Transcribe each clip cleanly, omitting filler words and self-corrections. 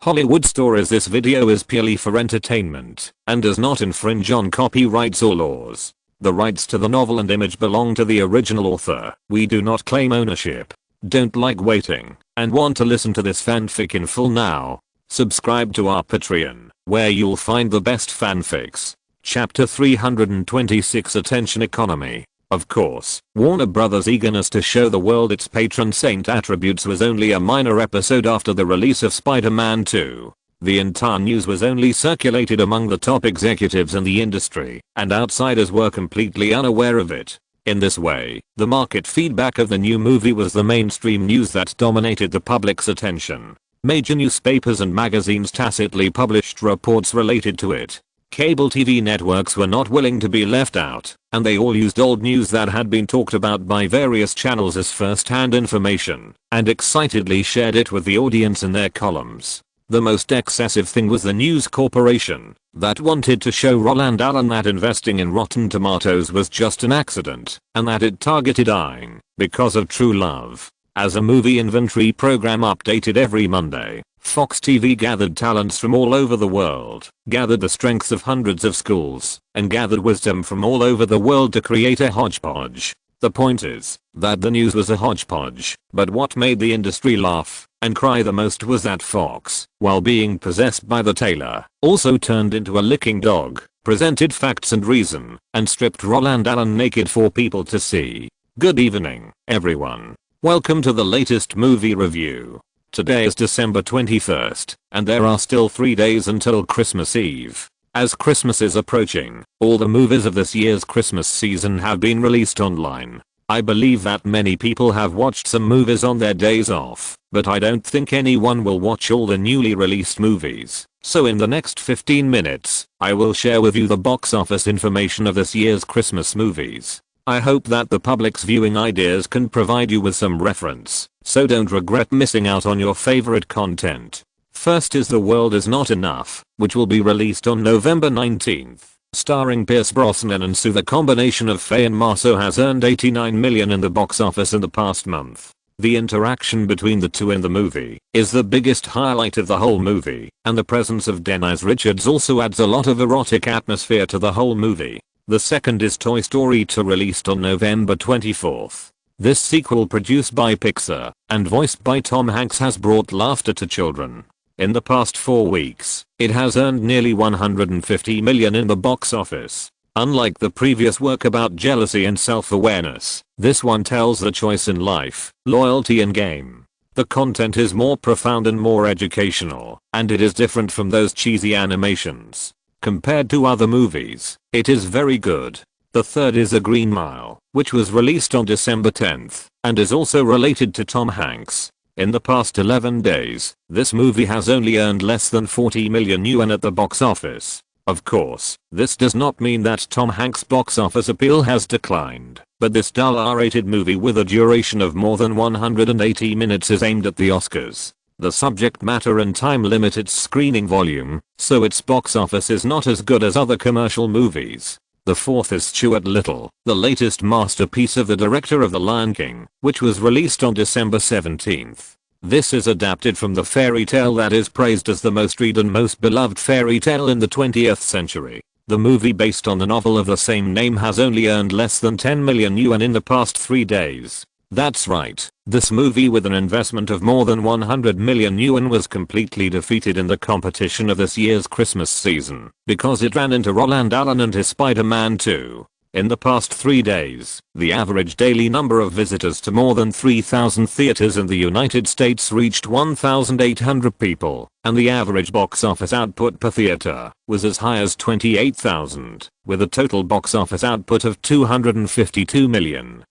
Hollywood Stories. This video is purely for entertainment and does not infringe on copyrights or laws. The rights to the novel and image belong to the original author. We do not claim ownership. Don't like waiting and want to listen to this fanfic in full now? Subscribe to our Patreon, where you'll find the best fanfics. Chapter 326, Attention Economy. Of course, Warner Bros.' eagerness to show the world its patron saint attributes was only a minor episode after the release of Spider-Man 2. The entire news was only circulated among the top executives in the industry, and outsiders were completely unaware of it. In this way, the market feedback of the new movie was the mainstream news that dominated the public's attention. Major newspapers and magazines tacitly published reports related to it. Cable TV networks were not willing to be left out, and they all used old news that had been talked about by various channels as first-hand information, and excitedly shared it with the audience in their columns. The most excessive thing was the News Corporation, that wanted to show Roland Allen that investing in Rotten Tomatoes was just an accident, and that it targeted dying because of true love. As a movie inventory program updated every Monday, Fox TV gathered talents from all over the world, gathered the strengths of hundreds of schools, and gathered wisdom from all over the world to create a hodgepodge. The point is that the news was a hodgepodge, but what made the industry laugh and cry the most was that Fox, while being possessed by the tailor, also turned into a licking dog, presented facts and reason, and stripped Roland Allen naked for people to see. Good evening, everyone. Welcome to the latest movie review. Today is December 21st, and there are still 3 days until Christmas Eve. As Christmas is approaching, all the movies of this year's Christmas season have been released online. I believe that many people have watched some movies on their days off, but I don't think anyone will watch all the newly released movies. So in the next 15 minutes, I will share with you the box office information of this year's Christmas movies. I hope that the public's viewing ideas can provide you with some reference, so don't regret missing out on your favorite content. First is The World Is Not Enough, which will be released on November 19th. Starring Pierce Brosnan and Sue, the combination of Faye and Marceau has earned $89 million in the box office in the past month. The interaction between the two in the movie is the biggest highlight of the whole movie, and the presence of Denise Richards also adds a lot of erotic atmosphere to the whole movie. The second is Toy Story 2, released on November 24th. This sequel, produced by Pixar and voiced by Tom Hanks, has brought laughter to children. In the past 4 weeks, it has earned nearly $150 million in the box office. Unlike the previous work about jealousy and self-awareness, this one tells the choice in life, loyalty and game. The content is more profound and more educational, and it is different from those cheesy animations. Compared to other movies, it is very good. The third is A Green Mile, which was released on December 10th, and is also related to Tom Hanks. In the past 11 days, this movie has only earned less than 40 million yuan at the box office. Of course, this does not mean that Tom Hanks' box office appeal has declined, but this dull R-rated movie with a duration of more than 180 minutes is aimed at the Oscars. The subject matter and time limit its screening volume, so its box office is not as good as other commercial movies. The fourth is Stuart Little, the latest masterpiece of the director of The Lion King, which was released on December 17th. This is adapted from the fairy tale that is praised as the most read and most beloved fairy tale in the 20th century. The movie, based on the novel of the same name, has only earned less than 10 million yuan in the past 3 days. That's right, this movie with an investment of more than 100 million yuan was completely defeated in the competition of this year's Christmas season, because it ran into Roland Allen and his Spider-Man 2. In the past 3 days, the average daily number of visitors to more than 3,000 theaters in the United States reached 1,800 people, and the average box office output per theater was as high as 28,000, with a total box office output of 252 million.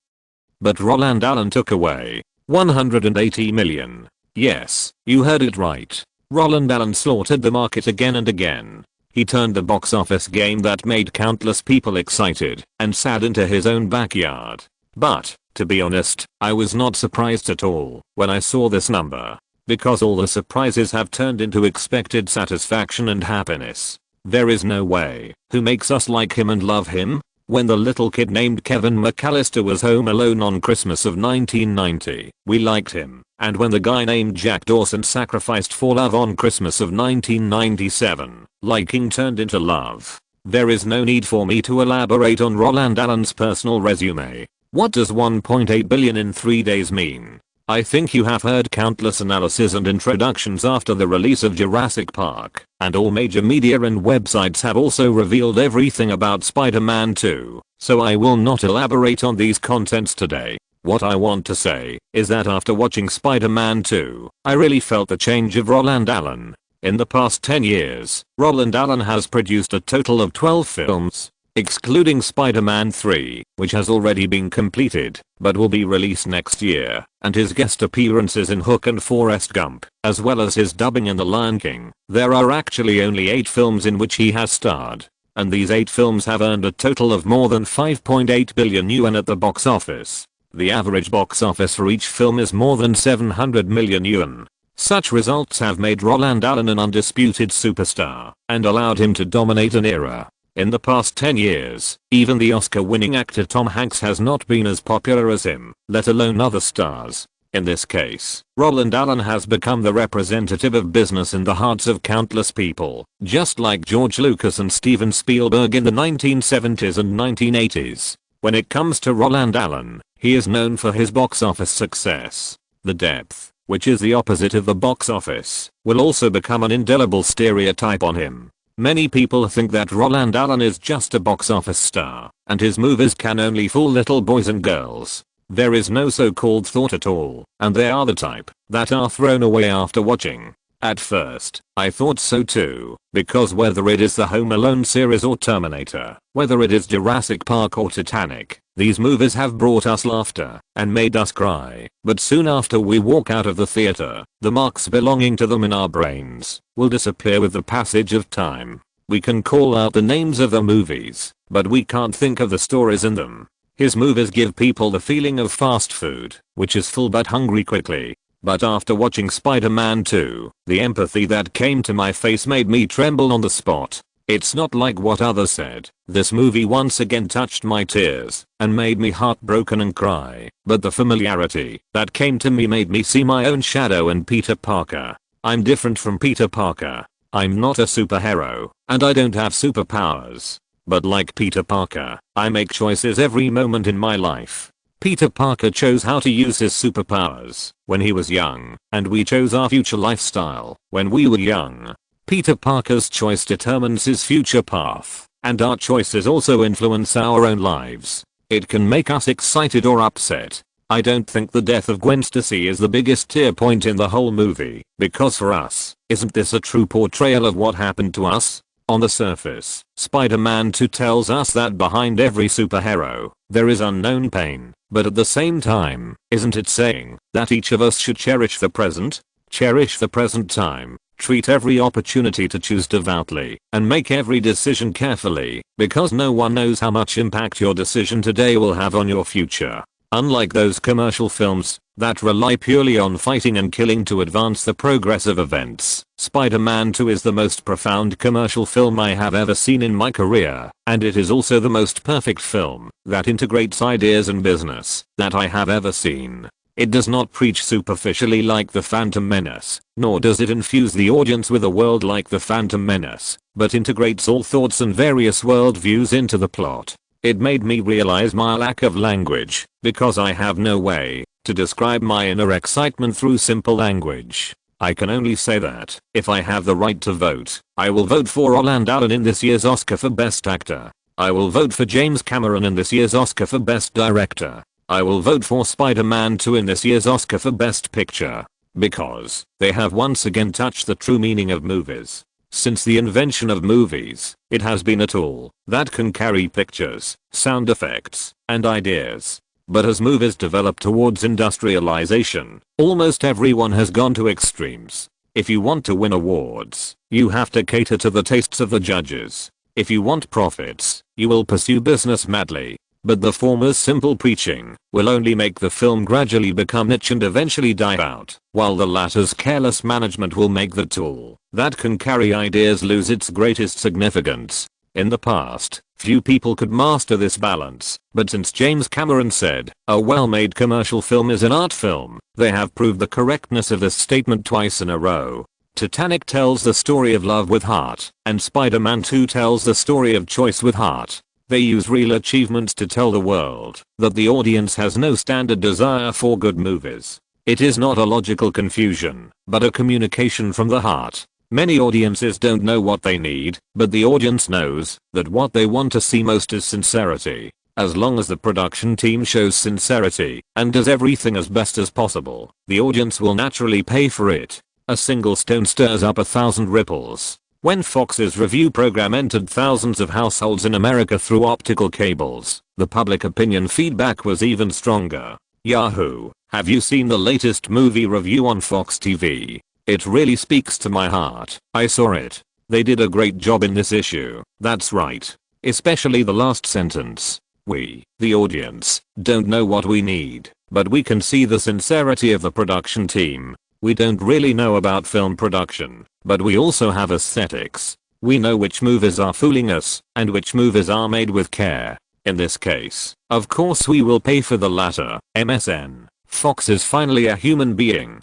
But Roland Allen took away $180 million. Yes, you heard it right. Roland Allen slaughtered the market again and again. He turned the box office game that made countless people excited and sad into his own backyard. But, to be honest, I was not surprised at all when I saw this number, because all the surprises have turned into expected satisfaction and happiness. There is no way. Who makes us like him and love him? When the little kid named Kevin McAllister was home alone on Christmas of 1990, we liked him. And when the guy named Jack Dawson sacrificed for love on Christmas of 1997, liking turned into love. There is no need for me to elaborate on Roland Allen's personal resume. What does 1.8 billion in 3 days mean? I think you have heard countless analyses and introductions after the release of Jurassic Park, and all major media and websites have also revealed everything about Spider-Man 2, so I will not elaborate on these contents today. What I want to say is that after watching Spider-Man 2, I really felt the change of Roland Allen. In the past 10 years, Roland Allen has produced a total of 12 films, excluding Spider-Man 3, which has already been completed, but will be released next year, and his guest appearances in Hook and Forrest Gump, as well as his dubbing in The Lion King. There are actually only 8 films in which he has starred, and these 8 films have earned a total of more than 5.8 billion yuan at the box office. The average box office for each film is more than 700 million yuan. Such results have made Roland Allen an undisputed superstar, and allowed him to dominate an era. In the past 10 years, even the Oscar-winning actor Tom Hanks has not been as popular as him, let alone other stars. In this case, Roland Allen has become the representative of business in the hearts of countless people, just like George Lucas and Steven Spielberg in the 1970s and 1980s. When it comes to Roland Allen, he is known for his box office success. The depth, which is the opposite of the box office, will also become an indelible stereotype on him. Many people think that Roland Allen is just a box office star, and his movies can only fool little boys and girls. There is no so-called thought at all, and they are the type that are thrown away after watching. At first, I thought so too, because whether it is the Home Alone series or Terminator, whether it is Jurassic Park or Titanic, these movies have brought us laughter and made us cry, but soon after we walk out of the theater, the marks belonging to them in our brains will disappear with the passage of time. We can call out the names of the movies, but we can't think of the stories in them. His movies give people the feeling of fast food, which is full but hungry quickly. But after watching Spider-Man 2, the empathy that came to my face made me tremble on the spot. It's not like what others said. This movie once again touched my tears and made me heartbroken and cry, but the familiarity that came to me made me see my own shadow in Peter Parker. I'm different from Peter Parker. I'm not a superhero, and I don't have superpowers. But like Peter Parker, I make choices every moment in my life. Peter Parker chose how to use his superpowers when he was young, and we chose our future lifestyle when we were young. Peter Parker's choice determines his future path, and our choices also influence our own lives. It can make us excited or upset. I don't think the death of Gwen Stacy is the biggest tear point in the whole movie, because for us, isn't this a true portrayal of what happened to us? On the surface, Spider-Man 2 tells us that behind every superhero, there is unknown pain, but at the same time, isn't it saying that each of us should cherish the present? Cherish the present time, treat every opportunity to choose devoutly, and make every decision carefully, because no one knows how much impact your decision today will have on your future. Unlike those commercial films that rely purely on fighting and killing to advance the progress of events, Spider-Man 2 is the most profound commercial film I have ever seen in my career, and it is also the most perfect film that integrates ideas and business that I have ever seen. It does not preach superficially like The Phantom Menace, nor does it infuse the audience with a world like The Phantom Menace, but integrates all thoughts and various worldviews into the plot. It made me realize my lack of language, because I have no way to describe my inner excitement through simple language. I can only say that, if I have the right to vote, I will vote for Roland Allen in this year's Oscar for Best Actor. I will vote for James Cameron in this year's Oscar for Best Director. I will vote for Spider-Man 2 in this year's Oscar for Best Picture. Because they have once again touched the true meaning of movies. Since the invention of movies, it has been a tool that can carry pictures, sound effects, and ideas. But as movies develop towards industrialization, almost everyone has gone to extremes. If you want to win awards, you have to cater to the tastes of the judges. If you want profits, you will pursue business madly. But the former's simple preaching will only make the film gradually become niche and eventually die out, while the latter's careless management will make the tool that can carry ideas lose its greatest significance. In the past, few people could master this balance, but since James Cameron said, a well-made commercial film is an art film, they have proved the correctness of this statement twice in a row. Titanic tells the story of love with heart, and Spider-Man 2 tells the story of choice with heart. They use real achievements to tell the world that the audience has no standard desire for good movies. It is not a logical confusion, but a communication from the heart. Many audiences don't know what they need, but the audience knows that what they want to see most is sincerity. As long as the production team shows sincerity and does everything as best as possible, the audience will naturally pay for it. A single stone stirs up 1,000 ripples. When Fox's review program entered thousands of households in America through optical cables, the public opinion feedback was even stronger. Yahoo! Have you seen the latest movie review on Fox TV? It really speaks to my heart. I saw it. They did a great job in this issue. That's right. Especially the last sentence. We, the audience, don't know what we need, but we can see the sincerity of the production team. We don't really know about film production, but we also have aesthetics. We know which movies are fooling us, and which movies are made with care. In this case, of course we will pay for the latter. MSN. Fox is finally a human being.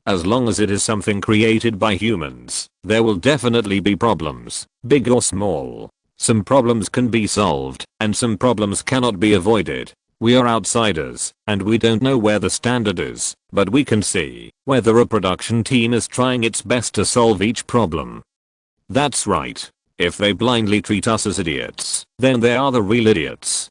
As long as it is something created by humans, there will definitely be problems, big or small. Some problems can be solved, and some problems cannot be avoided. We are outsiders, and we don't know where the standard is, but we can see whether a production team is trying its best to solve each problem. That's right. If they blindly treat us as idiots, then they are the real idiots.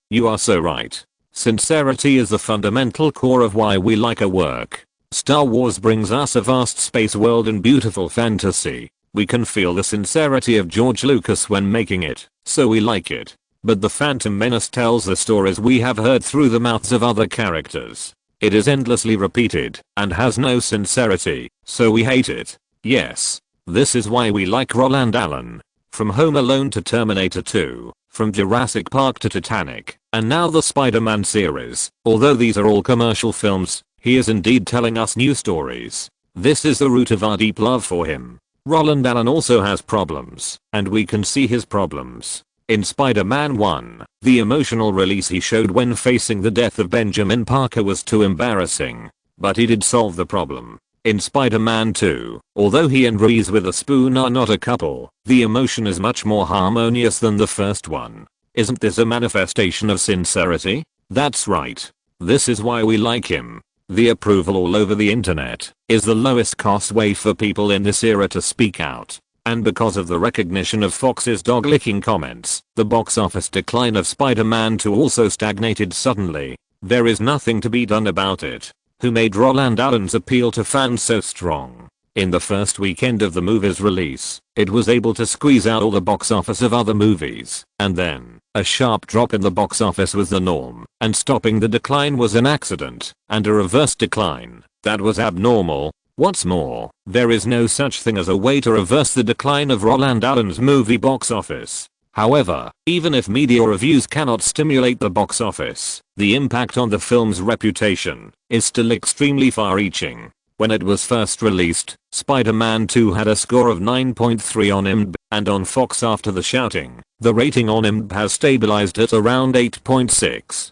You are so right. Sincerity is the fundamental core of why we like a work. Star Wars brings us a vast space world and beautiful fantasy. We can feel the sincerity of George Lucas when making it, so we like it. But The Phantom Menace tells the stories we have heard through the mouths of other characters. It is endlessly repeated and has no sincerity, so we hate it. Yes. This is why we like Roland Allen. From Home Alone to Terminator 2, from Jurassic Park to Titanic, and now the Spider-Man series. Although these are all commercial films, he is indeed telling us new stories. This is the root of our deep love for him. Roland Allen also has problems, and we can see his problems. In Spider-Man 1, the emotional release he showed when facing the death of Benjamin Parker was too embarrassing. But he did solve the problem. In Spider-Man 2, although he and Reese Witherspoon are not a couple, the emotion is much more harmonious than the first one. Isn't this a manifestation of sincerity? That's right. This is why we like him. The approval all over the internet is the lowest cost way for people in this era to speak out. And because of the recognition of Fox's dog-licking comments, the box office decline of Spider-Man 2 also stagnated suddenly. There is nothing to be done about it. Who made Roland Allen's appeal to fans so strong? In the first weekend of the movie's release, it was able to squeeze out all the box office of other movies, and then, a sharp drop in the box office was the norm, and stopping the decline was an accident, and a reverse decline, that was abnormal. What's more, there is no such thing as a way to reverse the decline of Roland Allen's movie box office. However, even if media reviews cannot stimulate the box office, the impact on the film's reputation is still extremely far-reaching. When it was first released, Spider-Man 2 had a score of 9.3 on IMDb, and on Fox after the shouting, the rating on IMDb has stabilized at around 8.6.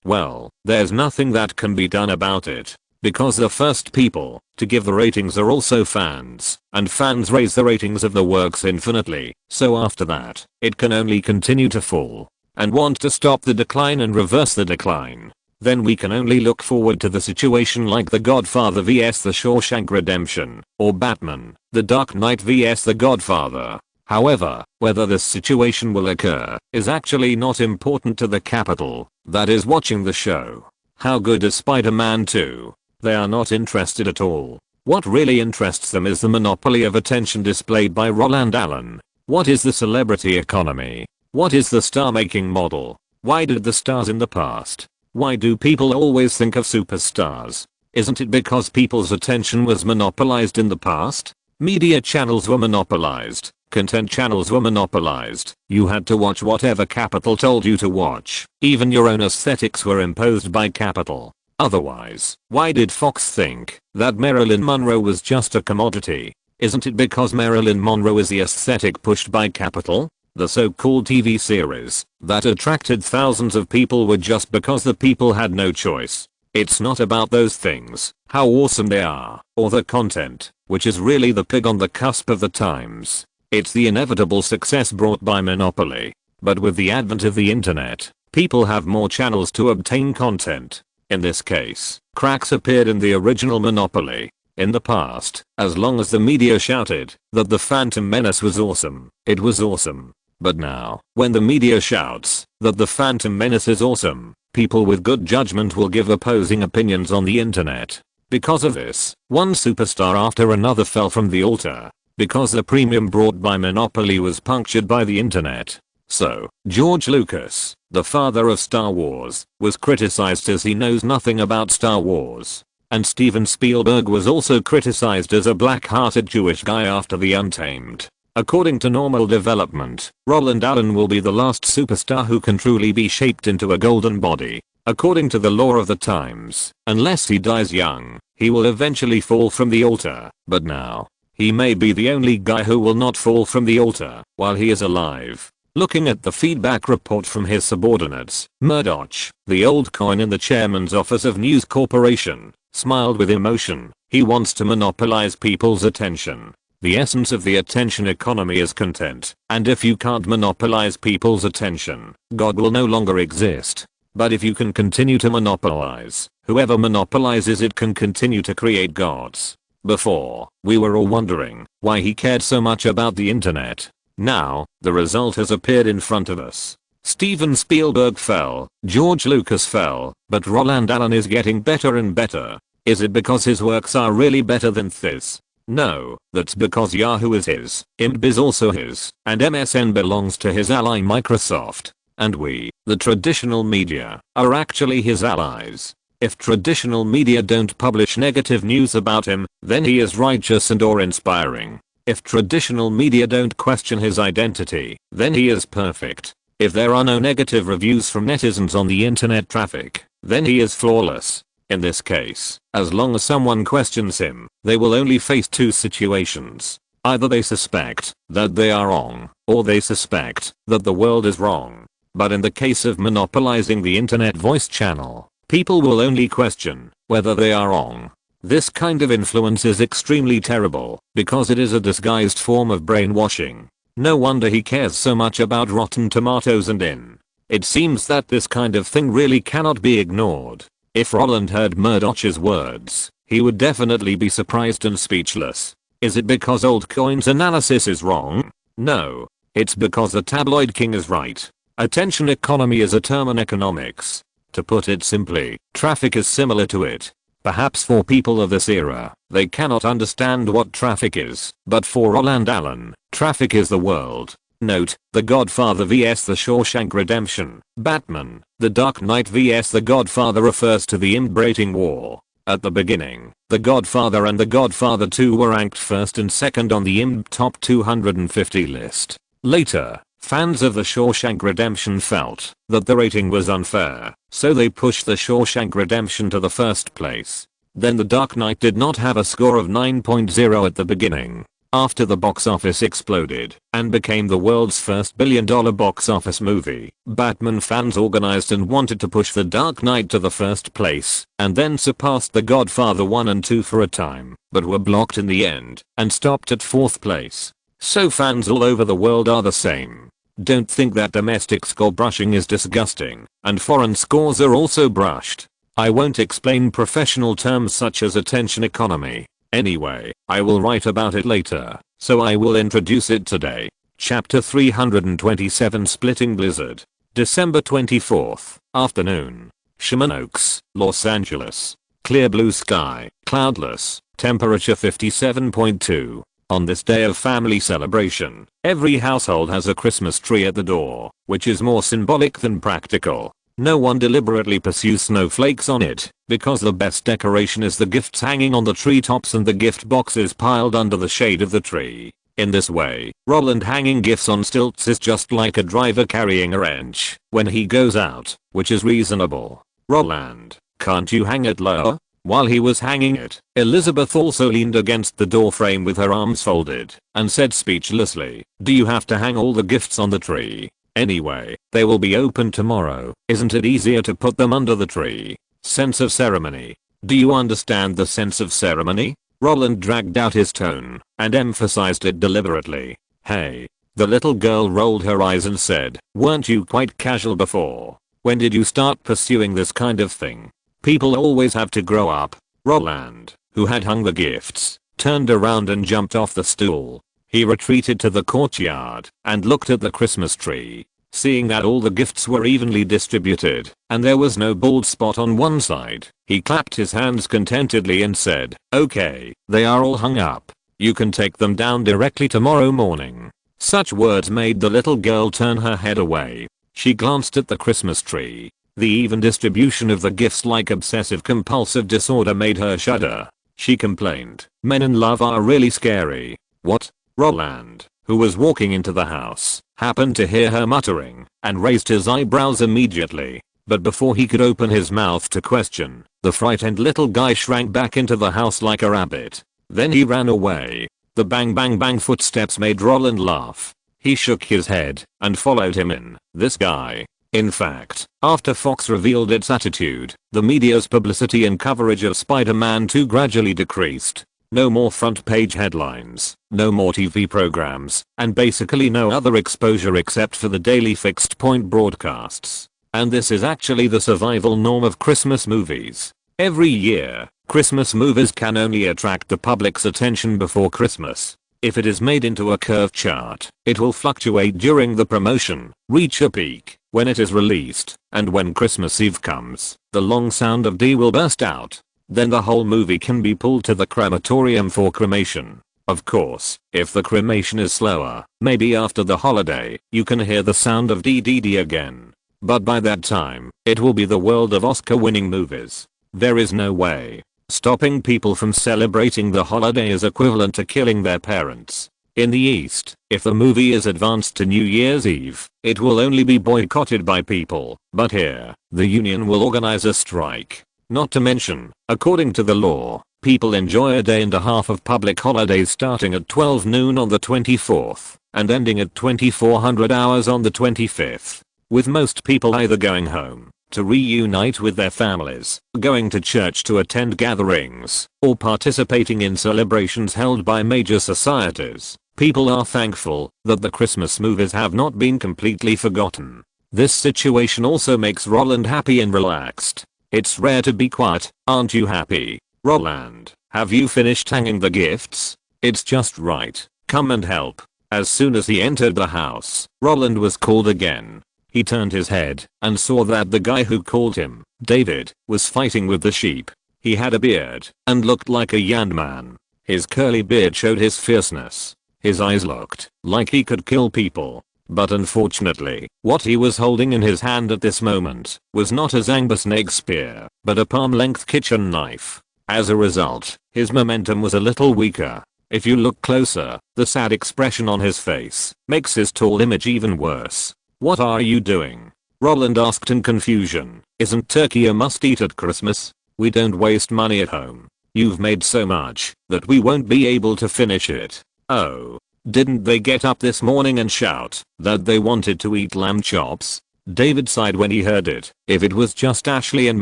Well, there's nothing that can be done about it. Because the first people to give the ratings are also fans, and fans raise the ratings of the works infinitely, so after that, it can only continue to fall. And want to stop the decline and reverse the decline, then we can only look forward to the situation like The Godfather vs The Shawshank Redemption, or Batman, The Dark Knight vs The Godfather. However, whether this situation will occur is actually not important to the capital that is watching the show. How good is Spider-Man 2? They are not interested at all. What really interests them is the monopoly of attention displayed by Roland Allen. What is the celebrity economy? What is the star-making model? Why did the stars in the past? Why do people always think of superstars? Isn't it because people's attention was monopolized in the past? Media channels were monopolized. Content channels were monopolized. You had to watch whatever capital told you to watch. Even your own aesthetics were imposed by capital. Otherwise, why did Fox think that Marilyn Monroe was just a commodity? Isn't it because Marilyn Monroe is the aesthetic pushed by capital? The so-called TV series that attracted thousands of people were just because the people had no choice. It's not about those things, how awesome they are, or the content, which is really the pig on the cusp of the times. It's the inevitable success brought by monopoly. But with the advent of the internet, people have more channels to obtain content. In this case, cracks appeared in the original monopoly. In the past, as long as the media shouted that the Phantom Menace was awesome, it was awesome. But now, when the media shouts that the Phantom Menace is awesome, people with good judgment will give opposing opinions on the internet. Because of this, one superstar after another fell from the altar, because the premium brought by monopoly was punctured by the internet. So, George Lucas, the father of Star Wars, was criticized as he knows nothing about Star Wars. And Steven Spielberg was also criticized as a black-hearted Jewish guy after The Untamed. According to normal development, Roland Allen will be the last superstar who can truly be shaped into a golden body. According to the law of the times, unless he dies young, he will eventually fall from the altar. But now, he may be the only guy who will not fall from the altar while he is alive. Looking at the feedback report from his subordinates, Murdoch, the old coin in the chairman's office of News Corporation, smiled with emotion. He wants to monopolize people's attention. The essence of the attention economy is content, and if you can't monopolize people's attention, God will no longer exist. But if you can continue to monopolize, whoever monopolizes it can continue to create gods. Before, we were all wondering why he cared so much about the internet. Now, the result has appeared in front of us. Steven Spielberg fell, George Lucas fell, but Roland Allen is getting better and better. Is it because his works are really better than this? No, that's because Yahoo is his, IMDb is also his, and MSN belongs to his ally Microsoft. And we, the traditional media, are actually his allies. If traditional media don't publish negative news about him, then he is righteous and or inspiring. If traditional media don't question his identity, then he is perfect. If there are no negative reviews from netizens on the internet traffic, then he is flawless. In this case, as long as someone questions him, they will only face two situations. Either they suspect that they are wrong, or they suspect that the world is wrong. But in the case of monopolizing the internet voice channel, people will only question whether they are wrong. This kind of influence is extremely terrible, because it is a disguised form of brainwashing. No wonder he cares so much about Rotten Tomatoes and it seems that this kind of thing really cannot be ignored. If Roland heard Murdoch's words, he would definitely be surprised and speechless. Is it because old coin's analysis is wrong? No. It's because the tabloid king is right. Attention economy is a term in economics. To put it simply, traffic is similar to it. Perhaps for people of this era, they cannot understand what traffic is, but for Roland Allen, traffic is the world. Note, The Godfather vs The Shawshank Redemption, Batman, The Dark Knight vs The Godfather refers to the imbreaking war. At the beginning, The Godfather and The Godfather 2 were ranked first and second on the IMDb Top 250 list. Later, fans of The Shawshank Redemption felt that the rating was unfair, so they pushed The Shawshank Redemption to the first place. Then The Dark Knight did not have a score of 9.0 at the beginning. After the box office exploded and became the world's first billion-dollar box office movie, Batman fans organized and wanted to push The Dark Knight to the first place, and then surpassed The Godfather 1 and 2 for a time, but were blocked in the end and stopped at fourth place. So fans all over the world are the same. Don't think that domestic score brushing is disgusting, and foreign scores are also brushed. I won't explain professional terms such as attention economy. Anyway, I will write about it later, so I will introduce it today. Chapter 327 Splitting Blizzard. December 24th, afternoon. Sherman Oaks, Los Angeles. Clear blue sky, cloudless, temperature 57.2. On this day of family celebration, every household has a Christmas tree at the door, which is more symbolic than practical. No one deliberately pursues snowflakes on it, because the best decoration is the gifts hanging on the treetops and the gift boxes piled under the shade of the tree. In this way, Roland hanging gifts on stilts is just like a driver carrying a wrench when he goes out, which is reasonable. Roland, can't you hang it lower? While he was hanging it, Elizabeth also leaned against the doorframe with her arms folded and said speechlessly, "Do you have to hang all the gifts on the tree? Anyway, they will be open tomorrow. Isn't it easier to put them under the tree? Sense of ceremony. Do you understand the sense of ceremony?" Roland dragged out his tone and emphasized it deliberately. "Hey." The little girl rolled her eyes and said, "Weren't you quite casual before? When did you start pursuing this kind of thing? People always have to grow up." Roland, who had hung the gifts, turned around and jumped off the stool. He retreated to the courtyard and looked at the Christmas tree. Seeing that all the gifts were evenly distributed and there was no bald spot on one side, he clapped his hands contentedly and said, "Okay, they are all hung up. You can take them down directly tomorrow morning." Such words made the little girl turn her head away. She glanced at the Christmas tree. The even distribution of the gifts like obsessive compulsive disorder made her shudder. She complained, "Men in love are really scary." "What?" Roland, who was walking into the house, happened to hear her muttering and raised his eyebrows immediately. But before he could open his mouth to question, the frightened little guy shrank back into the house like a rabbit. Then he ran away. The bang bang bang footsteps made Roland laugh. He shook his head and followed him in. This guy. In fact, after Fox revealed its attitude, the media's publicity and coverage of Spider-Man 2 gradually decreased. No more front page headlines, no more TV programs, and basically no other exposure except for the daily fixed point broadcasts. And this is actually the survival norm of Christmas movies. Every year, Christmas movies can only attract the public's attention before Christmas. If it is made into a curved chart, it will fluctuate during the promotion, reach a peak when it is released, and when Christmas Eve comes, the long sound of D will burst out. Then the whole movie can be pulled to the crematorium for cremation. Of course, if the cremation is slower, maybe after the holiday, you can hear the sound of DDD again. But by that time, it will be the world of Oscar-winning movies. There is no way. Stopping people from celebrating the holiday is equivalent to killing their parents. In the East, if the movie is advanced to New Year's Eve, it will only be boycotted by people. But here, the union will organize a strike. Not to mention, according to the law, people enjoy a day and a half of public holidays starting at 12 noon on the 24th and ending at 2400 hours on the 25th. With most people either going home to reunite with their families, going to church to attend gatherings, or participating in celebrations held by major societies, people are thankful that the Christmas movies have not been completely forgotten. This situation also makes Roland happy and relaxed. It's rare to be quiet, aren't you happy? Roland, have you finished hanging the gifts? It's just right. Come and help. As soon as he entered the house, Roland was called again. He turned his head and saw that the guy who called him, David, was fighting with the sheep. He had a beard and looked like a young man. His curly beard showed his fierceness. His eyes looked like he could kill people. But unfortunately, what he was holding in his hand at this moment was not a Zangbasnake spear, but a palm-length kitchen knife. As a result, his momentum was a little weaker. If you look closer, the sad expression on his face makes his tall image even worse. "What are you doing?" Roland asked in confusion. "Isn't turkey a must-eat at Christmas? We don't waste money at home. You've made so much that we won't be able to finish it." "Oh. Didn't they get up this morning and shout that they wanted to eat lamb chops?" David sighed when he heard it. If it was just Ashley and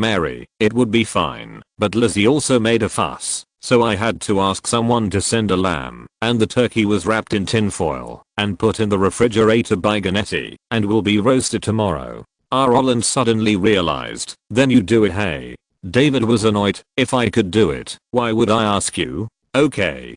Mary, it would be fine. But Lizzie also made a fuss, so I had to ask someone to send a lamb, and the turkey was wrapped in tinfoil and put in the refrigerator by Ganetti and will be roasted tomorrow. Roland suddenly realized. "Then you do it, hey?" David was annoyed. "If I could do it, why would I ask you?" Okay,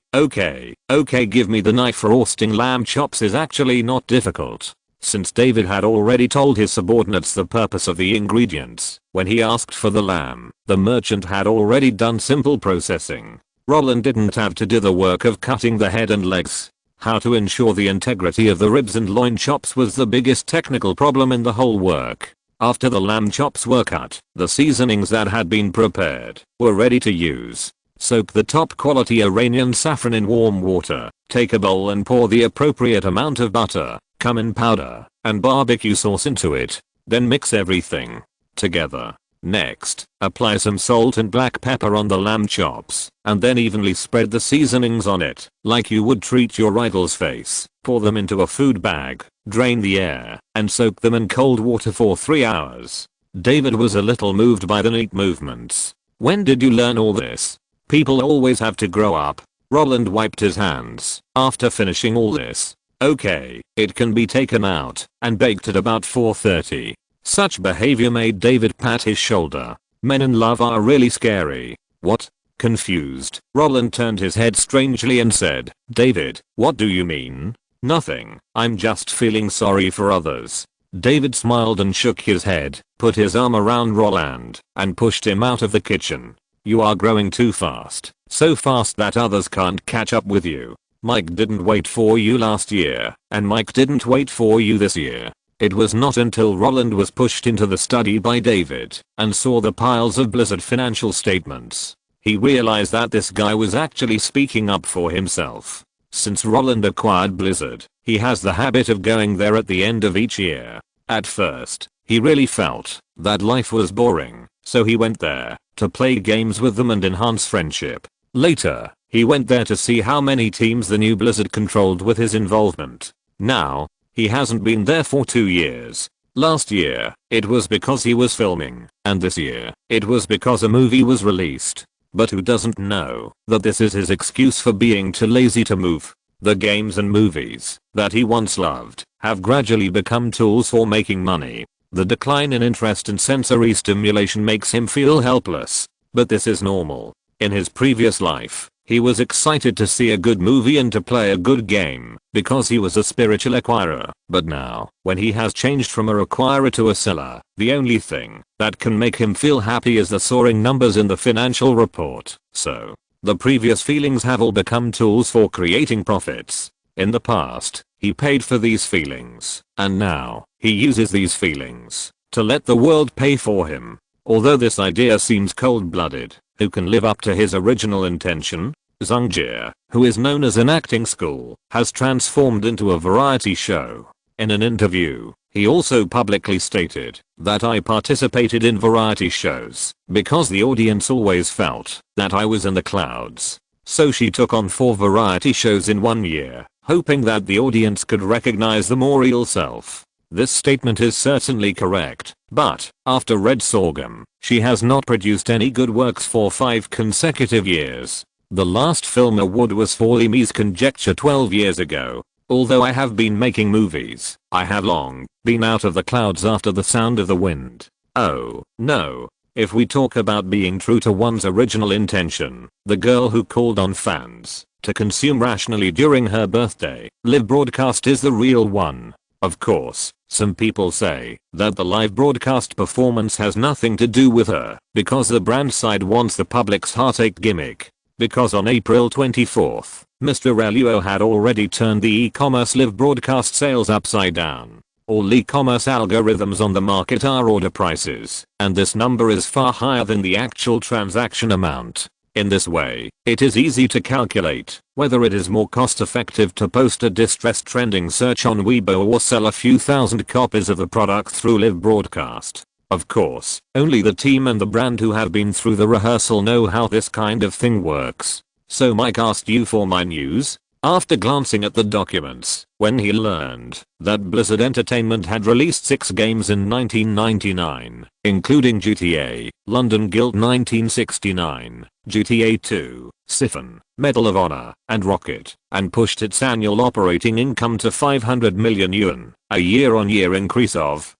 give me the knife. Roasting lamb chops is actually not difficult. Since David had already told his subordinates the purpose of the ingredients, when he asked for the lamb, the merchant had already done simple processing. Roland didn't have to do the work of cutting the head and legs. How to ensure the integrity of the ribs and loin chops was the biggest technical problem in the whole work. After the lamb chops were cut, the seasonings that had been prepared were ready to use. Soak the top quality Iranian saffron in warm water. Take a bowl and pour the appropriate amount of butter, cumin powder, and barbecue sauce into it. Then mix everything together. Next, apply some salt and black pepper on the lamb chops, and then evenly spread the seasonings on it, like you would treat your idol's face. Pour them into a food bag, drain the air, and soak them in cold water for 3 hours. David was a little moved by the neat movements. When did you learn all this? People always have to grow up. Roland wiped his hands after finishing all this. Okay, it can be taken out and baked at about 4:30. Such behavior made David pat his shoulder. Men in love are really scary. What? Confused, Roland turned his head strangely and said, David, what do you mean? Nothing, I'm just feeling sorry for others. David smiled and shook his head, put his arm around Roland, and pushed him out of the kitchen. You are growing too fast, so fast that others can't catch up with you. Mike didn't wait for you last year, and Mike didn't wait for you this year. It was not until Roland was pushed into the study by David and saw the piles of Blizzard financial statements, he realized that this guy was actually speaking up for himself. Since Roland acquired Blizzard, he has the habit of going there at the end of each year. At first, he really felt that life was boring, so he went there to play games with them and enhance friendship. Later, he went there to see how many teams the new Blizzard controlled with his involvement. Now, he hasn't been there for 2 years. Last year, it was because he was filming, and this year, it was because a movie was released. But who doesn't know that this is his excuse for being too lazy to move? The games and movies that he once loved have gradually become tools for making money. The decline in interest in sensory stimulation makes him feel helpless. But this is normal. In his previous life, he was excited to see a good movie and to play a good game because he was a spiritual acquirer. But now, when he has changed from a acquirer to a seller, the only thing that can make him feel happy is the soaring numbers in the financial report. So, the previous feelings have all become tools for creating profits. In the past, he paid for these feelings, and now, he uses these feelings to let the world pay for him. Although this idea seems cold-blooded, who can live up to his original intention? Zungjie, who is known as an acting school, has transformed into a variety show. In an interview, he also publicly stated that I participated in variety shows because the audience always felt that I was in the clouds. So she took on 4 variety shows in 1 year, hoping that the audience could recognize the more real self. This statement is certainly correct, but, after Red Sorghum, she has not produced any good works for 5 consecutive years. The last film award was for Leamy's Conjecture 12 years ago. Although I have been making movies, I have long been out of the clouds after The Sound of the Wind. Oh, no. If we talk about being true to one's original intention, the girl who called on fans to consume rationally during her birthday, live broadcast is the real one. Of course, some people say that the live broadcast performance has nothing to do with her because the brand side wants the public's heartache gimmick. Because on April 24th, Mr. Reluo had already turned the e-commerce live broadcast sales upside down. All e-commerce algorithms on the market are order prices, and this number is far higher than the actual transaction amount. In this way, it is easy to calculate whether it is more cost effective to post a distressed trending search on Weibo or sell a few thousand copies of the product through live broadcast. Of course, only the team and the brand who have been through the rehearsal know how this kind of thing works. So Mike asked you for my news? After glancing at the documents, when he learned that Blizzard Entertainment had released 6 games in 1999, including GTA, London Guild 1969, GTA 2, Siphon, Medal of Honor, and Rocket, and pushed its annual operating income to 500 million yuan, a year-on-year increase of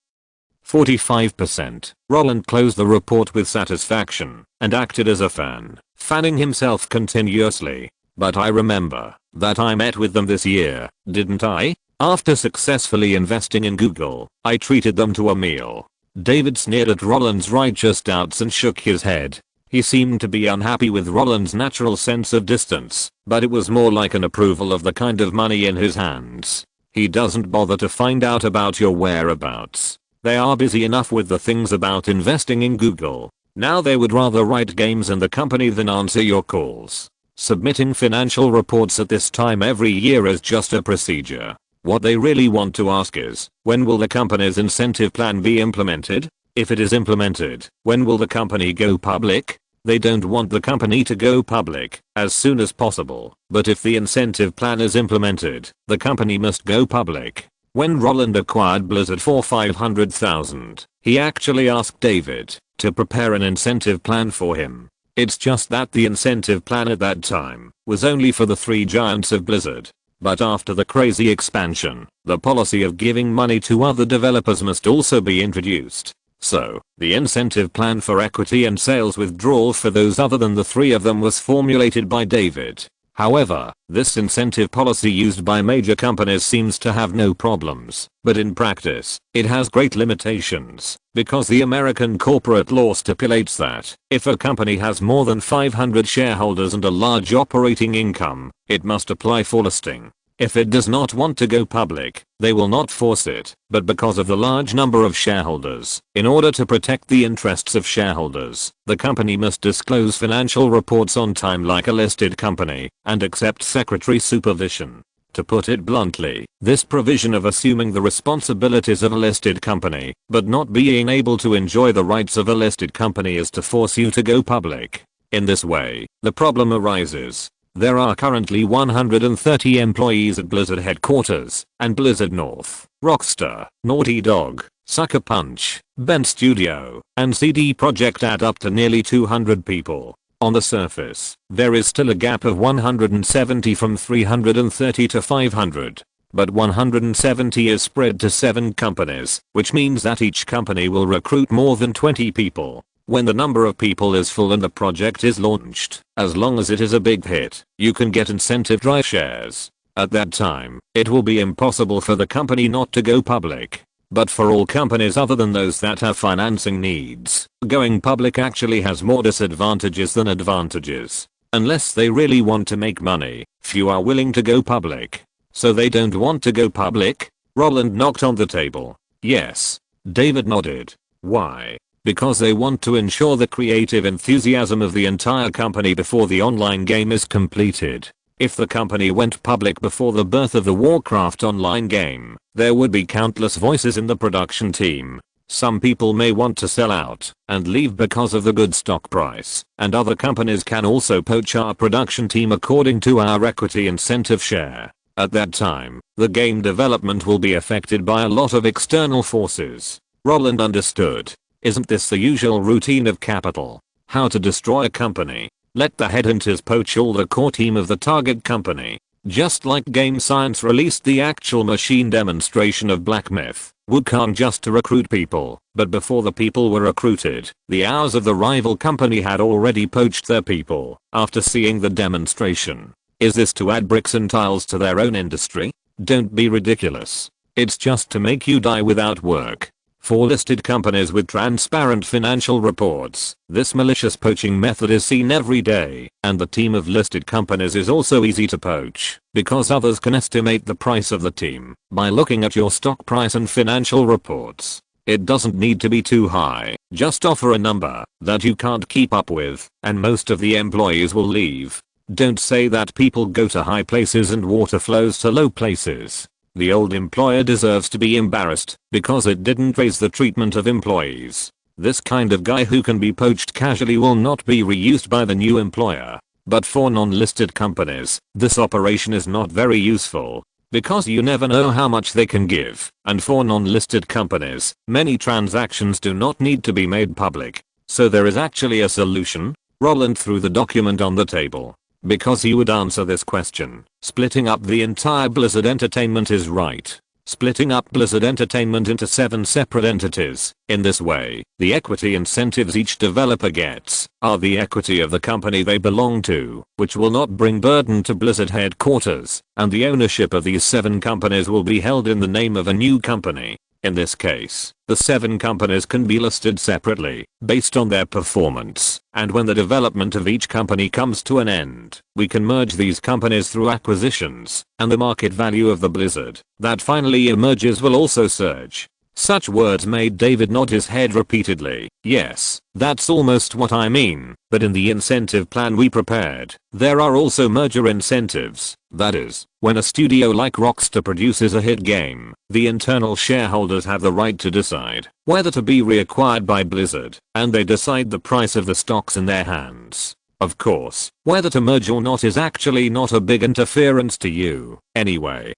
45%. Roland closed the report with satisfaction and acted as a fan, fanning himself continuously. But I remember that I met with them this year, didn't I? After successfully investing in Google, I treated them to a meal. David sneered at Roland's righteous doubts and shook his head. He seemed to be unhappy with Roland's natural sense of distance, but it was more like an approval of the kind of money in his hands. He doesn't bother to find out about your whereabouts. They are busy enough with the things about investing in Google. Now they would rather write games in the company than answer your calls. Submitting financial reports at this time every year is just a procedure. What they really want to ask is, when will the company's incentive plan be implemented? If it is implemented, when will the company go public? They don't want the company to go public as soon as possible, but if the incentive plan is implemented, the company must go public. When Roland acquired Blizzard for $500,000, he actually asked David to prepare an incentive plan for him. It's just that the incentive plan at that time was only for the 3 giants of Blizzard. But after the crazy expansion, the policy of giving money to other developers must also be introduced. So, the incentive plan for equity and sales withdrawal for those other than the 3 of them was formulated by David. However, this incentive policy used by major companies seems to have no problems, but in practice, it has great limitations, because the American corporate law stipulates that if a company has more than 500 shareholders and a large operating income, it must apply for listing. If it does not want to go public, they will not force it, but because of the large number of shareholders, in order to protect the interests of shareholders, the company must disclose financial reports on time like a listed company, and accept secretary supervision. To put it bluntly, this provision of assuming the responsibilities of a listed company, but not being able to enjoy the rights of a listed company is to force you to go public. In this way, the problem arises. There are currently 130 employees at Blizzard headquarters, and Blizzard North, Rockstar, Naughty Dog, Sucker Punch, Bent Studio, and CD Projekt add up to nearly 200 people. On the surface, there is still a gap of 170 from 330 to 500. But 170 is spread to 7 companies, which means that each company will recruit more than 20 people. When the number of people is full and the project is launched, as long as it is a big hit, you can get incentive drive shares. At that time, it will be impossible for the company not to go public. But for all companies other than those that have financing needs, going public actually has more disadvantages than advantages. Unless they really want to make money, few are willing to go public. So they don't want to go public? Roland knocked on the table. Yes. David nodded. Why? Because they want to ensure the creative enthusiasm of the entire company before the online game is completed. If the company went public before the birth of the Warcraft online game, there would be countless voices in the production team. Some people may want to sell out and leave because of the good stock price, and other companies can also poach our production team according to our equity incentive share. At that time, the game development will be affected by a lot of external forces. Roland understood. Isn't this the usual routine of capital? How to destroy a company? Let the headhunters poach all the core team of the target company. Just like Game Science released the actual machine demonstration of Black Myth, Wukong just to recruit people, but before the people were recruited, the hours of the rival company had already poached their people after seeing the demonstration. Is this to add bricks and tiles to their own industry? Don't be ridiculous. It's just to make you die without work. For listed companies with transparent financial reports, this malicious poaching method is seen every day, and the team of listed companies is also easy to poach, because others can estimate the price of the team by looking at your stock price and financial reports. It doesn't need to be too high, just offer a number that you can't keep up with, and most of the employees will leave. Don't say that people go to high places and water flows to low places. The old employer deserves to be embarrassed because it didn't raise the treatment of employees. This kind of guy who can be poached casually will not be reused by the new employer. But for non-listed companies, this operation is not very useful because you never know how much they can give. And for non-listed companies, many transactions do not need to be made public. So there is actually a solution. Roland threw the document on the table. Because he would answer this question, splitting up the entire Blizzard Entertainment is right. Splitting up Blizzard Entertainment into 7 separate entities. In this way, the equity incentives each developer gets are the equity of the company they belong to, which will not bring burden to Blizzard headquarters, and the ownership of these 7 companies will be held in the name of a new company. In this case, the 7 companies can be listed separately, based on their performance, and when the development of each company comes to an end, we can merge these companies through acquisitions, and the market value of the Blizzard that finally emerges will also surge. Such words made David nod his head repeatedly. Yes, that's almost what I mean, but in the incentive plan we prepared, there are also merger incentives. That is, when a studio like Rockstar produces a hit game, the internal shareholders have the right to decide whether to be reacquired by Blizzard, and they decide the price of the stocks in their hands. Of course, whether to merge or not is actually not a big interference to you. Anyway,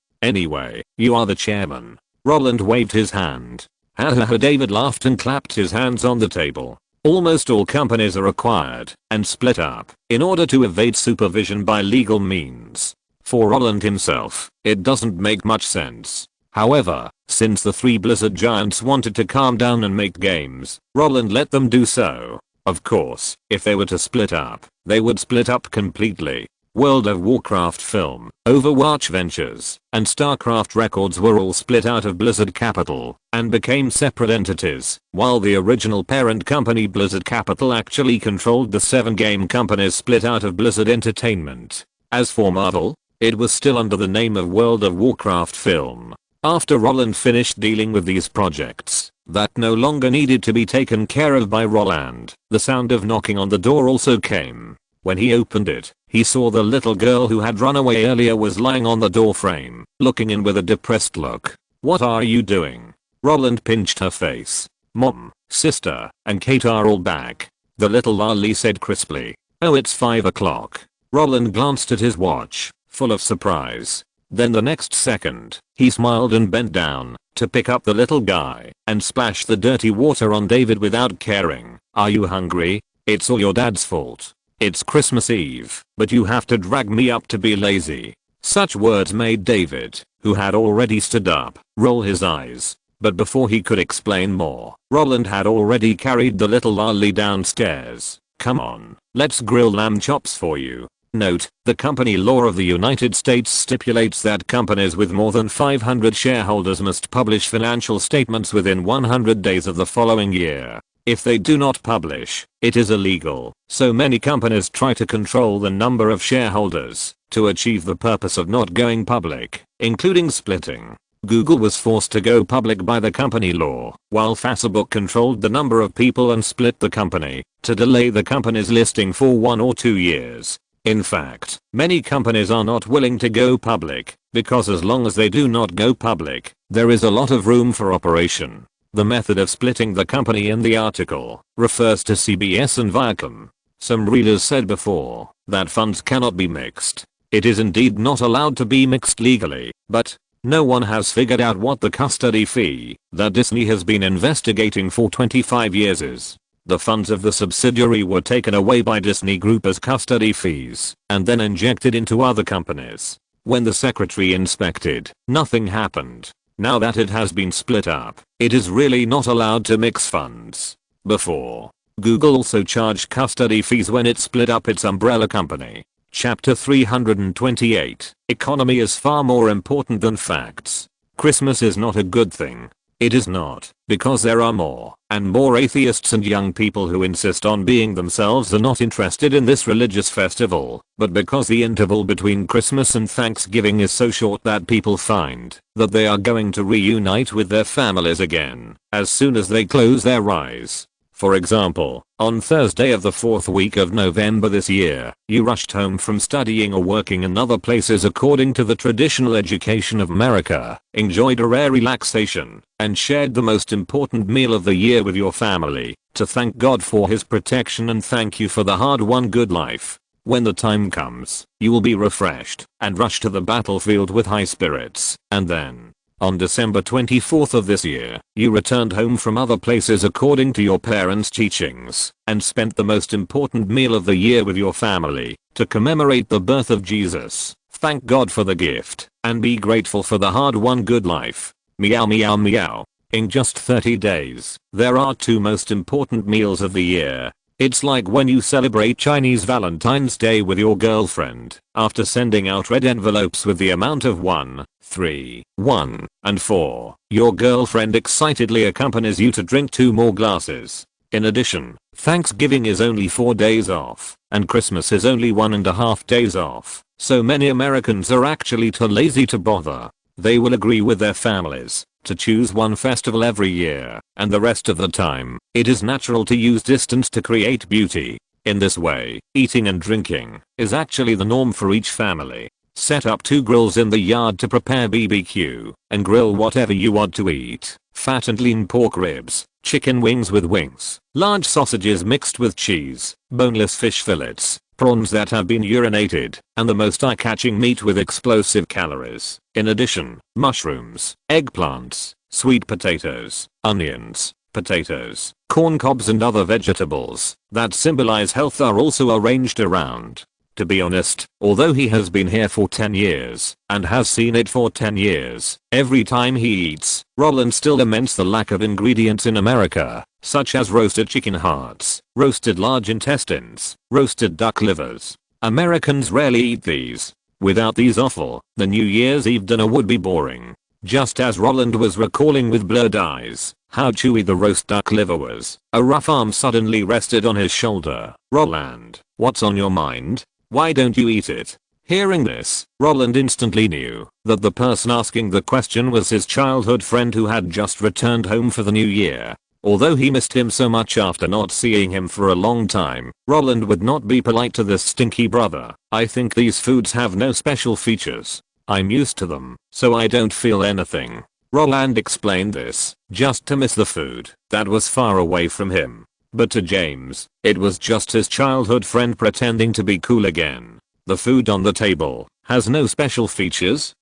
you are the chairman. Roland waved his hand. Ha ha ha. David laughed and clapped his hands on the table. Almost all companies are acquired and split up in order to evade supervision by legal means. For Roland himself, it doesn't make much sense. However, since the three Blizzard giants wanted to calm down and make games, Roland let them do so. Of course, if they were to split up, they would split up completely. World of Warcraft film, Overwatch Ventures, and StarCraft Records were all split out of Blizzard Capital and became separate entities, while the original parent company Blizzard Capital actually controlled the 7 game companies split out of Blizzard Entertainment. As for Marvel, it was still under the name of World of Warcraft film. After Roland finished dealing with these projects that no longer needed to be taken care of by Roland, the sound of knocking on the door also came. When he opened it, he saw the little girl who had run away earlier was lying on the doorframe, looking in with a depressed look. "What are you doing?" Roland pinched her face. "Mom, sister, and Kate are all back," the little lolly said crisply. "Oh, it's 5 o'clock. Roland glanced at his watch, full of surprise. Then the next second, he smiled and bent down to pick up the little guy and splash the dirty water on David without caring. "Are you hungry? It's all your dad's fault. It's Christmas Eve, but you have to drag me up to be lazy." Such words made David, who had already stood up, roll his eyes. But before he could explain more, Roland had already carried the little lolly downstairs. "Come on, let's grill lamb chops for you." Note, the company law of the United States stipulates that companies with more than 500 shareholders must publish financial statements within 100 days of the following year. If they do not publish, it is illegal. So many companies try to control the number of shareholders to achieve the purpose of not going public, including splitting. Google was forced to go public by the company law, while Facebook controlled the number of people and split the company to delay the company's listing for 1 or 2 years. In fact, many companies are not willing to go public because as long as they do not go public, there is a lot of room for operation. The method of splitting the company in the article refers to CBS and Viacom. Some readers said before that funds cannot be mixed. It is indeed not allowed to be mixed legally, but no one has figured out what the custody fee that Disney has been investigating for 25 years is. The funds of the subsidiary were taken away by Disney Group as custody fees and then injected into other companies. When the secretary inspected, nothing happened. Now that it has been split up, it is really not allowed to mix funds. Before, Google also charged custody fees when it split up its umbrella company. Chapter 328. Economy is far more important than facts. Christmas is not a good thing. It is not, because there are more and more atheists and young people who insist on being themselves are not interested in this religious festival, but because the interval between Christmas and Thanksgiving is so short that people find that they are going to reunite with their families again as soon as they close their eyes. For example, on Thursday of the 4th week of November this year, you rushed home from studying or working in other places according to the traditional education of America, enjoyed a rare relaxation, and shared the most important meal of the year with your family, to thank God for his protection and thank you for the hard-won good life. When the time comes, you will be refreshed and rush to the battlefield with high spirits, and then, on December 24th of this year, you returned home from other places according to your parents' teachings, and spent the most important meal of the year with your family, to commemorate the birth of Jesus. Thank God for the gift, and be grateful for the hard-won good life. Meow meow meow. In just 30 days, there are 2 most important meals of the year. It's like when you celebrate Chinese Valentine's Day with your girlfriend, after sending out red envelopes with the amount of 1, 3, 1, and 4. Your girlfriend excitedly accompanies you to drink 2 more glasses. In addition, Thanksgiving is only 4 days off, and Christmas is only 1.5 days off, so many Americans are actually too lazy to bother. They will agree with their families to choose one festival every year, and the rest of the time, it is natural to use distance to create beauty. In this way, eating and drinking is actually the norm for each family. Set up 2 grills in the yard to prepare BBQ, and grill whatever you want to eat. Fat and lean pork ribs, chicken wings with wings, large sausages mixed with cheese, boneless fish fillets, prawns that have been urinated, and the most eye-catching meat with explosive calories. In addition, mushrooms, eggplants, sweet potatoes, onions, potatoes, corn cobs and other vegetables that symbolize health are also arranged around. To be honest, although he has been here for 10 years, and has seen it for 10 years, every time he eats, Roland still laments the lack of ingredients in America, such as roasted chicken hearts, roasted large intestines, roasted duck livers. Americans rarely eat these. Without these offal, the New Year's Eve dinner would be boring. Just as Roland was recalling with blurred eyes how chewy the roast duck liver was, a rough arm suddenly rested on his shoulder. "Roland, what's on your mind? Why don't you eat it?" Hearing this, Roland instantly knew that the person asking the question was his childhood friend who had just returned home for the new year. Although he missed him so much after not seeing him for a long time, Roland would not be polite to this stinky brother. "I think these foods have no special features. I'm used to them, so I don't feel anything." Roland explained this just to miss the food that was far away from him. But to James, it was just his childhood friend pretending to be cool again. "The food on the table has no special features?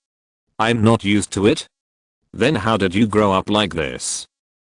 I'm not used to it? Then how did you grow up like this?"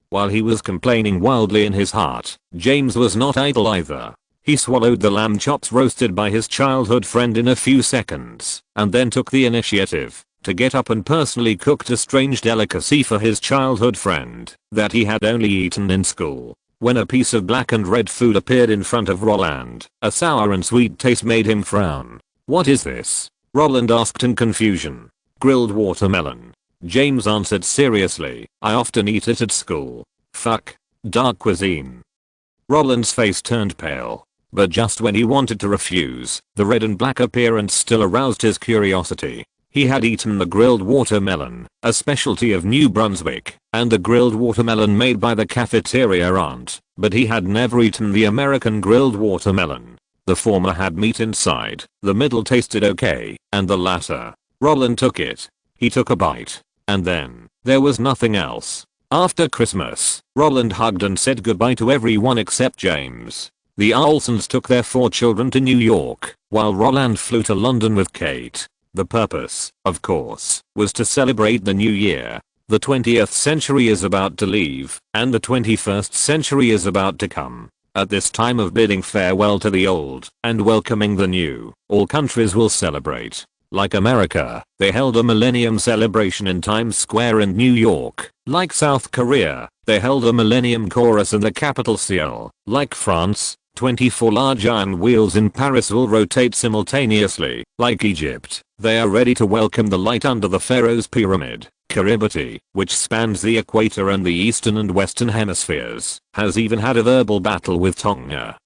While he was complaining wildly in his heart, James was not idle either. He swallowed the lamb chops roasted by his childhood friend in a few seconds, and then took the initiative to get up and personally cooked a strange delicacy for his childhood friend that he had only eaten in school. When a piece of black and red food appeared in front of Roland, a sour and sweet taste made him frown. "What is this?" Roland asked in confusion. "Grilled watermelon." James answered seriously. "I often eat it at school. Fuck. Dark cuisine." Roland's face turned pale. But just when he wanted to refuse, the red and black appearance still aroused his curiosity. He had eaten the grilled watermelon, a specialty of New Brunswick, and the grilled watermelon made by the cafeteria aunt, but he had never eaten the American grilled watermelon. The former had meat inside, the middle tasted okay, and the latter. Roland took it. He took a bite. And then, there was nothing else. After Christmas, Roland hugged and said goodbye to everyone except James. The Olsens took their 4 children to New York, while Roland flew to London with Kate. The purpose, of course, was to celebrate the new year. The 20th century is about to leave, and the 21st century is about to come. At this time of bidding farewell to the old and welcoming the new, all countries will celebrate. Like America, they held a millennium celebration in Times Square in New York. Like South Korea, they held a millennium chorus in the capital Seoul. Like France, 24 large iron wheels in Paris will rotate simultaneously. Like Egypt, they are ready to welcome the light under the Pharaoh's pyramid. Kiribati, which spans the equator and the eastern and western hemispheres, has even had a verbal battle with Tonga,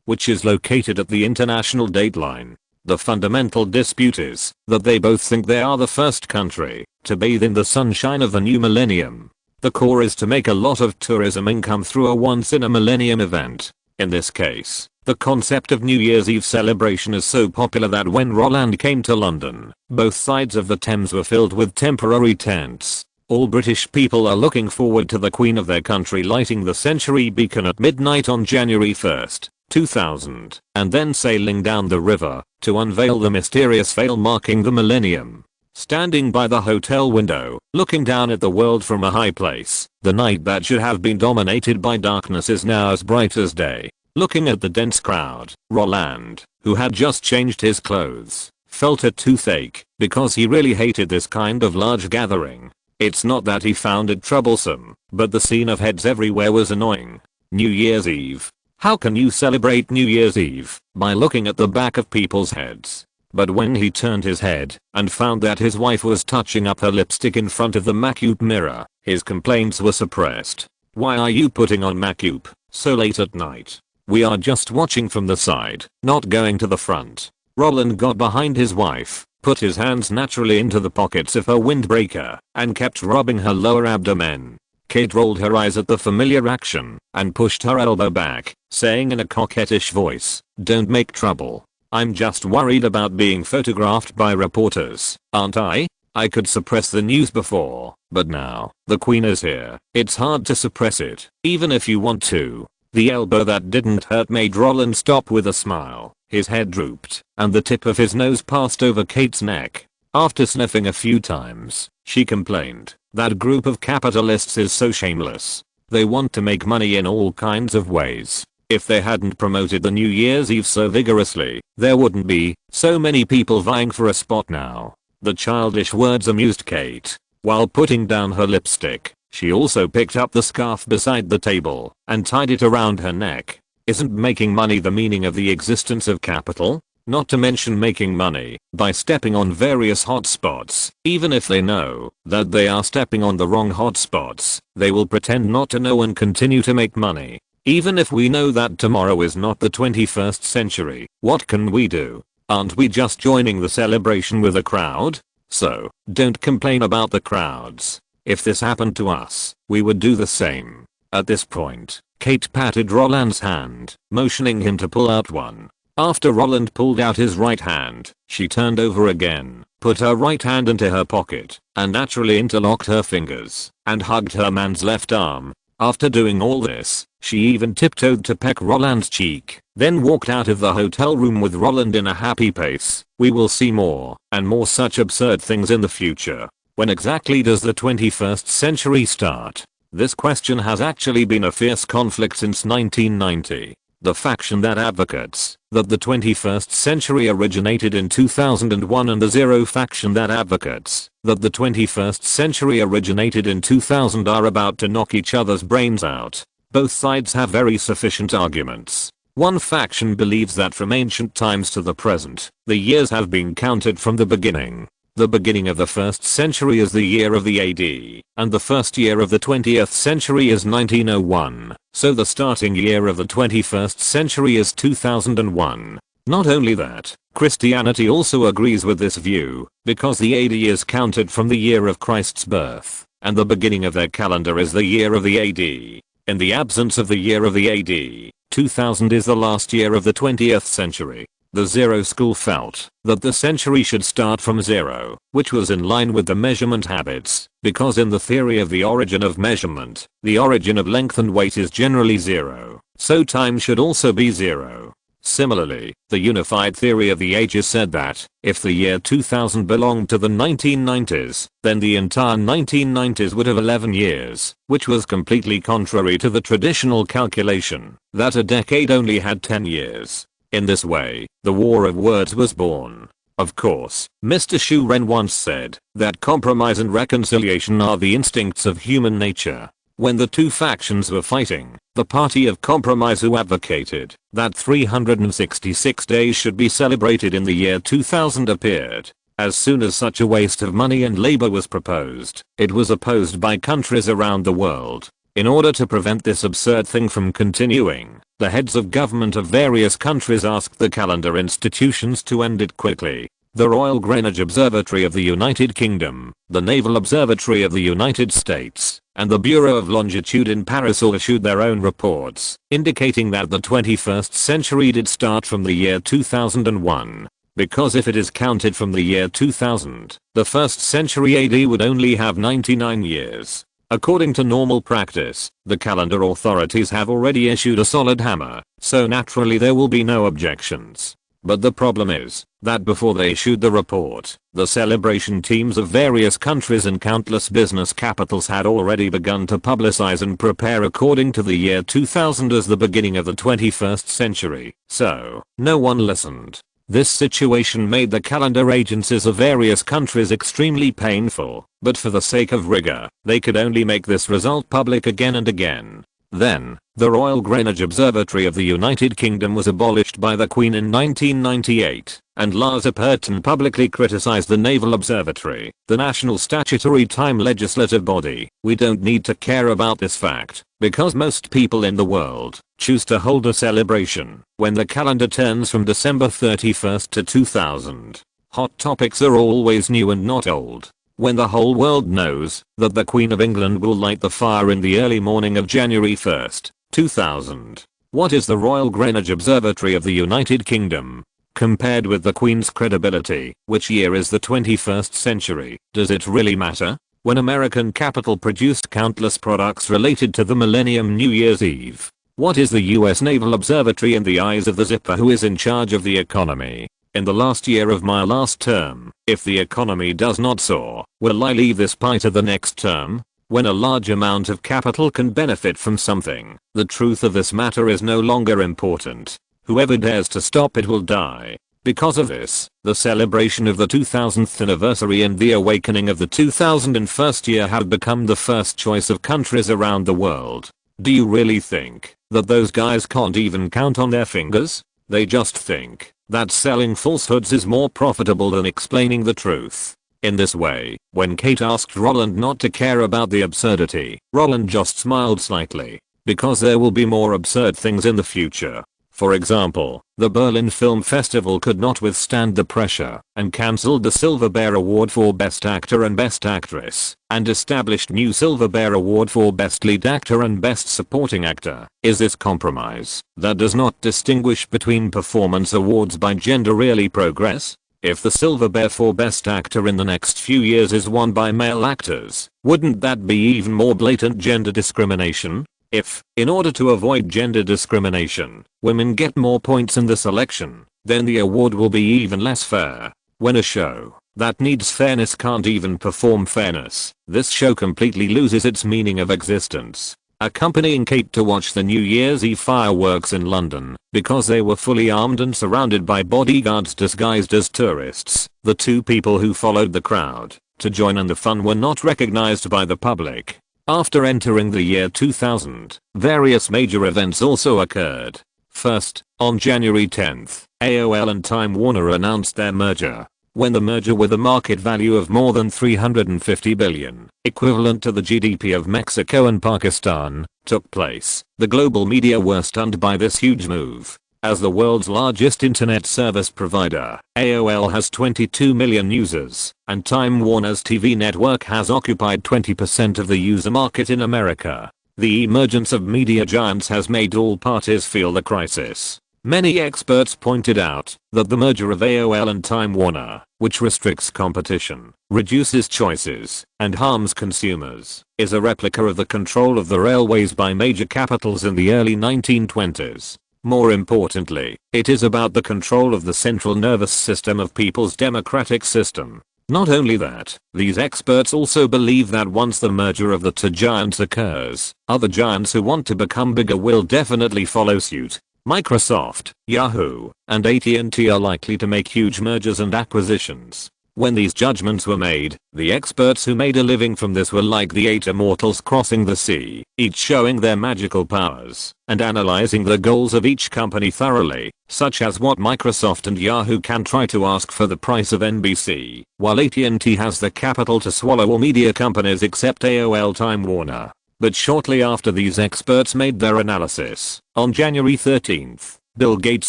which is located at the international dateline. The fundamental dispute is that they both think they are the first country to bathe in the sunshine of the new millennium. The core is to make a lot of tourism income through a once-in-a-millennium event. In this case, the concept of New Year's Eve celebration is so popular that when Roland came to London, both sides of the Thames were filled with temporary tents. All British people are looking forward to the Queen of their country lighting the century beacon at midnight on January 1st, 2000, and then sailing down the river to unveil the mysterious veil marking the millennium. Standing by the hotel window, looking down at the world from a high place, the night that should have been dominated by darkness is now as bright as day. Looking at the dense crowd, Roland, who had just changed his clothes, felt a toothache because he really hated this kind of large gathering. It's not that he found it troublesome, but the scene of heads everywhere was annoying. New Year's Eve. How can you celebrate New Year's Eve? By looking at the back of people's heads. But when he turned his head and found that his wife was touching up her lipstick in front of the makeup mirror, his complaints were suppressed. "Why are you putting on makeup so late at night? We are just watching from the side, not going to the front." Roland got behind his wife, put his hands naturally into the pockets of her windbreaker, and kept rubbing her lower abdomen. Kate rolled her eyes at the familiar action, and pushed her elbow back, saying in a coquettish voice, "Don't make trouble. I'm just worried about being photographed by reporters, aren't I? I could suppress the news before, but now, the queen is here. It's hard to suppress it, even if you want to." The elbow that didn't hurt made Roland stop with a smile. His head drooped, and the tip of his nose passed over Kate's neck. After sniffing a few times, she complained, "That group of capitalists is so shameless. They want to make money in all kinds of ways. If they hadn't promoted the New Year's Eve so vigorously, there wouldn't be so many people vying for a spot now." The childish words amused Kate. While putting down her lipstick, she also picked up the scarf beside the table and tied it around her neck. Isn't making money the meaning of the existence of capital? Not to mention making money by stepping on various hotspots. Even if they know that they are stepping on the wrong hotspots, they will pretend not to know and continue to make money. Even if we know that tomorrow is not the 21st century, what can we do? Aren't we just joining the celebration with a crowd? So, don't complain about the crowds. If this happened to us, we would do the same. At this point, Kate patted Roland's hand, motioning him to pull out one. After Roland pulled out his right hand, she turned over again, put her right hand into her pocket, and naturally interlocked her fingers, and hugged her man's left arm. After doing all this, she even tiptoed to peck Roland's cheek, then walked out of the hotel room with Roland in a happy pace. We will see more and more such absurd things in the future. When exactly does the 21st century start? This question has actually been a fierce conflict since 1990. The faction that advocates that the 21st century originated in 2001 and the Zero faction that advocates that the 21st century originated in 2000 are about to knock each other's brains out. Both sides have very sufficient arguments. One faction believes that from ancient times to the present, the years have been counted from the beginning. The beginning of the 1st century is the year of the AD, and the first year of the 20th century is 1901, so the starting year of the 21st century is 2001. Not only that, Christianity also agrees with this view, because the AD is counted from the year of Christ's birth, and the beginning of their calendar is the year of the AD. In the absence of the year of the AD, 2000 is the last year of the 20th century. The Zero school felt that the century should start from zero, which was in line with the measurement habits, because in the theory of the origin of measurement, the origin of length and weight is generally zero, so time should also be zero. Similarly, the unified theory of the ages said that, if the year 2000 belonged to the 1990s, then the entire 1990s would have 11 years, which was completely contrary to the traditional calculation, that a decade only had 10 years. In this way, the war of words was born. Of course, Mr. Shu Ren once said that compromise and reconciliation are the instincts of human nature. When the two factions were fighting, the party of compromise who advocated that 366 days should be celebrated in the year 2000 appeared. As soon as such a waste of money and labor was proposed, it was opposed by countries around the world. In order to prevent this absurd thing from continuing, the heads of government of various countries asked the calendar institutions to end it quickly. The Royal Greenwich Observatory of the United Kingdom, the Naval Observatory of the United States, and the Bureau of Longitude in Paris all issued their own reports, indicating that the 21st century did start from the year 2001. Because if it is counted from the year 2000, the 1st century AD would only have 99 years. According to normal practice, the calendar authorities have already issued a solid hammer, so naturally there will be no objections. But the problem is that before they issued the report, the celebration teams of various countries and countless business capitals had already begun to publicize and prepare according to the year 2000 as the beginning of the 21st century, so no one listened. This situation made the calendar agencies of various countries extremely painful, but for the sake of rigor, they could only make this result public again and again. Then, the Royal Greenwich Observatory of the United Kingdom was abolished by the Queen in 1998, and Lars Aperton publicly criticized the Naval Observatory, the national statutory time legislative body. We don't need to care about this fact, because most people in the world choose to hold a celebration when the calendar turns from December 31st to 2000. Hot topics are always new and not old. When the whole world knows that the Queen of England will light the fire in the early morning of January 1st, 2000. What is the Royal Greenwich Observatory of the United Kingdom? Compared with the Queen's credibility, which year is the 21st century? Does it really matter? When American Capital produced countless products related to the Millennium New Year's Eve. What is the US Naval Observatory in the eyes of the zipper who is in charge of the economy? In the last year of my last term, if the economy does not soar, will I leave this pie to the next term? When a large amount of capital can benefit from something, the truth of this matter is no longer important. Whoever dares to stop it will die. Because of this, the celebration of the 2000th anniversary and the awakening of the 2001 year have become the first choice of countries around the world. Do you really think that those guys can't even count on their fingers? They just think that selling falsehoods is more profitable than explaining the truth. In this way, when Kate asked Roland not to care about the absurdity, Roland just smiled slightly. Because there will be more absurd things in the future. For example, the Berlin Film Festival could not withstand the pressure and cancelled the Silver Bear Award for Best Actor and Best Actress and established new Silver Bear Award for Best Lead Actor and Best Supporting Actor. Is this compromise that does not distinguish between performance awards by gender really progress? If the Silver Bear for Best Actor in the next few years is won by male actors, wouldn't that be even more blatant gender discrimination? If, in order to avoid gender discrimination, women get more points in the selection, then the award will be even less fair. When a show that needs fairness can't even perform fairness, this show completely loses its meaning of existence. Accompanying Kate to watch the New Year's Eve fireworks in London, because they were fully armed and surrounded by bodyguards disguised as tourists, the two people who followed the crowd to join in the fun were not recognized by the public. After entering the year 2000, various major events also occurred. First, on January 10th, AOL and Time Warner announced their merger. When the merger with a market value of more than $350 billion, equivalent to the GDP of Mexico and Pakistan, took place, the global media were stunned by this huge move. As the world's largest internet service provider, AOL has 22 million users, and Time Warner's TV network has occupied 20% of the user market in America. The emergence of media giants has made all parties feel the crisis. Many experts pointed out that the merger of AOL and Time Warner, which restricts competition, reduces choices, and harms consumers, is a replica of the control of the railways by major capitals in the early 1920s. More importantly, it is about the control of the central nervous system of people's democratic system. Not only that, these experts also believe that once the merger of the two giants occurs, other giants who want to become bigger will definitely follow suit. Microsoft, Yahoo, and AT&T are likely to make huge mergers and acquisitions. When these judgments were made, the experts who made a living from this were like the 8 immortals crossing the sea, each showing their magical powers, and analyzing the goals of each company thoroughly, such as what Microsoft and Yahoo can try to ask for the price of NBC, while AT&T has the capital to swallow all media companies except AOL Time Warner. But shortly after these experts made their analysis, on January 13th, Bill Gates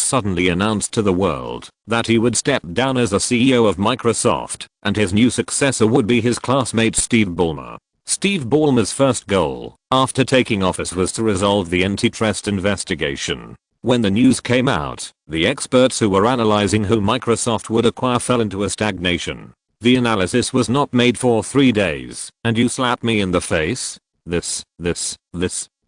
suddenly announced to the world that he would step down as the CEO of Microsoft, and his new successor would be his classmate Steve Ballmer. Steve Ballmer's first goal, after taking office, was to resolve the antitrust investigation. When the news came out, the experts who were analyzing who Microsoft would acquire fell into a stagnation. The analysis was not made for 3 days, and you slap me in the face? This.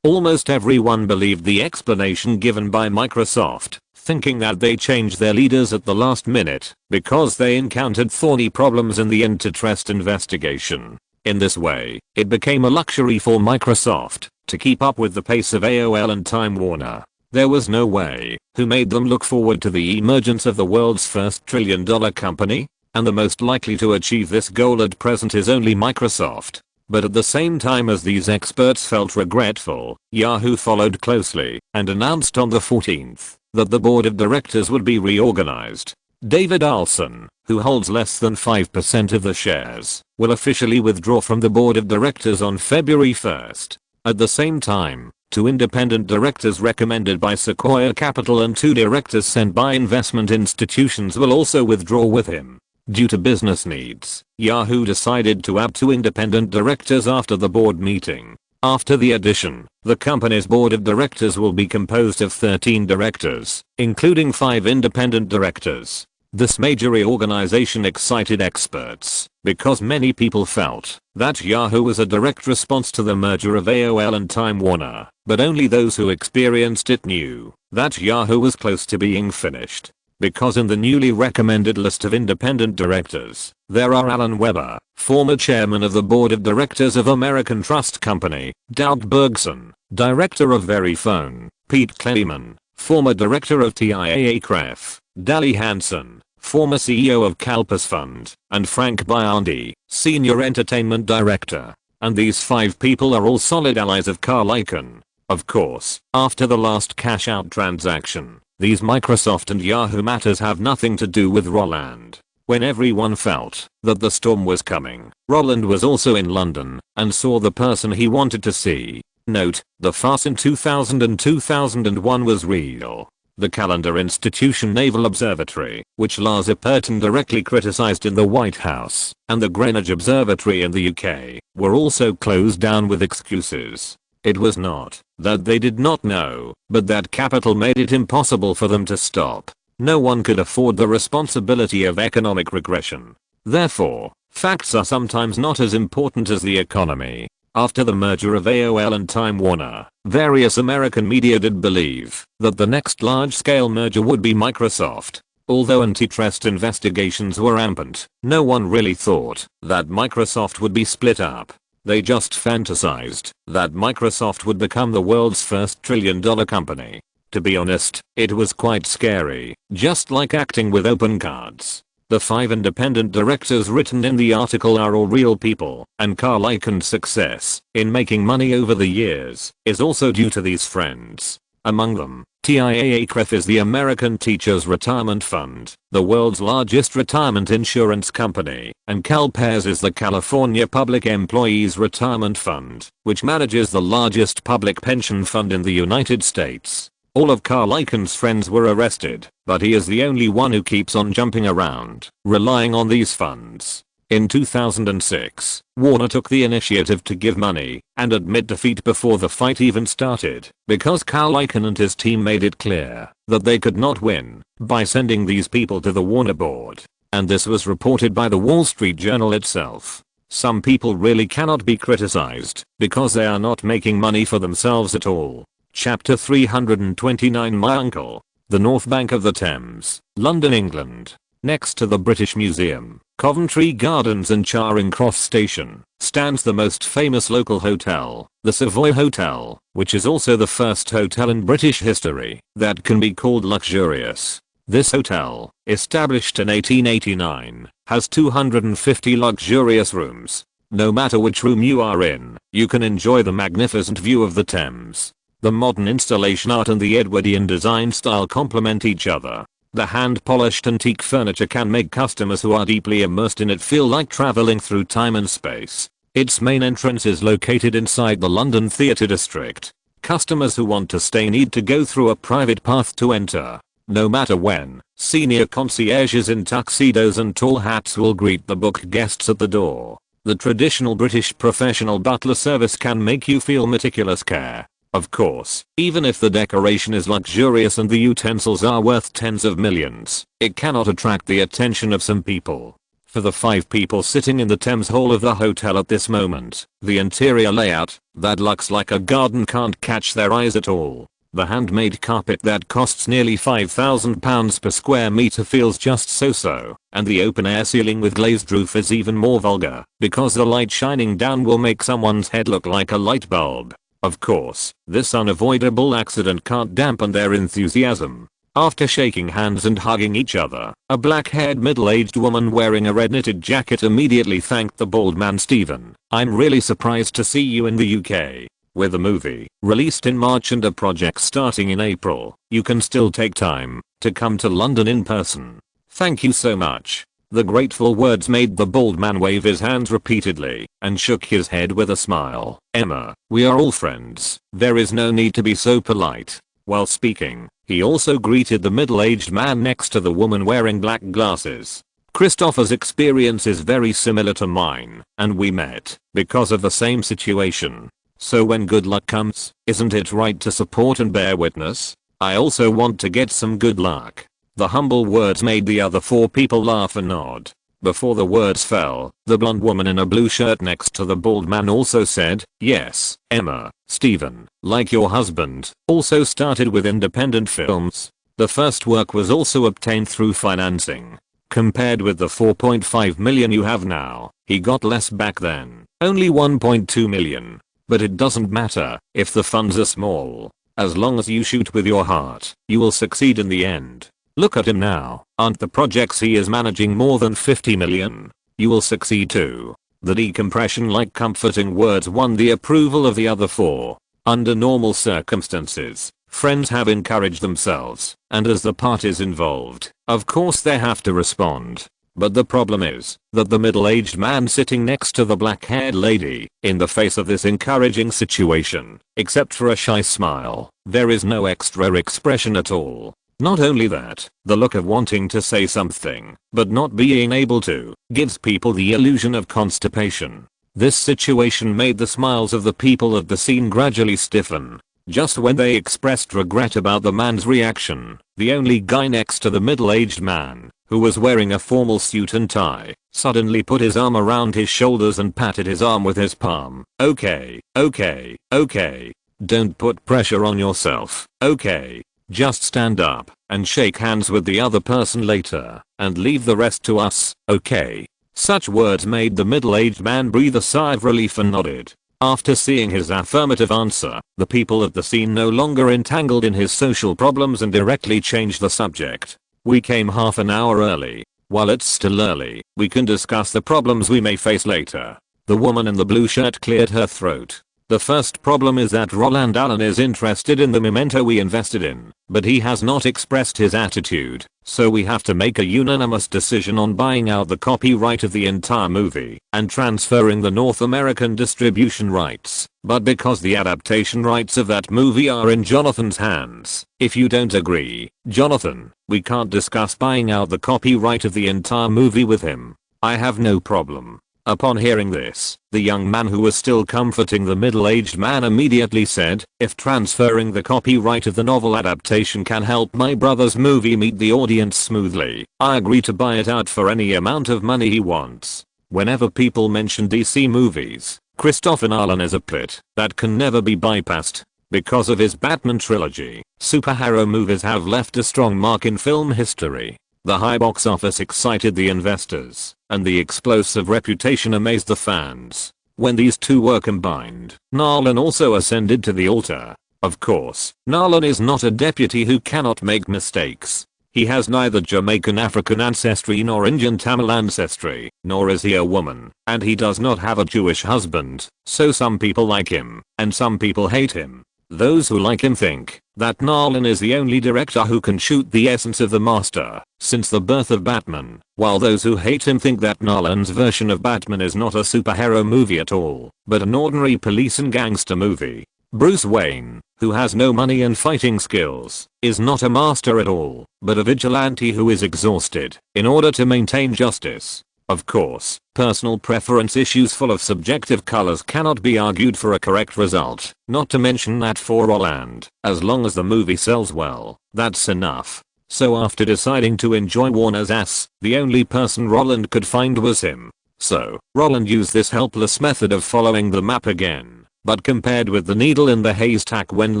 Almost everyone believed the explanation given by Microsoft, thinking that they changed their leaders at the last minute because they encountered thorny problems in the antitrust investigation. In this way, it became a luxury for Microsoft to keep up with the pace of AOL and Time Warner. There was no way who made them look forward to the emergence of the world's first trillion-dollar company, and the most likely to achieve this goal at present is only Microsoft. But at the same time as these experts felt regretful, Yahoo followed closely and announced on the 14th that the board of directors would be reorganized. David Olsen, who holds less than 5% of the shares, will officially withdraw from the board of directors on February 1st. At the same time, 2 independent directors recommended by Sequoia Capital and 2 directors sent by investment institutions will also withdraw with him. Due to business needs, Yahoo decided to add 2 independent directors after the board meeting. After the addition, the company's board of directors will be composed of 13 directors, including 5 independent directors. This major reorganization excited experts because many people felt that Yahoo was a direct response to the merger of AOL and Time Warner, but only those who experienced it knew that Yahoo was close to being finished. Because in the newly recommended list of independent directors, there are Alan Weber, former chairman of the board of directors of American Trust Company, Doug Bergson, director of Verifone, Pete Kleiman, former director of TIAA-CREF, Dali Hansen, former CEO of Calpus Fund, and Frank Biondi, senior entertainment director. And these 5 people are all solid allies of Carl Icahn. Of course, after the last cash-out transaction, these Microsoft and Yahoo matters have nothing to do with Roland. When everyone felt that the storm was coming, Roland was also in London and saw the person he wanted to see. Note, the farce in 2000 and 2001 was real. The Calendar Institution Naval Observatory, which Lars Epperton directly criticized in the White House, and the Greenwich Observatory in the UK, were also closed down with excuses. It was not that they did not know, but that capital made it impossible for them to stop. No one could afford the responsibility of economic regression. Therefore, facts are sometimes not as important as the economy. After the merger of AOL and Time Warner, various American media did believe that the next large-scale merger would be Microsoft. Although antitrust investigations were rampant, no one really thought that Microsoft would be split up. They just fantasized that Microsoft would become the world's first trillion-dollar company. To be honest, it was quite scary, just like acting with open cards. The 5 independent directors written in the article are all real people, and Carl Icahn's success in making money over the years is also due to these friends. Among them, TIAA-CREF is the American Teachers Retirement Fund, the world's largest retirement insurance company, and CalPERS is the California Public Employees Retirement Fund, which manages the largest public pension fund in the United States. All of Carl Icahn's friends were arrested, but he is the only one who keeps on jumping around, relying on these funds. In 2006, Warner took the initiative to give money and admit defeat before the fight even started, because Carl Icahn and his team made it clear that they could not win by sending these people to the Warner board. And this was reported by the Wall Street Journal itself. Some people really cannot be criticized because they are not making money for themselves at all. Chapter 329 My Uncle. The North Bank of the Thames, London, England. Next to the British Museum, Coventry Gardens and Charing Cross Station, stands the most famous local hotel, the Savoy Hotel, which is also the first hotel in British history that can be called luxurious. This hotel, established in 1889, has 250 luxurious rooms. No matter which room you are in, you can enjoy the magnificent view of the Thames. The modern installation art and the Edwardian design style complement each other. The hand-polished antique furniture can make customers who are deeply immersed in it feel like traveling through time and space. Its main entrance is located inside the London Theatre District. Customers who want to stay need to go through a private path to enter. No matter when, senior concierges in tuxedos and tall hats will greet the booked guests at the door. The traditional British professional butler service can make you feel meticulous care. Of course, even if the decoration is luxurious and the utensils are worth tens of millions, it cannot attract the attention of some people. For the 5 people sitting in the Thames Hall of the hotel at this moment, the interior layout, that looks like a garden, can't catch their eyes at all. The handmade carpet that costs nearly £5,000 per square meter feels just so-so, and the open-air ceiling with glazed roof is even more vulgar, because the light shining down will make someone's head look like a light bulb. Of course, this unavoidable accident can't dampen their enthusiasm. After shaking hands and hugging each other, a black-haired middle-aged woman wearing a red knitted jacket immediately thanked the bald man. Stephen, I'm really surprised to see you in the UK. With a movie released in March and a project starting in April, you can still take time to come to London in person. Thank you so much. The grateful words made the bald man wave his hands repeatedly and shook his head with a smile. Emma, we are all friends. There is no need to be so polite. While speaking, he also greeted the middle-aged man next to the woman wearing black glasses. Christopher's experience is very similar to mine, and we met because of the same situation. So when good luck comes, isn't it right to support and bear witness? I also want to get some good luck. The humble words made the other 4 people laugh and nod. Before the words fell, the blonde woman in a blue shirt next to the bald man also said, "Yes, Emma, Stephen, like your husband, also started with independent films. The first work was also obtained through financing. Compared with the 4.5 million you have now, he got less back then, only 1.2 million. But it doesn't matter if the funds are small. As long as you shoot with your heart, you will succeed in the end. Look at him now, aren't the projects he is managing more than 50 million? You will succeed too." The decompression like comforting words won the approval of the other 4. Under normal circumstances, friends have encouraged themselves, and as the parties involved, of course they have to respond. But the problem is that the middle-aged man sitting next to the black-haired lady, in the face of this encouraging situation, except for a shy smile, there is no extra expression at all. Not only that, the look of wanting to say something, but not being able to, gives people the illusion of constipation. This situation made the smiles of the people at the scene gradually stiffen. Just when they expressed regret about the man's reaction, the only guy next to the middle-aged man, who was wearing a formal suit and tie, suddenly put his arm around his shoulders and patted his arm with his palm. "Okay, okay, okay. Don't put pressure on yourself, okay? Just stand up and shake hands with the other person later and leave the rest to us, okay?" Such words made the middle-aged man breathe a sigh of relief and nodded. After seeing his affirmative answer, the people at the scene no longer entangled in his social problems and directly changed the subject. "We came half an hour early. While it's still early, we can discuss the problems we may face later." The woman in the blue shirt cleared her throat. "The first problem is that Roland Allen is interested in the memento we invested in, but he has not expressed his attitude, so we have to make a unanimous decision on buying out the copyright of the entire movie and transferring the North American distribution rights. But because the adaptation rights of that movie are in Jonathan's hands, if you don't agree, Jonathan, we can't discuss buying out the copyright of the entire movie with him." "I have no problem." Upon hearing this, the young man who was still comforting the middle-aged man immediately said, "If transferring the copyright of the novel adaptation can help my brother's movie meet the audience smoothly, I agree to buy it out for any amount of money he wants." Whenever people mention DC movies, Christopher Nolan is a pit that can never be bypassed. Because of his Batman trilogy, superhero movies have left a strong mark in film history. The high box office excited the investors, and the explosive reputation amazed the fans. When these two were combined, Nolan also ascended to the altar. Of course, Nolan is not a deputy who cannot make mistakes. He has neither Jamaican African ancestry nor Indian Tamil ancestry, nor is he a woman, and he does not have a Jewish husband, so some people like him, and some people hate him. Those who like him think that Nolan is the only director who can shoot the essence of the master since the birth of Batman, while those who hate him think that Nolan's version of Batman is not a superhero movie at all, but an ordinary police and gangster movie. Bruce Wayne, who has no money and fighting skills, is not a master at all, but a vigilante who is exhausted in order to maintain justice. Of course, personal preference issues full of subjective colors cannot be argued for a correct result, not to mention that for Roland, as long as the movie sells well, that's enough. So after deciding to enjoy Warner's ass, the only person Roland could find was him. So, Roland used this helpless method of following the map again, but compared with the needle in the haystack when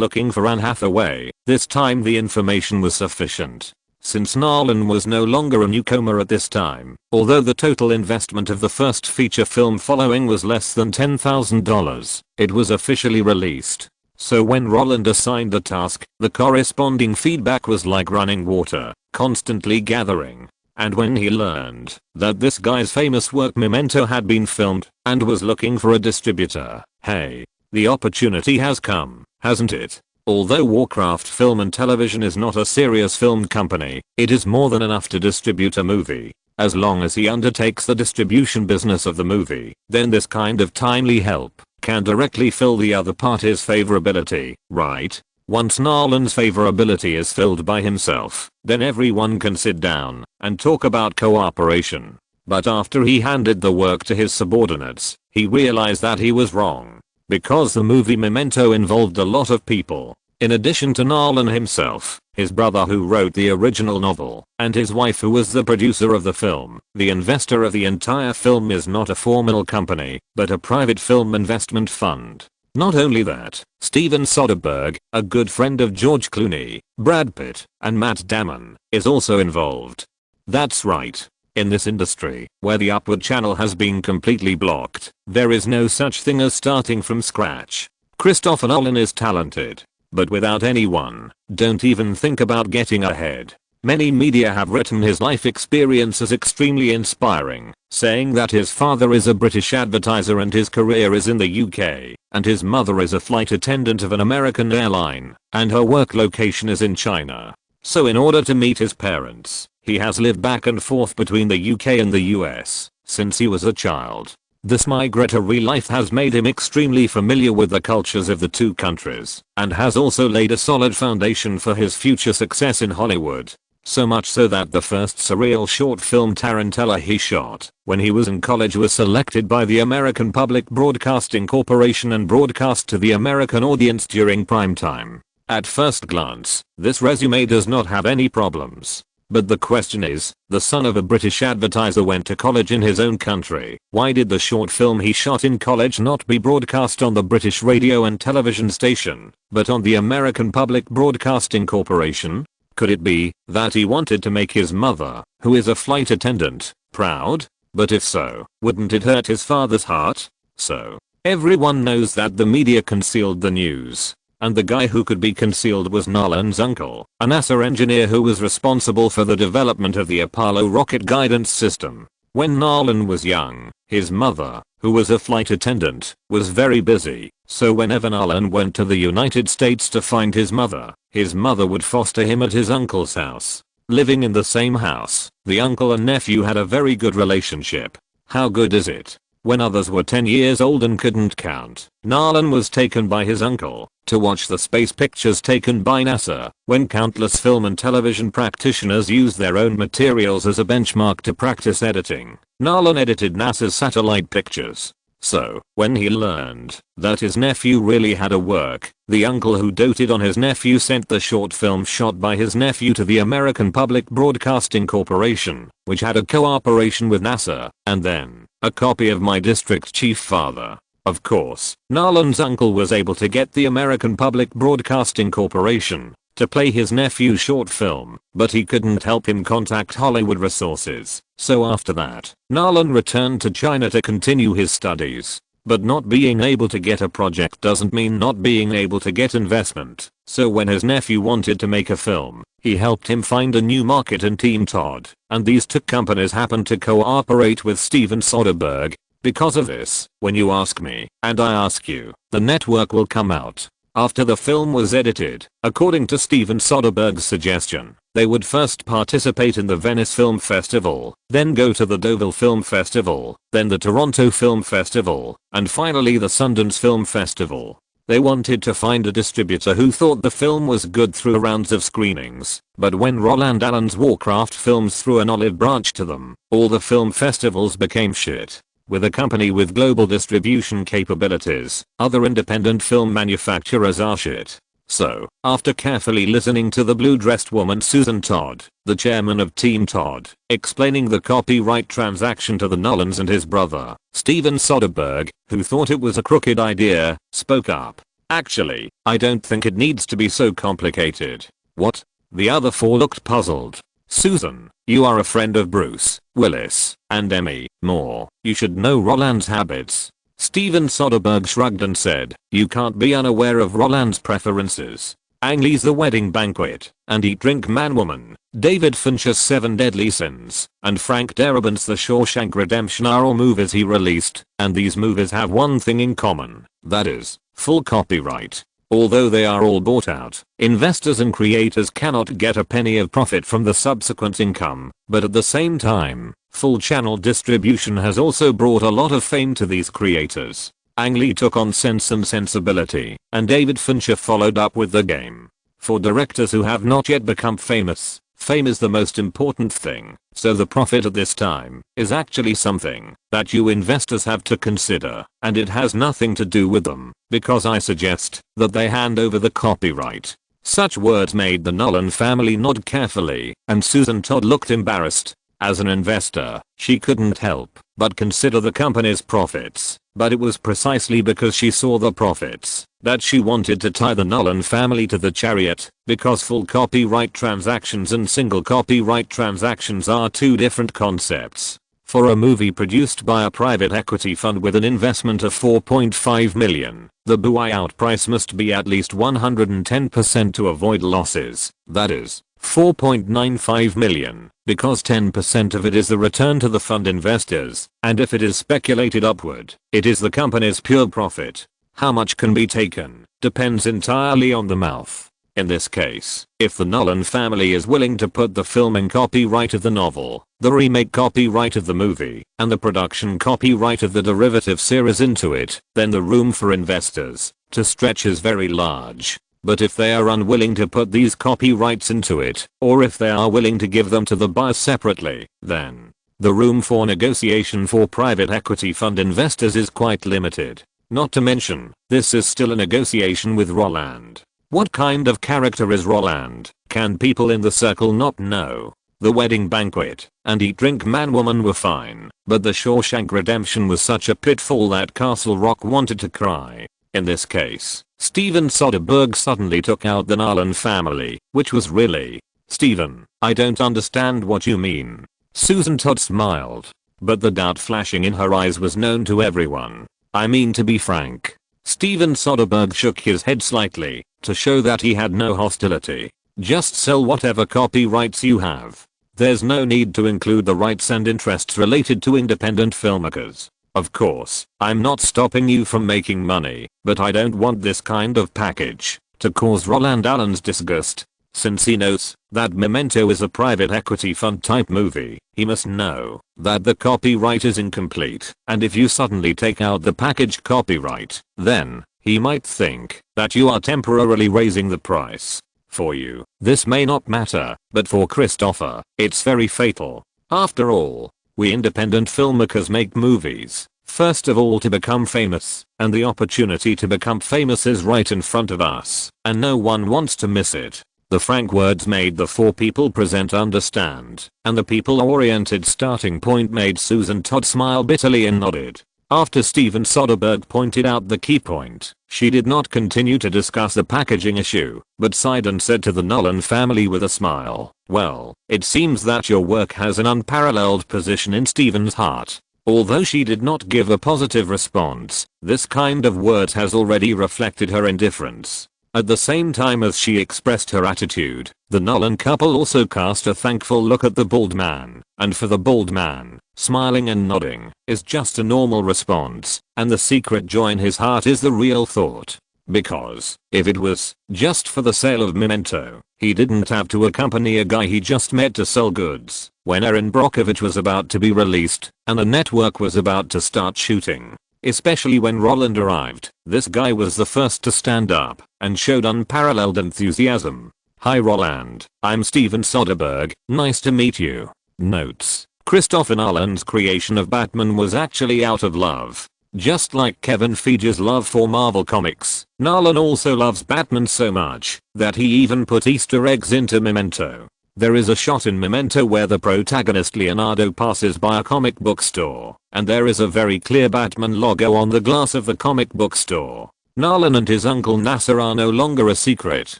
looking for Anne Hathaway, this time the information was sufficient. Since Nolan was no longer a newcomer at this time, although the total investment of the first feature film following was less than $10,000, it was officially released. So when Roland assigned the task, the corresponding feedback was like running water, constantly gathering. And when he learned that this guy's famous work Memento had been filmed and was looking for a distributor, hey, the opportunity has come, hasn't it? Although Warcraft Film and Television is not a serious film company, it is more than enough to distribute a movie. As long as he undertakes the distribution business of the movie, then this kind of timely help can directly fill the other party's favorability, right? Once Nolan's favorability is filled by himself, then everyone can sit down and talk about cooperation. But after he handed the work to his subordinates, he realized that he was wrong. Because the movie Memento involved a lot of people. In addition to Nolan himself, his brother who wrote the original novel, and his wife who was the producer of the film. The investor of the entire film is not a formal company, but a private film investment fund. Not only that, Steven Soderbergh, a good friend of George Clooney, Brad Pitt, and Matt Damon, is also involved. That's right. In this industry, where the upward channel has been completely blocked, there is no such thing as starting from scratch. Christopher Nolan is talented. But without anyone, don't even think about getting ahead. Many media have written his life experience as extremely inspiring, saying that his father is a British advertiser and his career is in the UK, and his mother is a flight attendant of an American airline, and her work location is in China. So in order to meet his parents, he has lived back and forth between the UK and the US since he was a child. This migratory life has made him extremely familiar with the cultures of the two countries, and has also laid a solid foundation for his future success in Hollywood. So much so that the first surreal short film Tarantella he shot when he was in college was selected by the American Public Broadcasting Corporation and broadcast to the American audience during prime time. At first glance, this resume does not have any problems. But the question is, the son of a British advertiser went to college in his own country. Why did the short film he shot in college not be broadcast on the British radio and television station, but on the American Public Broadcasting Corporation? Could it be that he wanted to make his mother, who is a flight attendant, proud? But if so, wouldn't it hurt his father's heart? So, everyone knows that the media concealed the news. And the guy who could be concealed was Nolan's uncle, a NASA engineer who was responsible for the development of the Apollo rocket guidance system. When Nolan was young, his mother, who was a flight attendant, was very busy, so whenever Nolan went to the United States to find his mother would foster him at his uncle's house. Living in the same house, the uncle and nephew had a very good relationship. How good is it? When others were 10 years old and couldn't count, Nolan was taken by his uncle to watch the space pictures taken by NASA, when countless film and television practitioners used their own materials as a benchmark to practice editing. Nolan edited NASA's satellite pictures. So, when he learned that his nephew really had a work, the uncle who doted on his nephew sent the short film shot by his nephew to the American Public Broadcasting Corporation, which had a cooperation with NASA, and then, a copy of My District Chief Father. Of course, Nolan's uncle was able to get the American Public Broadcasting Corporation to play his nephew's short film, but he couldn't help him contact Hollywood resources. So after that, Nolan returned to China to continue his studies. But not being able to get a project doesn't mean not being able to get investment. So when his nephew wanted to make a film, he helped him find a new market in Team Todd, and these two companies happened to cooperate with Steven Soderbergh. Because of this, when you ask me, and I ask you, the network will come out. After the film was edited, according to Steven Soderbergh's suggestion, they would first participate in the Venice Film Festival, then go to the Deauville Film Festival, then the Toronto Film Festival, and finally the Sundance Film Festival. They wanted to find a distributor who thought the film was good through rounds of screenings, but when Roland Allen's Warcraft films threw an olive branch to them, all the film festivals became shit. With a company with global distribution capabilities, other independent film manufacturers are shit. So, after carefully listening to the blue-dressed woman Susan Todd, the chairman of Team Todd, explaining the copyright transaction to the Nolans and his brother, Steven Soderbergh, who thought it was a crooked idea, spoke up. Actually, I don't think it needs to be so complicated. What? The other four looked puzzled. Susan, you are a friend of Bruce Willis and Emmy Moore. You should know Roland's habits. Steven Soderbergh shrugged and said, you can't be unaware of Roland's preferences. Ang Lee's The Wedding Banquet, and Eat Drink Man Woman, David Fincher's Seven Deadly Sins, and Frank Darabont's The Shawshank Redemption are all movies he released, and these movies have one thing in common, that is, full copyright. Although they are all bought out, investors and creators cannot get a penny of profit from the subsequent income, but at the same time, full channel distribution has also brought a lot of fame to these creators. Ang Lee took on Sense and Sensibility, and David Fincher followed up with The Game. For directors who have not yet become famous, fame is the most important thing, so the profit at this time is actually something that you investors have to consider, and it has nothing to do with them, because I suggest that they hand over the copyright. Such words made the Nolan family nod carefully, and Susan Todd looked embarrassed. As an investor, she couldn't help but consider the company's profits, but it was precisely because she saw the profits that she wanted to tie the Nolan family to the chariot, because full copyright transactions and single copyright transactions are two different concepts. For a movie produced by a private equity fund with an investment of $4.5 million, the buyout price must be at least 110% to avoid losses, that is, $4.95 million, because 10% of it is the return to the fund investors, and if it is speculated upward, it is the company's pure profit. How much can be taken depends entirely on the mouth. In this case, if the Nolan family is willing to put the filming copyright of the novel, the remake copyright of the movie, and the production copyright of the derivative series into it, then the room for investors to stretch is very large. But if they are unwilling to put these copyrights into it, or if they are willing to give them to the buyer separately, then the room for negotiation for private equity fund investors is quite limited. Not to mention, this is still a negotiation with Roland. What kind of character is Roland? Can people in the circle not know? The wedding banquet and Eat Drink Man Woman were fine, but the Shawshank Redemption was such a pitfall that Castle Rock wanted to cry. In this case, Steven Soderbergh suddenly took out the Nolan family, which was really, Steven, I don't understand what you mean. Susan Todd smiled, but the doubt flashing in her eyes was known to everyone. I mean, to be frank. Steven Soderbergh shook his head slightly to show that he had no hostility. Just sell whatever copyrights you have. There's no need to include the rights and interests related to independent filmmakers. Of course, I'm not stopping you from making money, but I don't want this kind of package to cause Roland Allen's disgust. Since he knows that Memento is a private equity fund type movie, he must know that the copyright is incomplete, and if you suddenly take out the package copyright, then he might think that you are temporarily raising the price. For you, this may not matter, but for Christopher, it's very fatal. After all, we independent filmmakers make movies, first of all to become famous, and the opportunity to become famous is right in front of us, and no one wants to miss it. The frank words made the four people present understand, and the people-oriented starting point made Susan Todd smile bitterly and nodded. After Steven Soderbergh pointed out the key point, she did not continue to discuss the packaging issue, but sighed and said to the Nolan family with a smile, well, it seems that your work has an unparalleled position in Steven's heart. Although she did not give a positive response, this kind of words has already reflected her indifference. At the same time as she expressed her attitude, the Nolan couple also cast a thankful look at the bald man, and for the bald man, smiling and nodding is just a normal response, and the secret joy in his heart is the real thought. Because, if it was just for the sale of Memento, he didn't have to accompany a guy he just met to sell goods, when Erin Brockovich was about to be released, and the network was about to start shooting. Especially when Roland arrived, this guy was the first to stand up and showed unparalleled enthusiasm. Hi Roland, I'm Steven Soderbergh, nice to meet you. Notes: Christopher Nolan's creation of Batman was actually out of love. Just like Kevin Feige's love for Marvel Comics, Nolan also loves Batman so much that he even put Easter eggs into Memento. There is a shot in Memento where the protagonist Leonardo passes by a comic book store, and there is a very clear Batman logo on the glass of the comic book store. Nolan and his uncle NASA are no longer a secret.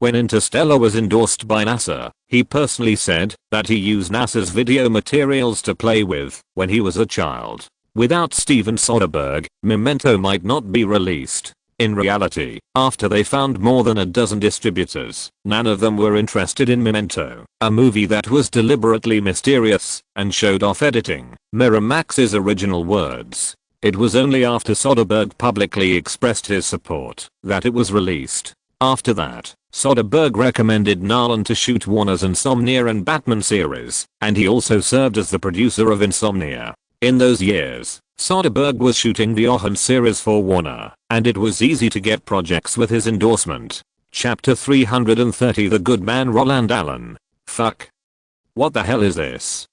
When Interstellar was endorsed by NASA, he personally said that he used NASA's video materials to play with when he was a child. Without Steven Soderbergh, Memento might not be released. In reality, after they found more than a dozen distributors, none of them were interested in Memento, a movie that was deliberately mysterious and showed off editing. Miramax's original words. It was only after Soderbergh publicly expressed his support that it was released. After that, Soderbergh recommended Nolan to shoot Warner's Insomnia and Batman series, and he also served as the producer of Insomnia. In those years, Soderbergh was shooting the Olsens series for Warner, and it was easy to get projects with his endorsement. Chapter 330 The Good Man Roland Allen. Fuck. What the hell is this?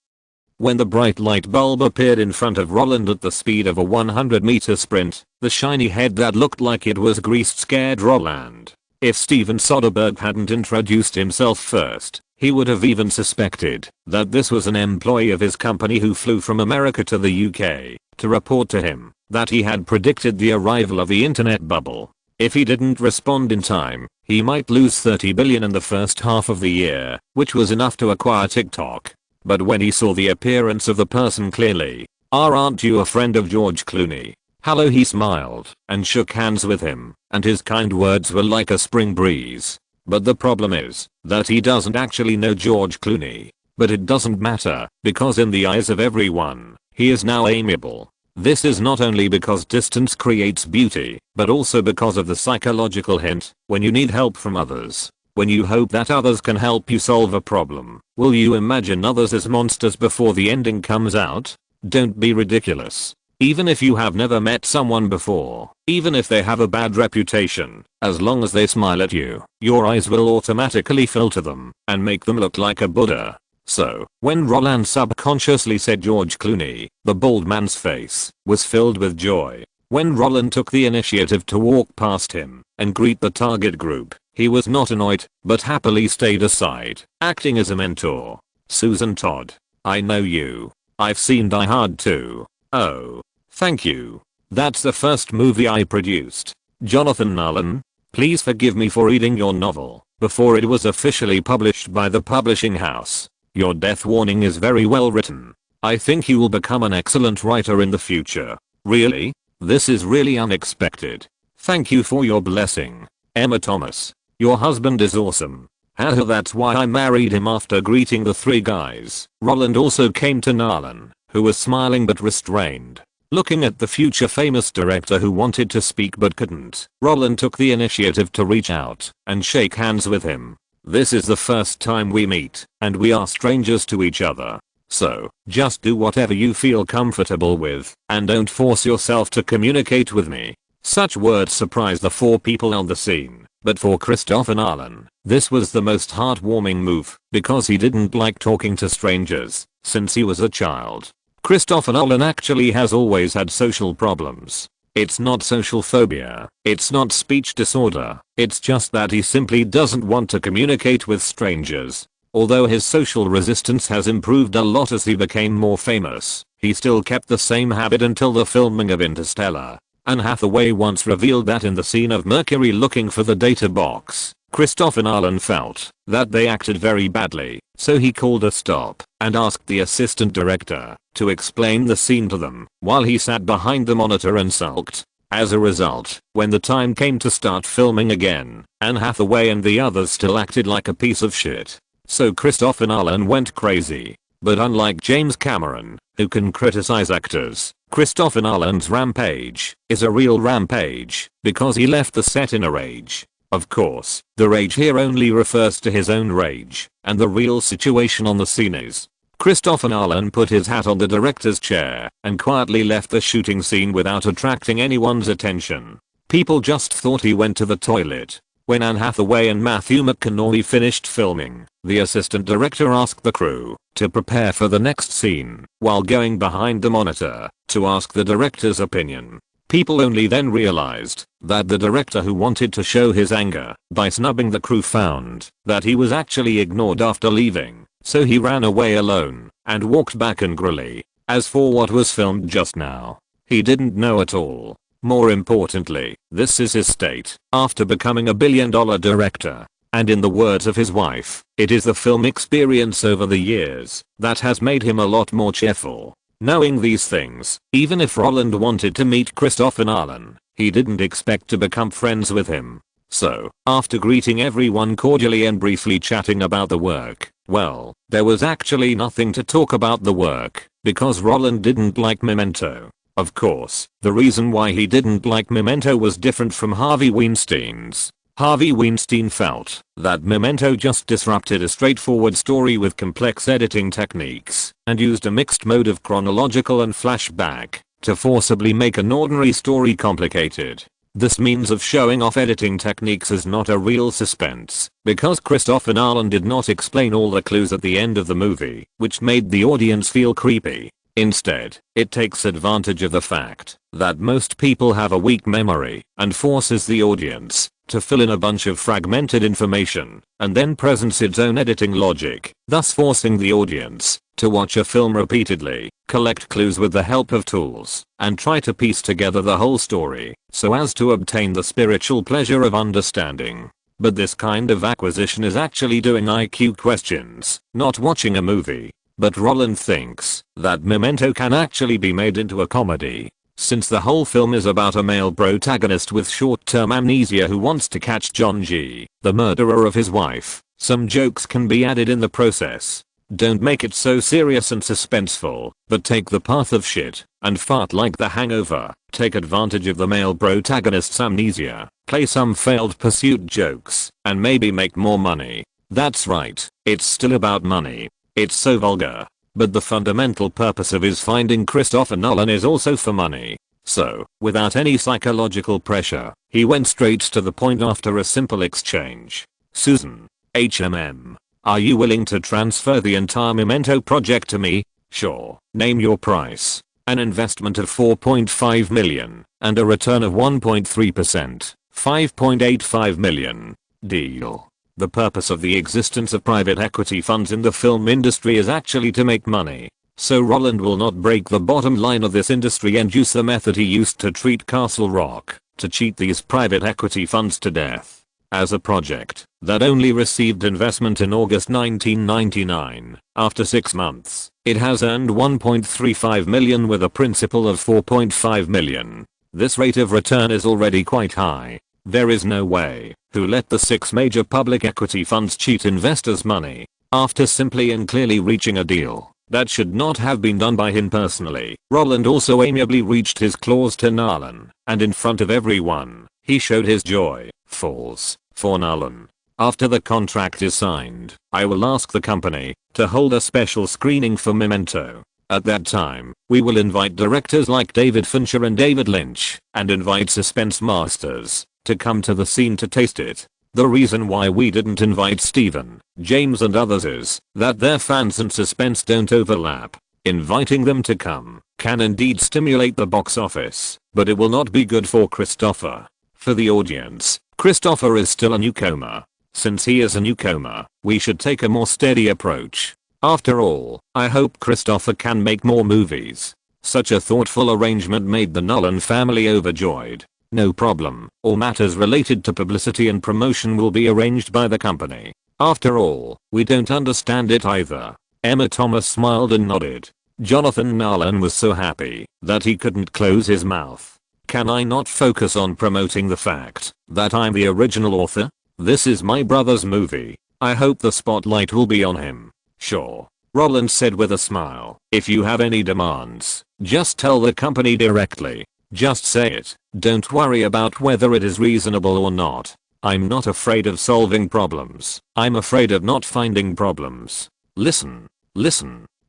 When the bright light bulb appeared in front of Roland at the speed of a 100-meter sprint, the shiny head that looked like it was greased scared Roland. If Steven Soderbergh hadn't introduced himself first, he would have even suspected that this was an employee of his company who flew from America to the UK to report to him that he had predicted the arrival of the internet bubble. If he didn't respond in time, he might lose $30 billion in the first half of the year, which was enough to acquire TikTok. But when he saw the appearance of the person clearly, aren't you a friend of George Clooney? Hello, he smiled and shook hands with him, and his kind words were like a spring breeze. But the problem is that he doesn't actually know George Clooney. But it doesn't matter, because in the eyes of everyone, he is now amiable. This is not only because distance creates beauty, but also because of the psychological hint: when you need help from others, when you hope that others can help you solve a problem, will you imagine others as monsters before the ending comes out? Don't be ridiculous. Even if you have never met someone before, even if they have a bad reputation, as long as they smile at you, your eyes will automatically filter them and make them look like a Buddha. So, when Roland subconsciously said George Clooney, the bald man's face was filled with joy. When Roland took the initiative to walk past him and greet the target group, he was not annoyed, but happily stayed aside, acting as a mentor. Susan Todd. I know you. I've seen Die Hard too. Oh. Thank you. That's the first movie I produced. Jonathan Nolan. Please forgive me for reading your novel before it was officially published by the publishing house. Your death warning is very well written. I think you will become an excellent writer in the future. Really? This is really unexpected. Thank you for your blessing. Emma Thomas. Your husband is awesome. Haha, that's why I married him. After greeting the three guys, Roland also came to Nolan, who was smiling but restrained, looking at the future famous director who wanted to speak but couldn't. Roland took the initiative to reach out and shake hands with him. This is the first time we meet, and we are strangers to each other. So, just do whatever you feel comfortable with, and don't force yourself to communicate with me. Such words surprised the four people on the scene, but for Christopher Nolan, this was the most heartwarming move, because he didn't like talking to strangers since he was a child. Christopher Nolan actually has always had social problems. It's not social phobia, it's not speech disorder, it's just that he simply doesn't want to communicate with strangers. Although his social resistance has improved a lot as he became more famous, he still kept the same habit until the filming of Interstellar. Anne Hathaway once revealed that in the scene of Mercury looking for the data box, Christopher Nolan felt that they acted very badly, so he called a stop and asked the assistant director to explain the scene to them while he sat behind the monitor and sulked. As a result, when the time came to start filming again, Anne Hathaway and the others still acted like a piece of shit. So Christopher Nolan went crazy. But unlike James Cameron, who can criticize actors, Christopher Nolan's rampage is a real rampage because he left the set in a rage. Of course, the rage here only refers to his own rage, and the real situation on the scene is Christopher Nolan put his hat on the director's chair and quietly left the shooting scene without attracting anyone's attention. People just thought he went to the toilet. When Anne Hathaway and Matthew McConaughey finished filming, the assistant director asked the crew to prepare for the next scene while going behind the monitor to ask the director's opinion. People only then realized that the director, who wanted to show his anger by snubbing the crew, found that he was actually ignored after leaving, so he ran away alone and walked back angrily. As for what was filmed just now, he didn't know at all. More importantly, this is his state after becoming a billion-dollar director. And in the words of his wife, it is the film experience over the years that has made him a lot more cheerful. Knowing these things, even if Roland wanted to meet Christopher Nolan, he didn't expect to become friends with him. So, after greeting everyone cordially and briefly chatting about the work, well, there was actually nothing to talk about the work, because Roland didn't like Memento. Of course, the reason why he didn't like Memento was different from Harvey Weinstein's. Harvey Weinstein felt that Memento just disrupted a straightforward story with complex editing techniques and used a mixed mode of chronological and flashback to forcibly make an ordinary story complicated. This means of showing off editing techniques is not a real suspense, because Christopher Nolan did not explain all the clues at the end of the movie, which made the audience feel creepy. Instead, it takes advantage of the fact that most people have a weak memory and forces the audience to fill in a bunch of fragmented information and then presents its own editing logic, thus forcing the audience to watch a film repeatedly, collect clues with the help of tools, and try to piece together the whole story so as to obtain the spiritual pleasure of understanding. But this kind of acquisition is actually doing IQ questions, not watching a movie. But Roland thinks that Memento can actually be made into a comedy, since the whole film is about a male protagonist with short-term amnesia who wants to catch John G., the murderer of his wife. Some jokes can be added in the process. Don't make it so serious and suspenseful, but take the path of shit and fart like The Hangover. Take advantage of the male protagonist's amnesia, play some failed pursuit jokes, and maybe make more money. That's right, it's still about money. It's so vulgar, but the fundamental purpose of his finding Christopher Nolan is also for money. So, without any psychological pressure, he went straight to the point after a simple exchange. Susan, HMM, are you willing to transfer the entire Memento project to me? Sure. Name your price. An investment of $4.5 million and a return of 1.3%, $5.85 million. Deal. The purpose of the existence of private equity funds in the film industry is actually to make money. So Roland will not break the bottom line of this industry and use the method he used to treat Castle Rock to cheat these private equity funds to death. As a project that only received investment in August 1999, after 6 months, it has earned $1.35 million with a principal of $4.5 million. This rate of return is already quite high. There is no way who let the 6 major public equity funds cheat investors' money after simply and clearly reaching a deal that should not have been done by him personally. Roland also amiably reached his clause to Nolan, and in front of everyone, he showed his joy. Falls for Nolan. After the contract is signed, I will ask the company to hold a special screening for Memento. At that time, we will invite directors like David Fincher and David Lynch, and invite suspense masters to come to the scene to taste it. The reason why we didn't invite Steven, James and others is that their fans and suspense don't overlap. Inviting them to come can indeed stimulate the box office, but it will not be good for Christopher. For the audience, Christopher is still a newcomer. Since he is a newcomer, we should take a more steady approach. After all, I hope Christopher can make more movies. Such a thoughtful arrangement made the Nolan family overjoyed. No problem, all matters related to publicity and promotion will be arranged by the company. After all, we don't understand it either. Emma Thomas smiled and nodded. Jonathan Nolan was so happy that he couldn't close his mouth. Can I not focus on promoting the fact that I'm the original author? This is my brother's movie. I hope the spotlight will be on him. Sure. Roland said with a smile. If you have any demands, just tell the company directly. Just say it. Don't worry about whether it is reasonable or not. I'm not afraid of solving problems. I'm afraid of not finding problems. Listen.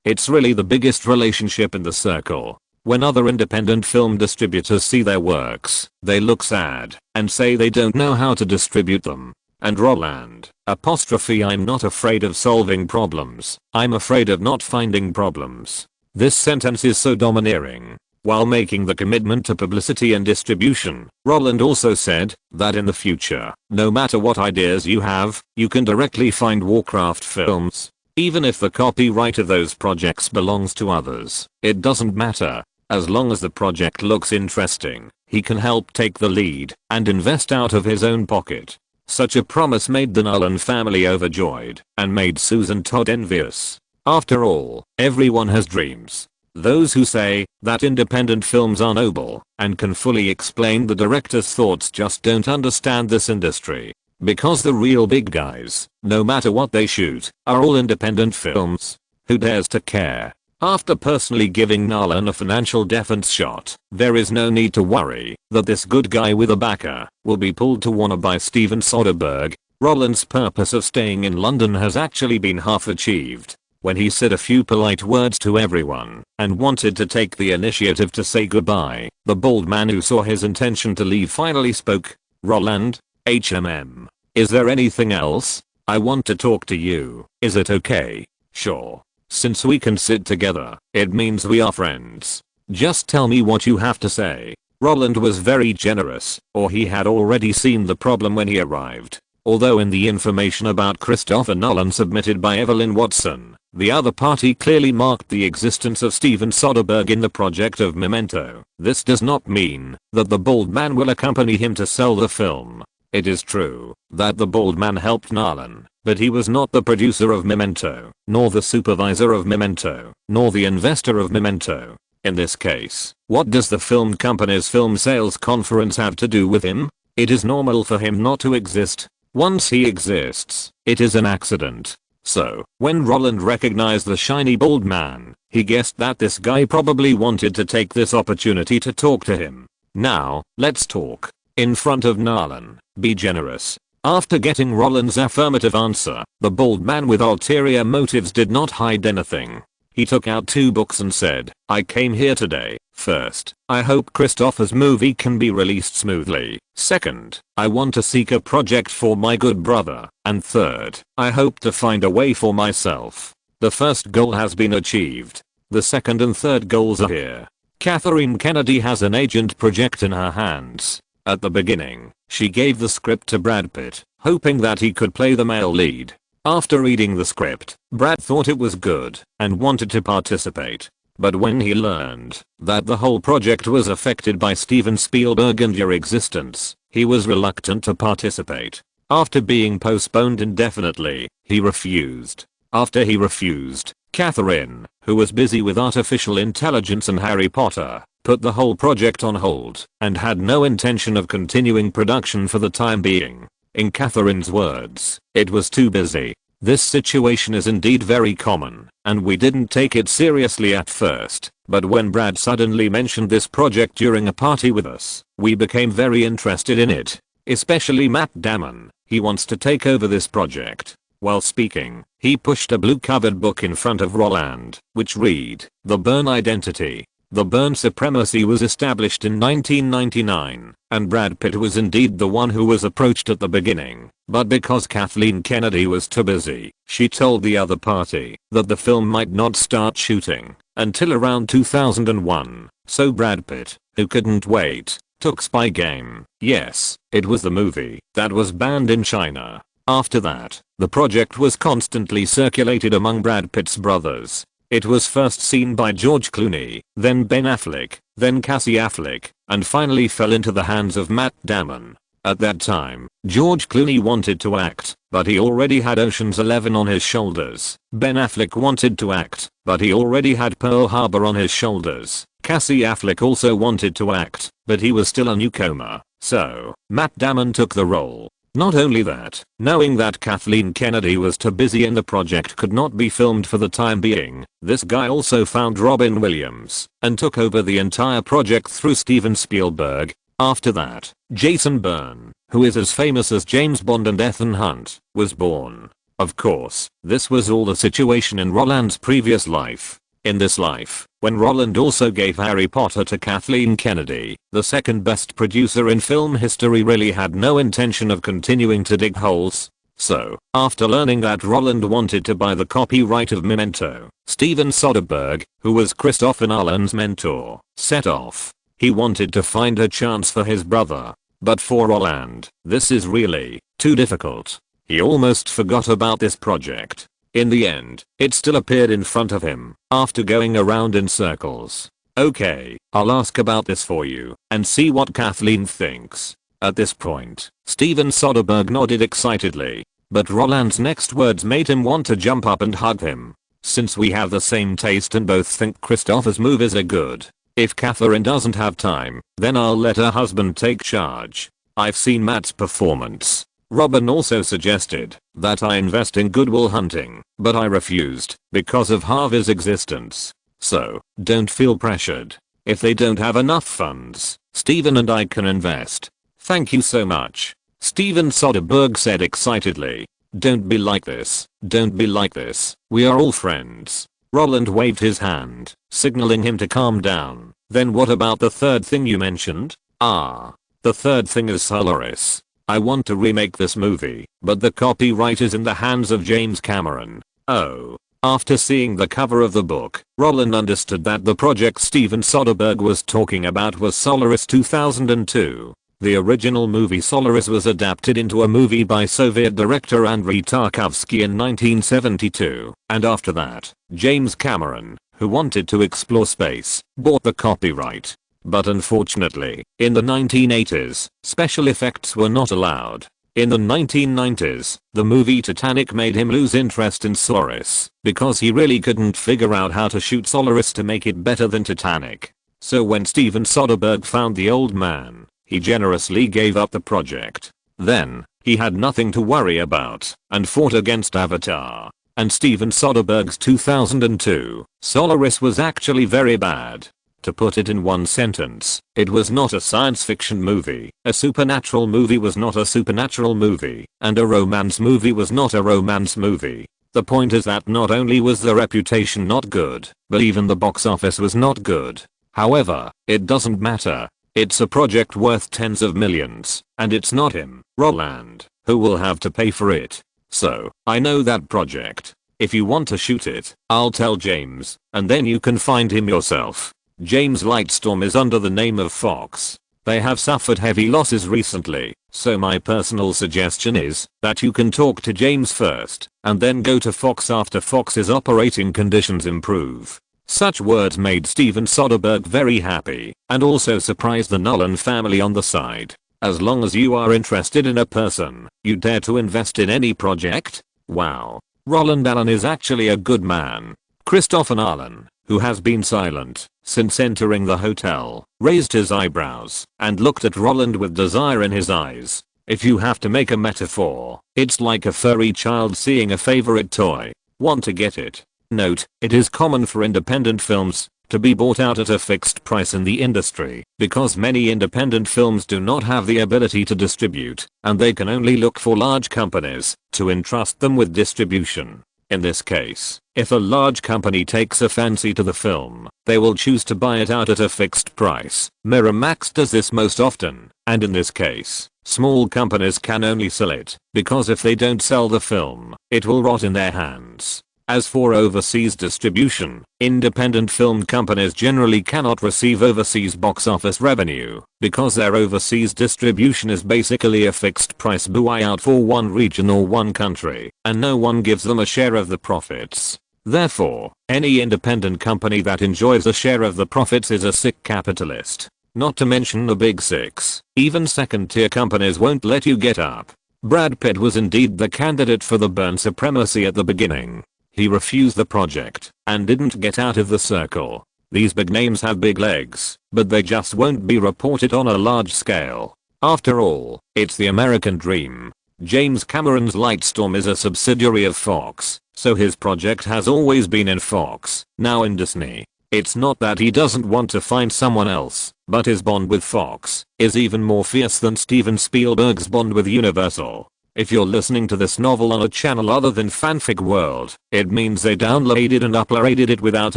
It's really the biggest relationship in the circle. When other independent film distributors see their works, they look sad and say they don't know how to distribute them. And Roland, I'm not afraid of solving problems. I'm afraid of not finding problems. This sentence is so domineering. While making the commitment to publicity and distribution, Roland also said that in the future, no matter what ideas you have, you can directly find Warcraft films. Even if the copyright of those projects belongs to others, it doesn't matter. As long as the project looks interesting, he can help take the lead and invest out of his own pocket. Such a promise made the Nolan family overjoyed and made Susan Todd envious. After all, everyone has dreams. Those who say that independent films are noble and can fully explain the director's thoughts just don't understand this industry. Because the real big guys, no matter what they shoot, are all independent films. Who dares to care? After personally giving Nolan a financial defense shot, there is no need to worry that this good guy with a backer will be pulled to Warner by Steven Soderbergh. Roland's purpose of staying in London has actually been half achieved. When he said a few polite words to everyone and wanted to take the initiative to say goodbye, the bald man who saw his intention to leave finally spoke. "Roland, is there anything else? I want to talk to you. Is it okay?" "Sure. Since we can sit together, it means we are friends. Just tell me what you have to say." Roland was very generous, or he had already seen the problem when he arrived. Although in the information about Christopher Nolan submitted by Evelyn Watson, the other party clearly marked the existence of Steven Soderbergh in the project of Memento, this does not mean that the bald man will accompany him to sell the film. It is true that the bald man helped Nolan, but he was not the producer of Memento, nor the supervisor of Memento, nor the investor of Memento. In this case, what does the film company's film sales conference have to do with him? It is normal for him not to exist. Once he exists, it is an accident. So, when Roland recognized the shiny bald man, he guessed that this guy probably wanted to take this opportunity to talk to him. "Now, let's talk. In front of Nolan, be generous." After getting Roland's affirmative answer, the bald man with ulterior motives did not hide anything. He took out 2 books and said, "I came here today. First, I hope Christopher's movie can be released smoothly. Second, I want to seek a project for my good brother. And third, I hope to find a way for myself." The first goal has been achieved. The second and third goals are here. Kathleen Kennedy has an agent project in her hands. At the beginning, she gave the script to Brad Pitt, hoping that he could play the male lead. After reading the script, Brad thought it was good and wanted to participate. But when he learned that the whole project was affected by Steven Spielberg and your existence, he was reluctant to participate. After being postponed indefinitely, he refused. After he refused, Catherine, who was busy with artificial intelligence and Harry Potter, put the whole project on hold and had no intention of continuing production for the time being. In Catherine's words, "It was too busy." This situation is indeed very common, and we didn't take it seriously at first, but when Brad suddenly mentioned this project during a party with us, we became very interested in it. Especially Matt Damon, he wants to take over this project. While speaking, he pushed a blue-covered book in front of Roland, which read, "The Bourne Identity." The Bourne supremacy was established in 1999, and Brad Pitt was indeed the one who was approached at the beginning, but because Kathleen Kennedy was too busy, she told the other party that the film might not start shooting until around 2001, so Brad Pitt, who couldn't wait, took Spy Game. Yes, it was the movie that was banned in China. After that, the project was constantly circulated among Brad Pitt's brothers. It was first seen by George Clooney, then Ben Affleck, then Cassie Affleck, and finally fell into the hands of Matt Damon. At that time, George Clooney wanted to act, but he already had Ocean's 11 on his shoulders. Ben Affleck wanted to act, but he already had Pearl Harbor on his shoulders. Cassie Affleck also wanted to act, but he was still a newcomer. So, Matt Damon took the role. Not only that, knowing that Kathleen Kennedy was too busy and the project could not be filmed for the time being, this guy also found Robin Williams and took over the entire project through Steven Spielberg. After that, Jason Bourne, who is as famous as James Bond and Ethan Hunt, was born. Of course, this was all the situation in Roland's previous life. In this life, when Roland also gave Harry Potter to Kathleen Kennedy, the second best producer in film history really had no intention of continuing to dig holes. So, after learning that Roland wanted to buy the copyright of Memento, Steven Soderbergh, who was Christopher Nolan's mentor, set off. He wanted to find a chance for his brother. But for Roland, this is really too difficult. He almost forgot about this project. In the end, it still appeared in front of him, after going around in circles. "Okay, I'll ask about this for you, and see what Kathleen thinks." At this point, Steven Soderbergh nodded excitedly, but Roland's next words made him want to jump up and hug him. "Since we have the same taste and both think Christopher's movies are good, if Catherine doesn't have time, then I'll let her husband take charge. I've seen Matt's performance." Robin also suggested that I invest in Good Will Hunting, but I refused because of Harvey's existence. So, don't feel pressured. If they don't have enough funds, Steven and I can invest. "Thank you so much," Steven Soderbergh said excitedly. Don't be like this. Don't be like this. We are all friends. Roland waved his hand, signaling him to calm down. Then what about the third thing you mentioned? Ah. The third thing is Solaris. I want to remake this movie, but the copyright is in the hands of James Cameron. Oh. After seeing the cover of the book, Roland understood that the project Steven Soderbergh was talking about was Solaris 2002. The original movie Solaris was adapted into a movie by Soviet director Andrei Tarkovsky in 1972, and after that, James Cameron, who wanted to explore space, bought the copyright. But unfortunately, in the 1980s, special effects were not allowed. In the 1990s, the movie Titanic made him lose interest in Solaris, because he really couldn't figure out how to shoot Solaris to make it better than Titanic. So when Steven Soderbergh found the old man, he generously gave up the project. Then, he had nothing to worry about, and fought against Avatar. And Steven Soderbergh's 2002, Solaris was actually very bad. To put it in one sentence, it was not a science fiction movie, a supernatural movie was not a supernatural movie, and a romance movie was not a romance movie. The point is that not only was the reputation not good, but even the box office was not good. However, it doesn't matter. It's a project worth tens of millions, and it's not him, Roland, who will have to pay for it. So, I know that project. If you want to shoot it, I'll tell James, and then you can find him yourself. James Lightstorm is under the name of Fox. They have suffered heavy losses recently, so my personal suggestion is that you can talk to James first, and then go to Fox after Fox's operating conditions improve. Such words made Steven Soderbergh very happy, and also surprised the Nolan family on the side. As long as you are interested in a person, you dare to invest in any project? Wow. Roland Allen is actually a good man. Christopher Allen, who has been silent since entering the hotel, raised his eyebrows and looked at Roland with desire in his eyes. If you have to make a metaphor, it's like a furry child seeing a favorite toy. Want to get it? Note, it is common for independent films to be bought out at a fixed price in the industry because many independent films do not have the ability to distribute, and they can only look for large companies to entrust them with distribution. In this case, if a large company takes a fancy to the film, they will choose to buy it out at a fixed price. Miramax does this most often, and in this case, small companies can only sell it because if they don't sell the film, it will rot in their hands. As for overseas distribution, independent film companies generally cannot receive overseas box office revenue because their overseas distribution is basically a fixed price buyout for one region or one country, and no one gives them a share of the profits. Therefore, any independent company that enjoys a share of the profits is a sick capitalist. Not to mention the big six, even second-tier companies won't let you get up. Brad Pitt was indeed the candidate for the Bourne Supremacy at the beginning. He refused the project and didn't get out of the circle. These big names have big legs, but they just won't be reported on a large scale. After all, it's the American dream. James Cameron's Lightstorm is a subsidiary of Fox, so his project has always been in Fox, now in Disney. It's not that he doesn't want to find someone else, but his bond with Fox is even more fierce than Steven Spielberg's bond with Universal. If you're listening to this novel on a channel other than Fanfic World, it means they downloaded and uploaded it without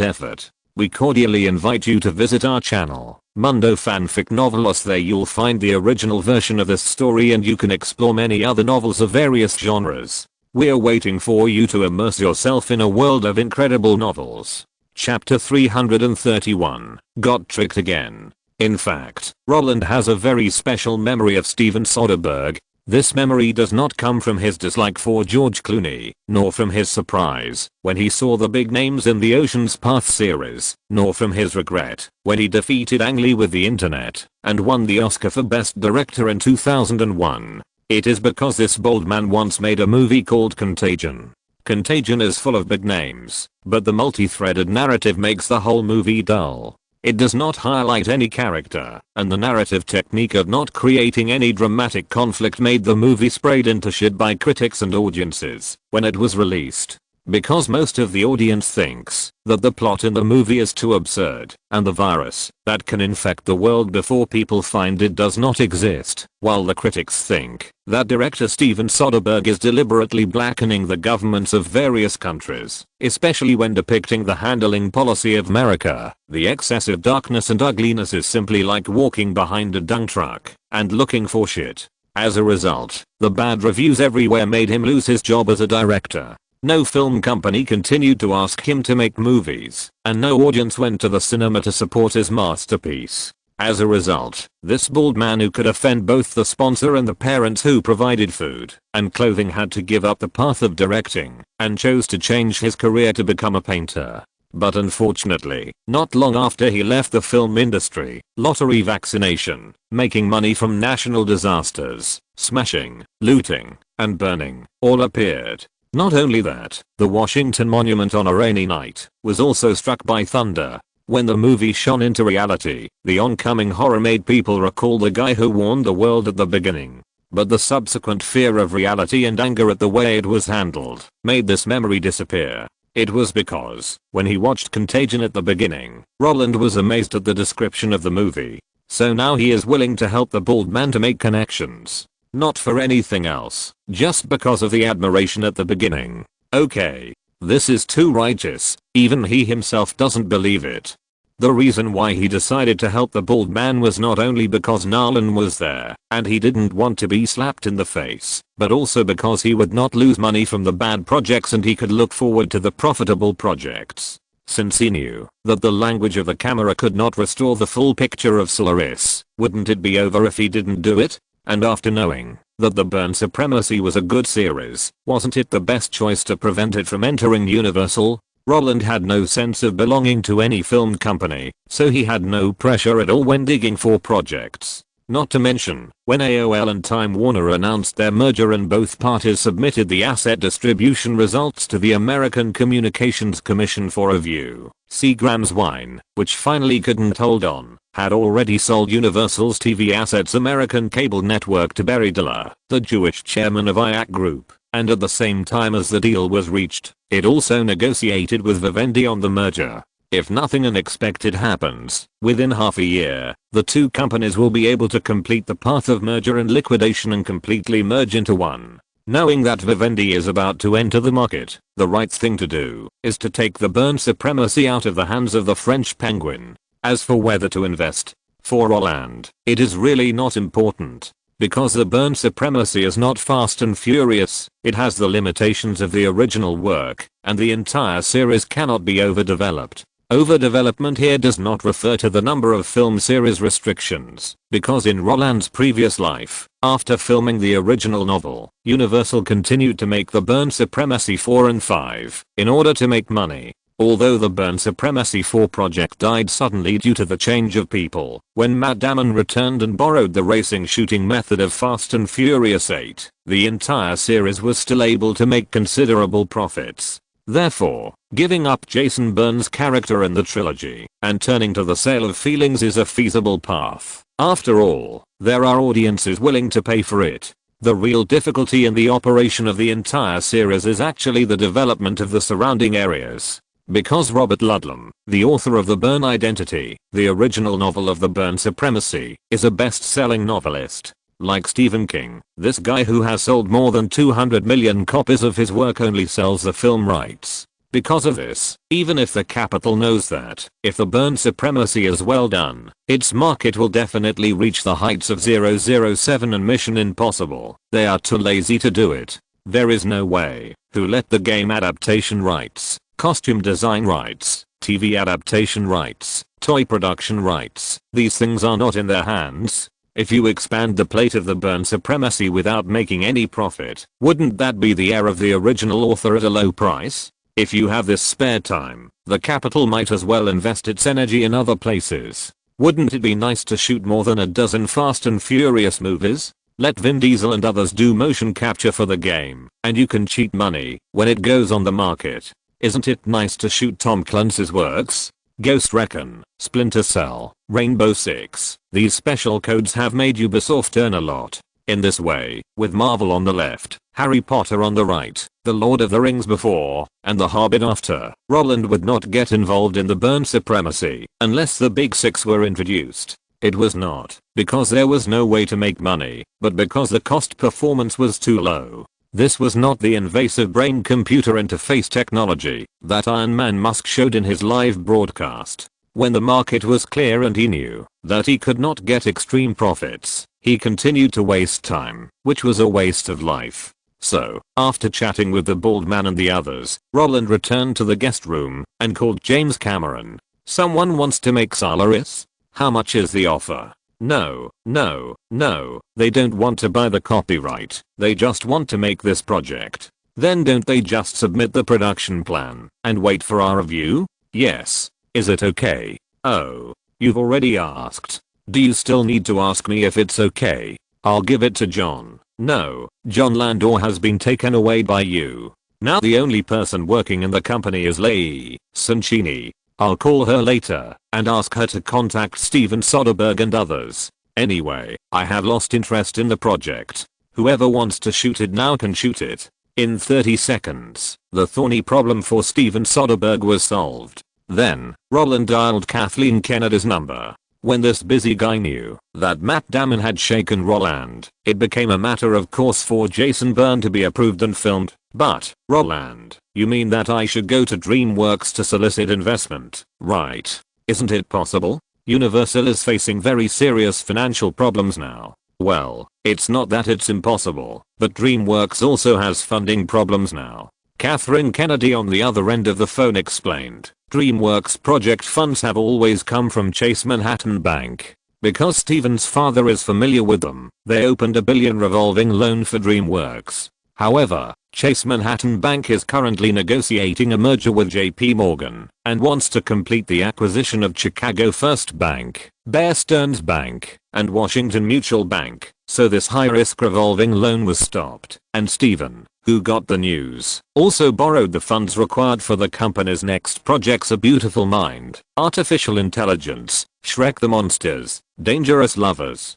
effort. We cordially invite you to visit our channel, Mundo Fanfic Novelos. There you'll find the original version of this story and you can explore many other novels of various genres. We're waiting for you to immerse yourself in a world of incredible novels. Chapter 331, Got Tricked Again. In fact, Roland has a very special memory of Steven Soderbergh. This memory does not come from his dislike for George Clooney, nor from his surprise when he saw the big names in the Ocean's Path series, nor from his regret when he defeated Ang Lee with The Internet and won the Oscar for Best Director in 2001. It is because this bold man once made a movie called Contagion. Contagion is full of big names, but the multi-threaded narrative makes the whole movie dull. It does not highlight any character, and the narrative technique of not creating any dramatic conflict made the movie sprayed into shit by critics and audiences when it was released. Because most of the audience thinks that the plot in the movie is too absurd, and the virus that can infect the world before people find it does not exist, while the critics think that director Steven Soderbergh is deliberately blackening the governments of various countries, especially when depicting the handling policy of America. The excessive darkness and ugliness is simply like walking behind a dump truck and looking for shit. As a result, the bad reviews everywhere made him lose his job as a director. No film company continued to ask him to make movies, and no audience went to the cinema to support his masterpiece. As a result, this bald man who could offend both the sponsor and the parents who provided food and clothing had to give up the path of directing and chose to change his career to become a painter. But unfortunately, not long after he left the film industry, lottery vaccination, making money from national disasters, smashing, looting, and burning, all appeared. Not only that, the Washington Monument on a rainy night was also struck by thunder. When the movie shone into reality, the oncoming horror made people recall the guy who warned the world at the beginning. But the subsequent fear of reality and anger at the way it was handled made this memory disappear. It was because, when he watched Contagion at the beginning, Roland was amazed at the description of the movie. So now he is willing to help the bald man to make connections. Not for anything else, just because of the admiration at the beginning. Okay. This is too righteous, even he himself doesn't believe it. The reason why he decided to help the bald man was not only because Allen was there, and he didn't want to be slapped in the face, but also because he would not lose money from the bad projects and he could look forward to the profitable projects. Since he knew that the language of the camera could not restore the full picture of Solaris, wouldn't it be over if he didn't do it? And after knowing that The Bourne Supremacy was a good series, wasn't it the best choice to prevent it from entering Universal? Roland had no sense of belonging to any film company, so he had no pressure at all when digging for projects. Not to mention, when AOL and Time Warner announced their merger and both parties submitted the asset distribution results to the American Communications Commission for review, Seagram's Wine, which finally couldn't hold on, had already sold Universal's TV assets American cable network to Barry Diller, the Jewish chairman of IAC Group, and at the same time as the deal was reached, it also negotiated with Vivendi on the merger. If nothing unexpected happens, within half a year, the two companies will be able to complete the path of merger and liquidation and completely merge into one. Knowing that Vivendi is about to enter the market, the right thing to do is to take the Bourne Supremacy out of the hands of the French Penguin. As for whether to invest, for Roland, it is really not important. Because the Bourne Supremacy is not Fast and Furious, it has the limitations of the original work, and the entire series cannot be overdeveloped. Overdevelopment here does not refer to the number of film series restrictions, because in Roland's previous life, after filming the original novel, Universal continued to make the Bourne Supremacy 4 and 5, in order to make money. Although the Bourne Supremacy 4 project died suddenly due to the change of people, when Matt Damon returned and borrowed the racing shooting method of Fast and Furious 8, the entire series was still able to make considerable profits. Therefore, giving up Jason Bourne's character in the trilogy and turning to the sale of feelings is a feasible path. After all, there are audiences willing to pay for it. The real difficulty in the operation of the entire series is actually the development of the surrounding areas. Because Robert Ludlum, the author of The Bourne Identity, the original novel of the Bourne Supremacy, is a best-selling novelist. Like Stephen King, this guy who has sold more than 200 million copies of his work only sells the film rights. Because of this, even if the Capitol knows that, if the Bourne Supremacy is well done, its market will definitely reach the heights of 007 and Mission Impossible, they are too lazy to do it. There is no way. Who let the game adaptation rights, costume design rights, TV adaptation rights, toy production rights, these things are not in their hands. If you expand the plate of the Bourne Supremacy without making any profit, wouldn't that be the heir of the original author at a low price? If you have this spare time, the Capitol might as well invest its energy in other places. Wouldn't it be nice to shoot more than a dozen Fast and Furious movies? Let Vin Diesel and others do motion capture for the game, and you can cheat money when it goes on the market. Isn't it nice to shoot Tom Clancy's works? Ghost Recon, Splinter Cell, Rainbow Six, these special codes have made Ubisoft earn a lot. In this way, with Marvel on the left, Harry Potter on the right, The Lord of the Rings before, and The Hobbit after, Roland would not get involved in the burn supremacy unless the big six were introduced. It was not because there was no way to make money, but because the cost performance was too low. This was not the invasive brain-computer interface technology that Iron Man Musk showed in his live broadcast. When the market was clear and he knew that he could not get extreme profits, he continued to waste time, which was a waste of life. So, after chatting with the bald man and the others, Roland returned to the guest room and called James Cameron. "Someone wants to make Solaris? How much is the offer?" "No, no, no, they don't want to buy the copyright, they just want to make this project." "Then don't they just submit the production plan and wait for our review?" "Yes. Is it okay?" "Oh, you've already asked. Do you still need to ask me if it's okay?" "I'll give it to John." "No, John Landor has been taken away by you. Now the only person working in the company is Leigh Sancini. I'll call her later and ask her to contact Steven Soderbergh and others. Anyway, I have lost interest in the project. Whoever wants to shoot it now can shoot it." In 30 seconds, the thorny problem for Steven Soderbergh was solved. Then, Roland dialed Kathleen Kennedy's number. When this busy guy knew that Matt Damon had shaken Roland, it became a matter of course for Jason Bourne to be approved and filmed. "But, Roland, you mean that I should go to DreamWorks to solicit investment, right? Isn't it possible? Universal is facing very serious financial problems now." "Well, it's not that it's impossible, but DreamWorks also has funding problems now." Catherine Kennedy on the other end of the phone explained. "DreamWorks project funds have always come from Chase Manhattan Bank. Because Steven's father is familiar with them, they opened a $1 billion revolving loan for DreamWorks. However, Chase Manhattan Bank is currently negotiating a merger with JP Morgan and wants to complete the acquisition of Chicago First Bank, Bear Stearns Bank, and Washington Mutual Bank, so this high-risk revolving loan was stopped, and Steven, who got the news, also borrowed the funds required for the company's next projects: A Beautiful Mind, Artificial Intelligence, Shrek the Monsters, Dangerous Lovers,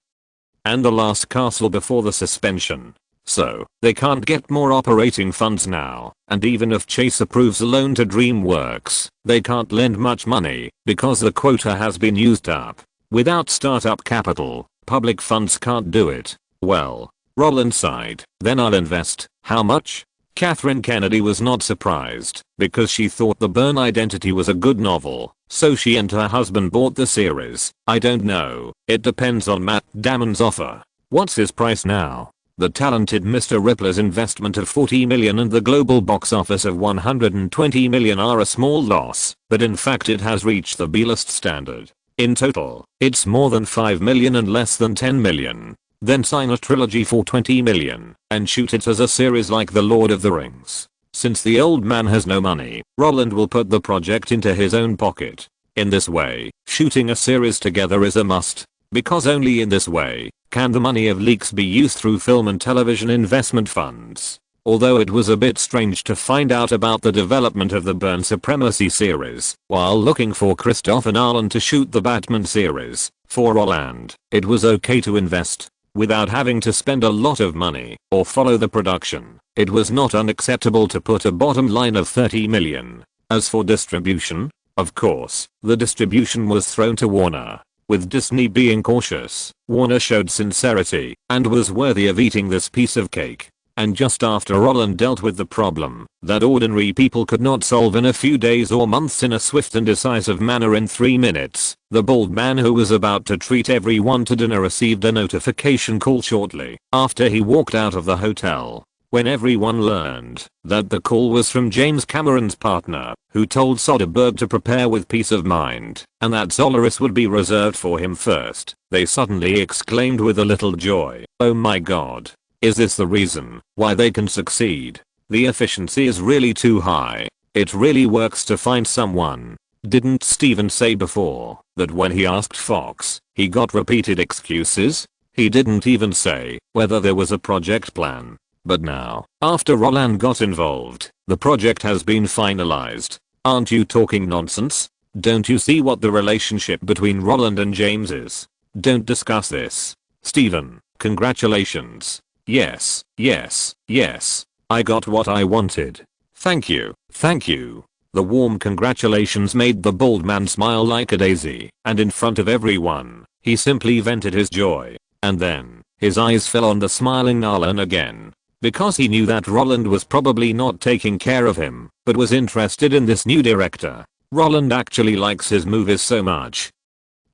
and The Last Castle before the suspension. So, they can't get more operating funds now, and even if Chase approves a loan to DreamWorks, they can't lend much money because the quota has been used up. Without startup capital, public funds can't do it. Well, Roland sighed. "Then I'll invest." "How much?" Catherine Kennedy was not surprised, because she thought The Bourne Identity was a good novel, so she and her husband bought the series. "I don't know, it depends on Matt Damon's offer." "What's his price now?" The talented Mr. Rippler's investment of $40 million and the global box office of $120 million are a small loss, but in fact it has reached the B-list standard. In total, it's more than $5 million and less than $10 million. Then sign a trilogy for $20 million and shoot it as a series like The Lord of the Rings. Since the old man has no money, Roland will put the project into his own pocket. In this way, shooting a series together is a must, because only in this way can the money of leaks be used through film and television investment funds. Although it was a bit strange to find out about the development of the Bourne Supremacy series while looking for Christopher Nolan to shoot the Batman series, for Roland, it was okay to invest without having to spend a lot of money or follow the production. It was not unacceptable to put a bottom line of $30 million. As for distribution, of course, the distribution was thrown to Warner. With Disney being cautious, Warner showed sincerity and was worthy of eating this piece of cake. And just after Roland dealt with the problem that ordinary people could not solve in a few days or months in a swift and decisive manner in 3 minutes, the bald man who was about to treat everyone to dinner received a notification call shortly after he walked out of the hotel. When everyone learned that the call was from James Cameron's partner, who told Soderbergh to prepare with peace of mind, and that Solaris would be reserved for him first, they suddenly exclaimed with a little joy, "Oh my god. Is this the reason why they can succeed? The efficiency is really too high. It really works to find someone." Didn't Steven say before that when he asked Fox, he got repeated excuses? He didn't even say whether there was a project plan. But now, after Roland got involved, the project has been finalized. Aren't you talking nonsense? Don't you see what the relationship between Roland and James is? Don't discuss this. Steven, Congratulations. Yes, yes, yes. I got what I wanted. Thank you, thank you. The warm congratulations made the bald man smile like a daisy, and in front of everyone, he simply vented his joy. And then, his eyes fell on the smiling Allen again. Because he knew that Roland was probably not taking care of him, but was interested in this new director. Roland actually likes his movies so much.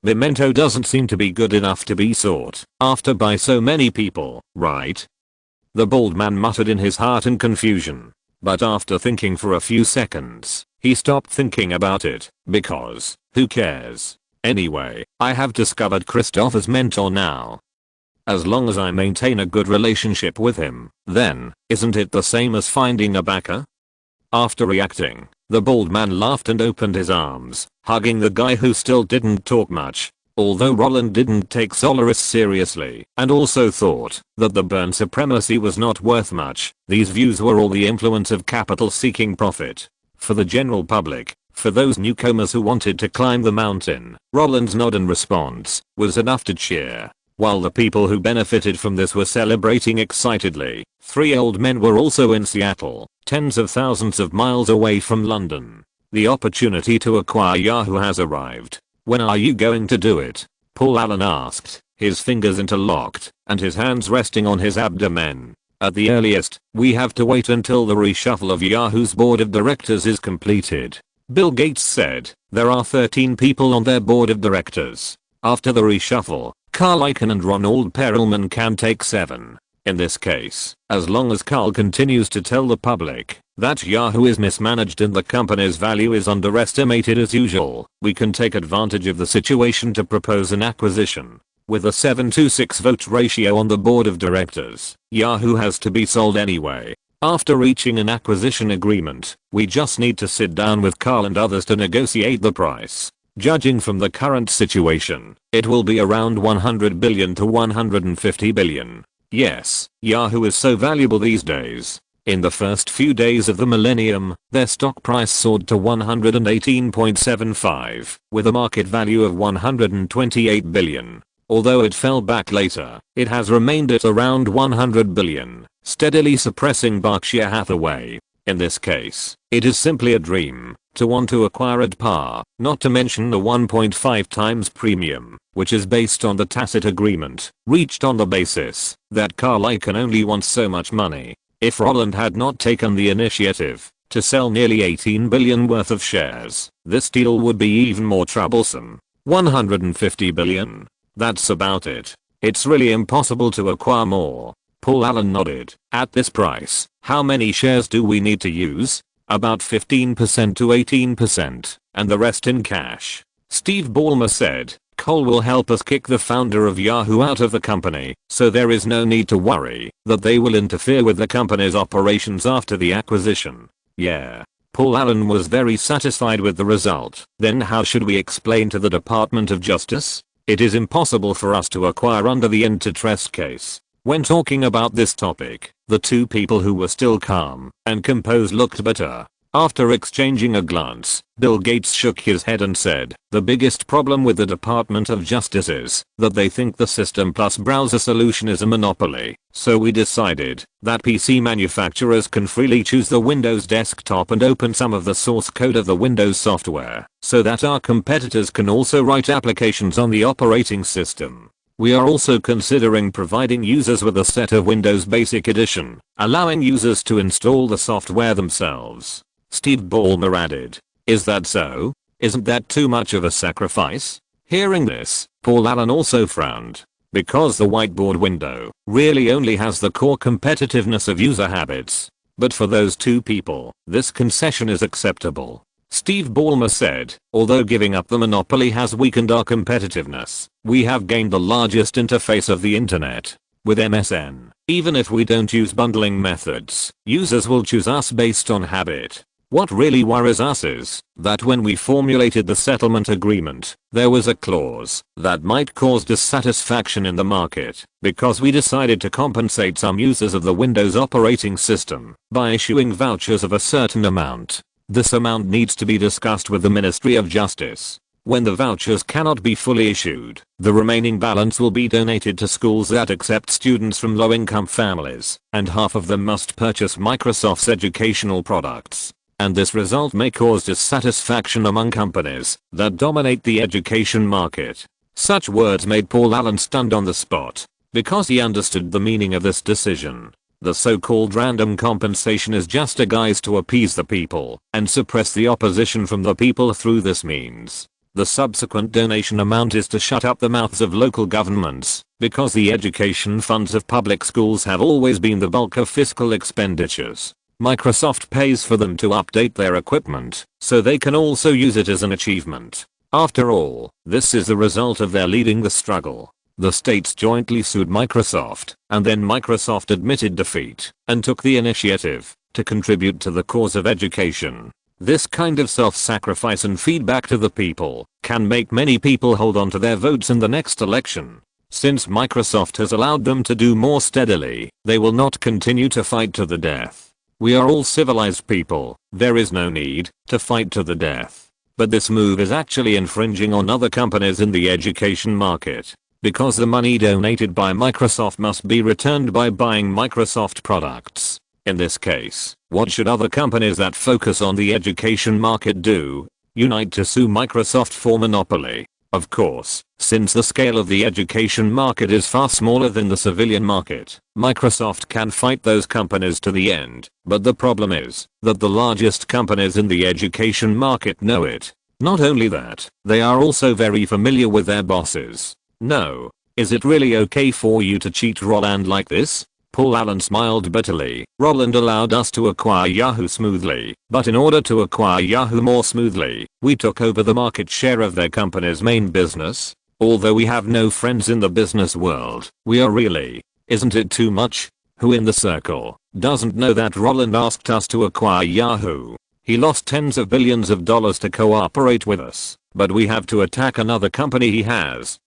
Memento doesn't seem to be good enough to be sought after by so many people, right? The bald man muttered in his heart in confusion. But after thinking for a few seconds, he stopped thinking about it, because, who cares? Anyway, I have discovered Christopher's mentor now. As long as I maintain a good relationship with him, then, isn't it the same as finding a backer? After reacting, the bald man laughed and opened his arms, hugging the guy who still didn't talk much. Although Roland didn't take Solaris seriously, and also thought that the Byrne supremacy was not worth much, these views were all the influence of capital seeking profit. For the general public, for those newcomers who wanted to climb the mountain, Roland's nod and response was enough to cheer. While the people who benefited from this were celebrating excitedly, 3 old men were also in Seattle, tens of thousands of miles away from London. The opportunity to acquire Yahoo has arrived. When are you going to do it? Paul Allen asked, his fingers interlocked and his hands resting on his abdomen. At the earliest, we have to wait until the reshuffle of Yahoo's board of directors is completed. Bill Gates said there are 13 people on their board of directors. After the reshuffle, Carl Icahn and Ronald Perelman can take 7. In this case, as long as Carl continues to tell the public that Yahoo is mismanaged and the company's value is underestimated as usual, we can take advantage of the situation to propose an acquisition. With a 7-to-6 vote ratio on the board of directors, Yahoo has to be sold anyway. After reaching an acquisition agreement, we just need to sit down with Carl and others to negotiate the price. Judging from the current situation, it will be around 100 billion to 150 billion. Yes, Yahoo is so valuable these days. In the first few days of the millennium, their stock price soared to 118.75, with a market value of 128 billion. Although it fell back later, it has remained at around 100 billion, steadily suppressing Berkshire Hathaway. In this case, it is simply a dream to want to acquire at par, not to mention the 1.5 times premium, which is based on the tacit agreement reached on the basis that Carl Icahn only wants so much money. If Roland had not taken the initiative to sell nearly 18 billion worth of shares, this deal would be even more troublesome. 150 billion. That's about it. It's really impossible to acquire more. Paul Allen nodded. At this price, how many shares do we need to use? About 15% to 18%, and the rest in cash. Steve Ballmer said, Cole will help us kick the founder of Yahoo out of the company, so there is no need to worry that they will interfere with the company's operations after the acquisition. Yeah. Paul Allen was very satisfied with the result. Then how should we explain to the Department of Justice? It is impossible for us to acquire under the antitrust case. When talking about this topic, the two people who were still calm and composed looked better. After exchanging a glance, Bill Gates shook his head and said, the biggest problem with the Department of Justice is that they think the System Plus browser solution is a monopoly. So we decided that PC manufacturers can freely choose the Windows desktop and open some of the source code of the Windows software, so that our competitors can also write applications on the operating system. We are also considering providing users with a set of Windows Basic Edition, allowing users to install the software themselves. Steve Ballmer added, is that so? Isn't that too much of a sacrifice? Hearing this, Paul Allen also frowned. Because the whiteboard window really only has the core competitiveness of user habits. But for those two people, this concession is acceptable. Steve Ballmer said, although giving up the monopoly has weakened our competitiveness, we have gained the largest interface of the internet. With MSN, even if we don't use bundling methods, users will choose us based on habit. What really worries us is that when we formulated the settlement agreement, there was a clause that might cause dissatisfaction in the market because we decided to compensate some users of the Windows operating system by issuing vouchers of a certain amount. This amount needs to be discussed with the Ministry of Justice. When the vouchers cannot be fully issued, the remaining balance will be donated to schools that accept students from low-income families, and half of them must purchase Microsoft's educational products. And this result may cause dissatisfaction among companies that dominate the education market. Such words made Paul Allen stunned on the spot, because he understood the meaning of this decision. The so-called random compensation is just a guise to appease the people and suppress the opposition from the people through this means. The subsequent donation amount is to shut up the mouths of local governments, because the education funds of public schools have always been the bulk of fiscal expenditures. Microsoft pays for them to update their equipment, so they can also use it as an achievement. After all, this is the result of their leading the struggle. The states jointly sued Microsoft, and then Microsoft admitted defeat and took the initiative to contribute to the cause of education. This kind of self-sacrifice and feedback to the people can make many people hold on to their votes in the next election. Since Microsoft has allowed them to do more steadily, they will not continue to fight to the death. We are all civilized people, there is no need to fight to the death. But this move is actually infringing on other companies in the education market, because the money donated by Microsoft must be returned by buying Microsoft products. In this case, what should other companies that focus on the education market do? Unite to sue Microsoft for monopoly. Of course, since the scale of the education market is far smaller than the civilian market, Microsoft can fight those companies to the end, but the problem is that the largest companies in the education market know it. Not only that, they are also very familiar with their bosses. No. Is it really okay for you to cheat Roland like this? Paul Allen smiled bitterly. Roland allowed us to acquire Yahoo smoothly, but in order to acquire Yahoo more smoothly, we took over the market share of their company's main business. Although we have no friends in the business world, we are really, isn't it too much? Who in the circle doesn't know that Roland asked us to acquire Yahoo? He lost tens of billions of dollars to cooperate with us, but we have to attack another company he has.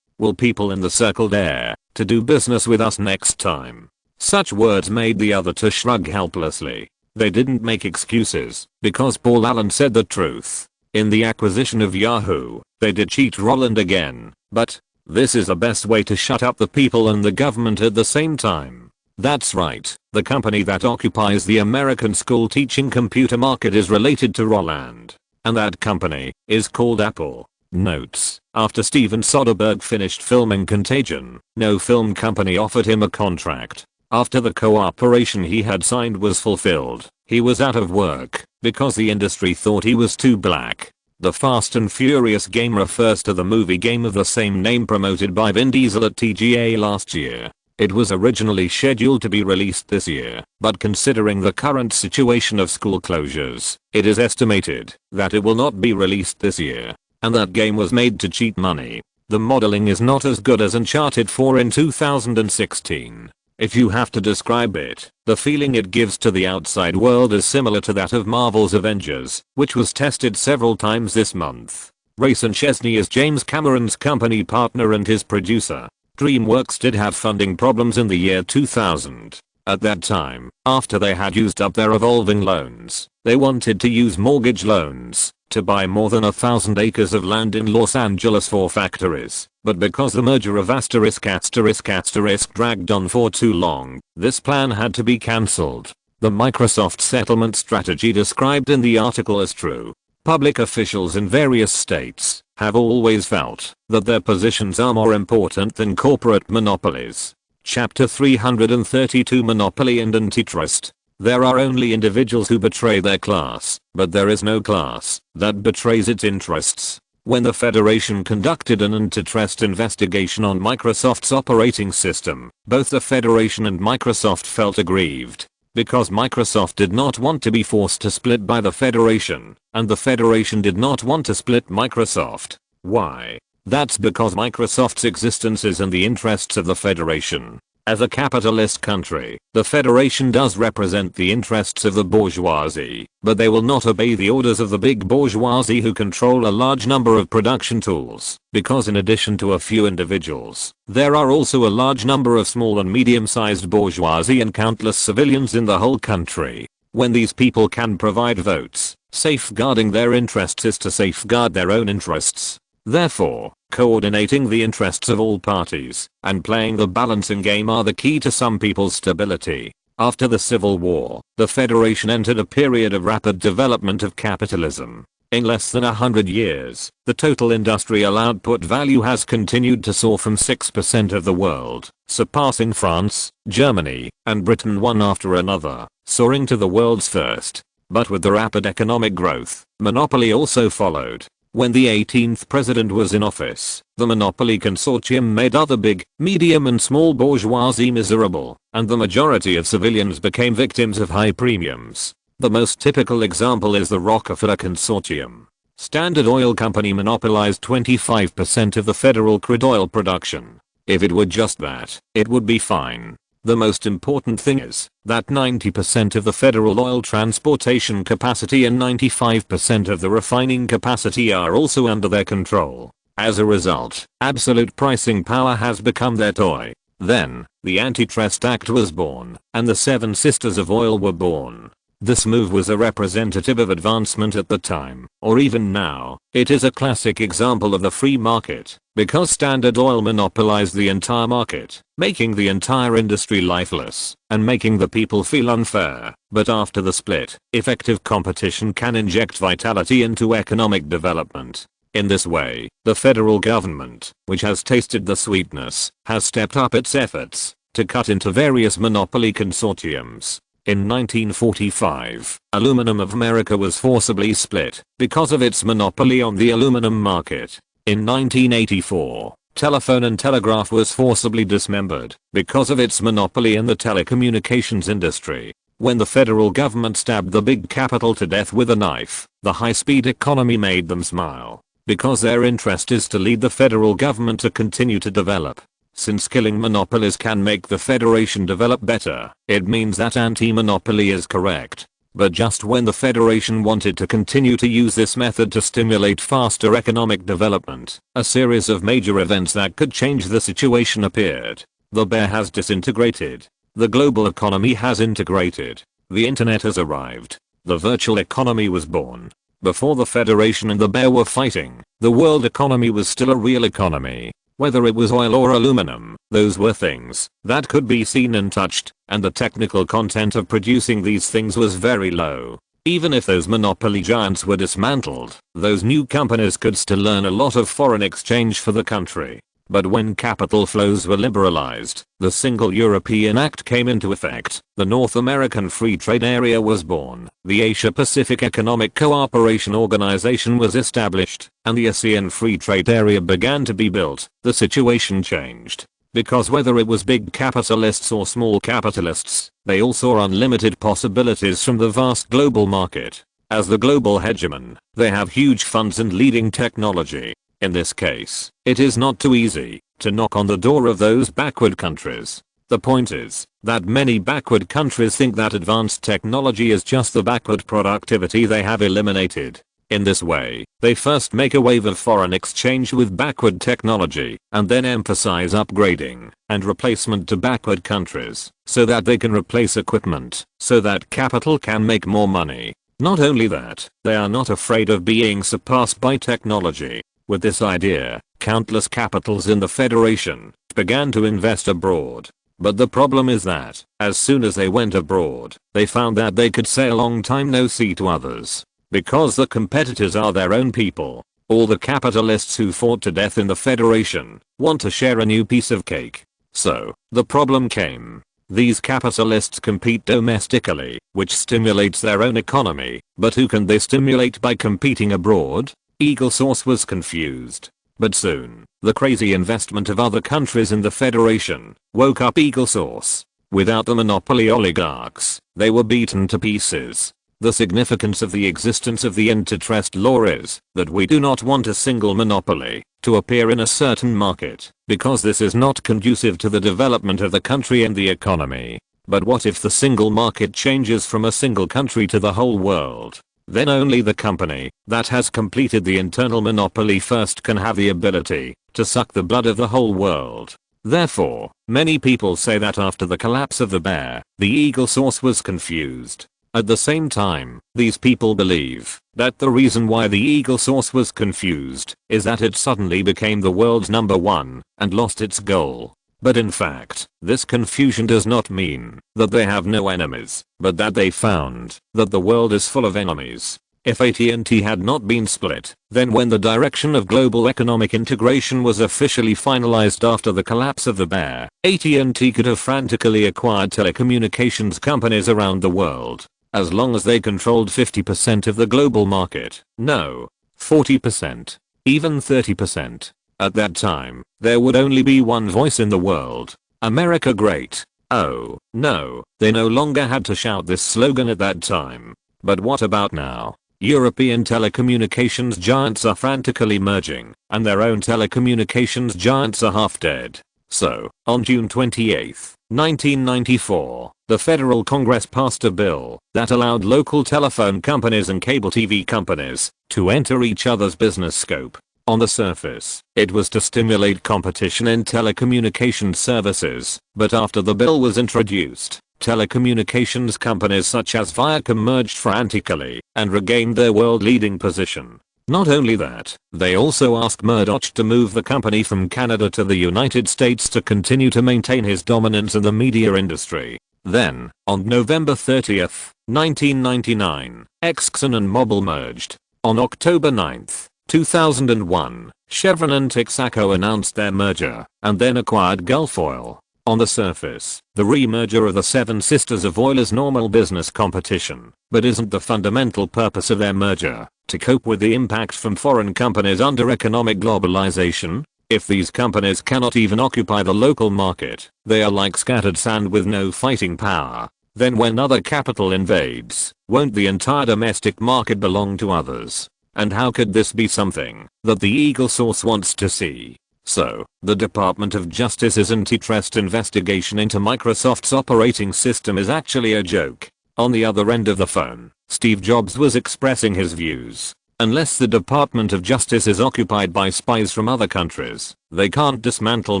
Will people in the circle dare to do business with us next time? Such words made the other two shrug helplessly. They didn't make excuses, because Paul Allen said the truth. In the acquisition of Yahoo, they did cheat Roland again, but this is the best way to shut up the people and the government at the same time. That's right, the company that occupies the American school teaching computer market is related to Roland. And that company is called Apple. Notes: after Steven Soderbergh finished filming Contagion, no film company offered him a contract. After the cooperation he had signed was fulfilled, he was out of work because the industry thought he was too black. The Fast and Furious game refers to the movie game of the same name promoted by Vin Diesel at TGA last year. It was originally scheduled to be released this year, but considering the current situation of school closures, it is estimated that it will not be released this year. And that game was made to cheat money. The modeling is not as good as Uncharted 4 in 2016. If you have to describe it, the feeling it gives to the outside world is similar to that of Marvel's Avengers, which was tested several times this month. Rayson Chesney is James Cameron's company partner and his producer. DreamWorks did have funding problems in the year 2000. At that time, after they had used up their revolving loans, they wanted to use mortgage loans to buy more than 1,000 acres of land in Los Angeles for factories, but because the merger of **** dragged on for too long, this plan had to be cancelled. The Microsoft settlement strategy described in the article is true. Public officials in various states have always felt that their positions are more important than corporate monopolies. Chapter 332 Monopoly and Antitrust. There are only individuals who betray their class, but there is no class that betrays its interests. When the Federation conducted an antitrust investigation on Microsoft's operating system, both the Federation and Microsoft felt aggrieved, because Microsoft did not want to be forced to split by the Federation, and the Federation did not want to split Microsoft. Why? That's because Microsoft's existence is in the interests of the Federation. As a capitalist country, the Federation does represent the interests of the bourgeoisie, but they will not obey the orders of the big bourgeoisie who control a large number of production tools, because in addition to a few individuals, there are also a large number of small and medium-sized bourgeoisie and countless civilians in the whole country. When these people can provide votes Safeguarding their interests is to safeguard their own interests. Therefore, coordinating the interests of all parties and playing the balancing game are the key to some people's stability. After the Civil War, the Federation entered a period of rapid development of capitalism. In less than 100 years, the total industrial output value has continued to soar from 6% of the world, surpassing France, Germany, and Britain one after another, soaring to the world's first. But with the rapid economic growth, monopoly also followed. When the 18th president was in office, the monopoly consortium made other big, medium and small bourgeoisie miserable, and the majority of civilians became victims of high premiums. The most typical example is the Rockefeller Consortium. Standard Oil Company monopolized 25% of the federal crude oil production. If it were just that, it would be fine. The most important thing is that 90% of the federal oil transportation capacity and 95% of the refining capacity are also under their control. As a result, absolute pricing power has become their toy. Then, the Antitrust Act was born, and the Seven Sisters of Oil were born. This move was a representative of advancement at the time, or even now. It is a classic example of the free market, because Standard Oil monopolized the entire market, making the entire industry lifeless, and making the people feel unfair. But after the split, effective competition can inject vitality into economic development. In this way, the federal government, which has tasted the sweetness, has stepped up its efforts to cut into various monopoly consortiums. In 1945, Aluminum of America was forcibly split because of its monopoly on the aluminum market. In 1984, Telephone and Telegraph was forcibly dismembered because of its monopoly in the telecommunications industry. When the federal government stabbed the big capital to death with a knife, the high-speed economy made them smile, because their interest is to lead the federal government to continue to develop. Since killing monopolies can make the Federation develop better, it means that anti-monopoly is correct. But just when the Federation wanted to continue to use this method to stimulate faster economic development, a series of major events that could change the situation appeared. The bear has disintegrated. The global economy has integrated. The internet has arrived. The virtual economy was born. Before the Federation and the bear were fighting, the world economy was still a real economy. Whether it was oil or aluminum, those were things that could be seen and touched, and the technical content of producing these things was very low. Even if those monopoly giants were dismantled, those new companies could still earn a lot of foreign exchange for the country. But when capital flows were liberalized, the Single European Act came into effect, the North American Free Trade Area was born, the Asia-Pacific Economic Cooperation Organization was established, and the ASEAN Free Trade Area began to be built. The situation changed. Because whether it was big capitalists or small capitalists, they all saw unlimited possibilities from the vast global market. As the global hegemon, they have huge funds and leading technology. In this case, it is not too easy to knock on the door of those backward countries. The point is that many backward countries think that advanced technology is just the backward productivity they have eliminated. In this way, they first make a wave of foreign exchange with backward technology, and then emphasize upgrading and replacement to backward countries, so that they can replace equipment, so that capital can make more money. Not only that, they are not afraid of being surpassed by technology. With this idea, countless capitals in the Federation began to invest abroad. But the problem is that, as soon as they went abroad, they found that they could say a long time no see to others. Because the competitors are their own people. All the capitalists who fought to death in the Federation want to share a new piece of cake. So, the problem came. These capitalists compete domestically, which stimulates their own economy, but who can they stimulate by competing abroad? EagleSource was confused. But soon, the crazy investment of other countries in the Federation woke up EagleSource. Without the monopoly oligarchs, they were beaten to pieces. The significance of the existence of the antitrust law is that we do not want a single monopoly to appear in a certain market, because this is not conducive to the development of the country and the economy. But what if the single market changes from a single country to the whole world? Then only the company that has completed the internal monopoly first can have the ability to suck the blood of the whole world. Therefore, many people say that after the collapse of the bear, the EagleSource was confused. At the same time, these people believe that the reason why the Eagle source was confused is that it suddenly became the world's number one and lost its goal. But in fact, this confusion does not mean that they have no enemies, but that they found that the world is full of enemies. If AT&T had not been split, then when the direction of global economic integration was officially finalized after the collapse of the bear, AT&T could have frantically acquired telecommunications companies around the world. As long as they controlled 50% of the global market. No. 40%. Even 30%. At that time, there would only be one voice in the world. America great. Oh, no, they no longer had to shout this slogan at that time. But what about now? European telecommunications giants are frantically merging, and their own telecommunications giants are half dead. So, on June 28, 1994, the Federal Congress passed a bill that allowed local telephone companies and cable TV companies to enter each other's business scope. On the surface, it was to stimulate competition in telecommunications services, but after the bill was introduced, telecommunications companies such as Viacom merged frantically and regained their world-leading position. Not only that, they also asked Murdoch to move the company from Canada to the United States to continue to maintain his dominance in the media industry. Then, on November 30, 1999, Exxon and Mobil merged. On October 9, 2001, Chevron and Texaco announced their merger and then acquired Gulf Oil. On the surface, the remerger of the Seven Sisters of Oil is normal business competition, but isn't the fundamental purpose of their merger to cope with the impact from foreign companies under economic globalization? If these companies cannot even occupy the local market, they are like scattered sand with no fighting power. Then when other capital invades, won't the entire domestic market belong to others? And how could this be something that the Eagle source wants to see? So, the Department of Justice's antitrust investigation into Microsoft's operating system is actually a joke. On the other end of the phone, Steve Jobs was expressing his views. Unless the Department of Justice is occupied by spies from other countries, they can't dismantle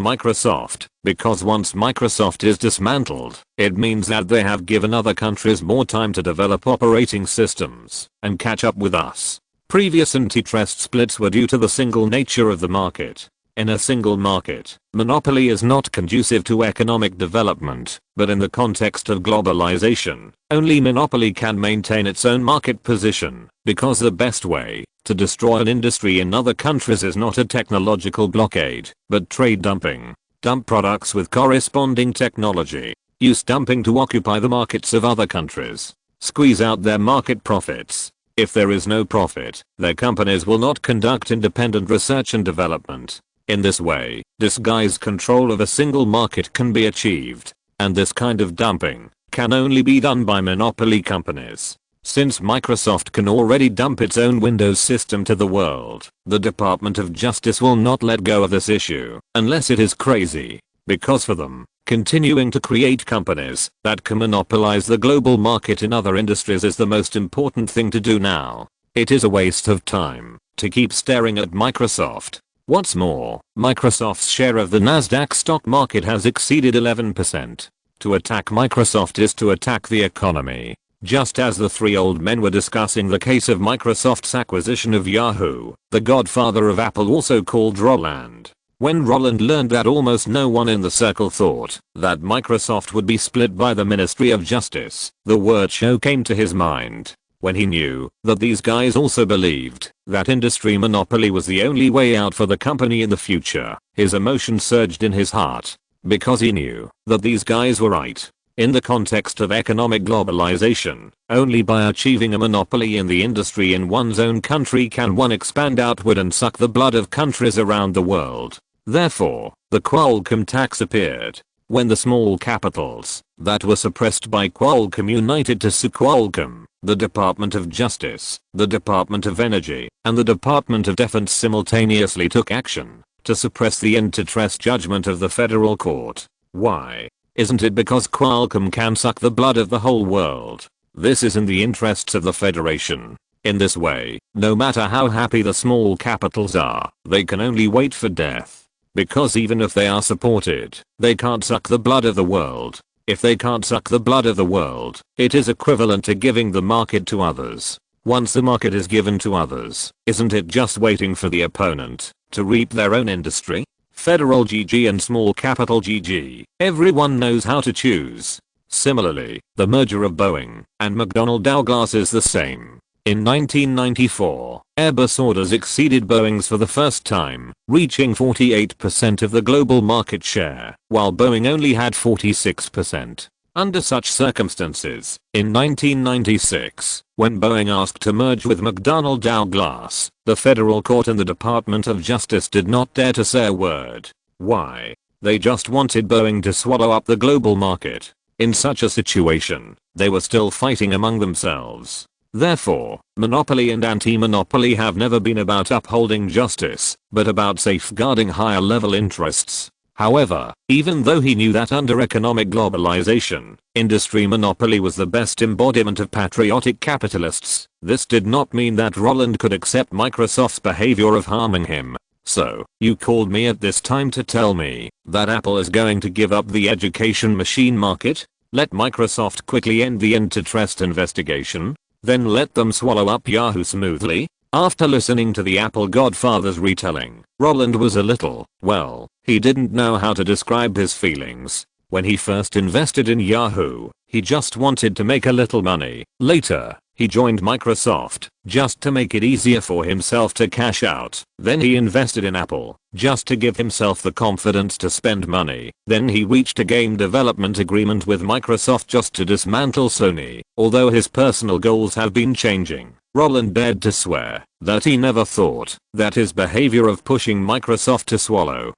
Microsoft, because once Microsoft is dismantled, it means that they have given other countries more time to develop operating systems and catch up with us. Previous antitrust splits were due to the single nature of the market. In a single market, monopoly is not conducive to economic development, but in the context of globalization, only monopoly can maintain its own market position, because the best way to destroy an industry in other countries is not a technological blockade, but trade dumping. Dump products with corresponding technology. Use dumping to occupy the markets of other countries. Squeeze out their market profits. If there is no profit, their companies will not conduct independent research and development. In this way, disguised control of a single market can be achieved, and this kind of dumping can only be done by monopoly companies. Since Microsoft can already dump its own Windows system to the world, the Department of Justice will not let go of this issue unless it is crazy, because for them, continuing to create companies that can monopolize the global market in other industries is the most important thing to do now. It is a waste of time to keep staring at Microsoft. What's more, Microsoft's share of the Nasdaq stock market has exceeded 11%. To attack Microsoft is to attack the economy. Just as the three old men were discussing the case of Microsoft's acquisition of Yahoo, the godfather of Apple also called Roland. When Roland learned that almost no one in the circle thought that Microsoft would be split by the Ministry of Justice, the word show came to his mind. When he knew that these guys also believed that industry monopoly was the only way out for the company in the future, his emotion surged in his heart. Because he knew that these guys were right. In the context of economic globalization, only by achieving a monopoly in the industry in one's own country can one expand outward and suck the blood of countries around the world. Therefore, the Qualcomm tax appeared. When the small capitals that were suppressed by Qualcomm united to sue Qualcomm, the Department of Justice, the Department of Energy, and the Department of Defense simultaneously took action to suppress the antitrust judgment of the federal court. Why? Isn't it because Qualcomm can suck the blood of the whole world? This is in the interests of the Federation. In this way, no matter how happy the small capitals are, they can only wait for death. Because even if they are supported, they can't suck the blood of the world. If they can't suck the blood of the world, it is equivalent to giving the market to others. Once the market is given to others, isn't it just waiting for the opponent to reap their own industry? Federal GG and small capital GG. Everyone knows how to choose. Similarly, the merger of Boeing and McDonnell Douglas is the same. In 1994, Airbus orders exceeded Boeing's for the first time, reaching 48% of the global market share, while Boeing only had 46%. Under such circumstances, in 1996, when Boeing asked to merge with McDonnell Douglas, the federal court and the Department of Justice did not dare to say a word. Why? They just wanted Boeing to swallow up the global market. In such a situation, they were still fighting among themselves. Therefore, monopoly and anti-monopoly have never been about upholding justice, but about safeguarding higher level interests. However, even though he knew that under economic globalization, industry monopoly was the best embodiment of patriotic capitalists, this did not mean that Roland could accept Microsoft's behavior of harming him. So, you called me at this time to tell me that Apple is going to give up the education machine market? Let Microsoft quickly end the antitrust investigation? Then let them swallow up Yahoo smoothly? After listening to the Apple Godfather's retelling, Roland was a little, well, he didn't know how to describe his feelings. When he first invested in Yahoo, he just wanted to make a little money. Later, he joined Microsoft just to make it easier for himself to cash out. Then he invested in Apple just to give himself the confidence to spend money. Then he reached a game development agreement with Microsoft just to dismantle Sony. Although his personal goals have been changing, Roland dared to swear that he never thought that his behavior of pushing Microsoft to swallow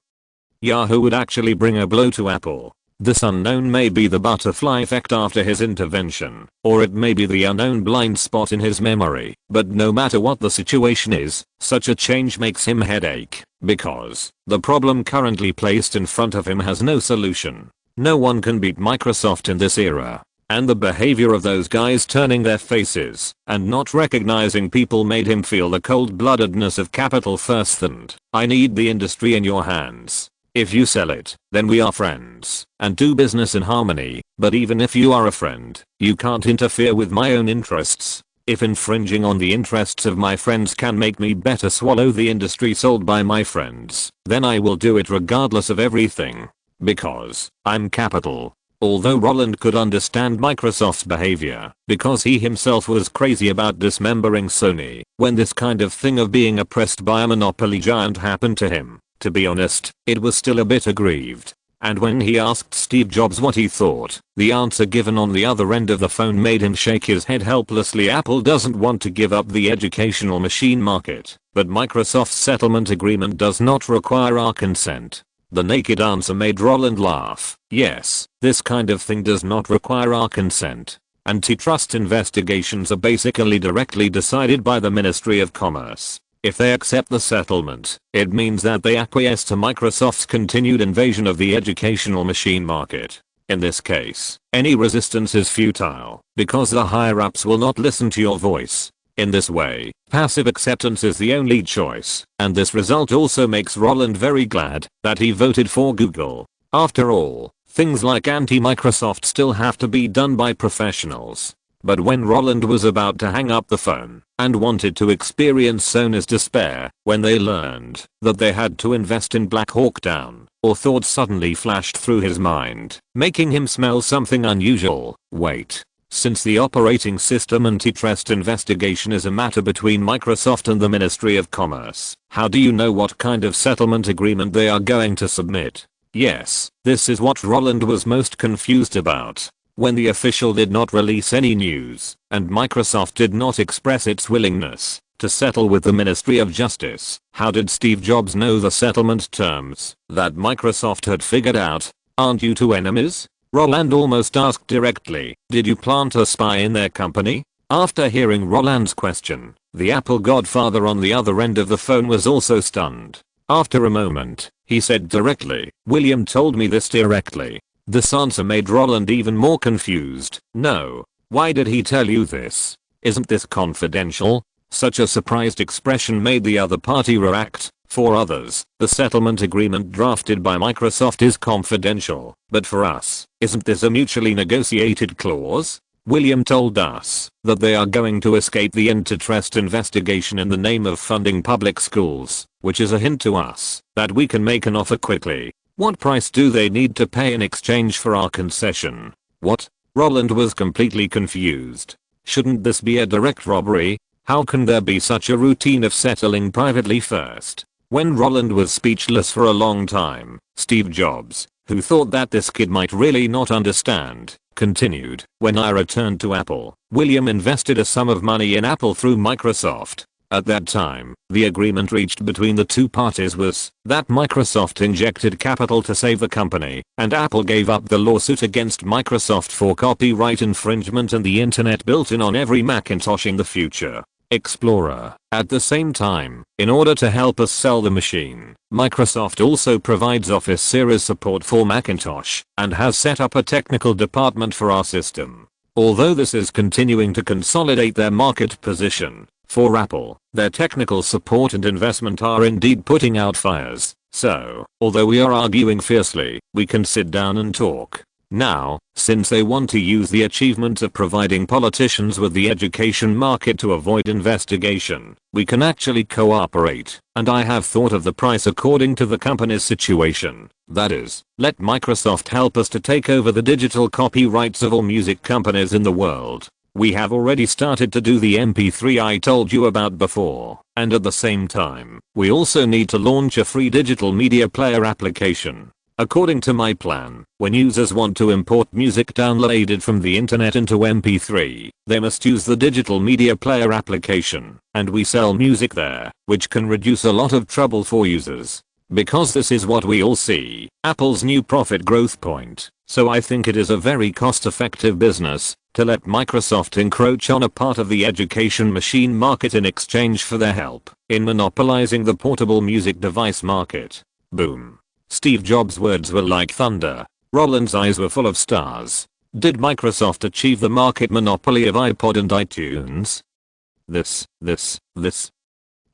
Yahoo would actually bring a blow to Apple. This unknown may be the butterfly effect after his intervention, or it may be the unknown blind spot in his memory, but no matter what the situation is, such a change makes him headache, because the problem currently placed in front of him has no solution. No one can beat Microsoft in this era. And the behavior of those guys turning their faces and not recognizing people made him feel the cold-bloodedness of capital first and, I need the industry in your hands. If you sell it, then we are friends and do business in harmony, but even if you are a friend, you can't interfere with my own interests. If infringing on the interests of my friends can make me better swallow the industry sold by my friends, then I will do it regardless of everything. Because I'm capital. Although Roland could understand Microsoft's behavior, because he himself was crazy about dismembering Sony, when this kind of thing of being oppressed by a monopoly giant happened to him, to be honest, it was still a bit aggrieved. And when he asked Steve Jobs what he thought, the answer given on the other end of the phone made him shake his head helplessly. Apple doesn't want to give up the educational machine market, but Microsoft's settlement agreement does not require our consent. The naked answer made Roland laugh. Yes, this kind of thing does not require our consent. Antitrust investigations are basically directly decided by the Ministry of Commerce. If they accept the settlement, it means that they acquiesce to Microsoft's continued invasion of the educational machine market. In this case, any resistance is futile, because the higher-ups will not listen to your voice. In this way, passive acceptance is the only choice, and this result also makes Roland very glad that he voted for Google. After all, things like anti-Microsoft still have to be done by professionals. But when Roland was about to hang up the phone and wanted to experience Sony's despair when they learned that they had to invest in Black Hawk Down, or thought suddenly flashed through his mind, making him smell something unusual. Wait. Since the operating system antitrust investigation is a matter between Microsoft and the Ministry of Commerce, how do you know what kind of settlement agreement they are going to submit? Yes, this is what Roland was most confused about. When the official did not release any news, and Microsoft did not express its willingness to settle with the Ministry of Justice, how did Steve Jobs know the settlement terms that Microsoft had figured out? Aren't you two enemies? Roland almost asked directly. Did you plant a spy in their company? After hearing Roland's question, the Apple godfather on the other end of the phone was also stunned. After a moment, he said directly, William told me this directly. This answer made Roland even more confused. No. Why did he tell you this? Isn't this confidential? Such a surprised expression made the other party react. For others, the settlement agreement drafted by Microsoft is confidential, but for us, isn't this a mutually negotiated clause? William told us that they are going to escape the antitrust investigation in the name of funding public schools, which is a hint to us that we can make an offer quickly. What price do they need to pay in exchange for our concession? What? Roland was completely confused. Shouldn't this be a direct robbery? How can there be such a routine of settling privately first? When Roland was speechless for a long time, Steve Jobs, who thought that this kid might really not understand, continued, "When I returned to Apple, William invested a sum of money in Apple through Microsoft. At that time, the agreement reached between the two parties was that Microsoft injected capital to save the company, and Apple gave up the lawsuit against Microsoft for copyright infringement and the internet built in on every Macintosh in the future. Explorer. At the same time, in order to help us sell the machine, Microsoft also provides Office Series support for Macintosh and has set up a technical department for our system. Although this is continuing to consolidate their market position, for Apple, their technical support and investment are indeed putting out fires. So, although we are arguing fiercely, we can sit down and talk. Now, since they want to use the achievement of providing politicians with the education market to avoid investigation, we can actually cooperate, and I have thought of the price according to the company's situation. That is, let Microsoft help us to take over the digital copyrights of all music companies in the world. We have already started to do the MP3 I told you about before, and at the same time, we also need to launch a free digital media player application. According to my plan, when users want to import music downloaded from the internet into MP3, they must use the digital media player application, and we sell music there, which can reduce a lot of trouble for users. Because this is what we all see, Apple's new profit growth point, so I think it is a very cost-effective business to let Microsoft encroach on a part of the education machine market in exchange for their help in monopolizing the portable music device market. Boom. Steve Jobs' words were like thunder. Roland's eyes were full of stars. Did Microsoft achieve the market monopoly of iPod and iTunes? This.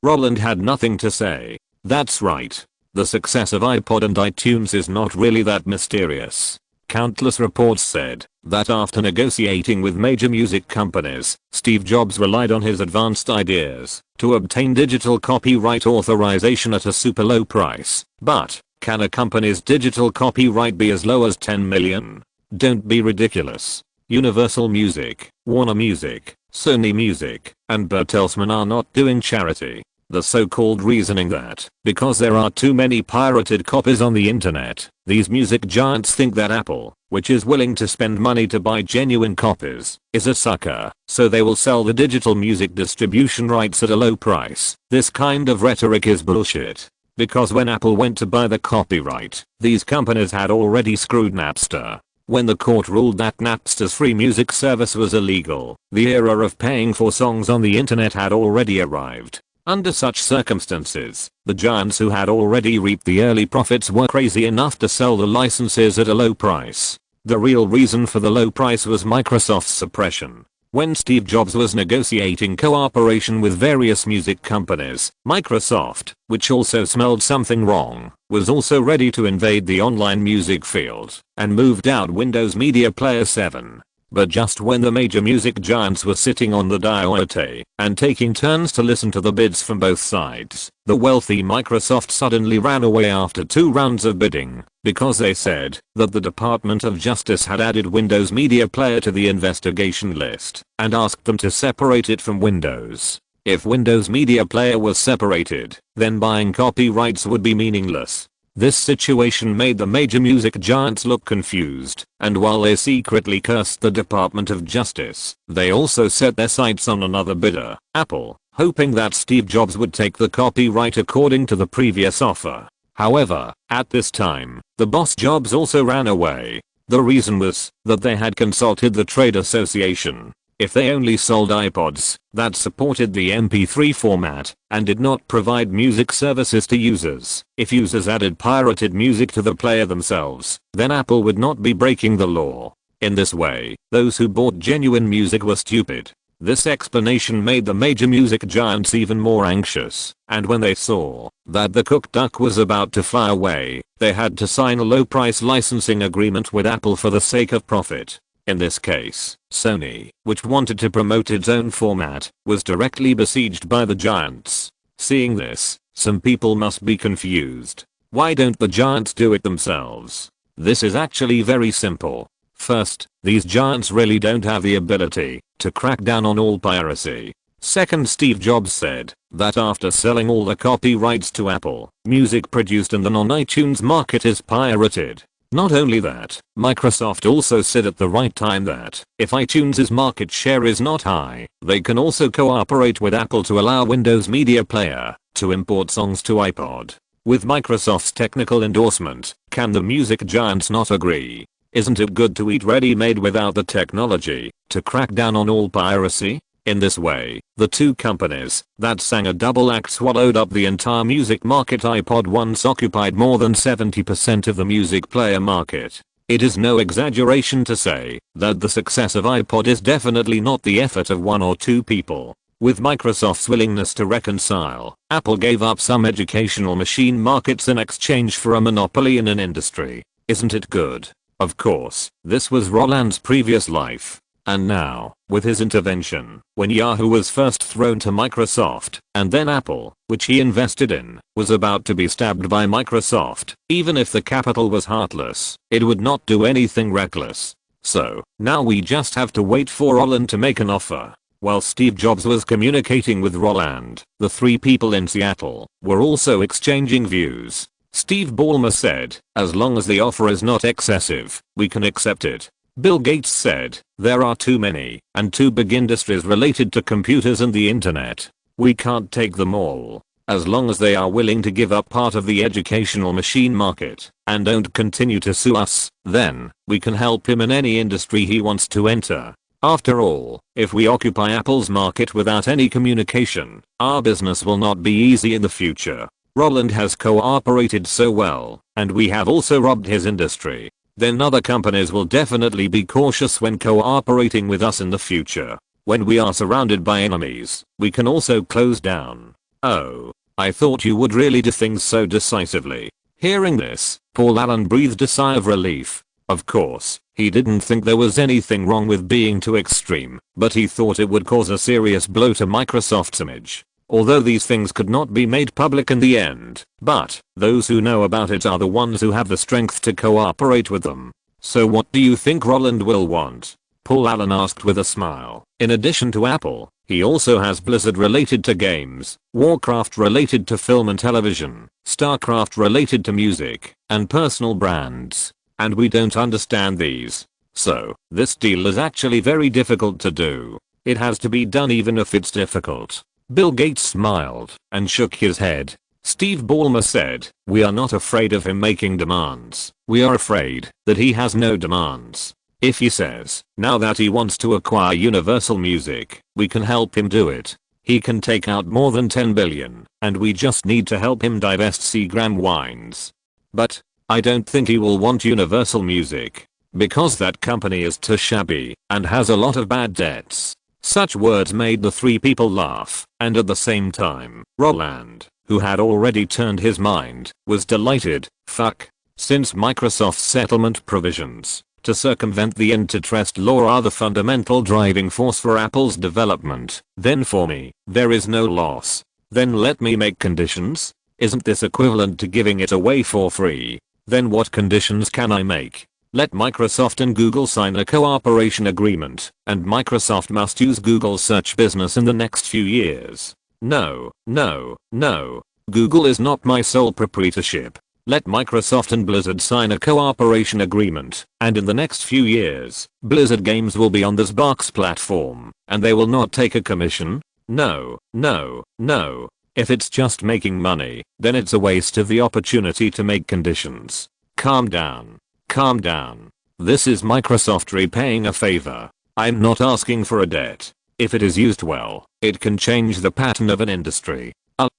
Roland had nothing to say. That's right. The success of iPod and iTunes is not really that mysterious. Countless reports said that after negotiating with major music companies, Steve Jobs relied on his advanced ideas to obtain digital copyright authorization at a super low price. But, can a company's digital copyright be as low as 10 million? Don't be ridiculous. Universal Music, Warner Music, Sony Music, and Bertelsmann are not doing charity. The so-called reasoning that, because there are too many pirated copies on the internet, these music giants think that Apple, which is willing to spend money to buy genuine copies, is a sucker, so they will sell the digital music distribution rights at a low price. This kind of rhetoric is bullshit. Because when Apple went to buy the copyright, these companies had already screwed Napster. When the court ruled that Napster's free music service was illegal, the era of paying for songs on the internet had already arrived. Under such circumstances, the giants who had already reaped the early profits were crazy enough to sell the licenses at a low price. The real reason for the low price was Microsoft's suppression. When Steve Jobs was negotiating cooperation with various music companies, Microsoft, which also smelled something wrong, was also ready to invade the online music field and moved out Windows Media Player 7. But just when the major music giants were sitting on the naivete and taking turns to listen to the bids from both sides, the wealthy Microsoft suddenly ran away after 2 rounds of bidding because they said that the Department of Justice had added Windows Media Player to the investigation list and asked them to separate it from Windows. If Windows Media Player was separated, then buying copyrights would be meaningless. This situation made the major music giants look confused, and while they secretly cursed the Department of Justice, they also set their sights on another bidder, Apple, hoping that Steve Jobs would take the copyright according to the previous offer. However, at this time, the boss Jobs also ran away. The reason was that they had consulted the trade association. If they only sold iPods that supported the MP3 format and did not provide music services to users, if users added pirated music to the player themselves, then Apple would not be breaking the law. In this way, those who bought genuine music were stupid. This explanation made the major music giants even more anxious, and when they saw that the cooked duck was about to fly away, they had to sign a low-price licensing agreement with Apple for the sake of profit. In this case, Sony, which wanted to promote its own format, was directly besieged by the giants. Seeing this, some people must be confused. Why don't the giants do it themselves? This is actually very simple. First, these giants really don't have the ability to crack down on all piracy. Second, Steve Jobs said that after selling all the copyrights to Apple, music produced in the non-iTunes market is pirated. Not only that, Microsoft also said at the right time that if iTunes' market share is not high, they can also cooperate with Apple to allow Windows Media Player to import songs to iPod. With Microsoft's technical endorsement, can the music giants not agree? Isn't it good to eat ready-made without the technology to crack down on all piracy? In this way, the two companies that sang a double act swallowed up the entire music market. iPod once occupied more than 70% of the music player market. It is no exaggeration to say that the success of iPod is definitely not the effort of one or two people. With Microsoft's willingness to reconcile, Apple gave up some educational machine markets in exchange for a monopoly in an industry. Isn't it good? Of course, this was Roland's previous life. And now, with his intervention, when Yahoo was first thrown to Microsoft, and then Apple, which he invested in, was about to be stabbed by Microsoft, even if the capital was heartless, it would not do anything reckless. So, now we just have to wait for Roland to make an offer. While Steve Jobs was communicating with Roland, the three people in Seattle were also exchanging views. Steve Ballmer said, as long as the offer is not excessive, we can accept it. Bill Gates said, there are too many and too big industries related to computers and the internet. We can't take them all. As long as they are willing to give up part of the educational machine market and don't continue to sue us, then we can help him in any industry he wants to enter. After all, if we occupy Apple's market without any communication, our business will not be easy in the future. Roland has cooperated so well, and we have also robbed his industry. Then other companies will definitely be cautious when cooperating with us in the future. When we are surrounded by enemies, we can also close down. Oh, I thought you would really do things so decisively. Hearing this, Paul Allen breathed a sigh of relief. Of course, he didn't think there was anything wrong with being too extreme, but he thought it would cause a serious blow to Microsoft's image. Although these things could not be made public in the end, but those who know about it are the ones who have the strength to cooperate with them. So what do you think Roland will want? Paul Allen asked with a smile. In addition to Apple, he also has Blizzard related to games, Warcraft related to film and television, Starcraft related to music, and personal brands. And we don't understand these. So, this deal is actually very difficult to do. It has to be done even if it's difficult. Bill Gates smiled and shook his head. Steve Ballmer said, we are not afraid of him making demands. We are afraid that he has no demands. If he says, now that he wants to acquire Universal Music, we can help him do it. He can take out more than 10 billion, and we just need to help him divest Seagram Wines. But, I don't think he will want Universal Music. Because that company is too shabby and has a lot of bad debts. Such words made the three people laugh, and at the same time, Roland, who had already turned his mind, was delighted. Fuck. Since Microsoft's settlement provisions to circumvent the antitrust law are the fundamental driving force for Apple's development, then for me, there is no loss. Then let me make conditions? Isn't this equivalent to giving it away for free? Then what conditions can I make? Let Microsoft and Google sign a cooperation agreement, and Microsoft must use Google's search business in the next few years. No, no, no. Google is not my sole proprietorship. Let Microsoft and Blizzard sign a cooperation agreement, and in the next few years, Blizzard games will be on the Xbox platform, and they will not take a commission? No, no, no. If it's just making money, then it's a waste of the opportunity to make conditions. Calm down. Calm down. This is Microsoft repaying a favor. I'm not asking for a debt. If it is used well, it can change the pattern of an industry.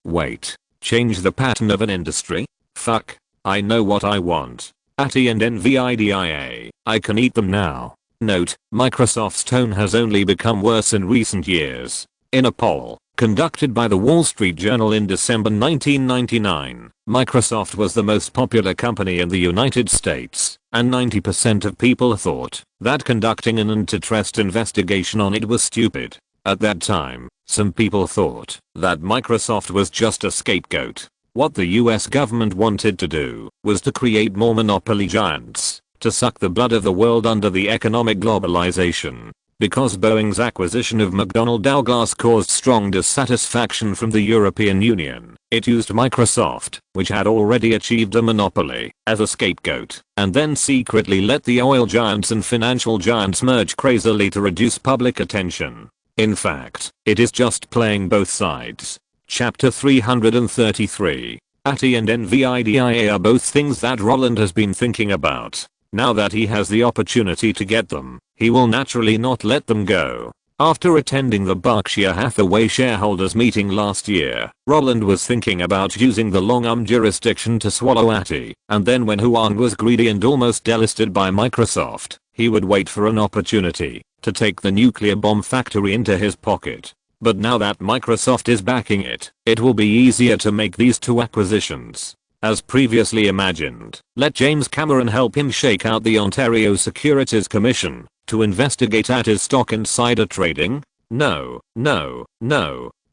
Wait. Change the pattern of an industry? Fuck. I know what I want. ATI and NVIDIA. I can eat them now. Note, Microsoft's tone has only become worse in recent years. In a poll conducted by the Wall Street Journal in December 1999, Microsoft was the most popular company in the United States, and 90% of people thought that conducting an antitrust investigation on it was stupid. At that time, some people thought that Microsoft was just a scapegoat. What the US government wanted to do was to create more monopoly giants to suck the blood of the world under the economic globalization. Because Boeing's acquisition of McDonnell Douglas caused strong dissatisfaction from the European Union, it used Microsoft, which had already achieved a monopoly, as a scapegoat, and then secretly let the oil giants and financial giants merge crazily to reduce public attention. In fact, it is just playing both sides. Chapter 333. ATI and NVIDIA are both things that Roland has been thinking about. Now that he has the opportunity to get them, he will naturally not let them go. After attending the Berkshire Hathaway shareholders meeting last year, Roland was thinking about using the long-arm jurisdiction to swallow ATI, and then when Huang was greedy and almost delisted by Microsoft, he would wait for an opportunity to take the nuclear bomb factory into his pocket. But now that Microsoft is backing it, it will be easier to make these two acquisitions. As previously imagined, let James Cameron help him shake out the Ontario Securities Commission to investigate ATI's stock insider trading? No.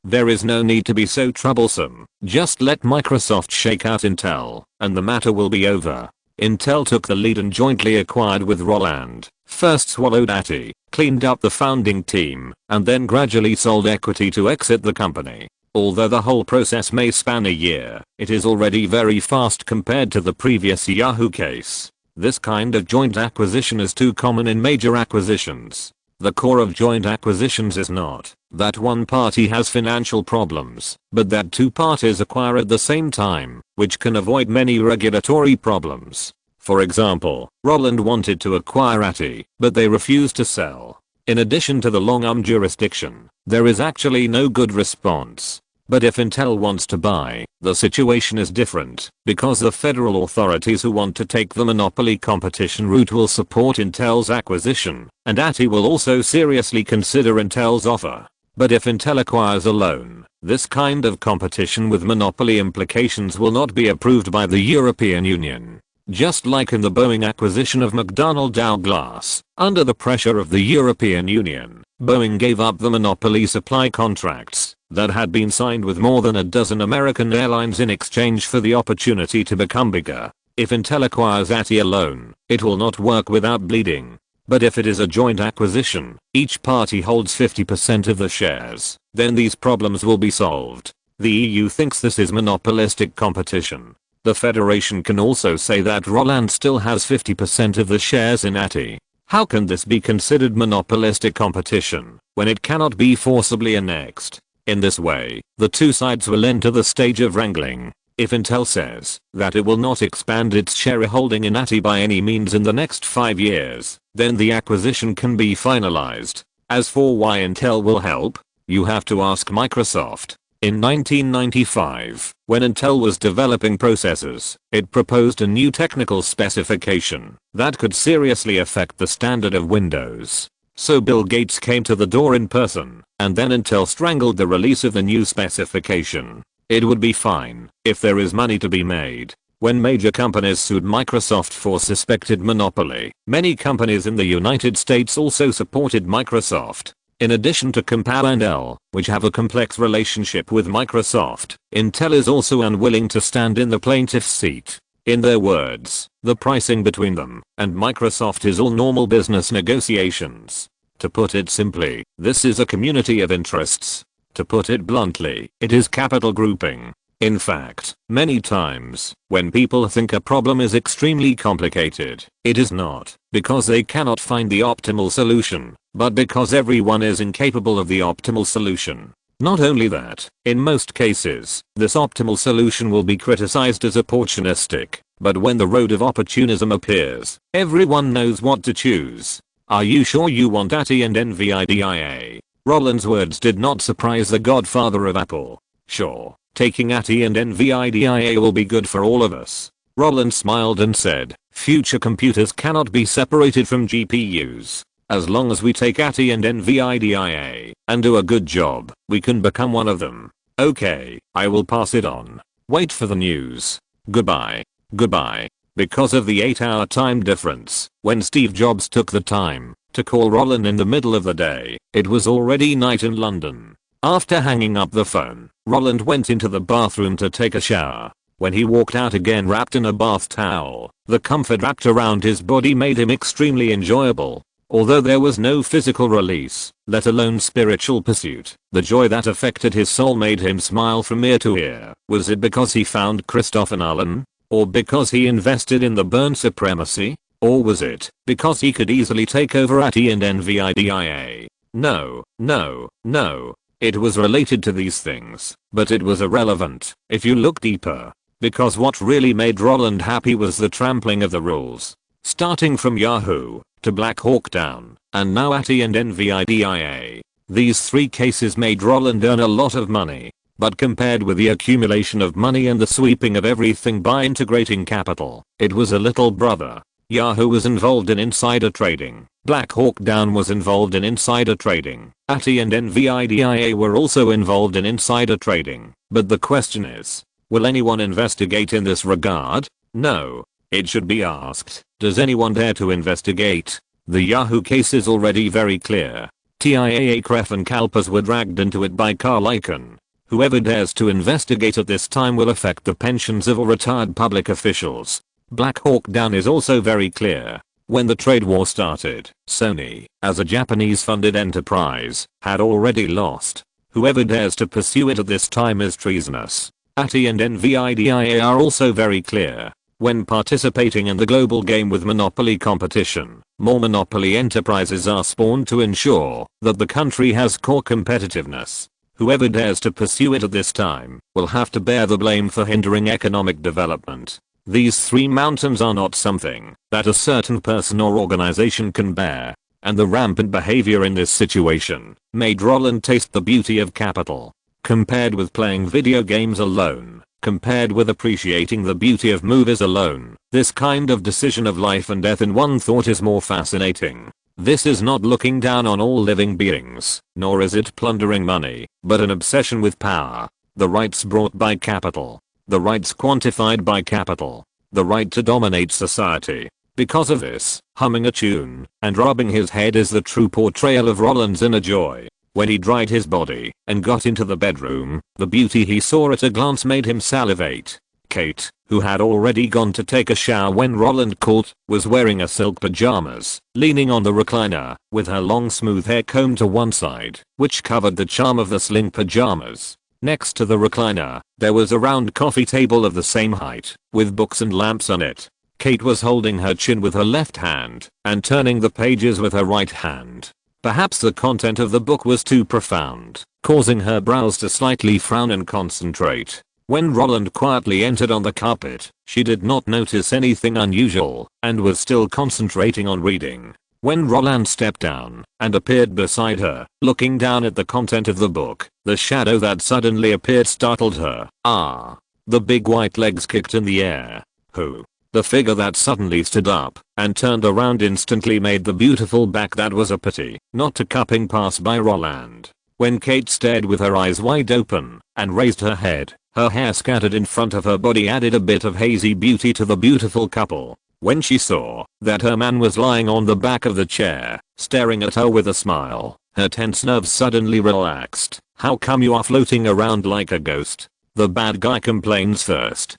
There is no need to be so troublesome. Just let Microsoft shake out Intel, and the matter will be over. Intel took the lead and jointly acquired with Roland, first swallowed ATI, cleaned up the founding team, and then gradually sold equity to exit the company. Although the whole process may span a year, it is already very fast compared to the previous Yahoo case. This kind of joint acquisition is too common in major acquisitions. The core of joint acquisitions is not that one party has financial problems, but that two parties acquire at the same time, which can avoid many regulatory problems. For example, Roland wanted to acquire ATI, but they refused to sell. In addition to the long-arm jurisdiction, there is actually no good response. But if Intel wants to buy, the situation is different, because the federal authorities who want to take the monopoly competition route will support Intel's acquisition, and ATI will also seriously consider Intel's offer. But if Intel acquires alone, this kind of competition with monopoly implications will not be approved by the European Union. Just like in the Boeing acquisition of McDonnell Douglas, under the pressure of the European Union, Boeing gave up the monopoly supply contracts that had been signed with more than a dozen American airlines in exchange for the opportunity to become bigger. If Intel acquires ATI alone, it will not work without bleeding. But if it is a joint acquisition, each party holds 50% of the shares, then these problems will be solved. The EU thinks this is monopolistic competition. The Federation can also say that Roland still has 50% of the shares in ATI. How can this be considered monopolistic competition when it cannot be forcibly annexed? In this way, the two sides will enter the stage of wrangling. If Intel says that it will not expand its shareholding in ATI by any means in the next 5 years, then the acquisition can be finalized. As for why Intel will help, you have to ask Microsoft. In 1995, when Intel was developing processors, it proposed a new technical specification that could seriously affect the standard of Windows. So Bill Gates came to the door in person, and then Intel strangled the release of the new specification. It would be fine if there is money to be made. When major companies sued Microsoft for suspected monopoly, many companies in the United States also supported Microsoft. In addition to Compal and Dell, which have a complex relationship with Microsoft, Intel is also unwilling to stand in the plaintiff's seat. In their words, the pricing between them and Microsoft is all normal business negotiations. To put it simply, this is a community of interests. To put it bluntly, it is capital grouping. In fact, many times, when people think a problem is extremely complicated, it is not because they cannot find the optimal solution, but because everyone is incapable of the optimal solution. Not only that, in most cases, this optimal solution will be criticized as opportunistic, but when the road of opportunism appears, everyone knows what to choose. Are you sure you want ATI and NVIDIA? Roland's words did not surprise the godfather of Apple. Sure. Taking ATI and NVIDIA will be good for all of us. Roland smiled and said, future computers cannot be separated from GPUs. As long as we take ATI and NVIDIA and do a good job, we can become one of them. Okay, I will pass it on. Wait for the news. Goodbye. Goodbye. Because of the 8-hour time difference, when Steve Jobs took the time to call Roland in the middle of the day, it was already night in London. After hanging up the phone, Roland went into the bathroom to take a shower. When he walked out again wrapped in a bath towel, the comfort wrapped around his body made him extremely enjoyable. Although there was no physical release, let alone spiritual pursuit, the joy that affected his soul made him smile from ear to ear. Was it because he found Christopher Nolan? Or because he invested in the Burn supremacy? Or was it because he could easily take over ATI and NVIDIA? No. It was related to these things, but it was irrelevant if you look deeper. Because what really made Roland happy was the trampling of the rules. Starting from Yahoo, to Black Hawk Down, and now ATI and NVIDIA. These 3 cases made Roland earn a lot of money. But compared with the accumulation of money and the sweeping of everything by integrating capital, it was a little brother. Yahoo was involved in insider trading. Black Hawk Down was involved in insider trading. ATI and NVIDIA were also involved in insider trading. But the question is, will anyone investigate in this regard? No. It should be asked, does anyone dare to investigate? The Yahoo case is already very clear. TIAA Kref and Kalpas were dragged into it by Carl Icahn. Whoever dares to investigate at this time will affect the pensions of all retired public officials. Black Hawk Down is also very clear. When the trade war started, Sony, as a Japanese-funded enterprise, had already lost. Whoever dares to pursue it at this time is treasonous. ATI and NVIDIA are also very clear. When participating in the global game with monopoly competition, more monopoly enterprises are spawned to ensure that the country has core competitiveness. Whoever dares to pursue it at this time will have to bear the blame for hindering economic development. These 3 mountains are not something that a certain person or organization can bear, and the rampant behavior in this situation made Roland taste the beauty of capital. Compared with playing video games alone, compared with appreciating the beauty of movies alone, this kind of decision of life and death in one thought is more fascinating. This is not looking down on all living beings, nor is it plundering money, but an obsession with power. The rights brought by capital. The rights quantified by capital. The right to dominate society. Because of this, humming a tune and rubbing his head is the true portrayal of Roland's inner joy. When he dried his body and got into the bedroom, the beauty he saw at a glance made him salivate. Kate, who had already gone to take a shower when Roland called, was wearing a silk pajamas, leaning on the recliner, with her long smooth hair combed to one side, which covered the charm of the sling pajamas. Next to the recliner, there was a round coffee table of the same height, with books and lamps on it. Kate was holding her chin with her left hand, and turning the pages with her right hand. Perhaps the content of the book was too profound, causing her brows to slightly frown and concentrate. When Roland quietly entered on the carpet, she did not notice anything unusual, and was still concentrating on reading. When Roland stepped down and appeared beside her, looking down at the content of the book, the shadow that suddenly appeared startled her. Ah! The big white legs kicked in the air. Who? The figure that suddenly stood up and turned around instantly made the beautiful back that was a pity not to cupping pass by Roland. When Kate stared with her eyes wide open and raised her head, her hair scattered in front of her body added a bit of hazy beauty to the beautiful couple. When she saw that her man was lying on the back of the chair, staring at her with a smile, her tense nerves suddenly relaxed. How come you are floating around like a ghost? The bad guy complains first.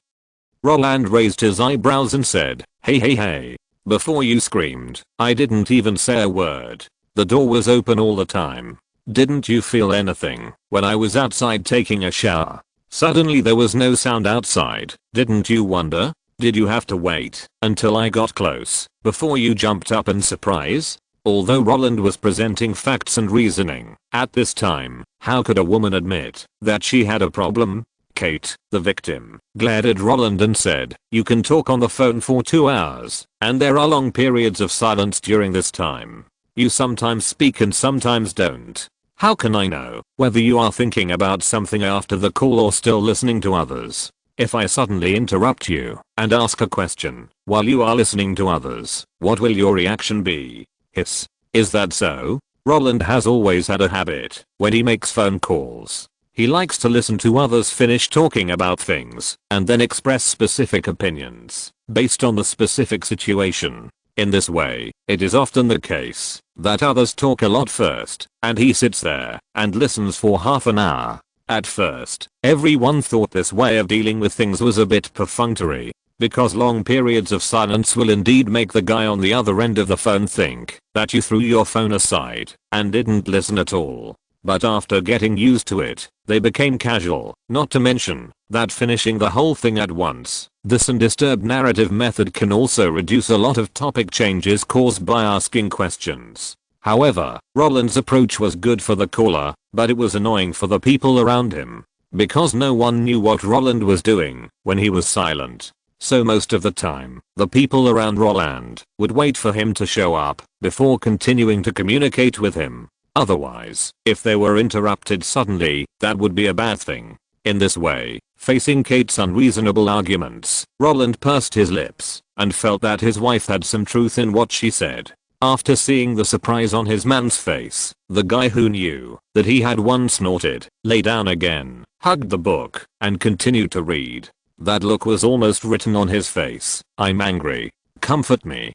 Roland raised his eyebrows and said, hey. Before you screamed, I didn't even say a word. The door was open all the time. Didn't you feel anything when I was outside taking a shower? Suddenly there was no sound outside. Didn't you wonder? Did you have to wait until I got close before you jumped up in surprise? Although Roland was presenting facts and reasoning at this time, how could a woman admit that she had a problem? Kate, the victim, glared at Roland and said, you can talk on the phone for 2 hours, and there are long periods of silence during this time. You sometimes speak and sometimes don't. How can I know whether you are thinking about something after the call or still listening to others? If I suddenly interrupt you and ask a question while you are listening to others, what will your reaction be? Hiss. Is that so? Roland has always had a habit when he makes phone calls. He likes to listen to others finish talking about things and then express specific opinions based on the specific situation. In this way, it is often the case that others talk a lot first and he sits there and listens for half an hour. At first, everyone thought this way of dealing with things was a bit perfunctory, because long periods of silence will indeed make the guy on the other end of the phone think that you threw your phone aside and didn't listen at all. But after getting used to it, they became casual, not to mention that finishing the whole thing at once. This undisturbed narrative method can also reduce a lot of topic changes caused by asking questions. However, Roland's approach was good for the caller, but it was annoying for the people around him, because no one knew what Roland was doing when he was silent. So most of the time, the people around Roland would wait for him to show up before continuing to communicate with him. Otherwise, if they were interrupted suddenly, that would be a bad thing. In this way, facing Kate's unreasonable arguments, Roland pursed his lips and felt that his wife had some truth in what she said. After seeing the surprise on his man's face, the guy who knew that he had once snorted, lay down again, hugged the book, and continued to read. That look was almost written on his face. I'm angry. Comfort me.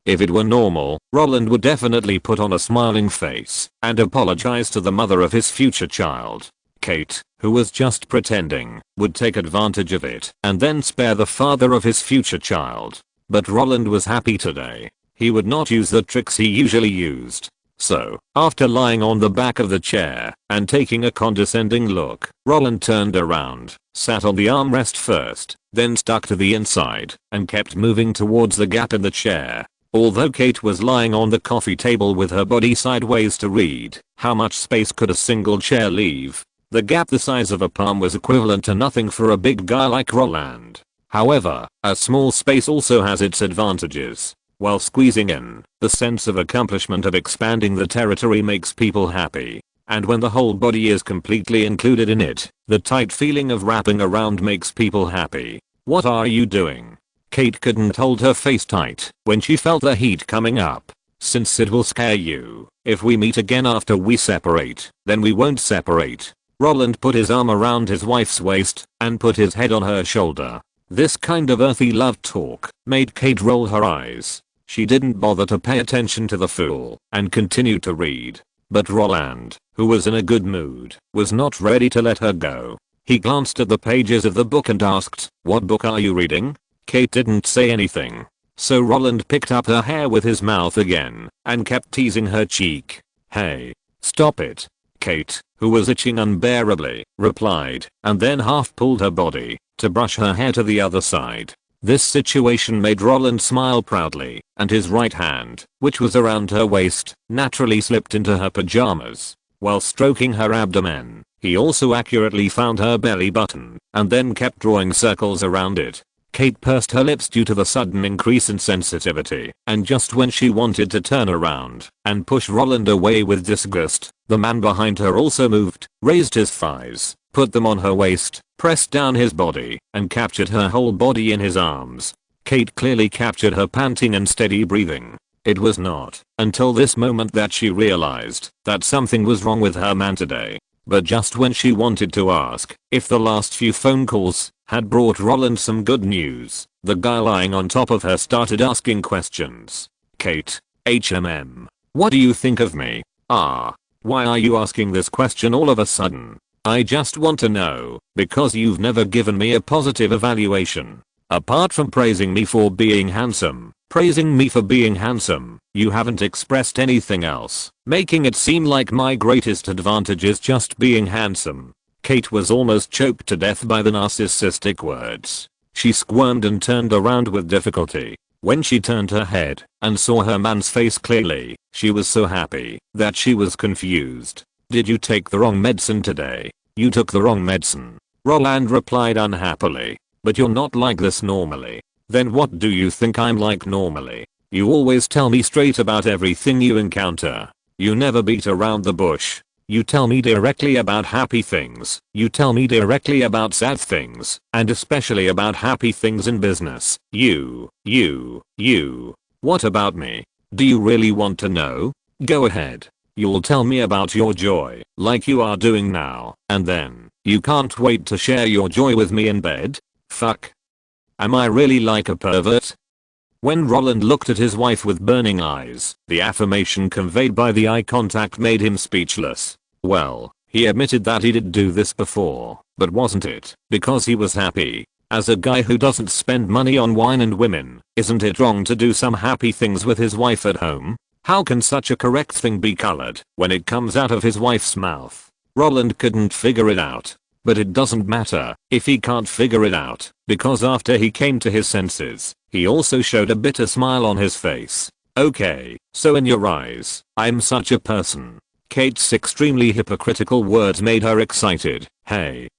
If it were normal, Roland would definitely put on a smiling face and apologize to the mother of his future child. Kate, who was just pretending, would take advantage of it and then spare the father of his future child. But Roland was happy today. He would not use the tricks he usually used. So, after lying on the back of the chair and taking a condescending look, Roland turned around, sat on the armrest first, then stuck to the inside, and kept moving towards the gap in the chair. Although Kate was lying on the coffee table with her body sideways to read, how much space could a single chair leave? The gap the size of a palm was equivalent to nothing for a big guy like Roland. However, a small space also has its advantages. While squeezing in, the sense of accomplishment of expanding the territory makes people happy. And when the whole body is completely included in it, the tight feeling of wrapping around makes people happy. What are you doing? Kate couldn't hold her face tight when she felt the heat coming up. Since it will scare you, if we meet again after we separate, then we won't separate. Roland put his arm around his wife's waist and put his head on her shoulder. This kind of earthy love talk made Kate roll her eyes. She didn't bother to pay attention to the fool and continued to read. But Roland, who was in a good mood, was not ready to let her go. He glanced at the pages of the book and asked, "What book are you reading?" Kate didn't say anything. So Roland picked up her hair with his mouth again and kept teasing her cheek. "Hey, stop it." Kate, who was itching unbearably, replied, and then half pulled her body to brush her hair to the other side. This situation made Roland smile proudly, and his right hand, which was around her waist, naturally slipped into her pajamas. While stroking her abdomen, he also accurately found her belly button, and then kept drawing circles around it. Kate pursed her lips due to the sudden increase in sensitivity, and just when she wanted to turn around and push Roland away with disgust, the man behind her also moved, raised his thighs, put them on her waist, pressed down his body, and captured her whole body in his arms. Kate clearly captured her panting and steady breathing. It was not until this moment that she realized that something was wrong with her man today. But just when she wanted to ask if the last few phone calls had brought Roland some good news, the guy lying on top of her started asking questions. "Kate, what do you think of me? Why are you asking this question all of a sudden? I just want to know, because you've never given me a positive evaluation. Apart from praising me for being handsome, you haven't expressed anything else, making it seem like my greatest advantage is just being handsome." Kate was almost choked to death by the narcissistic words. She squirmed and turned around with difficulty. When she turned her head and saw her man's face clearly, she was so happy that she was confused. "Did you take the wrong medicine today?" "You took the wrong medicine," Roland replied unhappily. "But you're not like this normally." "Then what do you think I'm like normally?" "You always tell me straight about everything you encounter. You never beat around the bush. You tell me directly about happy things. You tell me directly about sad things, and especially about happy things in business. You. What about me? Do you really want to know?" Go ahead. You'll tell me about your joy, like you are doing now, and then, you can't wait to share your joy with me in bed? Fuck. Am I really like a pervert? When Roland looked at his wife with burning eyes, the affirmation conveyed by the eye contact made him speechless. Well, he admitted that he did do this before, but wasn't it because he was happy? As a guy who doesn't spend money on wine and women, isn't it wrong to do some happy things with his wife at home? How can such a correct thing be colored when it comes out of his wife's mouth? Roland couldn't figure it out. But it doesn't matter if he can't figure it out, because after he came to his senses, he also showed a bitter smile on his face. Okay, so in your eyes, I'm such a person. Kate's extremely hypocritical words made her excited. Hey,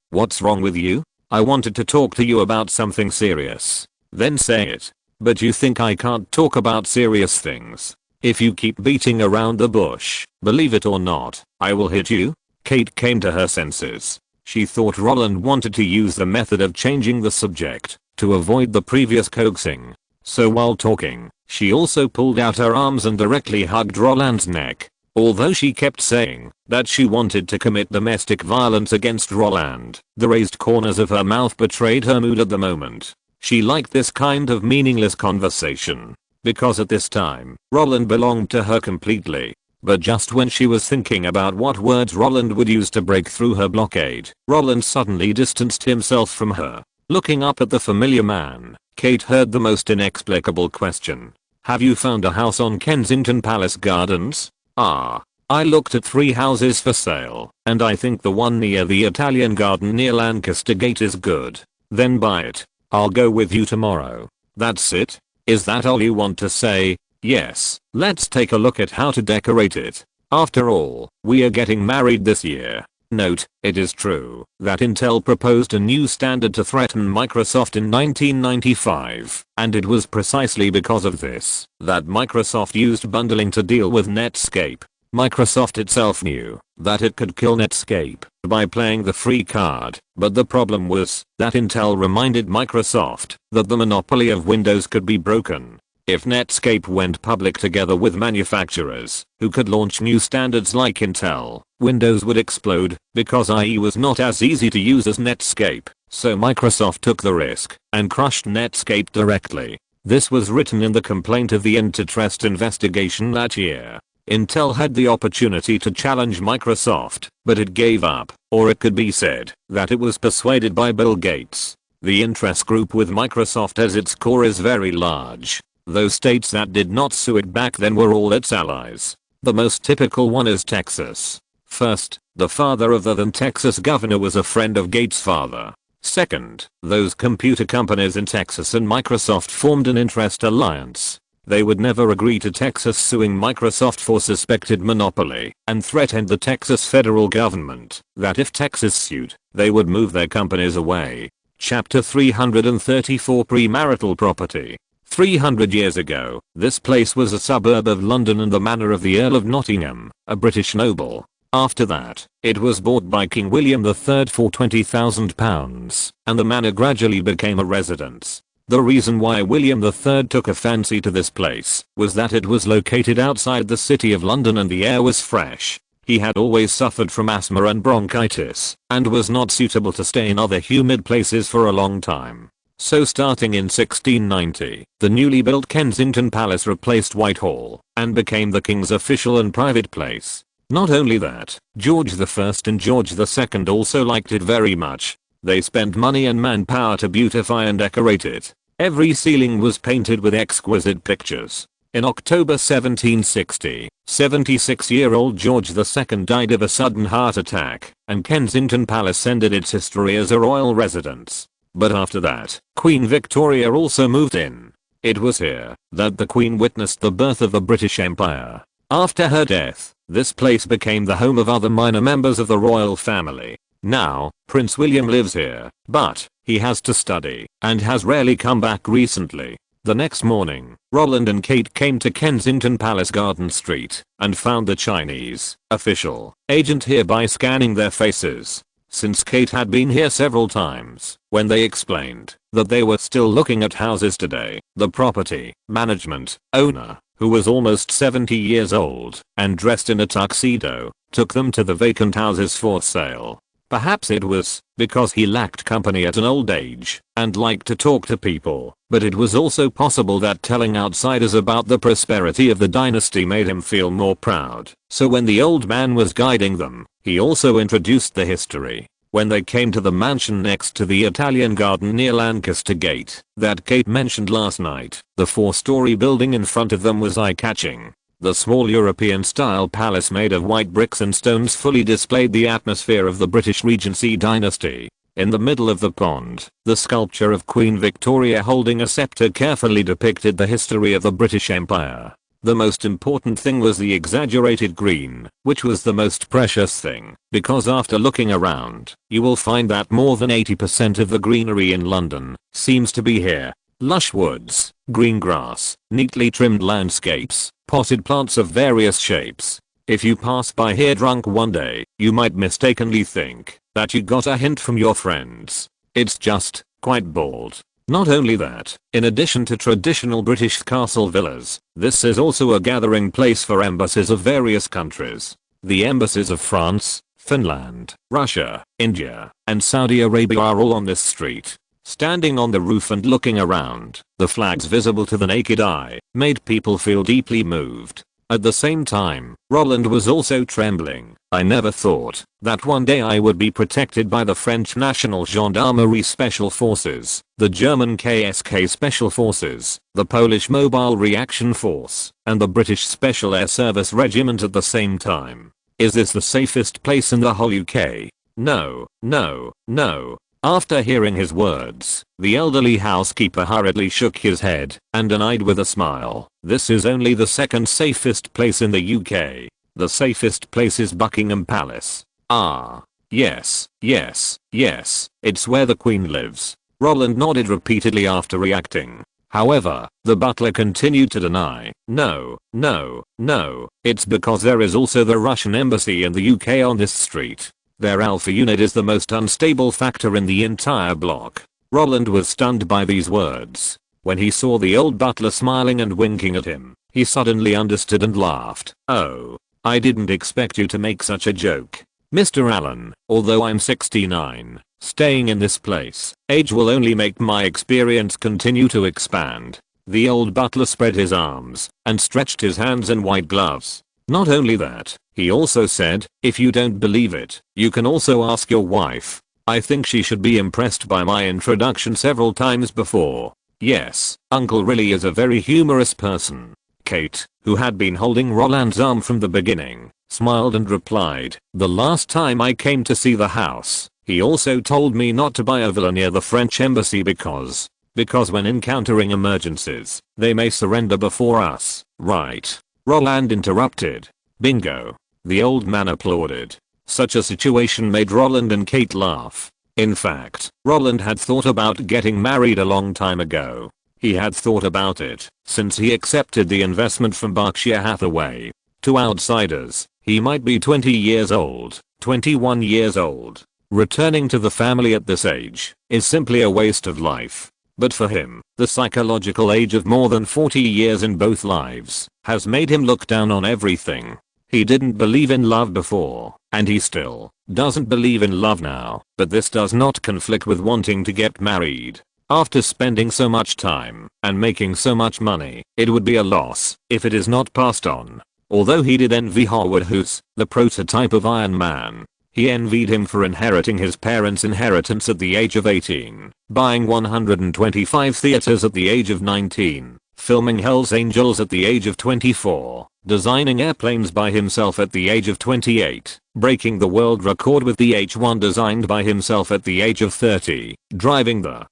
what's wrong with you? I wanted to talk to you about something serious. Then say it. But you think I can't talk about serious things? If you keep beating around the bush, believe it or not, I will hit you. Kate came to her senses. She thought Roland wanted to use the method of changing the subject to avoid the previous coaxing. So while talking, she also pulled out her arms and directly hugged Roland's neck. Although she kept saying that she wanted to commit domestic violence against Roland, the raised corners of her mouth betrayed her mood at the moment. She liked this kind of meaningless conversation because at this time, Roland belonged to her completely. But just when she was thinking about what words Roland would use to break through her blockade, Roland suddenly distanced himself from her. Looking up at the familiar man, Kate heard the most inexplicable question. Have you found a house on Kensington Palace Gardens? I looked at 3 houses for sale, and I think the one near the Italian garden near Lancaster Gate is good. Then buy it. I'll go with you tomorrow. That's it? Is that all you want to say? Yes, let's take a look at how to decorate it. After all, we are getting married this year. Note, it is true that Intel proposed a new standard to threaten Microsoft in 1995, and it was precisely because of this that Microsoft used bundling to deal with Netscape. Microsoft itself knew that it could kill Netscape by playing the free card, but the problem was that Intel reminded Microsoft that the monopoly of Windows could be broken. If Netscape went public together with manufacturers who could launch new standards like Intel, Windows would explode because IE was not as easy to use as Netscape, so Microsoft took the risk and crushed Netscape directly. This was written in the complaint of the antitrust investigation that year. Intel had the opportunity to challenge Microsoft, but it gave up, or it could be said that it was persuaded by Bill Gates. The interest group with Microsoft as its core is very large. Those states that did not sue it back then were all its allies. The most typical one is Texas. First, the father of the then Texas governor was a friend of Gates' father. Second, those computer companies in Texas and Microsoft formed an interest alliance. They would never agree to Texas suing Microsoft for suspected monopoly and threatened the Texas federal government that if Texas sued, they would move their companies away. Chapter 334 Premarital Property. 300 years ago, this place was a suburb of London and the manor of the Earl of Nottingham, a British noble. After that, it was bought by King William III for £20,000, and the manor gradually became a residence. The reason why William III took a fancy to this place was that it was located outside the city of London and the air was fresh. He had always suffered from asthma and bronchitis, and was not suitable to stay in other humid places for a long time. So starting in 1690, the newly built Kensington Palace replaced Whitehall and became the king's official and private place. Not only that, George I and George II also liked it very much. They spent money and manpower to beautify and decorate it. Every ceiling was painted with exquisite pictures. In October 1760, 76-year-old George II died of a sudden heart attack, and Kensington Palace ended its history as a royal residence. But after that, Queen Victoria also moved in. It was here that the Queen witnessed the birth of the British Empire. After her death, this place became the home of other minor members of the royal family. Now, Prince William lives here, but he has to study and has rarely come back recently. The next morning, Roland and Kate came to Kensington Palace Garden Street and found the Chinese official agent hereby scanning their faces. Since Kate had been here several times, when they explained that they were still looking at houses today, the property management owner who was almost 70 years old and dressed in a tuxedo, took them to the vacant houses for sale. Perhaps it was because he lacked company at an old age and liked to talk to people, but it was also possible that telling outsiders about the prosperity of the dynasty made him feel more proud. So when the old man was guiding them, he also introduced the history. When they came to the mansion next to the Italian garden near Lancaster Gate, that Kate mentioned last night, the 4-story building in front of them was eye-catching. The small European-style palace made of white bricks and stones fully displayed the atmosphere of the British Regency dynasty. In the middle of the pond, the sculpture of Queen Victoria holding a scepter carefully depicted the history of the British Empire. The most important thing was the exaggerated green, which was the most precious thing, because after looking around, you will find that more than 80% of the greenery in London seems to be here. Lush woods, green grass, neatly trimmed landscapes, potted plants of various shapes. If you pass by here drunk one day, you might mistakenly think that you got a hint from your friends. It's just quite bold. Not only that, in addition to traditional British castle villas, this is also a gathering place for embassies of various countries. The embassies of France, Finland, Russia, India, and Saudi Arabia are all on this street. Standing on the roof and looking around, the flags visible to the naked eye made people feel deeply moved. At the same time, Roland was also trembling. I never thought that one day I would be protected by the French National Gendarmerie Special Forces, the German KSK Special Forces, the Polish Mobile Reaction Force, and the British Special Air Service Regiment at the same time. Is this the safest place in the whole UK? No, no, no. After hearing his words, the elderly housekeeper hurriedly shook his head and denied with a smile. This is only the second safest place in the UK. The safest place is Buckingham Palace. Ah. Yes, yes, yes. It's where the Queen lives. Roland nodded repeatedly after reacting. However, the butler continued to deny. No, no, no. It's because there is also the Russian embassy in the UK on this street. Their alpha unit is the most unstable factor in the entire block. Roland was stunned by these words. When he saw the old butler smiling and winking at him, he suddenly understood and laughed. Oh, I didn't expect you to make such a joke. Mr. Allen, although I'm 69, staying in this place, age will only make my experience continue to expand. The old butler spread his arms and stretched his hands in white gloves. Not only that, he also said, if you don't believe it, you can also ask your wife. I think she should be impressed by my introduction several times before. Yes, Uncle really is a very humorous person. Kate, who had been holding Roland's arm from the beginning, smiled and replied, the last time I came to see the house, he also told me not to buy a villa near the French embassy because when encountering emergencies, they may surrender before us. Right. Roland interrupted. Bingo. The old man applauded. Such a situation made Roland and Kate laugh. In fact, Roland had thought about getting married a long time ago. He had thought about it since he accepted the investment from Berkshire Hathaway. To outsiders, he might be 20 years old, 21 years old. Returning to the family at this age is simply a waste of life. But for him, the psychological age of more than 40 years in both lives has made him look down on everything. He didn't believe in love before, and he still doesn't believe in love now, but this does not conflict with wanting to get married. After spending so much time and making so much money, it would be a loss if it is not passed on. Although he did envy Howard Hughes, the prototype of Iron Man. He envied him for inheriting his parents' inheritance at the age of 18, buying 125 theaters at the age of 19, filming Hell's Angels at the age of 24, designing airplanes by himself at the age of 28, breaking the world record with the H-1 designed by himself at the age of 30, driving the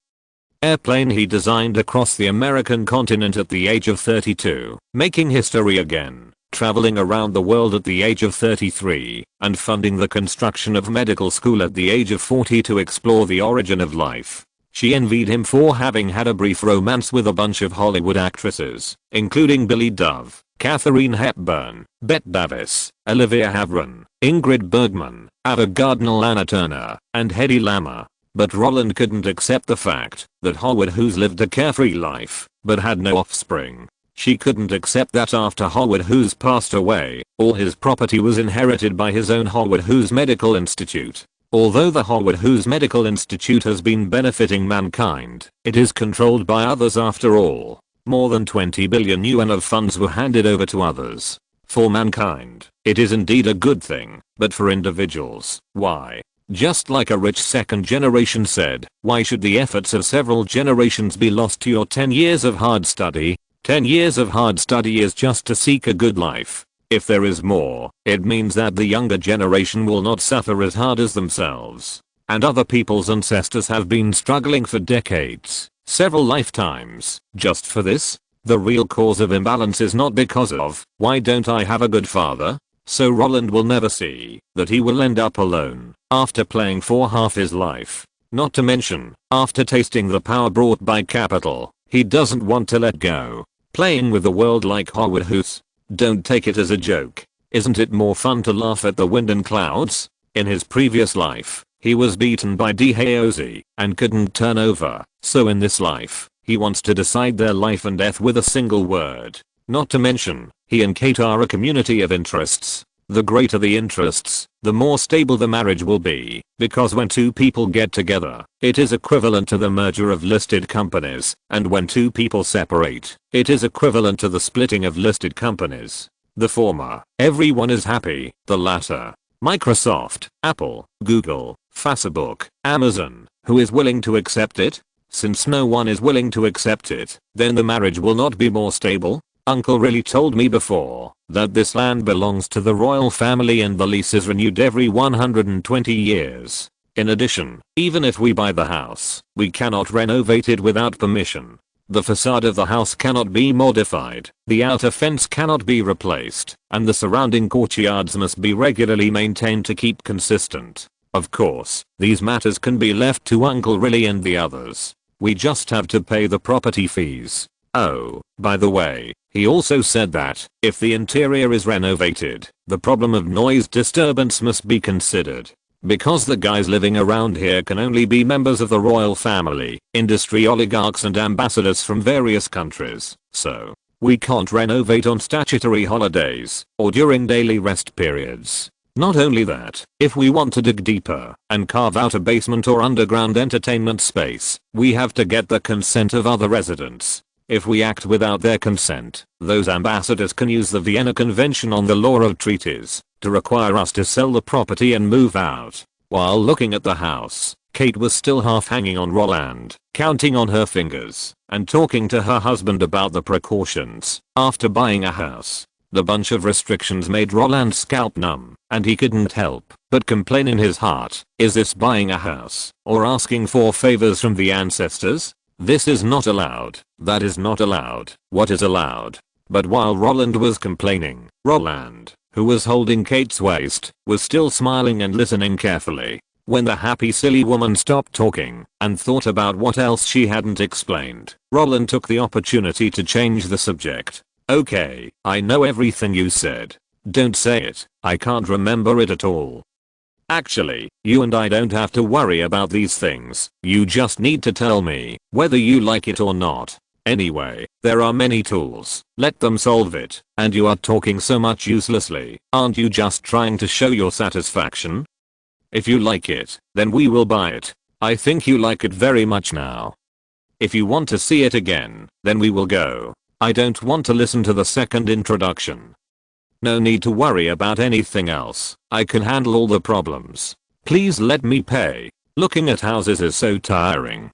airplane he designed across the American continent at the age of 32, making history again, traveling around the world at the age of 33, and funding the construction of medical school at the age of 40 to explore the origin of life. She envied him for having had a brief romance with a bunch of Hollywood actresses, including Billy Dove, Katharine Hepburn, Bette Davis, Olivia Havron, Ingrid Bergman, Ava Gardner, Lana Turner, and Hedy Lamarr. But Roland couldn't accept the fact that Howard Hughes lived a carefree life, but had no offspring. She couldn't accept that after Howard Hughes passed away, all his property was inherited by his own Howard Hughes Medical Institute. Although the Howard Hughes Medical Institute has been benefiting mankind, it is controlled by others after all. More than 20 billion yuan of funds were handed over to others. For mankind, it is indeed a good thing, but for individuals, why? Just like a rich second generation said, why should the efforts of several generations be lost to your 10 years of hard study? 10 years of hard study is just to seek a good life. If there is more, it means that the younger generation will not suffer as hard as themselves. And other people's ancestors have been struggling for decades, several lifetimes, just for this. The real cause of imbalance is not because of, why don't I have a good father? So Roland will never see that he will end up alone after playing for half his life. Not to mention, after tasting the power brought by capital, he doesn't want to let go. Playing with the world like Howard Hughes. Don't take it as a joke. Isn't it more fun to laugh at the wind and clouds? In his previous life, he was beaten by DHOZ and couldn't turn over. So in this life, he wants to decide their life and death with a single word. Not to mention, he and Kate are a community of interests. The greater the interests, the more stable the marriage will be, because when two people get together, it is equivalent to the merger of listed companies, and when two people separate, it is equivalent to the splitting of listed companies. The former, everyone is happy. The latter, Microsoft, Apple, Google, Facebook, Amazon, who is willing to accept it? Since no one is willing to accept it, then the marriage will not be more stable. Uncle really told me before that this land belongs to the royal family and the lease is renewed every 120 years. In addition, even if we buy the house, we cannot renovate it without permission. The facade of the house cannot be modified, the outer fence cannot be replaced, and the surrounding courtyards must be regularly maintained to keep consistent. Of course, these matters can be left to Uncle Riley and the others. We just have to pay the property fees. Oh, by the way, he also said that, if the interior is renovated, the problem of noise disturbance must be considered. Because the guys living around here can only be members of the royal family, industry oligarchs and ambassadors from various countries, so we can't renovate on statutory holidays or during daily rest periods. Not only that, if we want to dig deeper and carve out a basement or underground entertainment space, we have to get the consent of other residents. If we act without their consent, those ambassadors can use the Vienna Convention on the Law of Treaties to require us to sell the property and move out. While looking at the house, Kate was still half hanging on Roland, counting on her fingers and talking to her husband about the precautions after buying a house. The bunch of restrictions made Roland's scalp numb, and he couldn't help but complain in his heart, is this buying a house or asking for favors from the ancestors? This is not allowed. That is not allowed. What is allowed? But while Roland was complaining, Roland, who was holding Kate's waist, was still smiling and listening carefully. When the happy silly woman stopped talking and thought about what else she hadn't explained, Roland took the opportunity to change the subject. Okay, I know everything you said. Don't say it. I can't remember it at all. Actually, you and I don't have to worry about these things. You just need to tell me whether you like it or not. Anyway, there are many tools. Let them solve it. And you are talking so much uselessly. Aren't you just trying to show your satisfaction? If you like it, then we will buy it. I think you like it very much now. If you want to see it again, then we will go. I don't want to listen to the second introduction. No need to worry about anything else. I can handle all the problems. Please let me pay. Looking at houses is so tiring.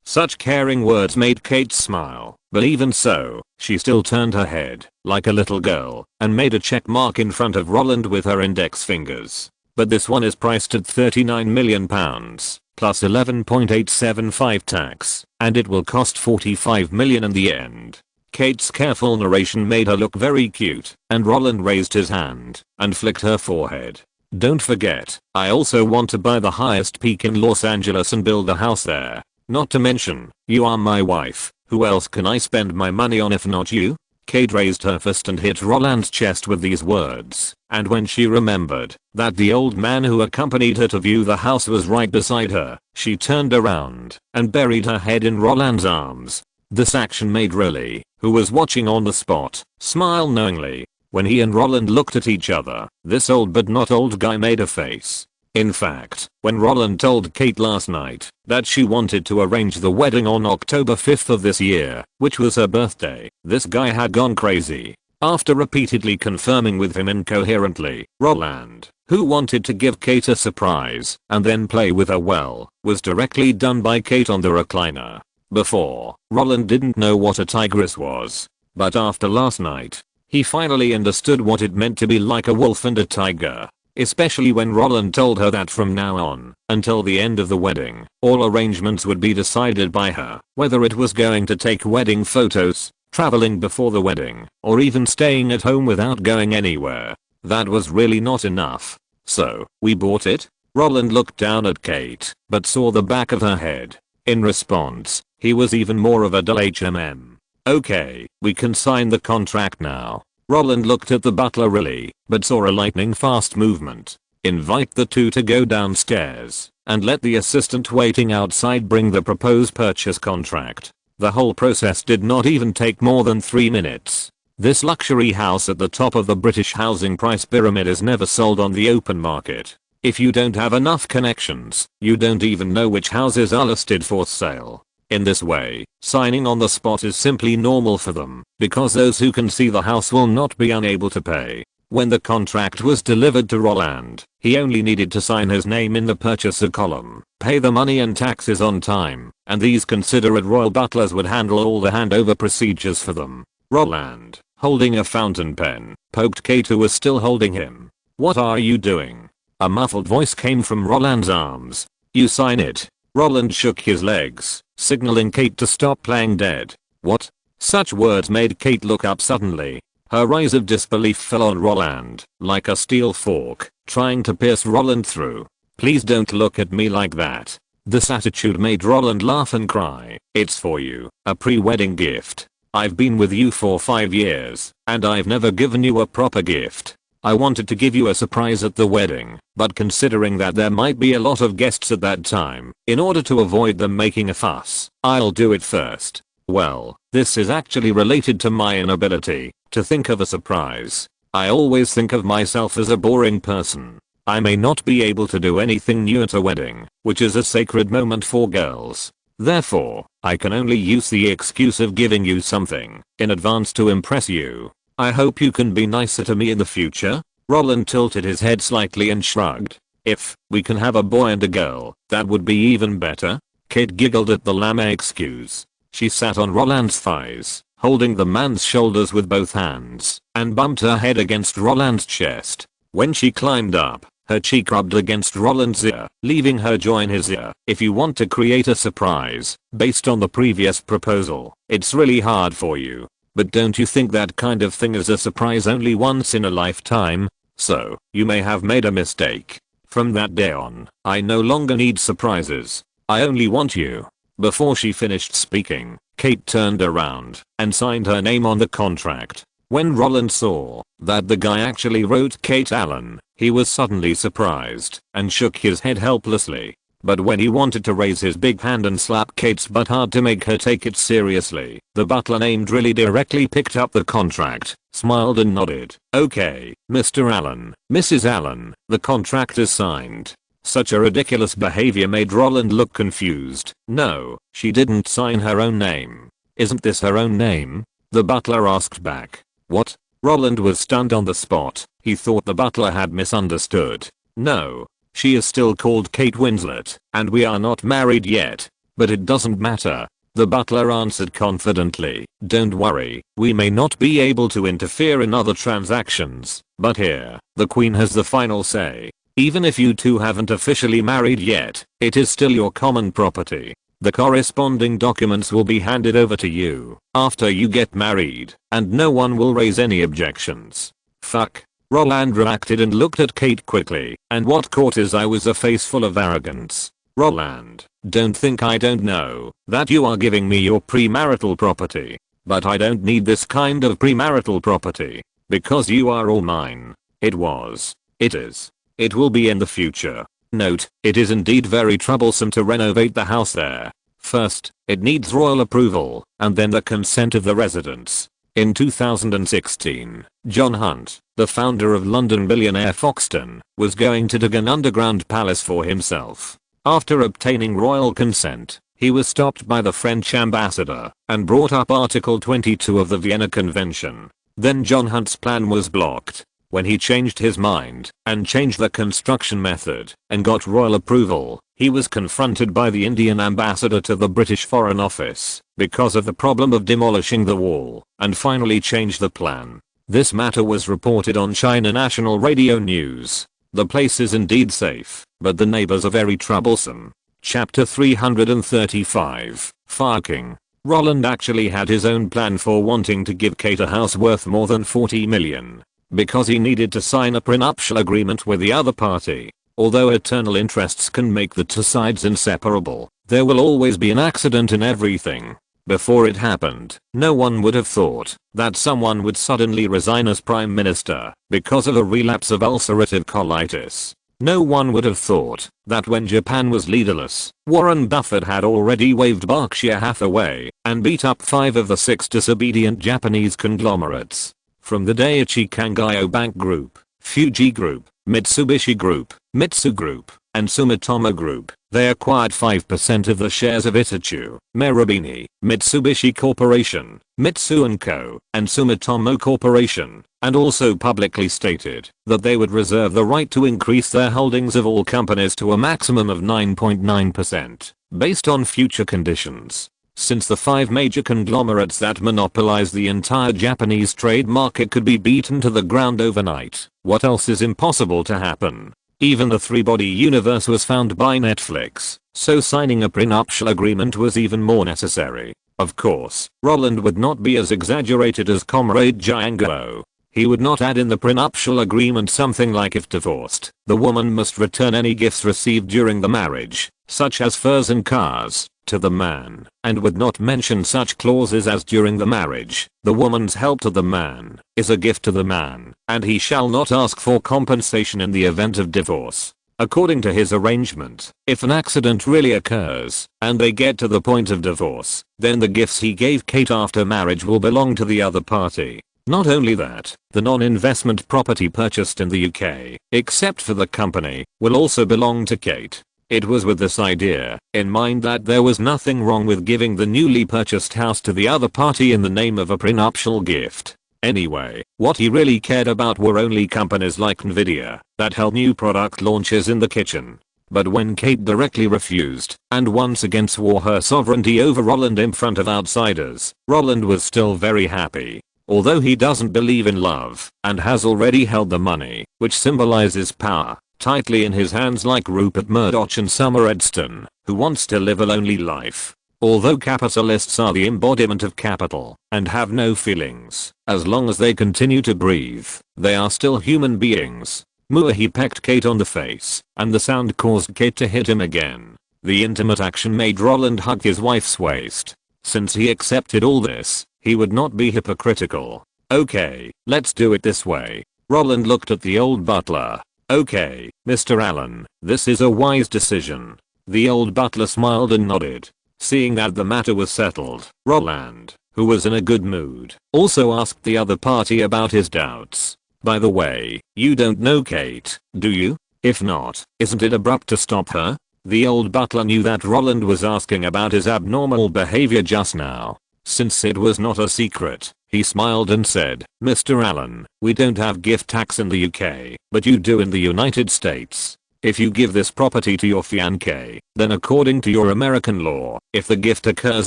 Such caring words made Kate smile, but even so, she still turned her head, like a little girl, and made a check mark in front of Roland with her index fingers. But this one is priced at £39 million, plus 11.875 tax, and it will cost $45 million in the end. Kate's careful narration made her look very cute, and Roland raised his hand and flicked her forehead. Don't forget, I also want to buy the highest peak in Los Angeles and build a house there. Not to mention, you are my wife. Who else can I spend my money on if not you? Kate raised her fist and hit Roland's chest with these words, and when she remembered that the old man who accompanied her to view the house was right beside her, she turned around and buried her head in Roland's arms. This action made Riley, who was watching on the spot, smile knowingly. When he and Roland looked at each other, this old but not old guy made a face. In fact, when Roland told Kate last night that she wanted to arrange the wedding on October 5th of this year, which was her birthday, this guy had gone crazy. After repeatedly confirming with him incoherently, Roland, who wanted to give Kate a surprise and then play with her well, was directly done by Kate on the recliner. Before, Roland didn't know what a tigress was. But after last night, he finally understood what it meant to be like a wolf and a tiger. Especially when Roland told her that from now on, until the end of the wedding, all arrangements would be decided by her, whether it was going to take wedding photos, traveling before the wedding, or even staying at home without going anywhere. That was really not enough. So, we bought it? Roland looked down at Kate, but saw the back of her head. In response, he was even more of a dull HMM. Okay, we can sign the contract now. Roland looked at the butler really, but saw a lightning fast movement. Invite the two to go downstairs, and let the assistant waiting outside bring the proposed purchase contract. The whole process did not even take more than 3 minutes. This luxury house at the top of the British housing price pyramid is never sold on the open market. If you don't have enough connections, you don't even know which houses are listed for sale. In this way, signing on the spot is simply normal for them, because those who can see the house will not be unable to pay. When the contract was delivered to Roland, he only needed to sign his name in the purchaser column, pay the money and taxes on time, and these considerate royal butlers would handle all the handover procedures for them. Roland, holding a fountain pen, poked Kate, who was still holding him. "What are you doing?" A muffled voice came from Roland's arms. "You sign it." Roland shook his legs, signaling Kate to stop playing dead. "What?" Such words made Kate look up suddenly. Her eyes of disbelief fell on Roland, like a steel fork, trying to pierce Roland through. "Please don't look at me like that." This attitude made Roland laugh and cry. "It's for you, a pre-wedding gift. I've been with you for 5 years, and I've never given you a proper gift. I wanted to give you a surprise at the wedding, but considering that there might be a lot of guests at that time, in order to avoid them making a fuss, I'll do it first." Well, this is actually related to my inability to think of a surprise. I always think of myself as a boring person. I may not be able to do anything new at a wedding, which is a sacred moment for girls. Therefore, I can only use the excuse of giving you something in advance to impress you. I hope you can be nicer to me in the future. Roland tilted his head slightly and shrugged. "If we can have a boy and a girl, that would be even better." Kate giggled at the lame excuse. She sat on Roland's thighs, holding the man's shoulders with both hands, and bumped her head against Roland's chest. When she climbed up, her cheek rubbed against Roland's ear, leaving her jaw in his ear. "If you want to create a surprise, based on the previous proposal, it's really hard for you. But don't you think that kind of thing is a surprise only once in a lifetime? So, you may have made a mistake. From that day on, I no longer need surprises. I only want you." Before she finished speaking, Kate turned around and signed her name on the contract. When Roland saw that the guy actually wrote Kate Allen, he was suddenly surprised and shook his head helplessly. But when he wanted to raise his big hand and slap Kate's butt hard to make her take it seriously, the butler named really directly picked up the contract, smiled and nodded. "Okay, Mr. Allen, Mrs. Allen, the contract is signed." Such a ridiculous behavior made Roland look confused. No, she didn't sign her own name. "Isn't this her own name?" the butler asked back. "What?" Roland was stunned on the spot. He thought the butler had misunderstood. "No. She is still called Kate Winslet, and we are not married yet. But it doesn't matter." The butler answered confidently. "Don't worry, we may not be able to interfere in other transactions, but here, the Queen has the final say. Even if you two haven't officially married yet, it is still your common property. The corresponding documents will be handed over to you after you get married, and no one will raise any objections." "Fuck." Roland reacted and looked at Kate quickly, and what caught his eye was a face full of arrogance. "Roland, don't think I don't know that you are giving me your premarital property. But I don't need this kind of premarital property, because you are all mine. It was. It is. It will be in the future. Note, it is indeed very troublesome to renovate the house there. First, it needs royal approval, and then the consent of the residents. In 2016, John Hunt, the founder of London billionaire Foxton, was going to dig an underground palace for himself. After obtaining royal consent, he was stopped by the French ambassador and brought up Article 22 of the Vienna Convention. Then John Hunt's plan was blocked. When he changed his mind and changed the construction method and got royal approval, he was confronted by the Indian ambassador to the British Foreign Office because of the problem of demolishing the wall, and finally changed the plan. This matter was reported on China National Radio News. The place is indeed safe, but the neighbors are very troublesome. Chapter 335, Fire King. Roland actually had his own plan for wanting to give Kate a house worth more than 40 million. Because he needed to sign a prenuptial agreement with the other party. Although eternal interests can make the two sides inseparable, there will always be an accident in everything. Before it happened, no one would have thought that someone would suddenly resign as prime minister because of a relapse of ulcerative colitis. No one would have thought that when Japan was leaderless, Warren Buffett had already waved Berkshire Hathaway and beat up 5 of the 6 disobedient Japanese conglomerates. From the Daiichi Kangyo Bank Group, Fuji Group, Mitsubishi Group, Mitsu Group, and Sumitomo Group, they acquired 5% of the shares of Itachi, Marubeni, Mitsubishi Corporation, Mitsu & Co., and Sumitomo Corporation, and also publicly stated that they would reserve the right to increase their holdings of all companies to a maximum of 9.9%, based on future conditions. Since the 5 major conglomerates that monopolize the entire Japanese trade market could be beaten to the ground overnight, what else is impossible to happen? Even the 3-body universe was found by Netflix, so signing a prenuptial agreement was even more necessary. Of course, Roland would not be as exaggerated as Comrade Django. He would not add in the prenuptial agreement something like if divorced, the woman must return any gifts received during the marriage, such as furs and cars, to the man, and would not mention such clauses as during the marriage, the woman's help to the man is a gift to the man, and he shall not ask for compensation in the event of divorce. According to his arrangement, if an accident really occurs, and they get to the point of divorce, then the gifts he gave Kate after marriage will belong to the other party. Not only that, the non-investment property purchased in the UK, except for the company, will also belong to Kate. It was with this idea in mind that there was nothing wrong with giving the newly purchased house to the other party in the name of a prenuptial gift. Anyway, what he really cared about were only companies like Nvidia that held new product launches in the kitchen. But when Kate directly refused and once again swore her sovereignty over Roland in front of outsiders, Roland was still very happy. Although he doesn't believe in love and has already held the money, which symbolizes power, tightly in his hands like Rupert Murdoch and Summer Edstone, who wants to live a lonely life. Although capitalists are the embodiment of capital and have no feelings, as long as they continue to breathe, they are still human beings. He pecked Kate on the face, and the sound caused Kate to hit him again. The intimate action made Roland hug his wife's waist. Since he accepted all this, he would not be hypocritical. Okay, let's do it this way. Roland looked at the old butler. Okay, Mr. Allen, this is a wise decision. The old butler smiled and nodded. Seeing that the matter was settled, Roland, who was in a good mood, also asked the other party about his doubts. By the way, you don't know Kate, do you? If not, isn't it abrupt to stop her? The old butler knew that Roland was asking about his abnormal behavior just now. Since it was not a secret, he smiled and said, Mr. Allen, we don't have gift tax in the UK, but you do in the United States. If you give this property to your fiancé, then according to your American law, if the gift occurs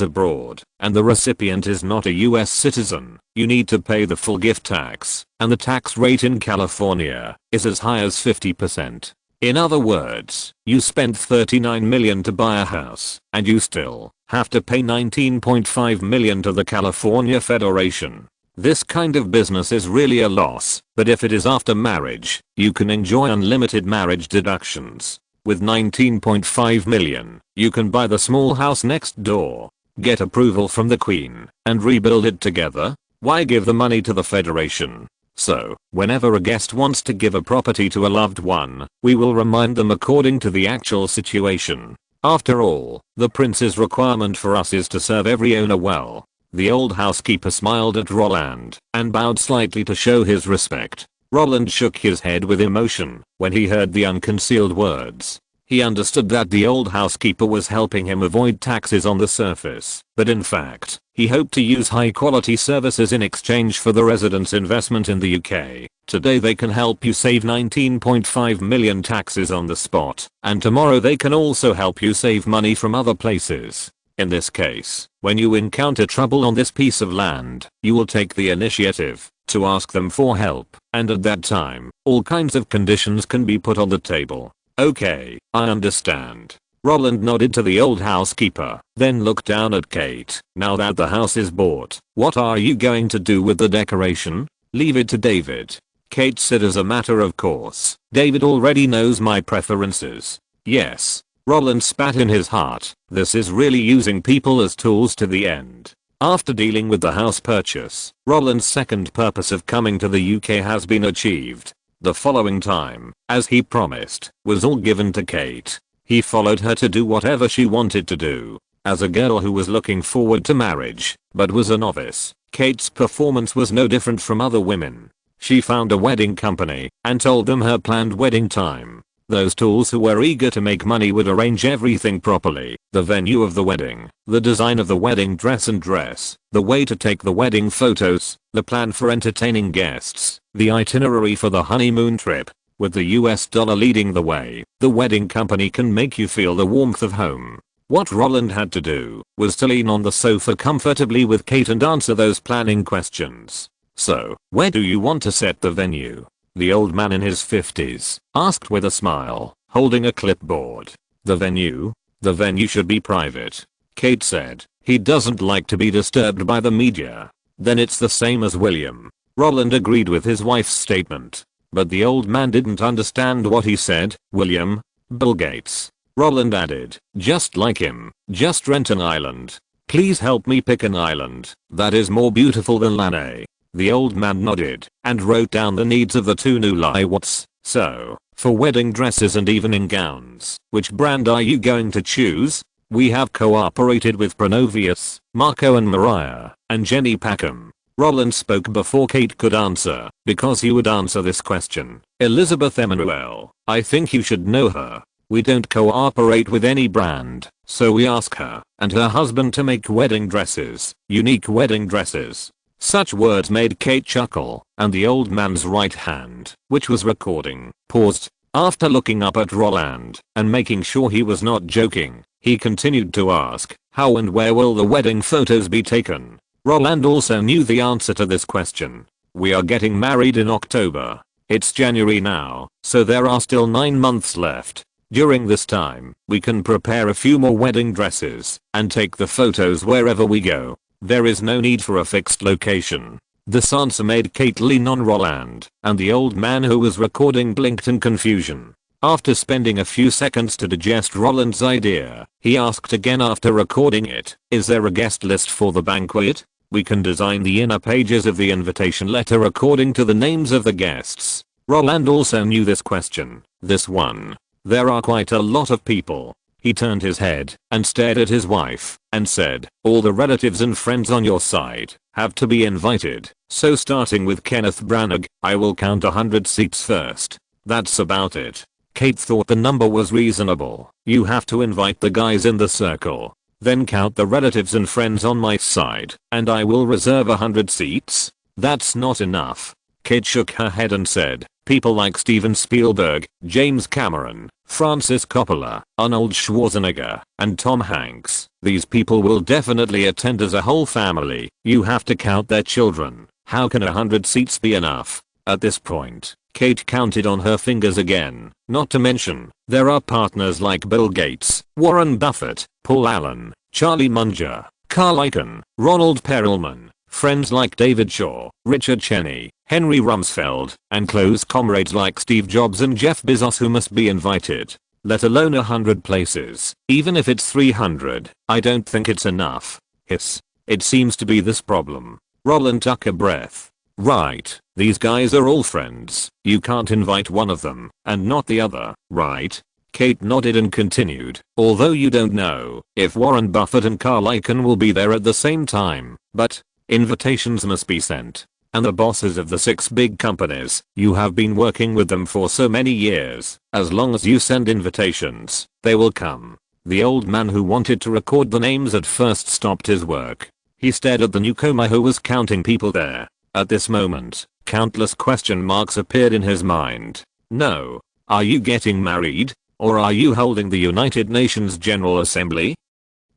abroad, and the recipient is not a US citizen, you need to pay the full gift tax, and the tax rate in California is as high as 50%. In other words, you spent $39 million to buy a house, and you still have to pay $19.5 million to the California Federation. This kind of business is really a loss, but if it is after marriage, you can enjoy unlimited marriage deductions. With $19.5 million, you can buy the small house next door, get approval from the Queen, and rebuild it together. Why give the money to the Federation? So, whenever a guest wants to give a property to a loved one, we will remind them according to the actual situation. After all, the prince's requirement for us is to serve every owner well. The old housekeeper smiled at Roland and bowed slightly to show his respect. Roland shook his head with emotion when he heard the unconcealed words. He understood that the old housekeeper was helping him avoid taxes on the surface, but in fact, he hoped to use high quality services in exchange for the residents' investment in the UK. Today they can help you save 19.5 million taxes on the spot, and tomorrow they can also help you save money from other places. In this case, when you encounter trouble on this piece of land, you will take the initiative to ask them for help, and at that time, all kinds of conditions can be put on the table. Okay, I understand. Roland nodded to the old housekeeper, then looked down at Kate. Now that the house is bought, what are you going to do with the decoration? Leave it to David. Kate said as a matter of course. David already knows my preferences. Yes. Roland spat in his heart. This is really using people as tools to the end. After dealing with the house purchase, Roland's second purpose of coming to the UK has been achieved. The following time, as he promised, was all given to Kate. He followed her to do whatever she wanted to do. As a girl who was looking forward to marriage, but was a novice, Kate's performance was no different from other women. She found a wedding company and told them her planned wedding time. Those tools who were eager to make money would arrange everything properly. The venue of the wedding, the design of the wedding dress and dress, the way to take the wedding photos, the plan for entertaining guests, the itinerary for the honeymoon trip. With the US dollar leading the way, the wedding company can make you feel the warmth of home. What Roland had to do was to lean on the sofa comfortably with Kate and answer those planning questions. So, where do you want to set the venue? The old man in his 50s asked with a smile, holding a clipboard. The venue? The venue should be private. Kate said. He doesn't like to be disturbed by the media. Then it's the same as William. Roland agreed with his wife's statement. But the old man didn't understand what he said. William? Bill Gates. Roland added. Just like him. Just rent an island. Please help me pick an island that is more beautiful than Lanai. The old man nodded and wrote down the needs of the two new liwats. So, for wedding dresses and evening gowns, which brand are you going to choose? We have cooperated with Pronovius, Marco and Mariah, and Jenny Packham. Roland spoke before Kate could answer, because he would answer this question. Elizabeth Emanuel, I think you should know her. We don't cooperate with any brand, so we ask her and her husband to make wedding dresses, unique wedding dresses. Such words made Kate chuckle, and the old man's right hand, which was recording, paused. After looking up at Roland and making sure he was not joking, he continued to ask, how and where will the wedding photos be taken? Roland also knew the answer to this question. We are getting married in October. It's January now, so there are still 9 months left. During this time, we can prepare a few more wedding dresses and take the photos wherever we go. There is no need for a fixed location. This answer made Kate lean on Roland, and the old man who was recording blinked in confusion. After spending a few seconds to digest Roland's idea, he asked again after recording it, is there a guest list for the banquet? We can design the inner pages of the invitation letter according to the names of the guests. Roland also knew this question. This one. There are quite a lot of people. He turned his head and stared at his wife and said, all the relatives and friends on your side have to be invited. So starting with Kenneth Branagh, I will count 100 seats first. That's about it. Kate thought the number was reasonable. You have to invite the guys in the circle. Then count the relatives and friends on my side, and I will reserve 100 seats. That's not enough. Kate shook her head and said, people like Steven Spielberg, James Cameron, Francis Coppola, Arnold Schwarzenegger, and Tom Hanks. These people will definitely attend as a whole family. You have to count their children. How can 100 seats be enough? At this point, Kate counted on her fingers again. Not to mention, there are partners like Bill Gates, Warren Buffett, Paul Allen, Charlie Munger, Carl Icahn, Ronald Perelman, friends like David Shaw, Richard Cheney, Henry Rumsfeld, and close comrades like Steve Jobs and Jeff Bezos who must be invited. Let alone 100 places. Even if it's 300, I don't think it's enough. Hiss. It seems to be this problem. Roland took a breath. Right, these guys are all friends. You can't invite one of them, and not the other, right? Kate nodded and continued, although you don't know if Warren Buffett and Carl Icahn will be there at the same time, but invitations must be sent. And the bosses of the 6 big companies, you have been working with them for so many years, as long as you send invitations, they will come. The old man who wanted to record the names at first stopped his work. He stared at the newcomer who was counting people there. At this moment, countless question marks appeared in his mind. No. Are you getting married? Or are you holding the United Nations General Assembly?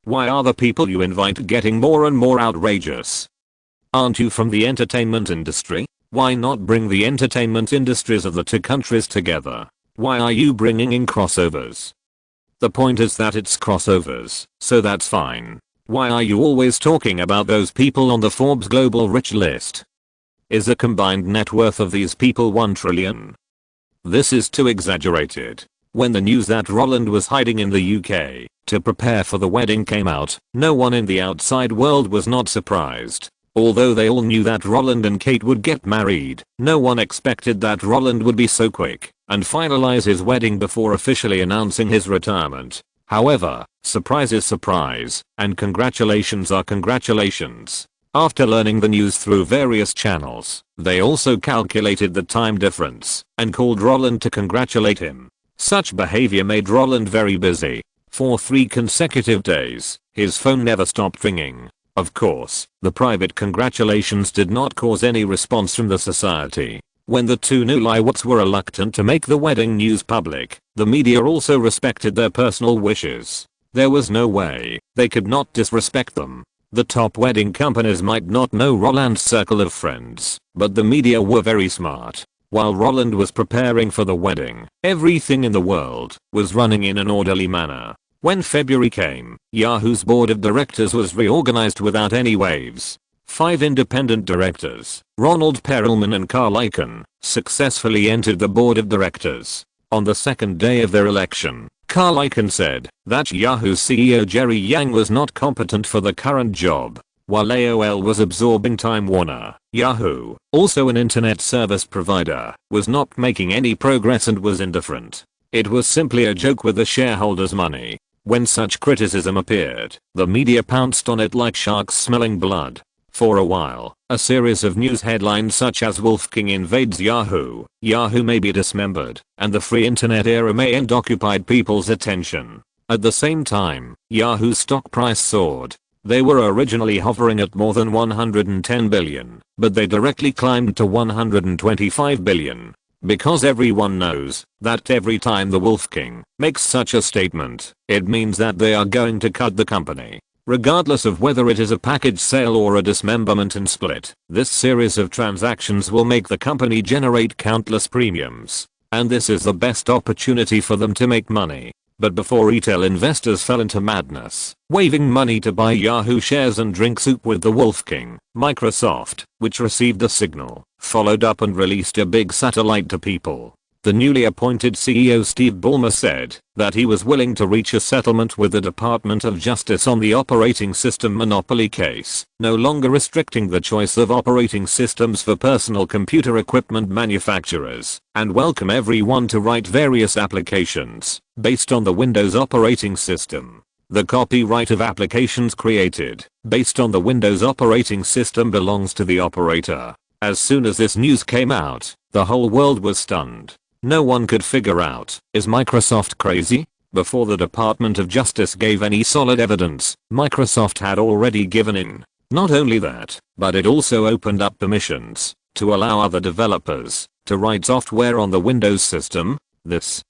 Why are the people you invite getting more and more outrageous? Aren't you from the entertainment industry? Why not bring the entertainment industries of the 2 countries together? Why are you bringing in crossovers? The point is that it's crossovers, so that's fine. Why are you always talking about those people on the Forbes Global Rich list? Is the combined net worth of these people 1 trillion? This is too exaggerated. When the news that Roland was hiding in the UK to prepare for the wedding came out, no one in the outside world was not surprised. Although they all knew that Roland and Kate would get married, no one expected that Roland would be so quick and finalize his wedding before officially announcing his retirement. However, surprise is surprise, and congratulations are congratulations. After learning the news through various channels, they also calculated the time difference and called Roland to congratulate him. Such behavior made Roland very busy. For 3 consecutive days, his phone never stopped ringing. Of course, the private congratulations did not cause any response from the society. When the 2 newlyweds were reluctant to make the wedding news public, the media also respected their personal wishes. There was no way they could not disrespect them. The top wedding companies might not know Roland's circle of friends, but the media were very smart. While Roland was preparing for the wedding, everything in the world was running in an orderly manner. When February came, Yahoo's board of directors was reorganized without any waves. 5 independent directors, Ronald Perelman and Carl Icahn, successfully entered the board of directors. On the 2nd day of their election, Carl Icahn said that Yahoo CEO Jerry Yang was not competent for the current job. While AOL was absorbing Time Warner, Yahoo, also an internet service provider, was not making any progress and was indifferent. It was simply a joke with the shareholders' money. When such criticism appeared, the media pounced on it like sharks smelling blood. For a while, a series of news headlines such as Wolf King invades Yahoo, Yahoo may be dismembered, and the free internet era may end occupied people's attention. At the same time, Yahoo's stock price soared. They were originally hovering at more than 110 billion, but they directly climbed to 125 billion. Because everyone knows that every time the Wolf King makes such a statement, it means that they are going to cut the company. Regardless of whether it is a package sale or a dismemberment and split, this series of transactions will make the company generate countless premiums. And this is the best opportunity for them to make money. But before retail investors fell into madness, waving money to buy Yahoo shares and drink soup with the Wolf King, Microsoft, which received the signal, followed up and released a big satellite to people. The newly appointed CEO Steve Ballmer said that he was willing to reach a settlement with the Department of Justice on the operating system monopoly case, no longer restricting the choice of operating systems for personal computer equipment manufacturers, and welcome everyone to write various applications based on the Windows operating system. The copyright of applications created based on the Windows operating system belongs to the operator. As soon as this news came out, the whole world was stunned. No one could figure out, is Microsoft crazy? Before the Department of Justice gave any solid evidence, Microsoft had already given in. Not only that, but it also opened up permissions to allow other developers to write software on the Windows system. This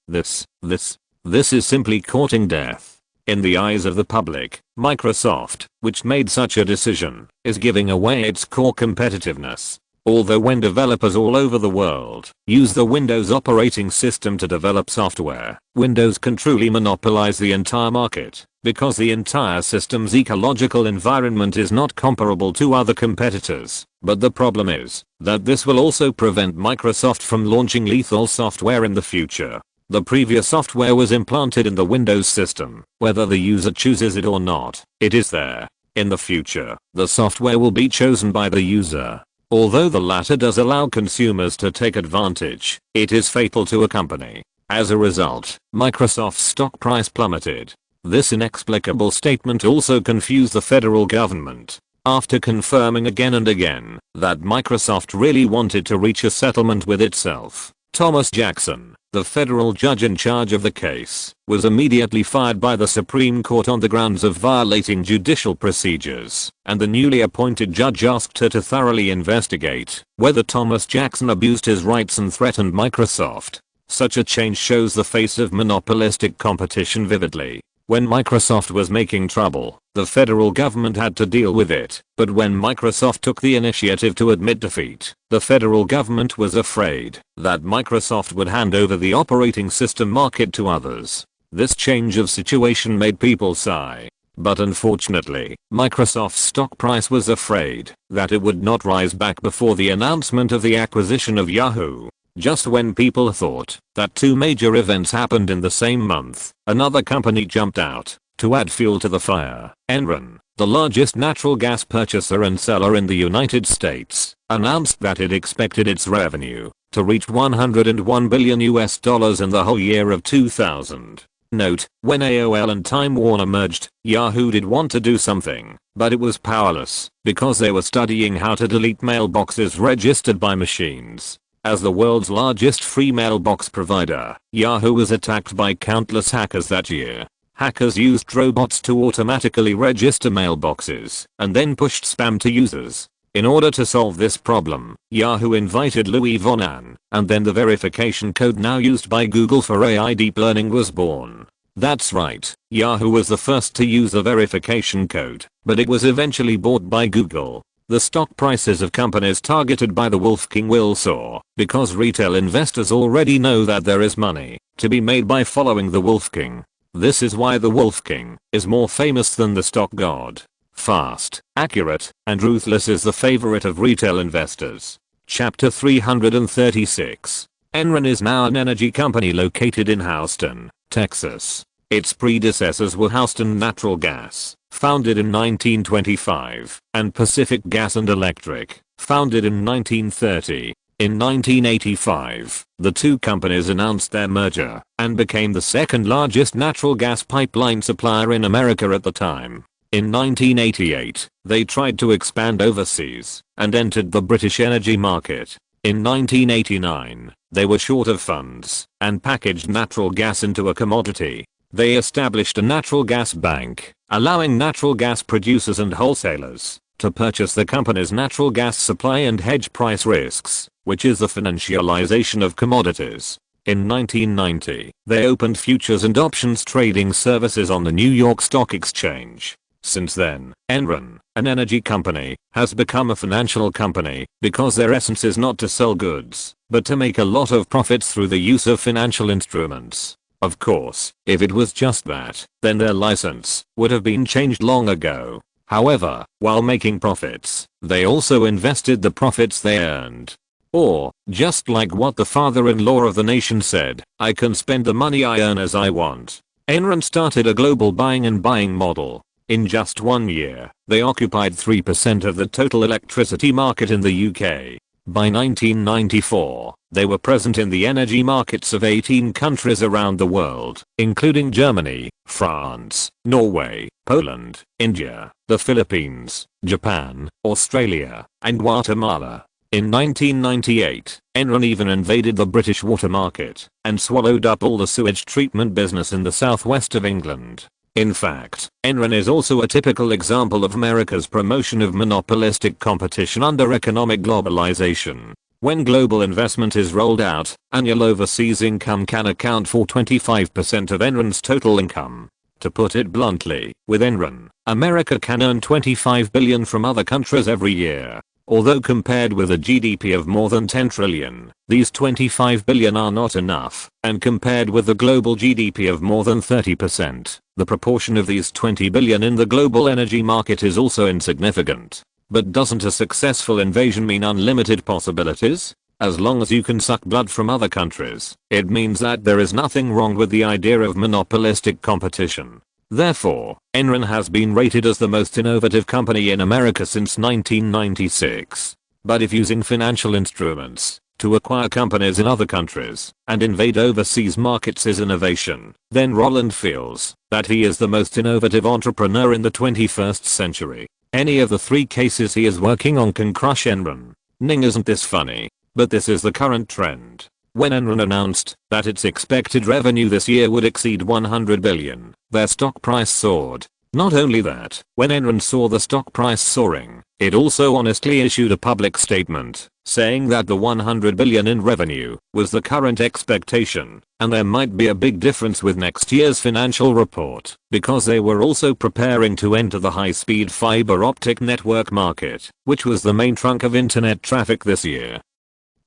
is simply courting death. In the eyes of the public, Microsoft, which made such a decision, is giving away its core competitiveness. Although when developers all over the world use the Windows operating system to develop software, Windows can truly monopolize the entire market, because the entire system's ecological environment is not comparable to other competitors. But the problem is that this will also prevent Microsoft from launching lethal software in the future. The previous software was implanted in the Windows system, whether the user chooses it or not, it is there. In the future, the software will be chosen by the user. Although the latter does allow consumers to take advantage, it is fatal to a company. As a result, Microsoft's stock price plummeted. This inexplicable statement also confused the federal government. After confirming again and again that Microsoft really wanted to reach a settlement with itself, Thomas Jackson, the federal judge in charge of the case, was immediately fired by the Supreme Court on the grounds of violating judicial procedures, and the newly appointed judge asked her to thoroughly investigate whether Thomas Jackson abused his rights and threatened Microsoft. Such a change shows the face of monopolistic competition vividly. When Microsoft was making trouble, the federal government had to deal with it, but when Microsoft took the initiative to admit defeat, the federal government was afraid that Microsoft would hand over the operating system market to others. This change of situation made people sigh. But unfortunately, Microsoft's stock price was afraid that it would not rise back before the announcement of the acquisition of Yahoo. Just when people thought that two major events happened in the same month, another company jumped out to add fuel to the fire. Enron, the largest natural gas purchaser and seller in the United States, announced that it expected its revenue to reach $101 billion in the whole year of 2000. Note, when AOL and Time Warner merged, Yahoo did want to do something, but it was powerless because they were studying how to delete mailboxes registered by machines. As the world's largest free mailbox provider, Yahoo was attacked by countless hackers that year. Hackers used robots to automatically register mailboxes and then pushed spam to users. In order to solve this problem, Yahoo invited Louis von Ahn, and then the verification code now used by Google for AI deep learning was born. That's right, Yahoo was the first to use the verification code, but it was eventually bought by Google. The stock prices of companies targeted by the Wolf King will soar because retail investors already know that there is money to be made by following the Wolf King. This is why the Wolf King is more famous than the stock god. Fast, accurate, and ruthless is the favorite of retail investors. Chapter 336. Enron is now an energy company located in Houston, Texas. Its predecessors were Houston Natural Gas, founded in 1925, and Pacific Gas and Electric, founded in 1930. In 1985, the two companies announced their merger and became the second largest natural gas pipeline supplier in America at the time. In 1988, they tried to expand overseas and entered the British energy market. In 1989, they were short of funds and packaged natural gas into a commodity. They established a natural gas bank, allowing natural gas producers and wholesalers to purchase the company's natural gas supply and hedge price risks, which is the financialization of commodities. In 1990, they opened futures and options trading services on the New York Stock Exchange. Since then, Enron, an energy company, has become a financial company because their essence is not to sell goods, but to make a lot of profits through the use of financial instruments. Of course, if it was just that, then their license would have been changed long ago. However, while making profits, they also invested the profits they earned. Or, just like what the father-in-law of the nation said, I can spend the money I earn as I want. Enron started a global buying and buying model. In just 1 year, they occupied 3% of the total electricity market in the UK. By 1994, they were present in the energy markets of 18 countries around the world, including Germany, France, Norway, Poland, India, the Philippines, Japan, Australia, and Guatemala. In 1998, Enron even invaded the British water market and swallowed up all the sewage treatment business in the southwest of England. In fact, Enron is also a typical example of America's promotion of monopolistic competition under economic globalization. When global investment is rolled out, annual overseas income can account for 25% of Enron's total income. To put it bluntly, with Enron, America can earn $25 billion from other countries every year. Although compared with a GDP of more than 10 trillion, these 25 billion are not enough, and compared with the global GDP of more than 30%, the proportion of these 20 billion in the global energy market is also insignificant. But doesn't a successful invasion mean unlimited possibilities? As long as you can suck blood from other countries, it means that there is nothing wrong with the idea of monopolistic competition. Therefore, Enron has been rated as the most innovative company in America since 1996. But if using financial instruments to acquire companies in other countries and invade overseas markets is innovation, then Roland feels that he is the most innovative entrepreneur in the 21st century. Any of the 3 cases he is working on can crush Enron. Ning, isn't this funny? But this is the current trend. When Enron announced that its expected revenue this year would exceed 100 billion, their stock price soared. Not only that, when Enron saw the stock price soaring, it also honestly issued a public statement saying that the 100 billion in revenue was the current expectation, and there might be a big difference with next year's financial report because they were also preparing to enter the high-speed fiber optic network market, which was the main trunk of internet traffic this year.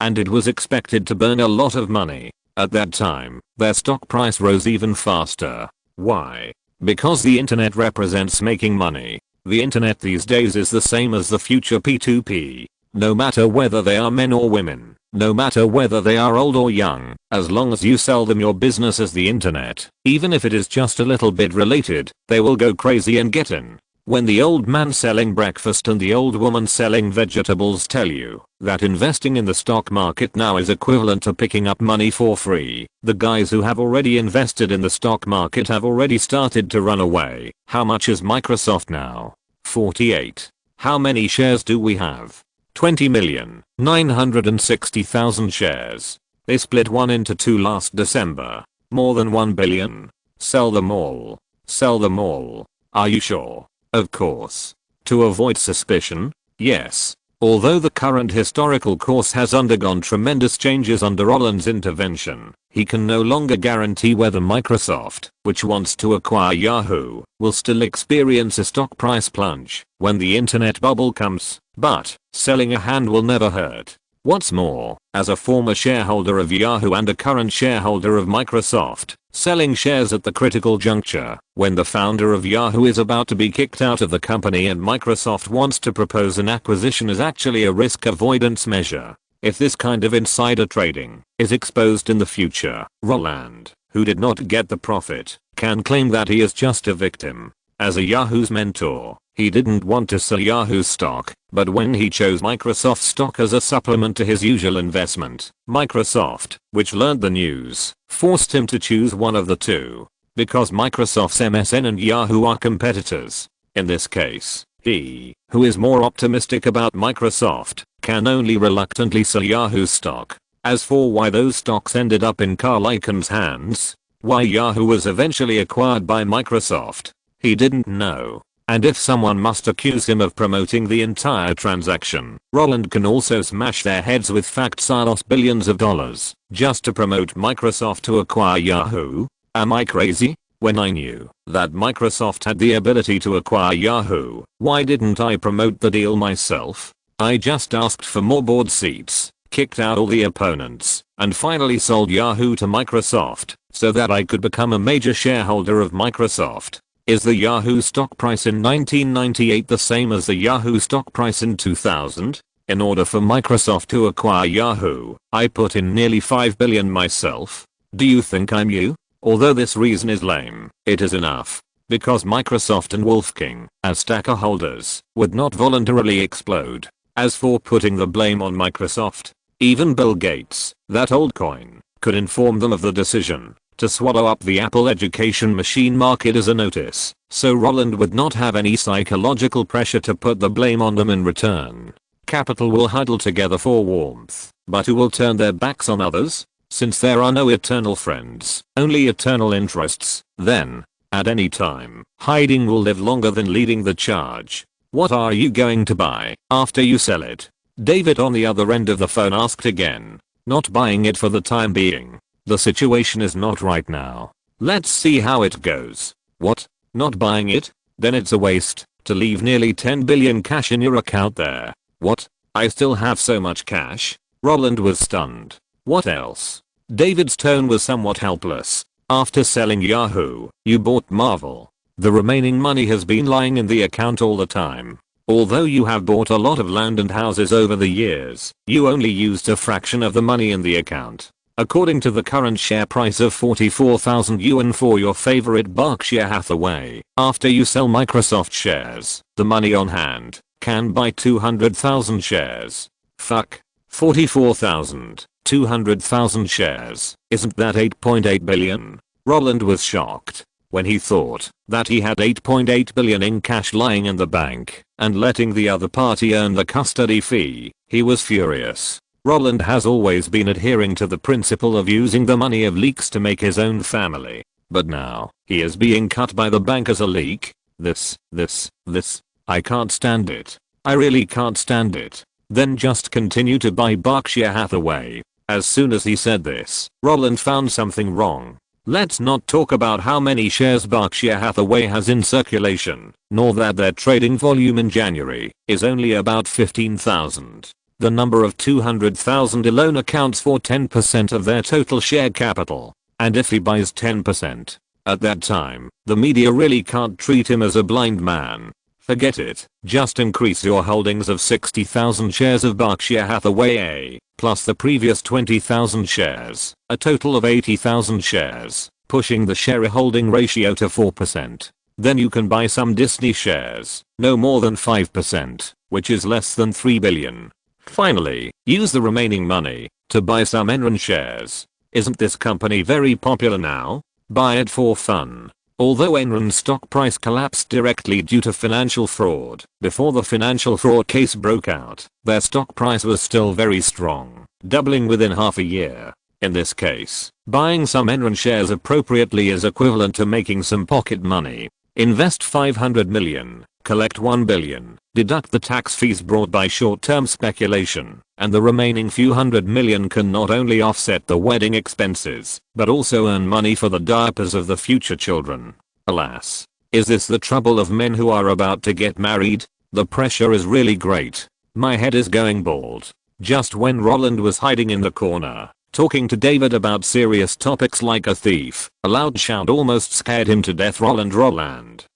And it was expected to burn a lot of money. At that time, their stock price rose even faster. Why? Because the internet represents making money. The internet these days is the same as the future P2P. No matter whether they are men or women, no matter whether they are old or young, as long as you sell them your business as the internet, even if it is just a little bit related, they will go crazy and get in. When the old man selling breakfast and the old woman selling vegetables tell you that investing in the stock market now is equivalent to picking up money for free, the guys who have already invested in the stock market have already started to run away. How much is Microsoft now? 48. How many shares do we have? 20,960,000 shares. They split one into 2 last December. More than 1 billion. Sell them all. Sell them all. Are you sure? Of course. To avoid suspicion? Yes. Although the current historical course has undergone tremendous changes under Roland's intervention, he can no longer guarantee whether Microsoft, which wants to acquire Yahoo, will still experience a stock price plunge when the internet bubble comes, but selling a hand will never hurt. What's more, as a former shareholder of Yahoo and a current shareholder of Microsoft, selling shares at the critical juncture, when the founder of Yahoo is about to be kicked out of the company and Microsoft wants to propose an acquisition, is actually a risk avoidance measure. If this kind of insider trading is exposed in the future, Roland, who did not get the profit, can claim that he is just a victim. As a Yahoo's mentor, he didn't want to sell Yahoo stock, but when he chose Microsoft stock as a supplement to his usual investment, Microsoft, which learned the news, forced him to choose one of the two. Because Microsoft's MSN and Yahoo are competitors. In this case, he, who is more optimistic about Microsoft, can only reluctantly sell Yahoo stock. As for why those stocks ended up in Carl Icahn's hands, why Yahoo was eventually acquired by Microsoft, he didn't know. And if someone must accuse him of promoting the entire transaction, Roland can also smash their heads with facts. I lost billions of dollars just to promote Microsoft to acquire Yahoo. Am I crazy? When I knew that Microsoft had the ability to acquire Yahoo, why didn't I promote the deal myself? I just asked for more board seats, kicked out all the opponents, and finally sold Yahoo to Microsoft so that I could become a major shareholder of Microsoft. Is the Yahoo stock price in 1998 the same as the Yahoo stock price in 2000? In order for Microsoft to acquire Yahoo, I put in nearly 5 billion myself. Do you think I'm you? Although this reason is lame, it is enough. Because Microsoft and Wolfgang, as stockholders, would not voluntarily explode. As for putting the blame on Microsoft, even Bill Gates, that old coin, could inform them of the decision to swallow up the Apple education machine market as a notice, so Roland would not have any psychological pressure to put the blame on them in return. Capital will huddle together for warmth, but who will turn their backs on others? Since there are no eternal friends, only eternal interests, then, at any time, hiding will live longer than leading the charge. What are you going to buy after you sell it? David on the other end of the phone asked again. Not buying it for the time being. The situation is not right now. Let's see how it goes. What? Not buying it? Then it's a waste to leave nearly 10 billion cash in your account there. What? I still have so much cash? Roland was stunned. What else? David's tone was somewhat helpless. After selling Yahoo, you bought Marvel. The remaining money has been lying in the account all the time. Although you have bought a lot of land and houses over the years, you only used a fraction of the money in the account. According to the current share price of 44,000 yuan for your favorite Berkshire Hathaway, after you sell Microsoft shares, the money on hand can buy 200,000 shares. Fuck. 44,000, 200,000 shares. Isn't that 8.8 billion? Roland was shocked. When he thought that he had 8.8 billion in cash lying in the bank and letting the other party earn the custody fee, he was furious. Roland has always been adhering to the principle of using the money of leaks to make his own family. But now, he is being cut by the bank as a leak. This. I can't stand it. I really can't stand it. Then just continue to buy Berkshire Hathaway. As soon as he said this, Roland found something wrong. Let's not talk about how many shares Berkshire Hathaway has in circulation, nor that their trading volume in January is only about 15,000. The number of 200,000 alone accounts for 10% of their total share capital. And if he buys 10%, at that time, the media really can't treat him as a blind man. Forget it. Just increase your holdings of 60,000 shares of Berkshire Hathaway plus the previous 20,000 shares, a total of 80,000 shares, pushing the shareholding ratio to 4%. Then you can buy some Disney shares, no more than 5%, which is less than 3 billion. Finally, use the remaining money to buy some Enron shares. Isn't this company very popular now? Buy it for fun. Although Enron's stock price collapsed directly due to financial fraud, before the financial fraud case broke out, their stock price was still very strong, doubling within half a year. In this case, buying some Enron shares appropriately is equivalent to making some pocket money. Invest 500 million, collect 1 billion, deduct the tax fees brought by short-term speculation, and the remaining few hundred million can not only offset the wedding expenses, but also earn money for the diapers of the future children. Alas, is this the trouble of men who are about to get married? The pressure is really great. My head is going bald. Just when Roland was hiding in the corner, talking to David about serious topics like a thief, a loud shout almost scared him to death. Roland.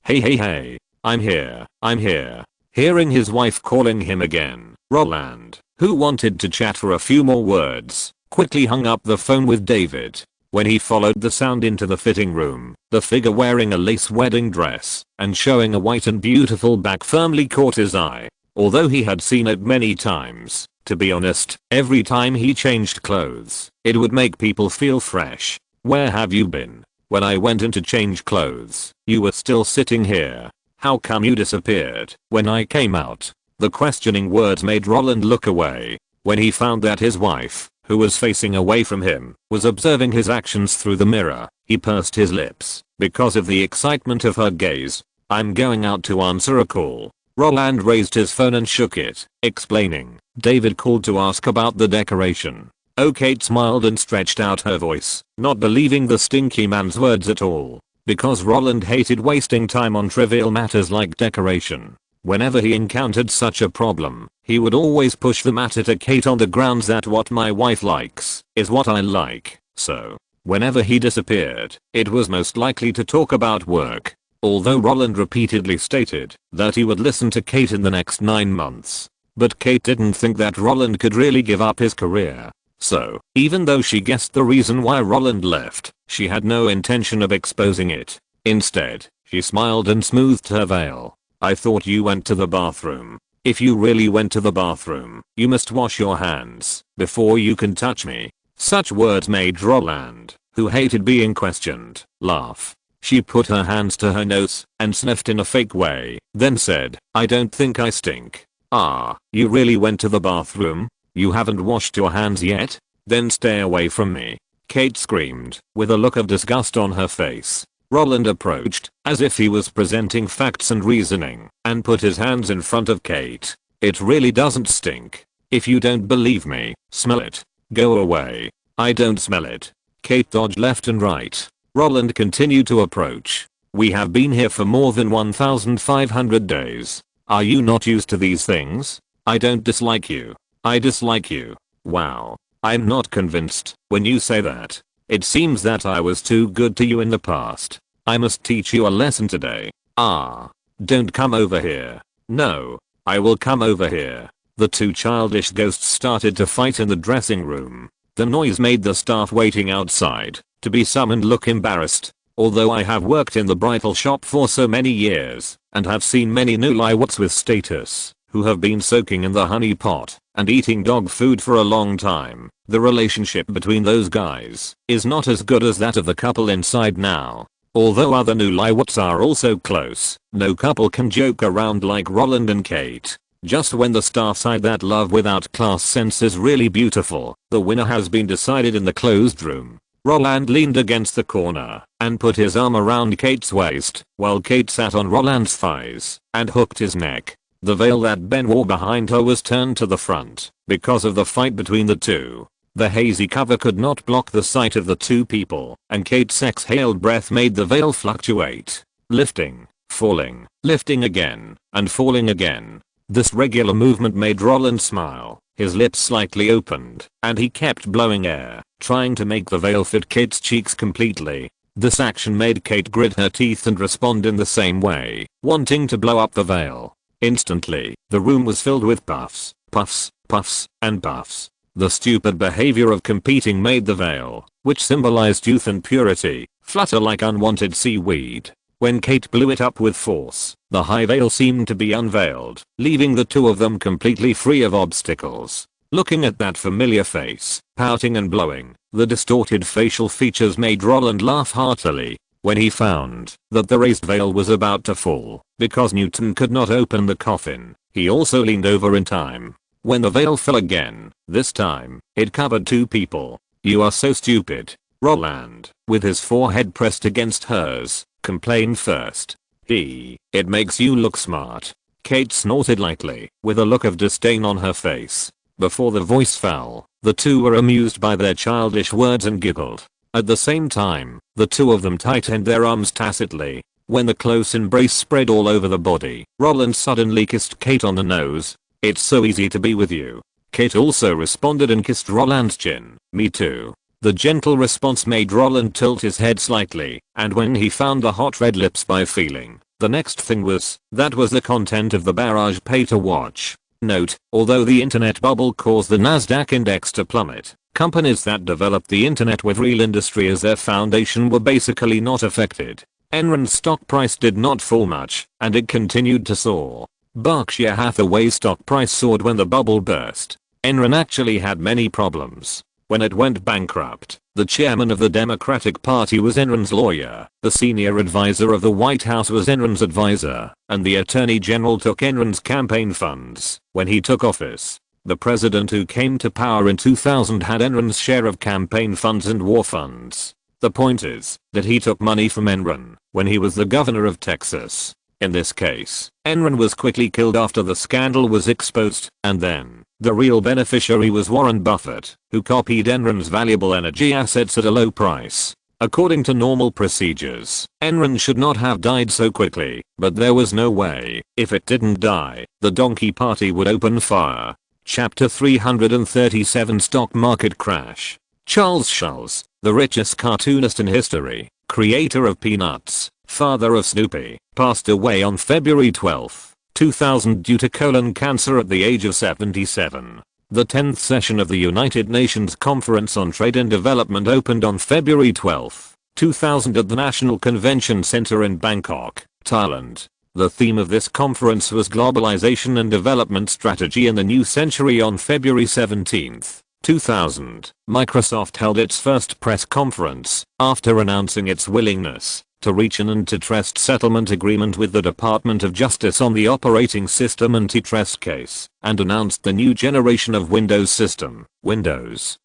Hey, I'm here. Hearing his wife calling him again, Roland, who wanted to chat for a few more words, quickly hung up the phone with David. When he followed the sound into the fitting room, the figure wearing a lace wedding dress and showing a white and beautiful back firmly caught his eye. Although he had seen it many times, to be honest, every time he changed clothes, it would make people feel fresh. Where have you been? When I went in to change clothes, you were still sitting here. How come you disappeared when I came out? The questioning words made Roland look away. When he found that his wife, who was facing away from him, was observing his actions through the mirror, he pursed his lips because of the excitement of her gaze. I'm going out to answer a call. Roland raised his phone and shook it, explaining. David called to ask about the decoration. Oh, Kate smiled and stretched out her voice, not believing the stinky man's words at all. Because Roland hated wasting time on trivial matters like decoration. Whenever he encountered such a problem, he would always push the matter to Kate on the grounds that what my wife likes is what I like. So, whenever he disappeared, it was most likely to talk about work. Although Roland repeatedly stated that he would listen to Kate in the next 9 months. But Kate didn't think that Roland could really give up his career. So, even though she guessed the reason why Roland left, she had no intention of exposing it. Instead, she smiled and smoothed her veil. I thought you went to the bathroom. If you really went to the bathroom, you must wash your hands before you can touch me. Such words made Roland, who hated being questioned, laugh. She put her hands to her nose and sniffed in a fake way, then said, I don't think I stink. Ah, you really went to the bathroom? You haven't washed your hands yet? Then stay away from me. Kate screamed, with a look of disgust on her face. Roland approached, as if he was presenting facts and reasoning, and put his hands in front of Kate. It really doesn't stink. If you don't believe me, smell it. Go away. I don't smell it. Kate dodged left and right. Roland continued to approach. We have been here for more than 1,500 days. Are you not used to these things? I don't dislike you. I dislike you. Wow. I'm not convinced when you say that. It seems that I was too good to you in the past. I must teach you a lesson today. Ah. Don't come over here. No. I will come over here. The two childish ghosts started to fight in the dressing room. The noise made the staff waiting outside to be summoned look embarrassed. Although I have worked in the bridal shop for so many years and have seen many newlyweds with status who have been soaking in the honey pot and eating dog food for a long time. The relationship between those guys is not as good as that of the couple inside now. Although other newlyweds are also close, no couple can joke around like Roland and Kate. Just when the staff side that love without class sense is really beautiful, the winner has been decided in the closed room. Roland leaned against the corner and put his arm around Kate's waist while Kate sat on Roland's thighs and hooked his neck. The veil that Ben wore behind her was turned to the front because of the fight between the two. The hazy cover could not block the sight of the two people, and Kate's exhaled breath made the veil fluctuate, lifting, falling, lifting again, and falling again. This regular movement made Roland smile, his lips slightly opened, and he kept blowing air, trying to make the veil fit Kate's cheeks completely. This action made Kate grit her teeth and respond in the same way, wanting to blow up the veil. Instantly, the room was filled with puffs, puffs, puffs, and puffs. The stupid behavior of competing made the veil, which symbolized youth and purity, flutter like unwanted seaweed. When Kate blew it up with force, the high veil seemed to be unveiled, leaving the two of them completely free of obstacles. Looking at that familiar face, pouting and blowing, the distorted facial features made Roland laugh heartily. When he found that the raised veil was about to fall, because Newton could not open the coffin, he also leaned over in time. When the veil fell again, this time, it covered two people. "You are so stupid," Roland, with his forehead pressed against hers, complained first. "It makes you look smart." Kate snorted lightly, with a look of disdain on her face. Before the voice fell, the two were amused by their childish words and giggled. At the same time, the two of them tightened their arms tacitly. When the close embrace spread all over the body, Roland suddenly kissed Kate on the nose. "It's so easy to be with you." Kate also responded and kissed Roland's chin. "Me too." The gentle response made Roland tilt his head slightly, and when he found the hot red lips by feeling, the next thing was the content of the barrage pay to watch. Note, although the internet bubble caused the Nasdaq index to plummet, companies that developed the internet with real industry as their foundation were basically not affected. Enron's stock price did not fall much, and it continued to soar. Berkshire Hathaway's stock price soared when the bubble burst. Enron actually had many problems. When it went bankrupt, the chairman of the Democratic Party was Enron's lawyer, the senior advisor of the White House was Enron's advisor, and the attorney general took Enron's campaign funds when he took office. The president who came to power in 2000 had Enron's share of campaign funds and war funds. The point is that he took money from Enron when he was the governor of Texas. In this case, Enron was quickly killed after the scandal was exposed, and then, the real beneficiary was Warren Buffett, who copied Enron's valuable energy assets at a low price. According to normal procedures, Enron should not have died so quickly, but there was no way. If it didn't die, the donkey party would open fire. Chapter 337 Stock Market Crash. Charles Schulz, the richest cartoonist in history, creator of Peanuts, father of Snoopy, passed away on February 12, 2000 due to colon cancer at the age of 77. The 10th session of the United Nations Conference on Trade and Development opened on February 12, 2000 at the National Convention Center in Bangkok, Thailand. The theme of this conference was Globalization and Development Strategy in the New Century. On February 17, 2000, Microsoft held its first press conference after announcing its willingness to reach an antitrust settlement agreement with the Department of Justice on the operating system antitrust case, and announced the new generation of Windows system, Windows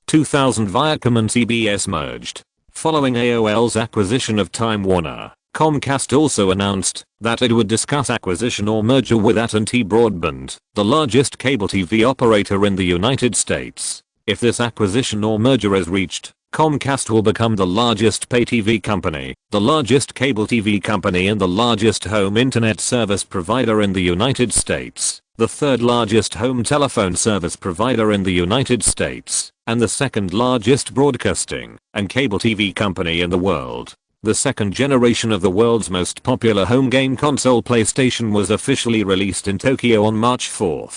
2000. Viacom and CBS merged. Following AOL's acquisition of Time Warner, Comcast also announced that it would discuss acquisition or merger with AT&T Broadband, the largest cable TV operator in the United States. If this acquisition or merger is reached, Comcast will become the largest pay TV company, the largest cable TV company and the largest home internet service provider in the United States, the third largest home telephone service provider in the United States, and the second largest broadcasting and cable TV company in the world. The second generation of the world's most popular home game console PlayStation was officially released in Tokyo on March 4.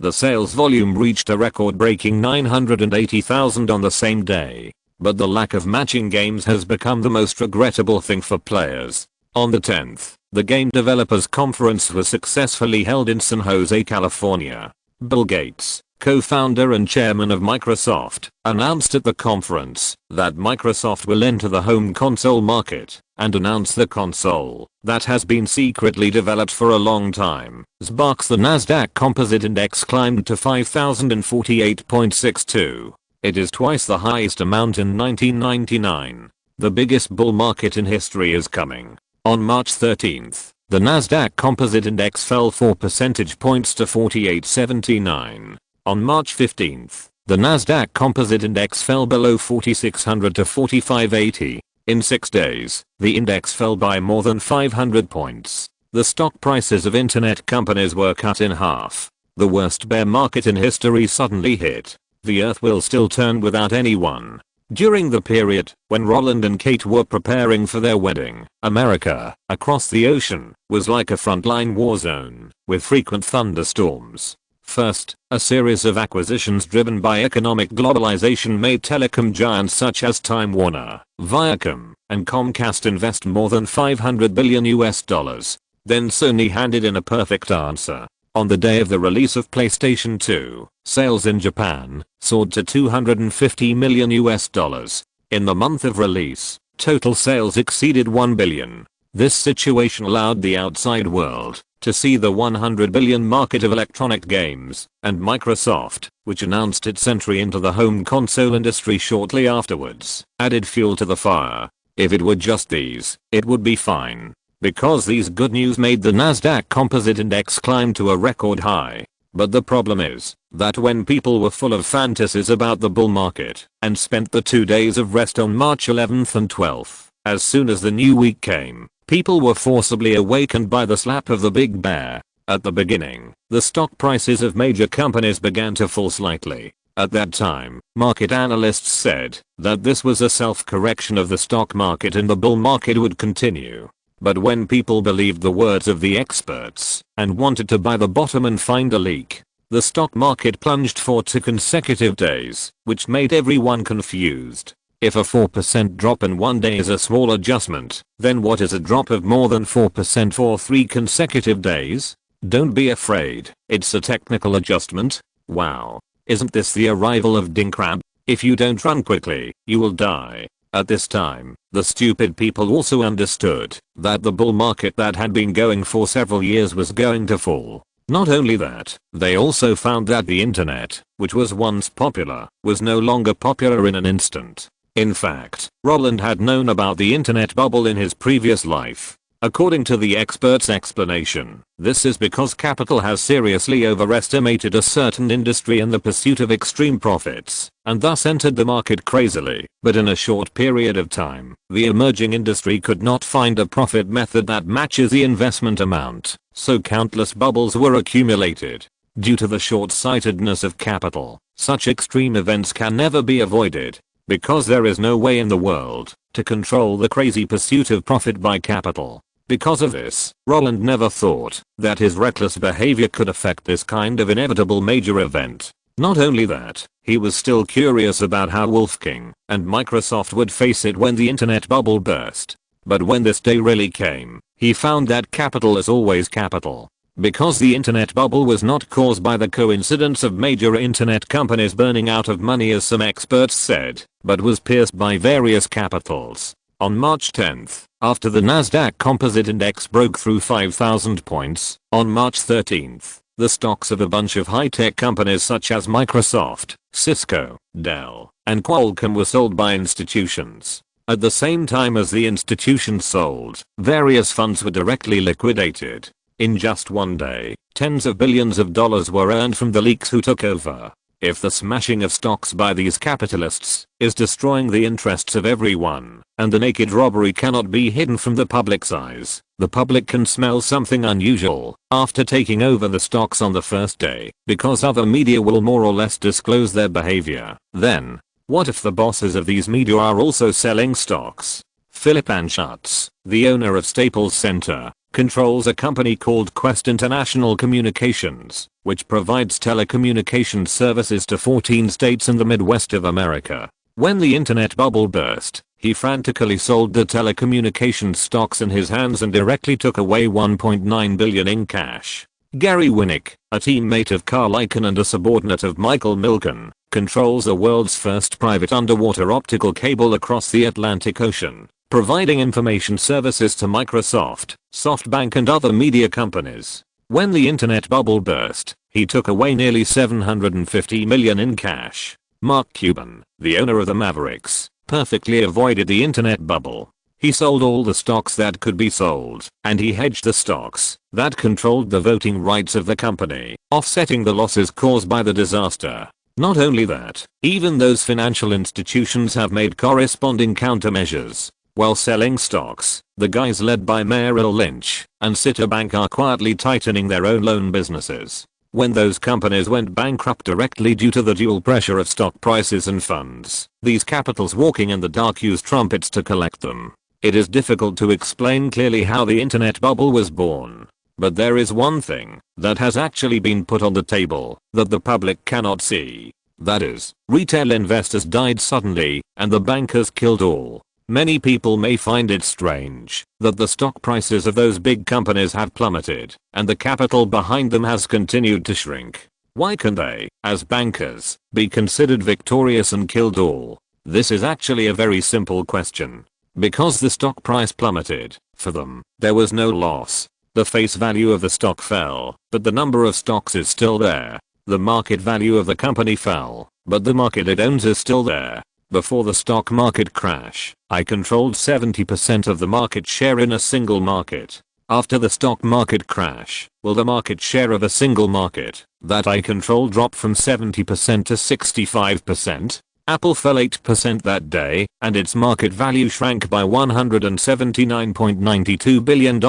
The sales volume reached a record-breaking 980,000 on the same day. But the lack of matching games has become the most regrettable thing for players. On the 10th, the Game Developers Conference was successfully held in San Jose, California. Bill Gates, co-founder and chairman of Microsoft, announced at the conference that Microsoft will enter the home console market and announce the console that has been secretly developed for a long time. Xbox. The Nasdaq Composite Index climbed to 5,048.62. It is twice the highest amount in 1999. The biggest bull market in history is coming. On March 13th, the Nasdaq Composite Index fell 4 percentage points to 4879. On March 15th, the Nasdaq Composite Index fell below 4600 to 4580. In 6 days, the index fell by more than 500 points. The stock prices of internet companies were cut in half. The worst bear market in history suddenly hit. The earth will still turn without anyone. During the period when Roland and Kate were preparing for their wedding, America, across the ocean, was like a frontline war zone, with frequent thunderstorms. First, a series of acquisitions driven by economic globalization made telecom giants such as Time Warner, Viacom, and Comcast invest more than $500 billion. Then Sony handed in a perfect answer. On the day of the release of PlayStation 2, sales in Japan soared to $250 million. In the month of release, total sales exceeded $1 billion. This situation allowed the outside world to see the $100 billion market of electronic games, and Microsoft, which announced its entry into the home console industry shortly afterwards, added fuel to the fire. If it were just these, it would be fine. Because these good news made the Nasdaq Composite Index climb to a record high. But the problem is that when people were full of fantasies about the bull market and spent the 2 days of rest on March 11th and 12th, as soon as the new week came, people were forcibly awakened by the slap of the big bear. At the beginning, the stock prices of major companies began to fall slightly. At that time, market analysts said that this was a self-correction of the stock market and the bull market would continue. But when people believed the words of the experts and wanted to buy the bottom and find a leak, the stock market plunged for 2 consecutive days, which made everyone confused. If a 4% drop in one day is a small adjustment, then what is a drop of more than 4% for 3 consecutive days? Don't be afraid, it's a technical adjustment. Wow. Isn't this the arrival of Dinkrab? If you don't run quickly, you will die. At this time, the stupid people also understood that the bull market that had been going for several years was going to fall. Not only that, they also found that the internet, which was once popular, was no longer popular in an instant. In fact, Roland had known about the internet bubble in his previous life. According to the expert's explanation, this is because capital has seriously overestimated a certain industry in the pursuit of extreme profits, and thus entered the market crazily. But in a short period of time, the emerging industry could not find a profit method that matches the investment amount, so countless bubbles were accumulated. Due to the short-sightedness of capital, such extreme events can never be avoided, because there is no way in the world to control the crazy pursuit of profit by capital. Because of this, Roland never thought that his reckless behavior could affect this kind of inevitable major event. Not only that, he was still curious about how Wolfgang and Microsoft would face it when the internet bubble burst. But when this day really came, he found that capital is always capital. Because the internet bubble was not caused by the coincidence of major internet companies burning out of money as some experts said, but was pierced by various capitals. On March 10th, after the Nasdaq Composite Index broke through 5,000 points, on March 13th, the stocks of a bunch of high-tech companies such as Microsoft, Cisco, Dell, and Qualcomm were sold by institutions. At the same time as the institutions sold, various funds were directly liquidated. In just one day, tens of billions of dollars were earned from the leaks who took over. If the smashing of stocks by these capitalists is destroying the interests of everyone, and the naked robbery cannot be hidden from the public's eyes, the public can smell something unusual after taking over the stocks on the first day, because other media will more or less disclose their behavior. Then, what if the bosses of these media are also selling stocks? Philip Anschutz, the owner of Staples Center, controls a company called Quest International Communications, which provides telecommunications services to 14 states in the Midwest of America. When the internet bubble burst, He frantically sold the telecommunications stocks in his hands and directly took away $1.9 billion in cash. Gary Winnick, a teammate of Carl Icahn and a subordinate of Michael Milken, controls the world's first private underwater optical cable across the Atlantic Ocean, providing information services to Microsoft, SoftBank and other media companies. When the internet bubble burst, he took away nearly $750 million in cash. Mark Cuban, the owner of the Mavericks, perfectly avoided the internet bubble. He sold all the stocks that could be sold, and he hedged the stocks that controlled the voting rights of the company, offsetting the losses caused by the disaster. Not only that, even those financial institutions have made corresponding countermeasures. While selling stocks, the guys led by Merrill Lynch and Citibank are quietly tightening their own loan businesses. When those companies went bankrupt directly due to the dual pressure of stock prices and funds, these capitals walking in the dark used trumpets to collect them. It is difficult to explain clearly how the internet bubble was born. But there is one thing that has actually been put on the table that the public cannot see. That is, retail investors died suddenly and the bankers killed all. Many people may find it strange that the stock prices of those big companies have plummeted and the capital behind them has continued to shrink. Why can they, as bankers, be considered victorious and killed all? This is actually a very simple question. Because the stock price plummeted, for them, there was no loss. The face value of the stock fell, but the number of stocks is still there. The market value of the company fell, but the market it owns is still there. Before the stock market crash, I controlled 70% of the market share in a single market. After the stock market crash, will the market share of a single market that I control drop from 70% to 65%? Apple fell 8% that day, and its market value shrank by $179.92 billion,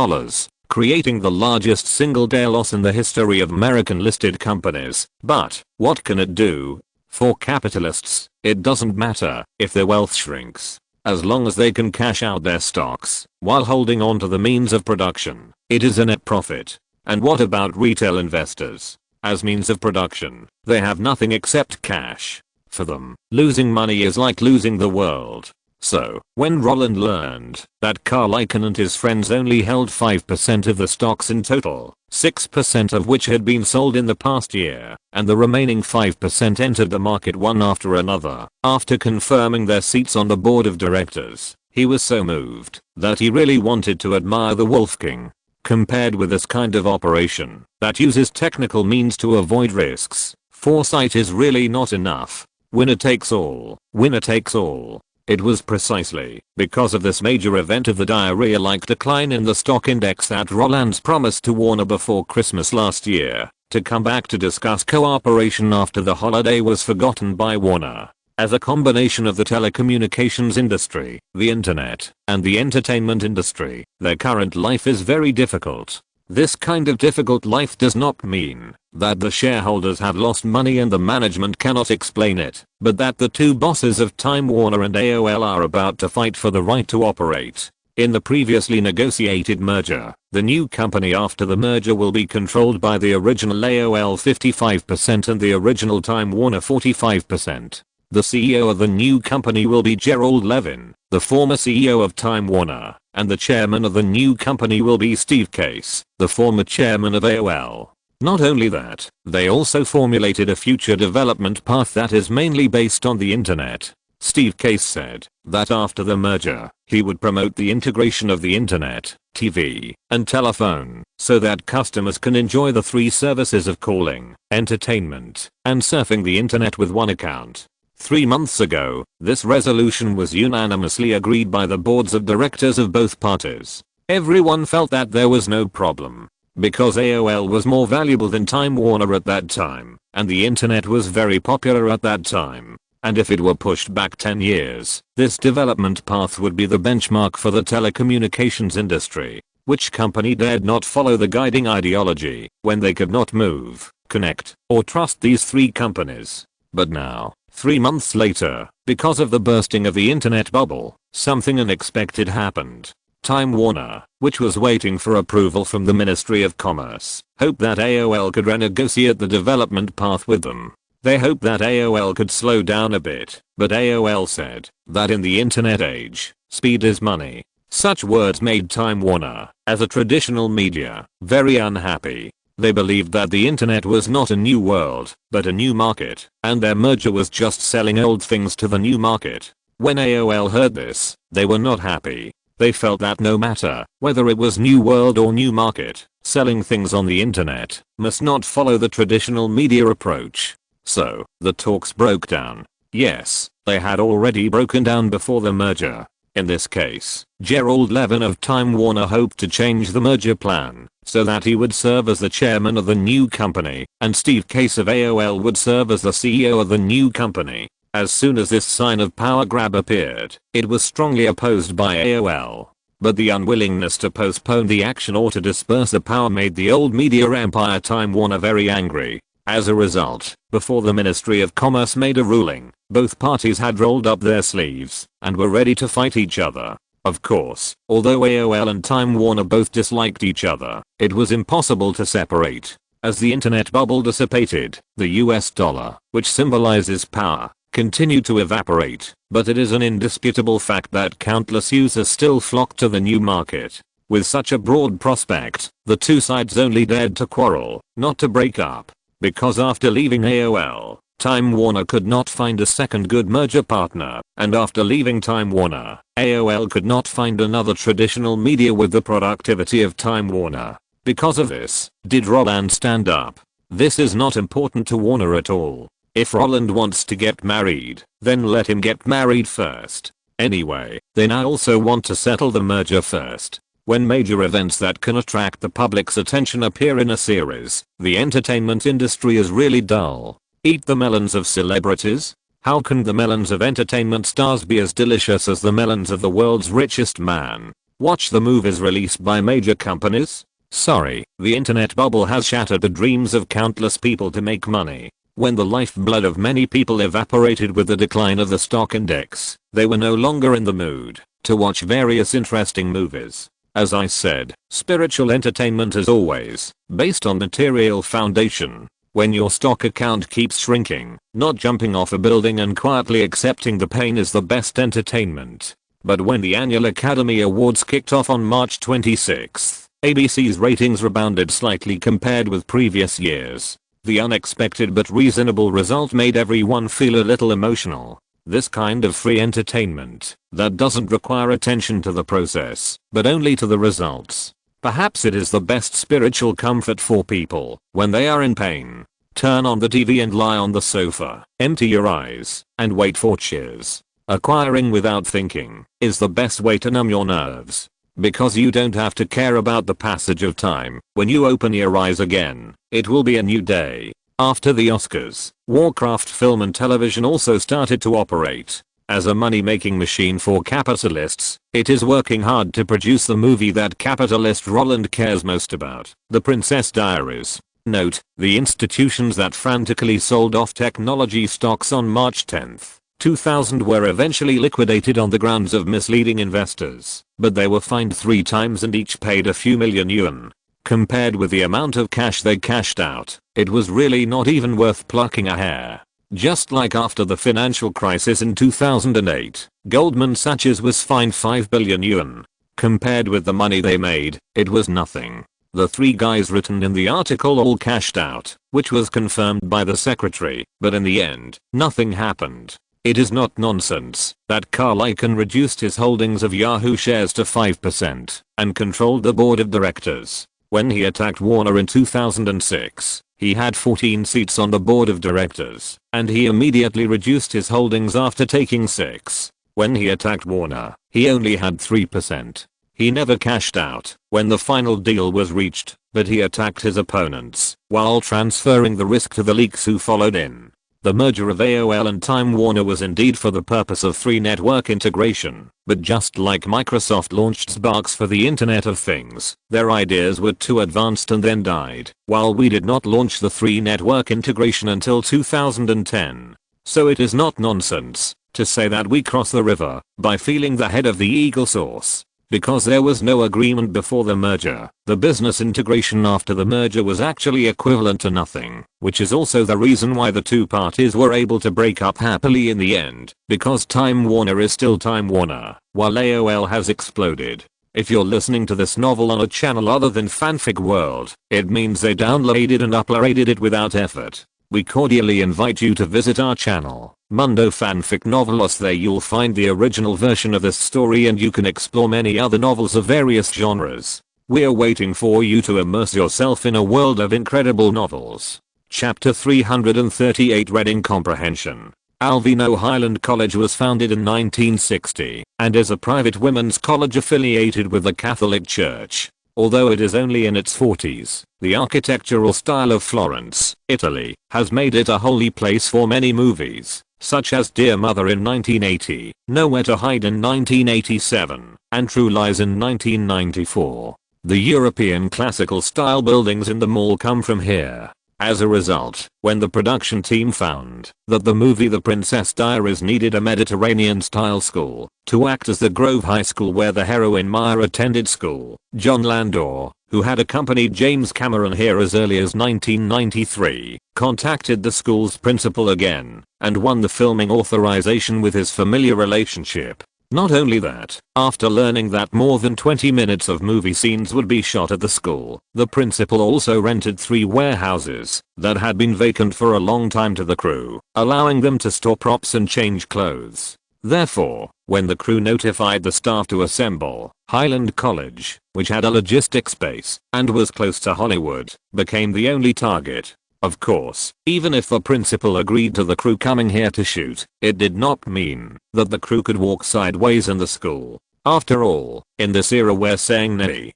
creating the largest single-day loss in the history of American listed companies. But what can it do? For capitalists, it doesn't matter if their wealth shrinks. As long as they can cash out their stocks while holding on to the means of production, it is a net profit. And what about retail investors? As means of production, they have nothing except cash. For them, losing money is like losing the world. So, when Roland learned that Carl Icahn and his friends only held 5% of the stocks in total, 6% of which had been sold in the past year, and the remaining 5% entered the market one after another, after confirming their seats on the board of directors, he was so moved that he really wanted to admire the Wolf King. Compared with this kind of operation that uses technical means to avoid risks, foresight is really not enough. Winner takes all. Winner takes all. It was precisely because of this major event of the diarrhea-like decline in the stock index that Roland's promised to Warner before Christmas last year to come back to discuss cooperation after the holiday was forgotten by Warner. As a combination of the telecommunications industry, the internet, and the entertainment industry, their current life is very difficult. This kind of difficult life does not mean that the shareholders have lost money and the management cannot explain it, but that the two bosses of Time Warner and AOL are about to fight for the right to operate. In the previously negotiated merger, the new company after the merger will be controlled by the original AOL 55% and the original Time Warner 45%. The CEO of the new company will be Gerald Levin, the former CEO of Time Warner, and the chairman of the new company will be Steve Case, the former chairman of AOL. Not only that, they also formulated a future development path that is mainly based on the internet. Steve Case said that after the merger, he would promote the integration of the internet, TV, and telephone, so that customers can enjoy the three services of calling, entertainment, and surfing the internet with one account. 3 months ago, this resolution was unanimously agreed by the boards of directors of both parties. Everyone felt that there was no problem, because AOL was more valuable than Time Warner at that time, and the internet was very popular at that time. And if it were pushed back 10 years, this development path would be the benchmark for the telecommunications industry. Which company dared not follow the guiding ideology when they could not move, connect, or trust these three companies? But now, 3 months later, because of the bursting of the internet bubble, something unexpected happened. Time Warner, which was waiting for approval from the Ministry of Commerce, hoped that AOL could renegotiate the development path with them. They hoped that AOL could slow down a bit, but AOL said that in the internet age, speed is money. Such words made Time Warner, as a traditional media, very unhappy. They believed that the internet was not a new world, but a new market, and their merger was just selling old things to the new market. When AOL heard this, they were not happy. They felt that no matter whether it was new world or new market, selling things on the internet must not follow the traditional media approach. So, the talks broke down. Yes, they had already broken down before the merger. In this case, Gerald Levin of Time Warner hoped to change the merger plan so that he would serve as the chairman of the new company, and Steve Case of AOL would serve as the CEO of the new company. As soon as this sign of power grab appeared, it was strongly opposed by AOL. But the unwillingness to postpone the action or to disperse the power made the old media empire Time Warner very angry. As a result, before the Ministry of Commerce made a ruling, both parties had rolled up their sleeves and were ready to fight each other. Of course, although AOL and Time Warner both disliked each other, it was impossible to separate. As the internet bubble dissipated, the US dollar, which symbolizes power, continued to evaporate, but it is an indisputable fact that countless users still flocked to the new market. With such a broad prospect, the two sides only dared to quarrel, not to break up. Because after leaving AOL, Time Warner could not find a second good merger partner, and after leaving Time Warner, AOL could not find another traditional media with the productivity of Time Warner. Because of this, did Roland stand up? This is not important to Warner at all. If Roland wants to get married, then let him get married first. Anyway, they now also want to settle the merger first. When major events that can attract the public's attention appear in a series, the entertainment industry is really dull. Eat the melons of celebrities? How can the melons of entertainment stars be as delicious as the melons of the world's richest man? Watch the movies released by major companies? Sorry, the internet bubble has shattered the dreams of countless people to make money. When the lifeblood of many people evaporated with the decline of the stock index, they were no longer in the mood to watch various interesting movies. As I said, spiritual entertainment is always based on material foundation. When your stock account keeps shrinking, not jumping off a building and quietly accepting the pain is the best entertainment. But when the annual Academy Awards kicked off on March 26th, ABC's ratings rebounded slightly compared with previous years. The unexpected but reasonable result made everyone feel a little emotional. This kind of free entertainment that doesn't require attention to the process, but only to the results. Perhaps it is the best spiritual comfort for people when they are in pain. Turn on the TV and lie on the sofa, empty your eyes, and wait for cheers. Acquiring without thinking is the best way to numb your nerves. Because you don't have to care about the passage of time. When you open your eyes again, it will be a new day. After the Oscars, Warcraft film and television also started to operate. As a money-making machine for capitalists, it is working hard to produce the movie that capitalist Roland cares most about, The Princess Diaries. Note, the institutions that frantically sold off technology stocks on March 10, 2000 were eventually liquidated on the grounds of misleading investors, but they were fined 3 times and each paid a few million yuan. Compared with the amount of cash they cashed out, it was really not even worth plucking a hair. Just like after the financial crisis in 2008, Goldman Sachs was fined 5 billion yuan. Compared with the money they made, it was nothing. The 3 guys written in the article all cashed out, which was confirmed by the secretary, but in the end, nothing happened. It is not nonsense that Carl Icahn reduced his holdings of Yahoo shares to 5% and controlled the board of directors. When he attacked Warner in 2006, he had 14 seats on the board of directors, and he immediately reduced his holdings after taking 6. When he attacked Warner, he only had 3%. He never cashed out when the final deal was reached, but he attacked his opponents while transferring the risk to the leaks who followed in. The merger of AOL and Time Warner was indeed for the purpose of free network integration, but just like Microsoft launched Sparks for the Internet of Things, their ideas were too advanced and then died, while we did not launch the free network integration until 2010. So it is not nonsense to say that we cross the river by feeling the head of the eagle sauce. Because there was no agreement before the merger, the business integration after the merger was actually equivalent to nothing, which is also the reason why the two parties were able to break up happily in the end, because Time Warner is still Time Warner, while AOL has exploded. If you're listening to this novel on a channel other than Fanfic World, it means they downloaded and uploaded it without effort. We cordially invite you to visit our channel, Mundo Fanfic Novelos. There you'll find the original version of this story and you can explore many other novels of various genres. We're waiting for you to immerse yourself in a world of incredible novels. Chapter 338, Reading Comprehension. Alvino Highland College was founded in 1960 and is a private women's college affiliated with the Catholic Church. Although it is only in its 40s, the architectural style of Florence, Italy, has made it a holy place for many movies, such as Dear Mother in 1980, Nowhere to Hide in 1987, and True Lies in 1994. The European classical style buildings in the mall come from here. As a result, when the production team found that the movie The Princess Diaries needed a Mediterranean-style school to act as the Grove High School where the heroine Maya attended school, John Landor, who had accompanied James Cameron here as early as 1993, contacted the school's principal again and won the filming authorization with his familiar relationship. Not only that, after learning that more than 20 minutes of movie scenes would be shot at the school, the principal also rented 3 warehouses that had been vacant for a long time to the crew, allowing them to store props and change clothes. Therefore, when the crew notified the staff to assemble, Highland College, which had a logistics base and was close to Hollywood, became the only target. Of course, even if the principal agreed to the crew coming here to shoot, it did not mean that the crew could walk sideways in the school. After all, in this era where saying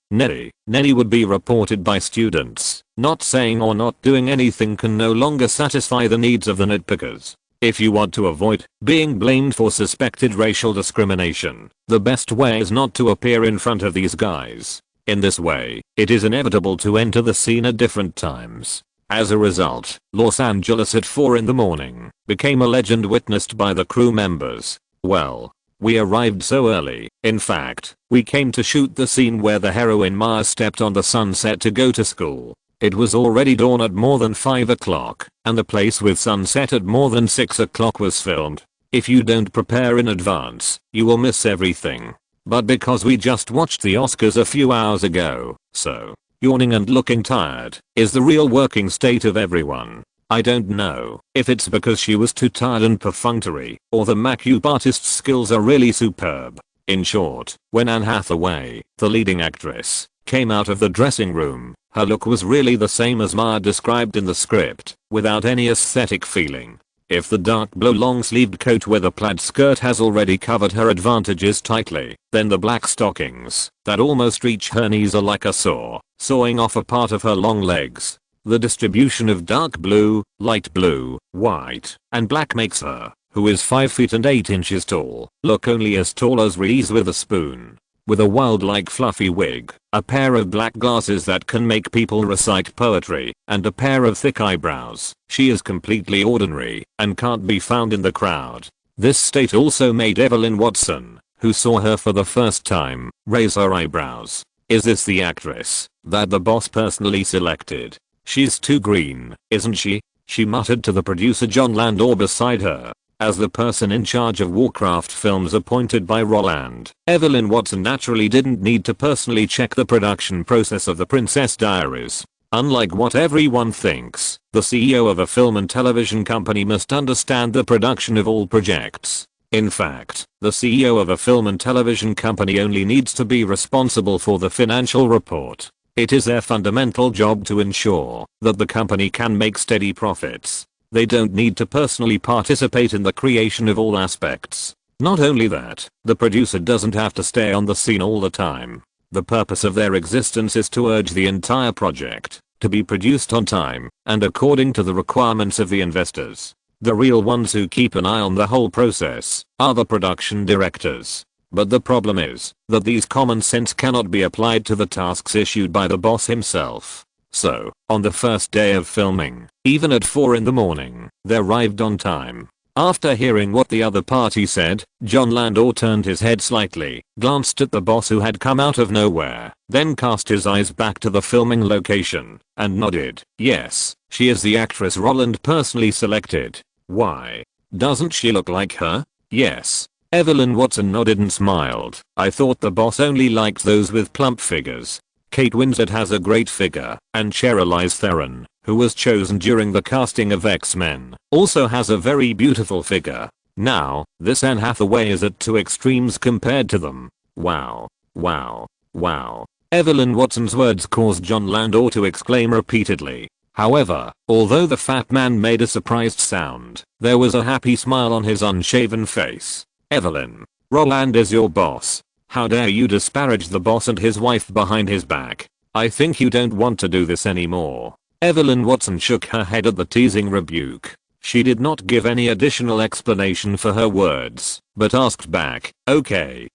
Nelly would be reported by students, not saying or not doing anything can no longer satisfy the needs of the nitpickers. If you want to avoid being blamed for suspected racial discrimination, the best way is not to appear in front of these guys. In this way, it is inevitable to enter the scene at different times. As a result, Los Angeles at 4 in the morning became a legend witnessed by the crew members. Well, we arrived so early, in fact, we came to shoot the scene where the heroine Maya stepped on the sunset to go to school. It was already dawn at more than 5 o'clock, and the place with sunset at more than 6 o'clock was filmed. If you don't prepare in advance, you will miss everything. But because we just watched the Oscars a few hours ago, so yawning and looking tired is the real working state of everyone. I don't know if it's because she was too tired and perfunctory, or the makeup artist's skills are really superb. In short, when Anne Hathaway, the leading actress, came out of the dressing room, her look was really the same as Maya described in the script, without any aesthetic feeling. If the dark blue long-sleeved coat with a plaid skirt has already covered her advantages tightly, then the black stockings that almost reach her knees are like a saw, sawing off a part of her long legs. The distribution of dark blue, light blue, white, and black makes her, who is 5 feet and 8 inches tall, look only as tall as Reese with a spoon. With a wild-like fluffy wig, a pair of black glasses that can make people recite poetry, and a pair of thick eyebrows, she is completely ordinary and can't be found in the crowd. This state also made Evelyn Watson, who saw her for the first time, raise her eyebrows. Is this the actress that the boss personally selected? She's too green, isn't she? She muttered to the producer John Landor beside her. As the person in charge of Warcraft films appointed by Roland, Evelyn Watson naturally didn't need to personally check the production process of The Princess Diaries. Unlike what everyone thinks, the CEO of a film and television company must understand the production of all projects. In fact, the CEO of a film and television company only needs to be responsible for the financial report. It is their fundamental job to ensure that the company can make steady profits. They don't need to personally participate in the creation of all aspects. Not only that, the producer doesn't have to stay on the scene all the time. The purpose of their existence is to urge the entire project to be produced on time and according to the requirements of the investors. The real ones who keep an eye on the whole process are the production directors. But the problem is that these common sense cannot be applied to the tasks issued by the boss himself. So, on the first day of filming, even at 4 in the morning, they arrived on time. After hearing what the other party said, John Landau turned his head slightly, glanced at the boss who had come out of nowhere, then cast his eyes back to the filming location, and nodded. Yes, she is the actress Roland personally selected. Why? Doesn't she look like her? Yes. Evelyn Watson nodded and smiled. I thought the boss only liked those with plump figures. Kate Winslet has a great figure, and Charlize Theron, who was chosen during the casting of X-Men, also has a very beautiful figure. Now, this Anne Hathaway is at two extremes compared to them. Wow. Wow. Wow. Evelyn Watson's words caused John Landau to exclaim repeatedly. However, although the fat man made a surprised sound, there was a happy smile on his unshaven face. Evelyn, Roland is your boss. How dare you disparage the boss and his wife behind his back? I think you don't want to do this anymore. Evelyn Watson shook her head at the teasing rebuke. She did not give any additional explanation for her words, but asked back, okay,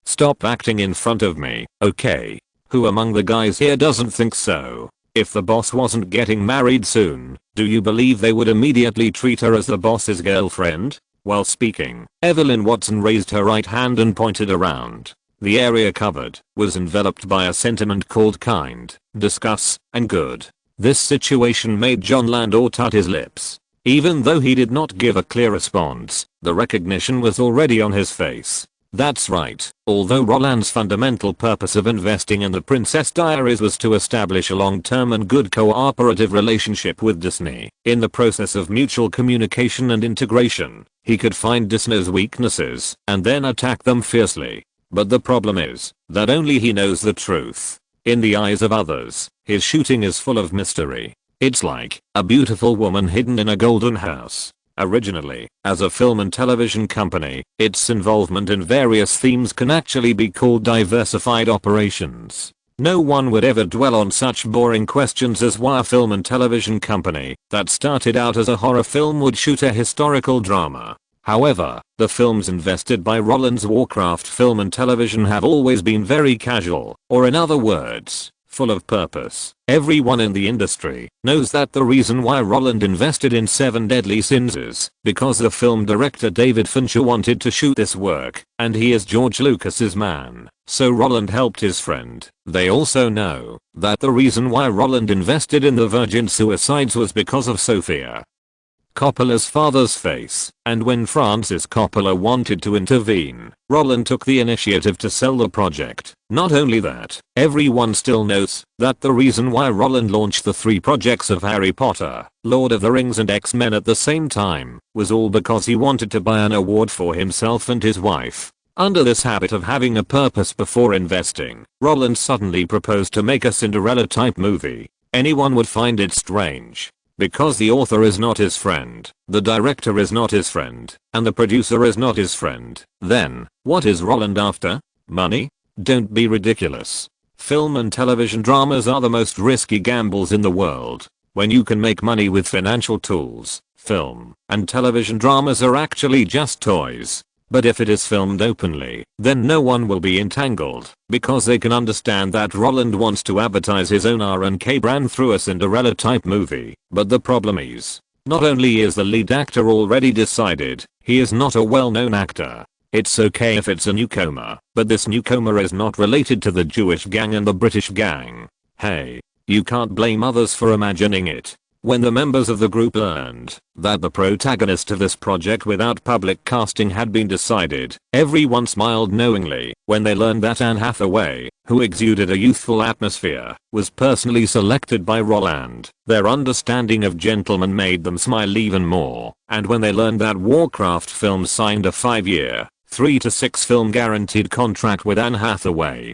stop acting in front of me, okay? Who among the guys here doesn't think so? If the boss wasn't getting married soon, do you believe they would immediately treat her as the boss's girlfriend? While speaking, Evelyn Watson raised her right hand and pointed around. The area covered was enveloped by a sentiment called kind, discuss, and good. This situation made John Landau tut his lips. Even though he did not give a clear response, the recognition was already on his face. That's right, although Roland's fundamental purpose of investing in the Princess Diaries was to establish a long-term and good cooperative relationship with Disney, in the process of mutual communication and integration, he could find Disney's weaknesses and then attack them fiercely. But the problem is that only he knows the truth. In the eyes of others, his shooting is full of mystery. It's like a beautiful woman hidden in a golden house. Originally, as a film and television company, its involvement in various themes can actually be called diversified operations. No one would ever dwell on such boring questions as why a film and television company that started out as a horror film would shoot a historical drama. However, the films invested by Roland's Warcraft film and television have always been very casual, or in other words, full of purpose. Everyone in the industry knows that the reason why Roland invested in Seven Deadly Sins is because the film director David Fincher wanted to shoot this work, and he is George Lucas's man, so Roland helped his friend. They also know that the reason why Roland invested in the Virgin Suicides was because of Sofia Coppola's father's face, and when Francis Coppola wanted to intervene, Roland took the initiative to sell the project. Not only that, everyone still knows that the reason why Roland launched the 3 projects of Harry Potter, Lord of the Rings and X-Men at the same time, was all because he wanted to buy an award for himself and his wife. Under this habit of having a purpose before investing, Roland suddenly proposed to make a Cinderella-type movie. Anyone would find it strange. Because the author is not his friend, the director is not his friend, and the producer is not his friend. Then, what is Roland after? Money? Don't be ridiculous. Film and television dramas are the most risky gambles in the world. When you can make money with financial tools, film and television dramas are actually just toys. But if it is filmed openly, then no one will be entangled, because they can understand that Roland wants to advertise his own R&K brand through a Cinderella type movie. But the problem is, not only is the lead actor already decided, he is not a well-known actor. It's okay if it's a newcomer, but this newcomer is not related to the Jewish gang and the British gang. Hey, you can't blame others for imagining it. When the members of the group learned that the protagonist of this project without public casting had been decided, everyone smiled knowingly when they learned that Anne Hathaway, who exuded a youthful atmosphere, was personally selected by Roland. Their understanding of gentlemen made them smile even more, and when they learned that Warcraft Films signed a 5-year, 3 to 6 film guaranteed contract with Anne Hathaway.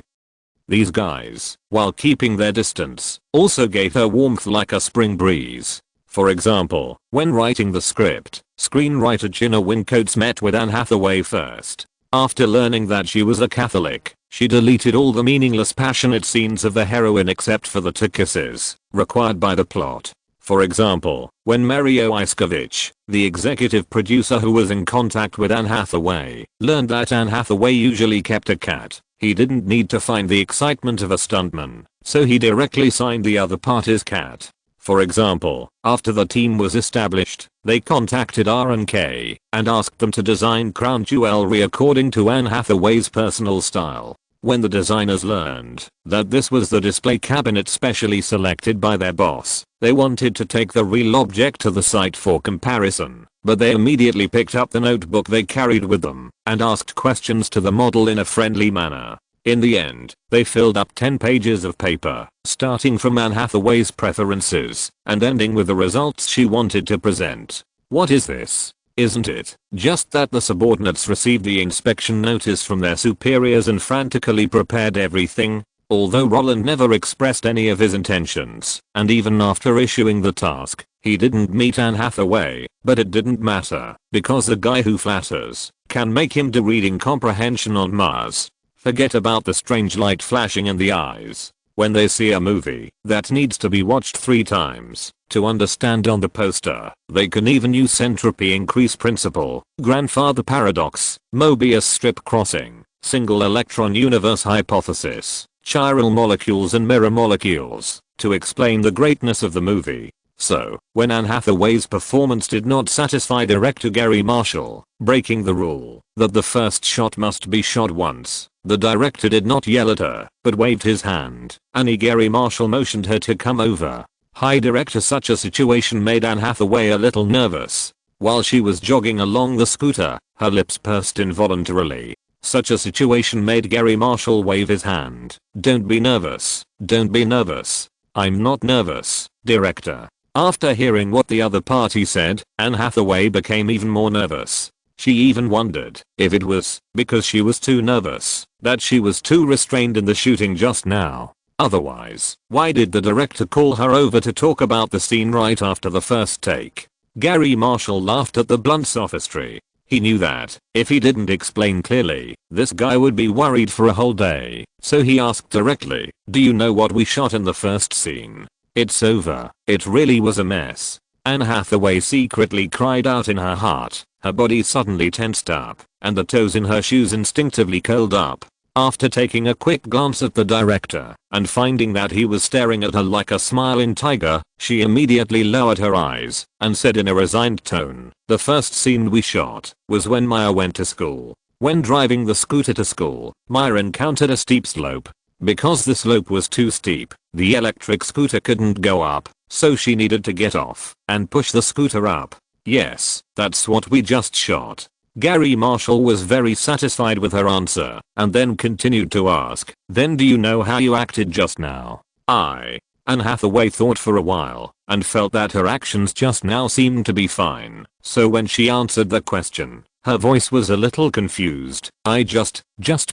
These guys, while keeping their distance, also gave her warmth like a spring breeze. For example, when writing the script, screenwriter Gina Wincoates met with Anne Hathaway first. After learning that she was a Catholic, she deleted all the meaningless passionate scenes of the heroine except for the 2 kisses required by the plot. For example, when Mario Iskovich, the executive producer who was in contact with Anne Hathaway, learned that Anne Hathaway usually kept a cat, he didn't need to find the excitement of a stuntman, so he directly signed the other party's cat. For example, after the team was established, they contacted R&K and asked them to design crown jewelry according to Anne Hathaway's personal style. When the designers learned that this was the display cabinet specially selected by their boss, they wanted to take the real object to the site for comparison, but they immediately picked up the notebook they carried with them and asked questions to the model in a friendly manner. In the end, they filled up 10 pages of paper, starting from Anne Hathaway's preferences and ending with the results she wanted to present. What is this? Isn't it just that the subordinates received the inspection notice from their superiors and frantically prepared everything? Although Roland never expressed any of his intentions, and even after issuing the task, he didn't meet Anne Hathaway, but it didn't matter, because the guy who flatters can make him do reading comprehension on Mars. Forget about the strange light flashing in the eyes. When they see a movie that needs to be watched 3 times to understand on the poster, they can even use entropy increase principle, grandfather paradox, Mobius strip crossing, single electron universe hypothesis, chiral molecules and mirror molecules to explain the greatness of the movie. So, when Anne Hathaway's performance did not satisfy director Gary Marshall, breaking the rule that the first shot must be shot once, the director did not yell at her, but waved his hand, and Gary Marshall motioned her to come over. Hi director, such a situation made Anne Hathaway a little nervous. While she was jogging along the scooter, her lips pursed involuntarily. Such a situation made Gary Marshall wave his hand. Don't be nervous. Don't be nervous. I'm not nervous, director. After hearing what the other party said, Anne Hathaway became even more nervous. She even wondered if it was because she was too nervous, that she was too restrained in the shooting just now. Otherwise, why did the director call her over to talk about the scene right after the first take? Gary Marshall laughed at the blunt sophistry. He knew that if he didn't explain clearly, this guy would be worried for a whole day. So he asked directly, "Do you know what we shot in the first scene?" "It's over. It really was a mess." Anne Hathaway secretly cried out in her heart. Her body suddenly tensed up, and the toes in her shoes instinctively curled up. After taking a quick glance at the director and finding that he was staring at her like a smiling tiger, she immediately lowered her eyes and said in a resigned tone, "The first scene we shot was when Maya went to school. When driving the scooter to school, Maya encountered a steep slope. Because the slope was too steep, the electric scooter couldn't go up, so she needed to get off and push the scooter up. Yes, that's what we just shot." Gary Marshall was very satisfied with her answer, and then continued to ask, "Then do you know how you acted just now?" Anne Hathaway thought for a while, and felt that her actions just now seemed to be fine, so when she answered the question, her voice was a little confused. "I just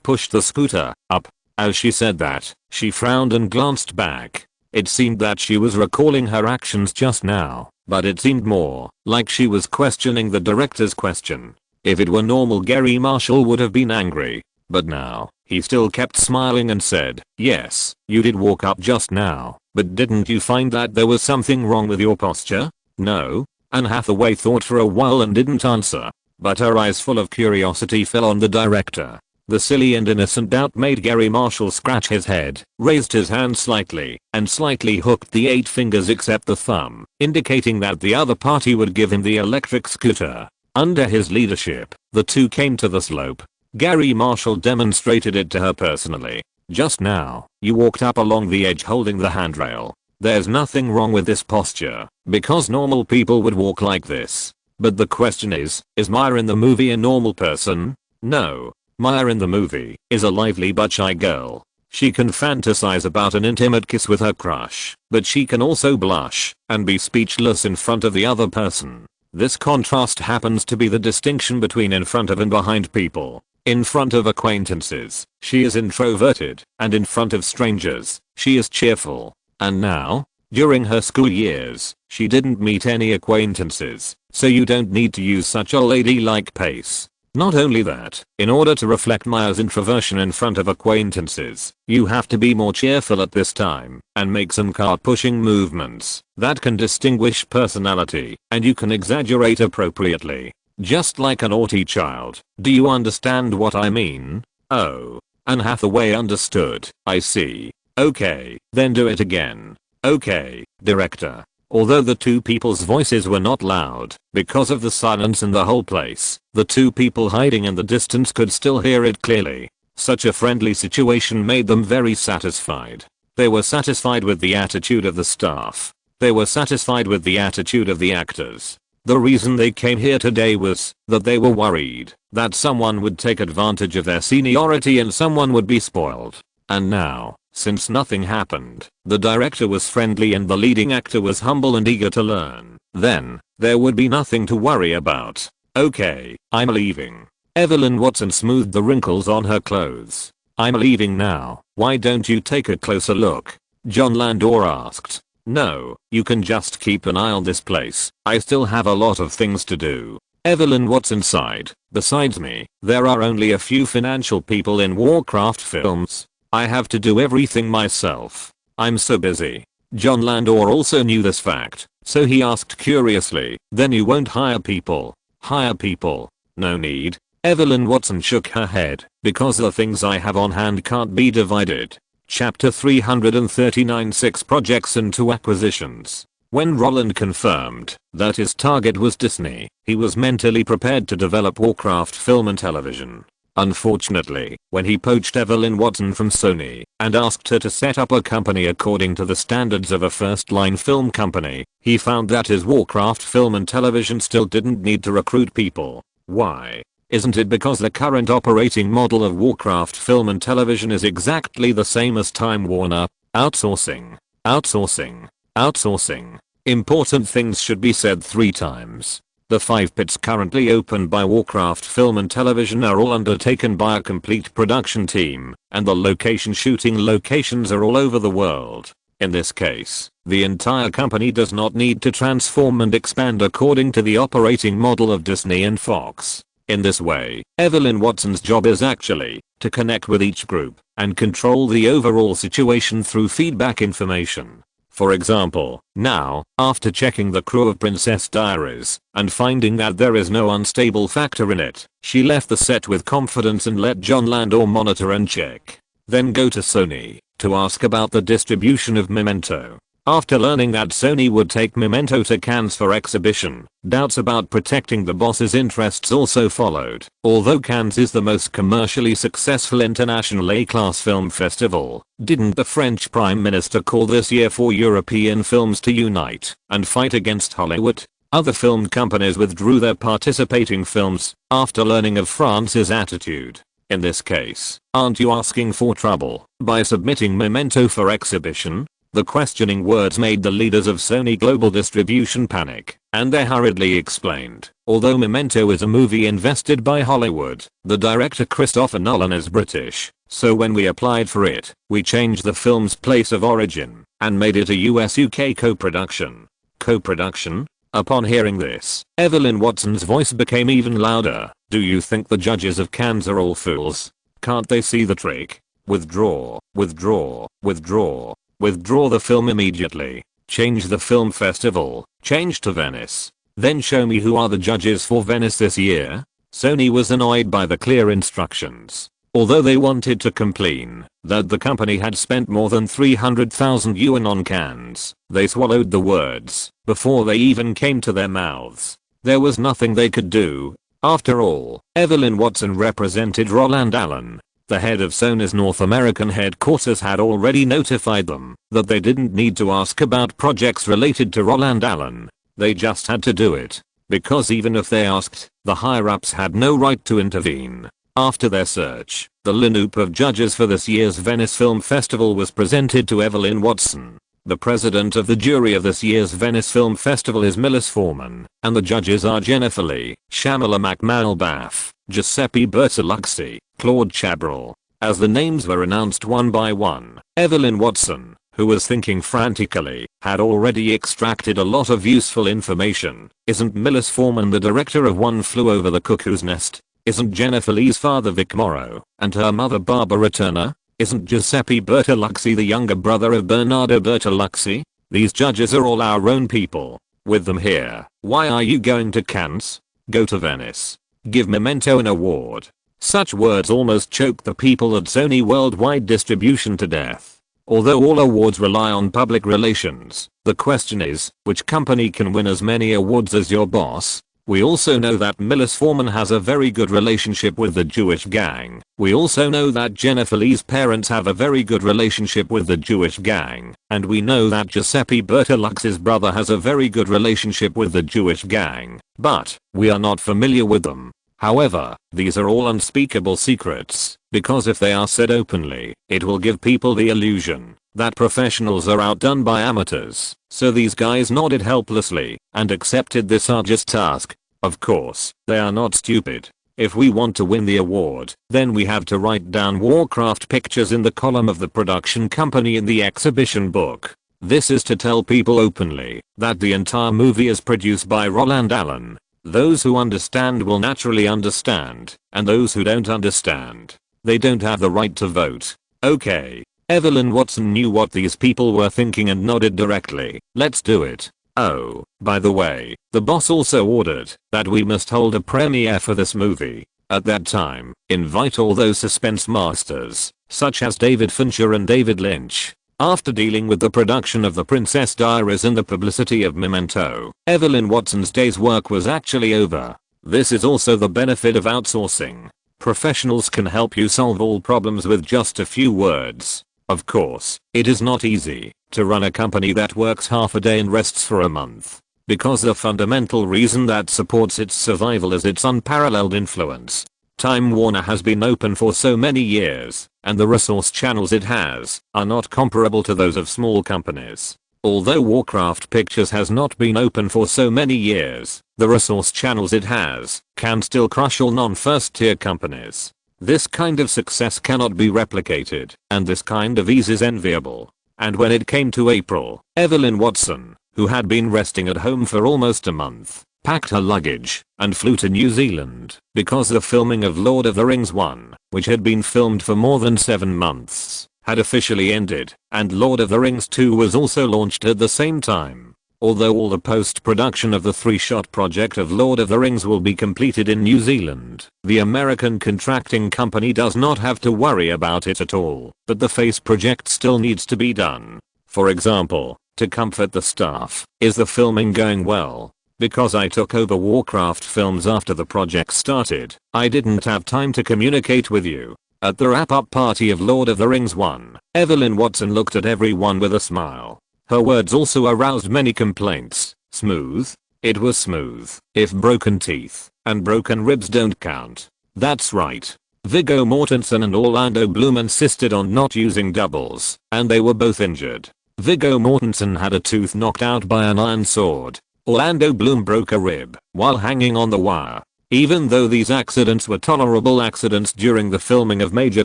pushed the scooter up." As she said that, she frowned and glanced back. It seemed that she was recalling her actions just now, but it seemed more like she was questioning the director's question. If it were normal, Gary Marshall would have been angry, but now, he still kept smiling and said, "Yes, you did walk up just now, but didn't you find that there was something wrong with your posture?" "No." Anne Hathaway thought for a while and didn't answer, but her eyes full of curiosity fell on the director. The silly and innocent doubt made Gary Marshall scratch his head, raised his hand slightly, and slightly hooked the 8 fingers except the thumb, indicating that the other party would give him the electric scooter. Under his leadership, the two came to the slope. Gary Marshall demonstrated it to her personally. "Just now, you walked up along the edge holding the handrail. There's nothing wrong with this posture, because normal people would walk like this. But the question is Maya in the movie a normal person? No. Maya in the movie is a lively but shy girl. She can fantasize about an intimate kiss with her crush, but she can also blush and be speechless in front of the other person. This contrast happens to be the distinction between in front of and behind people. In front of acquaintances, she is introverted, and in front of strangers, she is cheerful. And now, during her school years, she didn't meet any acquaintances, so you don't need to use such a ladylike pace. Not only that, in order to reflect Maya's introversion in front of acquaintances, you have to be more cheerful at this time and make some cart-pushing movements that can distinguish personality, and you can exaggerate appropriately. Just like a naughty child. Do you understand what I mean?" "Oh." Anne Hathaway understood. "I see. Okay, then do it again." "Okay, director." Although the two people's voices were not loud, because of the silence in the whole place, the two people hiding in the distance could still hear it clearly. Such a friendly situation made them very satisfied. They were satisfied with the attitude of the staff. They were satisfied with the attitude of the actors. The reason they came here today was that they were worried that someone would take advantage of their seniority and someone would be spoiled. And now, since nothing happened, the director was friendly and the leading actor was humble and eager to learn, then there would be nothing to worry about. Okay, I'm leaving. Evelyn Watson smoothed the wrinkles on her clothes. I'm leaving now. Why don't you take a closer look? John Landor asked. No, you can just keep an eye on this place. I still have a lot of things to do. Evelyn Watson sighed. Besides me, there are only a few financial people in Warcraft films. I have to do everything myself. I'm so busy. John Landor also knew this fact, so he asked curiously, then you won't hire people? Hire people? No need. Evelyn Watson shook her head, because the things I have on hand can't be divided. Chapter 339 6 projects and 2 acquisitions. When Roland confirmed that his target was Disney, he was mentally prepared to develop Warcraft film and television. Unfortunately, when he poached Evelyn Watson from Sony and asked her to set up a company according to the standards of a first-line film company, he found that his Warcraft film and television still didn't need to recruit people. Why? Isn't it because the current operating model of Warcraft film and television is exactly the same as Time Warner? Outsourcing. Outsourcing. Outsourcing. Important things should be said 3 times. The 5 pits currently opened by Warcraft film and television are all undertaken by a complete production team, and the location shooting locations are all over the world. In this case, the entire company does not need to transform and expand according to the operating model of Disney and Fox. In this way, Evelyn Watson's job is actually to connect with each group and control the overall situation through feedback information. For example, now, after checking the crew of Princess Diaries and finding that there is no unstable factor in it, she left the set with confidence and let John Landor monitor and check. Then go to Sony to ask about the distribution of Memento. After learning that Sony would take Memento to Cannes for exhibition, doubts about protecting the boss's interests also followed. Although Cannes is the most commercially successful international A-class film festival, didn't the French Prime Minister call this year for European films to unite and fight against Hollywood? Other film companies withdrew their participating films after learning of France's attitude. In this case, aren't you asking for trouble by submitting Memento for exhibition? The questioning words made the leaders of Sony Global Distribution panic, and they hurriedly explained, although Memento is a movie invested by Hollywood, the director Christopher Nolan is British, so when we applied for it, we changed the film's place of origin and made it a US-UK co-production. Co-production? Upon hearing this, Evelyn Watson's voice became even louder. Do you think the judges of Cannes are all fools? Can't they see the trick? Withdraw, withdraw, withdraw. Withdraw the film immediately. Change the film festival. Change to Venice. Then show me who are the judges for Venice this year. Sony was annoyed by the clear instructions. Although they wanted to complain that the company had spent more than 300,000 yuan on Cannes, they swallowed the words before they even came to their mouths. There was nothing they could do. After all, Evelyn Watson represented Roland Allen. The head of Sony's North American headquarters had already notified them that they didn't need to ask about projects related to Roland Allen. They just had to do it. Because even if they asked, the higher-ups had no right to intervene. After their search, the lineup of judges for this year's Venice Film Festival was presented to Evelyn Watson. The president of the jury of this year's Venice Film Festival is Millis Forman, and the judges are Jennifer Lee, Shamila McMahon-Bath, Giuseppe Bertolucci, Claude Chabrol. As the names were announced one by one, Evelyn Watson, who was thinking frantically, had already extracted a lot of useful information. Isn't Millis Forman the director of One Flew Over the Cuckoo's Nest? Isn't Jennifer Lee's father Vic Morrow and her mother Barbara Turner? Isn't Giuseppe Bertolucci the younger brother of Bernardo Bertolucci? These judges are all our own people. With them here, why are you going to Cannes? Go to Venice. Give Memento an award. Such words almost choked the people at Sony Worldwide Distribution to death. Although all awards rely on public relations, the question is, which company can win as many awards as your boss? We also know that Milos Forman has a very good relationship with the Jewish gang. We also know that Jennifer Lee's parents have a very good relationship with the Jewish gang. And we know that Giuseppe Bertolucci's brother has a very good relationship with the Jewish gang. But, we are not familiar with them. However, these are all unspeakable secrets, because if they are said openly, it will give people the illusion that professionals are outdone by amateurs. So these guys nodded helplessly and accepted this arduous task. Of course, they are not stupid. If we want to win the award, then we have to write down Warcraft pictures in the column of the production company in the exhibition book. This is to tell people openly that the entire movie is produced by Roland Allen. Those who understand will naturally understand, and those who don't understand, they don't have the right to vote. Okay. Evelyn Watson knew what these people were thinking and nodded directly. Let's do it. Oh, by the way, the boss also ordered that we must hold a premiere for this movie. At that time, invite all those suspense masters, such as David Fincher and David Lynch. After dealing with the production of The Princess Diaries and the publicity of Memento, Evelyn Watson's day's work was actually over. This is also the benefit of outsourcing. Professionals can help you solve all problems with just a few words. Of course, it is not easy to run a company that works half a day and rests for a month. Because the fundamental reason that supports its survival is its unparalleled influence. Time Warner has been open for so many years, and the resource channels it has are not comparable to those of small companies. Although Warcraft Pictures has not been open for so many years, the resource channels it has can still crush all non-first tier companies. This kind of success cannot be replicated, and this kind of ease is enviable. And when it came to April, Evelyn Watson, who had been resting at home for almost a month, packed her luggage and flew to New Zealand because the filming of Lord of the Rings 1, which had been filmed for more than 7 months, had officially ended, and Lord of the Rings 2 was also launched at the same time. Although all the post-production of the 3-shot project of Lord of the Rings will be completed in New Zealand, the American contracting company does not have to worry about it at all, but the face project still needs to be done. For example, to comfort the staff, is the filming going well? Because I took over Warcraft Films after the project started, I didn't have time to communicate with you. At the wrap-up party of Lord of the Rings 1, Evelyn Watson looked at everyone with a smile. Her words also aroused many complaints. Smooth? It was smooth. If broken teeth and broken ribs don't count. That's right. Viggo Mortensen and Orlando Bloom insisted on not using doubles, and they were both injured. Viggo Mortensen had a tooth knocked out by an iron sword. Orlando Bloom broke a rib while hanging on the wire. Even though these accidents were tolerable accidents during the filming of major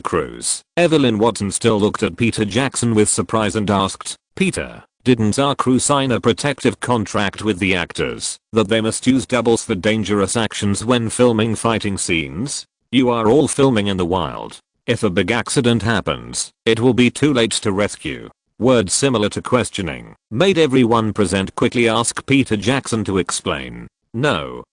crews, Evelyn Watson still looked at Peter Jackson with surprise and asked, "Peter, didn't our crew sign a protective contract with the actors that they must use doubles for dangerous actions when filming fighting scenes? You are all filming in the wild. If a big accident happens, it will be too late to rescue." Words similar to questioning made everyone present quickly ask Peter Jackson to explain. No,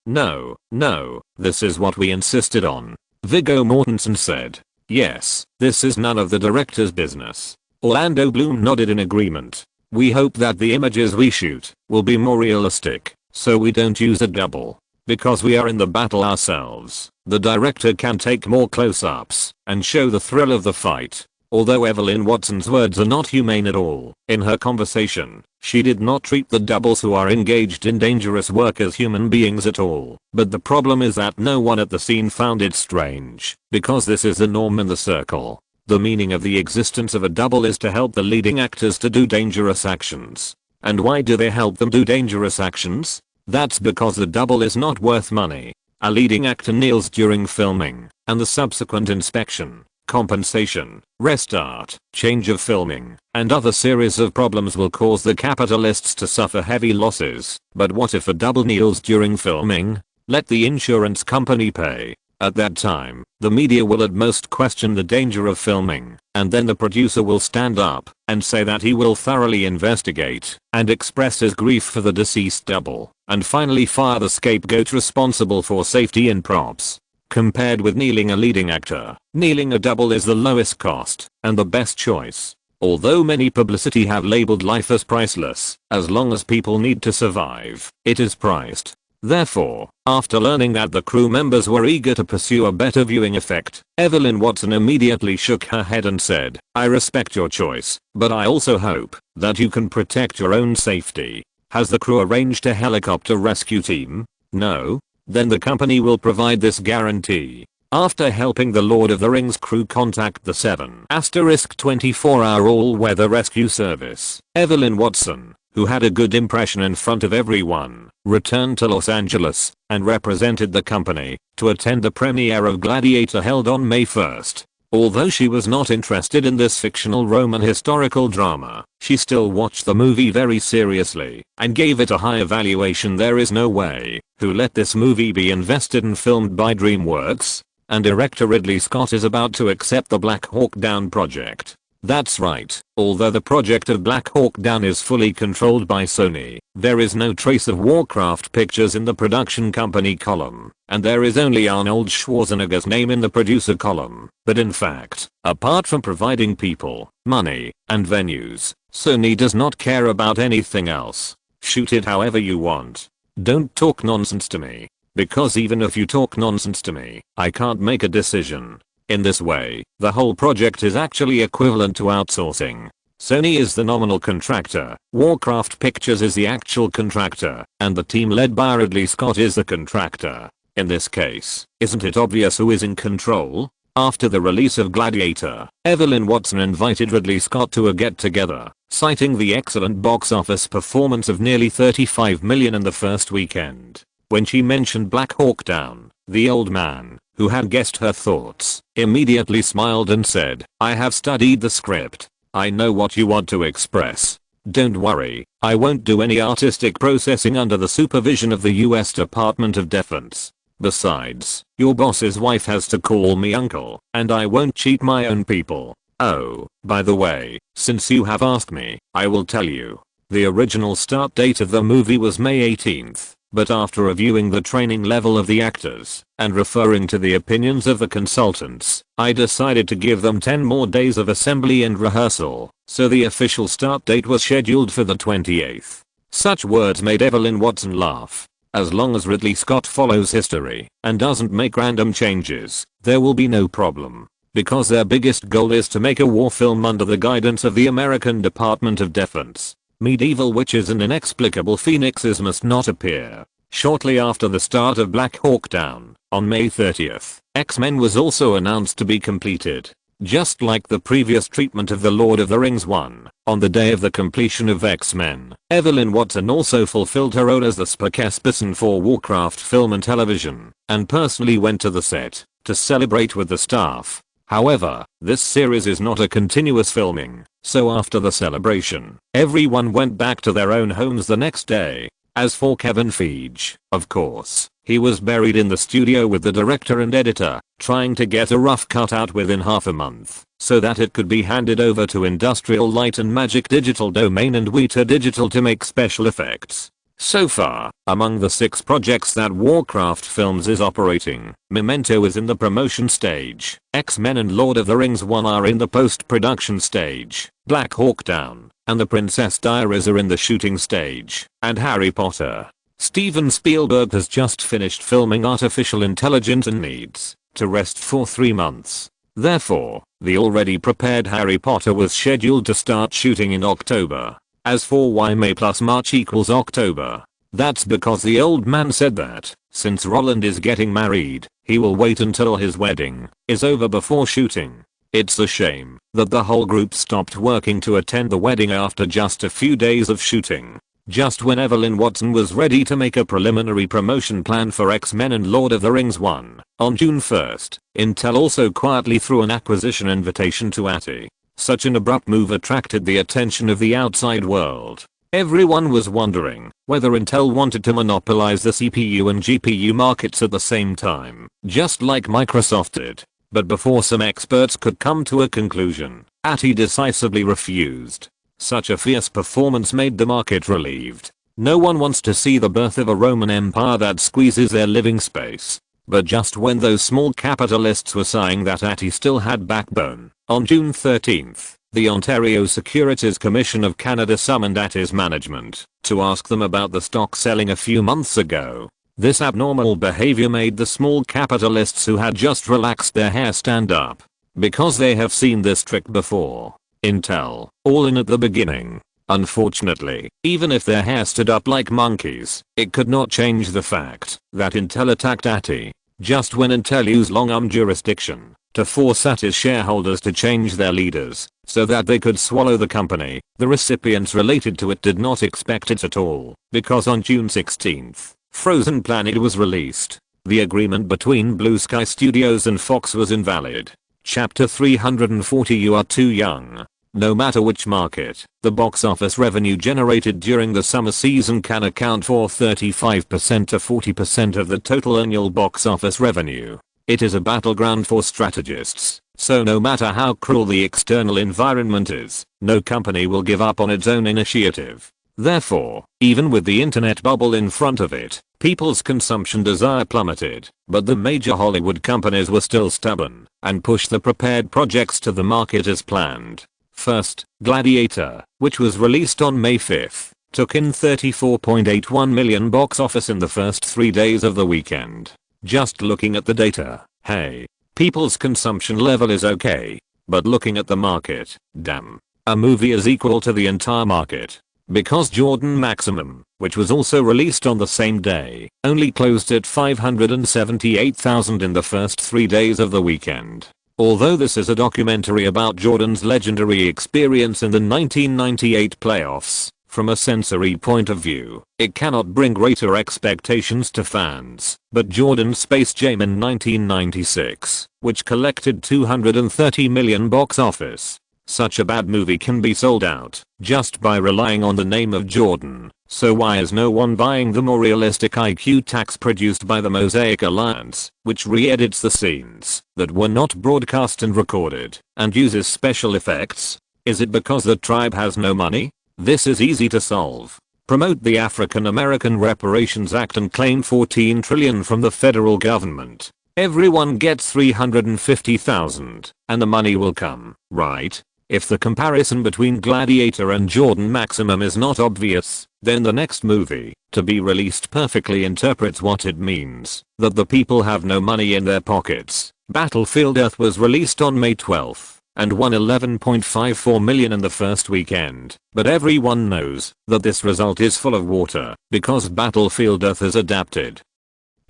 this is what we insisted on. Viggo Mortensen said. Yes, this is none of the director's business. Orlando Bloom nodded in agreement. We hope that the images we shoot will be more realistic, so we don't use a double. Because we are in the battle ourselves, the director can take more close-ups and show the thrill of the fight. Although Evelyn Watson's words are not humane at all, in her conversation, she did not treat the doubles who are engaged in dangerous work as human beings at all. But the problem is that no one at the scene found it strange, because this is the norm in the circle. The meaning of the existence of a double is to help the leading actors to do dangerous actions. And why do they help them do dangerous actions? That's because the double is not worth money. A leading actor kneels during filming, and the subsequent inspection, compensation, restart, change of filming, and other series of problems will cause the capitalists to suffer heavy losses. But what if a double kneels during filming? Let the insurance company pay. At that time, the media will at most question the danger of filming, and then the producer will stand up and say that he will thoroughly investigate and express his grief for the deceased double, and finally fire the scapegoat responsible for safety in props. Compared with kneeling a leading actor, kneeling a double is the lowest cost and the best choice. Although many publicity have labeled life as priceless, as long as people need to survive, it is priced. Therefore, after learning that the crew members were eager to pursue a better viewing effect, Evelyn Watson immediately shook her head and said, "I respect your choice, but I also hope that you can protect your own safety. Has the crew arranged a helicopter rescue team? No? Then the company will provide this guarantee." After helping the Lord of the Rings crew contact the 7*24-hour all-weather rescue service, Evelyn Watson, who had a good impression in front of everyone, returned to Los Angeles and represented the company to attend the premiere of Gladiator held on May 1st. Although she was not interested in this fictional Roman historical drama, she still watched the movie very seriously and gave it a high evaluation. There is no way who let this movie be invested and filmed by DreamWorks, and director Ridley Scott is about to accept the Black Hawk Down project. That's right, although the project of Black Hawk Down is fully controlled by Sony, there is no trace of Warcraft Pictures in the production company column, and there is only Arnold Schwarzenegger's name in the producer column. But in fact, apart from providing people, money, and venues, Sony does not care about anything else. Shoot it however you want. Don't talk nonsense to me. Because even if you talk nonsense to me, I can't make a decision. In this way, the whole project is actually equivalent to outsourcing. Sony is the nominal contractor, Warcraft Pictures is the actual contractor, and the team led by Ridley Scott is the contractor. In this case, isn't it obvious who is in control? After the release of Gladiator, Evelyn Watson invited Ridley Scott to a get-together, citing the excellent box office performance of nearly $35 million in the first weekend. When she mentioned Black Hawk Down, the old man, who had guessed her thoughts, immediately smiled and said, "I have studied the script. I know what you want to express. Don't worry, I won't do any artistic processing under the supervision of the US Department of Defense. Besides, your boss's wife has to call me uncle, and I won't cheat my own people. Oh, by the way, since you have asked me, I will tell you. The original start date of the movie was May 18th. But after reviewing the training level of the actors and referring to the opinions of the consultants, I decided to give them 10 more days of assembly and rehearsal, so the official start date was scheduled for the 28th. Such words made Evelyn Watson laugh. As long as Ridley Scott follows history and doesn't make random changes, there will be no problem. Because their biggest goal is to make a war film under the guidance of the American Department of Defense. Medieval witches and inexplicable phoenixes must not appear. Shortly after the start of Black Hawk Down, on May 30th, X-Men was also announced to be completed. Just like the previous treatment of The Lord of the Rings 1, on the day of the completion of X-Men, Evelyn Watson also fulfilled her role as the spokesperson for Warcraft film and television, and personally went to the set to celebrate with the staff. However, this series is not a continuous filming, so after the celebration, everyone went back to their own homes the next day. As for Kevin Feige, of course, he was buried in the studio with the director and editor, trying to get a rough cut out within half a month, so that it could be handed over to Industrial Light and Magic Digital Domain and Weta Digital to make special effects. So far, among the 6 projects that Warcraft Films is operating, Memento is in the promotion stage, X-Men and Lord of the Rings 1 are in the post-production stage, Black Hawk Down and The Princess Diaries are in the shooting stage, and Harry Potter. Steven Spielberg has just finished filming Artificial Intelligence and needs to rest for 3 months. Therefore, the already prepared Harry Potter was scheduled to start shooting in October. As for why May plus March equals October, that's because the old man said that, since Roland is getting married, he will wait until his wedding is over before shooting. It's a shame that the whole group stopped working to attend the wedding after just a few days of shooting. Just when Evelyn Watson was ready to make a preliminary promotion plan for X-Men and Lord of the Rings 1, on June 1st, Intel also quietly threw an acquisition invitation to ATI. Such an abrupt move attracted the attention of the outside world. Everyone was wondering whether Intel wanted to monopolize the CPU and GPU markets at the same time, just like Microsoft did. But before some experts could come to a conclusion, ATI decisively refused. Such a fierce performance made the market relieved. No one wants to see the birth of a Roman empire that squeezes their living space. But just when those small capitalists were sighing that ATI still had backbone, on June 13th, The Ontario Securities Commission of Canada summoned at his management to ask them about the stock selling a few months ago. This abnormal behavior made the small capitalists who had just relaxed their hair stand up. Because they have seen this trick before. Intel, all in at the beginning. Unfortunately, even if their hair stood up like monkeys, it could not change the fact that Intel attacked ATI. Just when Intel used long-arm jurisdiction to force ATI's shareholders to change their leaders so that they could swallow the company, the recipients related to it did not expect it at all, because on June 16th, Frozen Planet was released. The agreement between Blue Sky Studios and Fox was invalid. Chapter 340 You are too young. No matter which market, the box office revenue generated during the summer season can account for 35% to 40% of the total annual box office revenue. It is a battleground for strategists, so no matter how cruel the external environment is, no company will give up on its own initiative. Therefore, even with the internet bubble in front of it, people's consumption desire plummeted, but the major Hollywood companies were still stubborn and pushed the prepared projects to the market as planned. First, Gladiator, which was released on May 5th, took in $34.81 million box office in the first 3 days of the weekend. Just looking at the data, hey, people's consumption level is okay. But looking at the market, damn, a movie is equal to the entire market. Because Jordan Maximum, which was also released on the same day, only closed at 578,000 in the first 3 days of the weekend. Although this is a documentary about Jordan's legendary experience in the 1998 playoffs, from a sensory point of view, it cannot bring greater expectations to fans. But Jordan's Space Jam in 1996, which collected $230 million box office. Such a bad movie can be sold out just by relying on the name of Jordan. So why is no one buying the more realistic IQ tax produced by the Mosaic Alliance, which re-edits the scenes that were not broadcast and recorded, and uses special effects? Is it because the tribe has no money? This is easy to solve. Promote the African American Reparations Act and claim $14 trillion from the federal government. Everyone gets $350,000, and the money will come, right? If the comparison between Gladiator and Jordan Maximum is not obvious, then the next movie, to be released perfectly interprets what it means, that the people have no money in their pockets. Battlefield Earth was released on May 12th, and won $11.54 million in the first weekend, but everyone knows that this result is full of water, because Battlefield Earth is adapted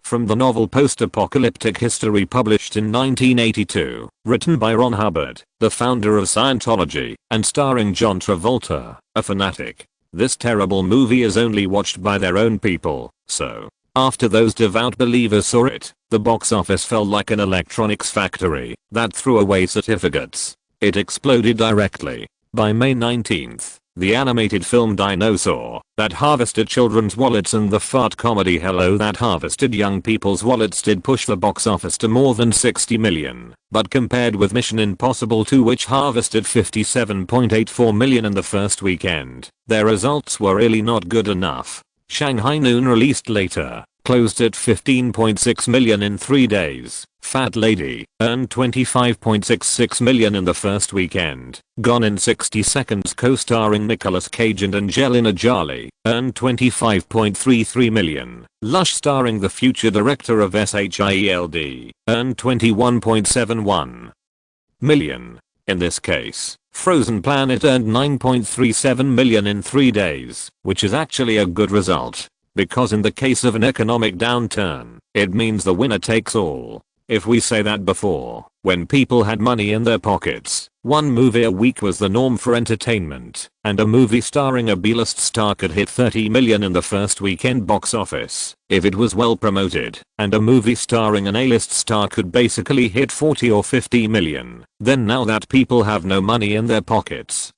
from the novel Post-Apocalyptic History published in 1982, written by Ron Hubbard, the founder of Scientology, and starring John Travolta, a fanatic. This terrible movie is only watched by their own people, so, after those devout believers saw it, the box office fell like an electronics factory that threw away certificates. It exploded directly. By May 19th, the animated film Dinosaur, that harvested children's wallets, and the fart comedy Hello that harvested young people's wallets did push the box office to more than $60 million, but compared with Mission Impossible 2, which harvested $57.84 million in the first weekend, their results were really not good enough. Shanghai Noon, released later, closed at $15.6 million in 3 days. Fat Lady earned $25.66 million in the first weekend. Gone in 60 Seconds, co-starring Nicolas Cage and Angelina Jolie, earned $25.33 million. Lush, starring the future director of SHIELD, earned $21.71 million. In this case, Frozen Planet earned $9.37 million in 3 days, which is actually a good result, because in the case of an economic downturn, it means the winner takes all. If we say that before, when people had money in their pockets, one movie a week was the norm for entertainment, and a movie starring a B-list star could hit $30 million in the first weekend box office if it was well promoted, and a movie starring an A-list star could basically hit $40 or $50 million. Then now that people have no money in their pockets,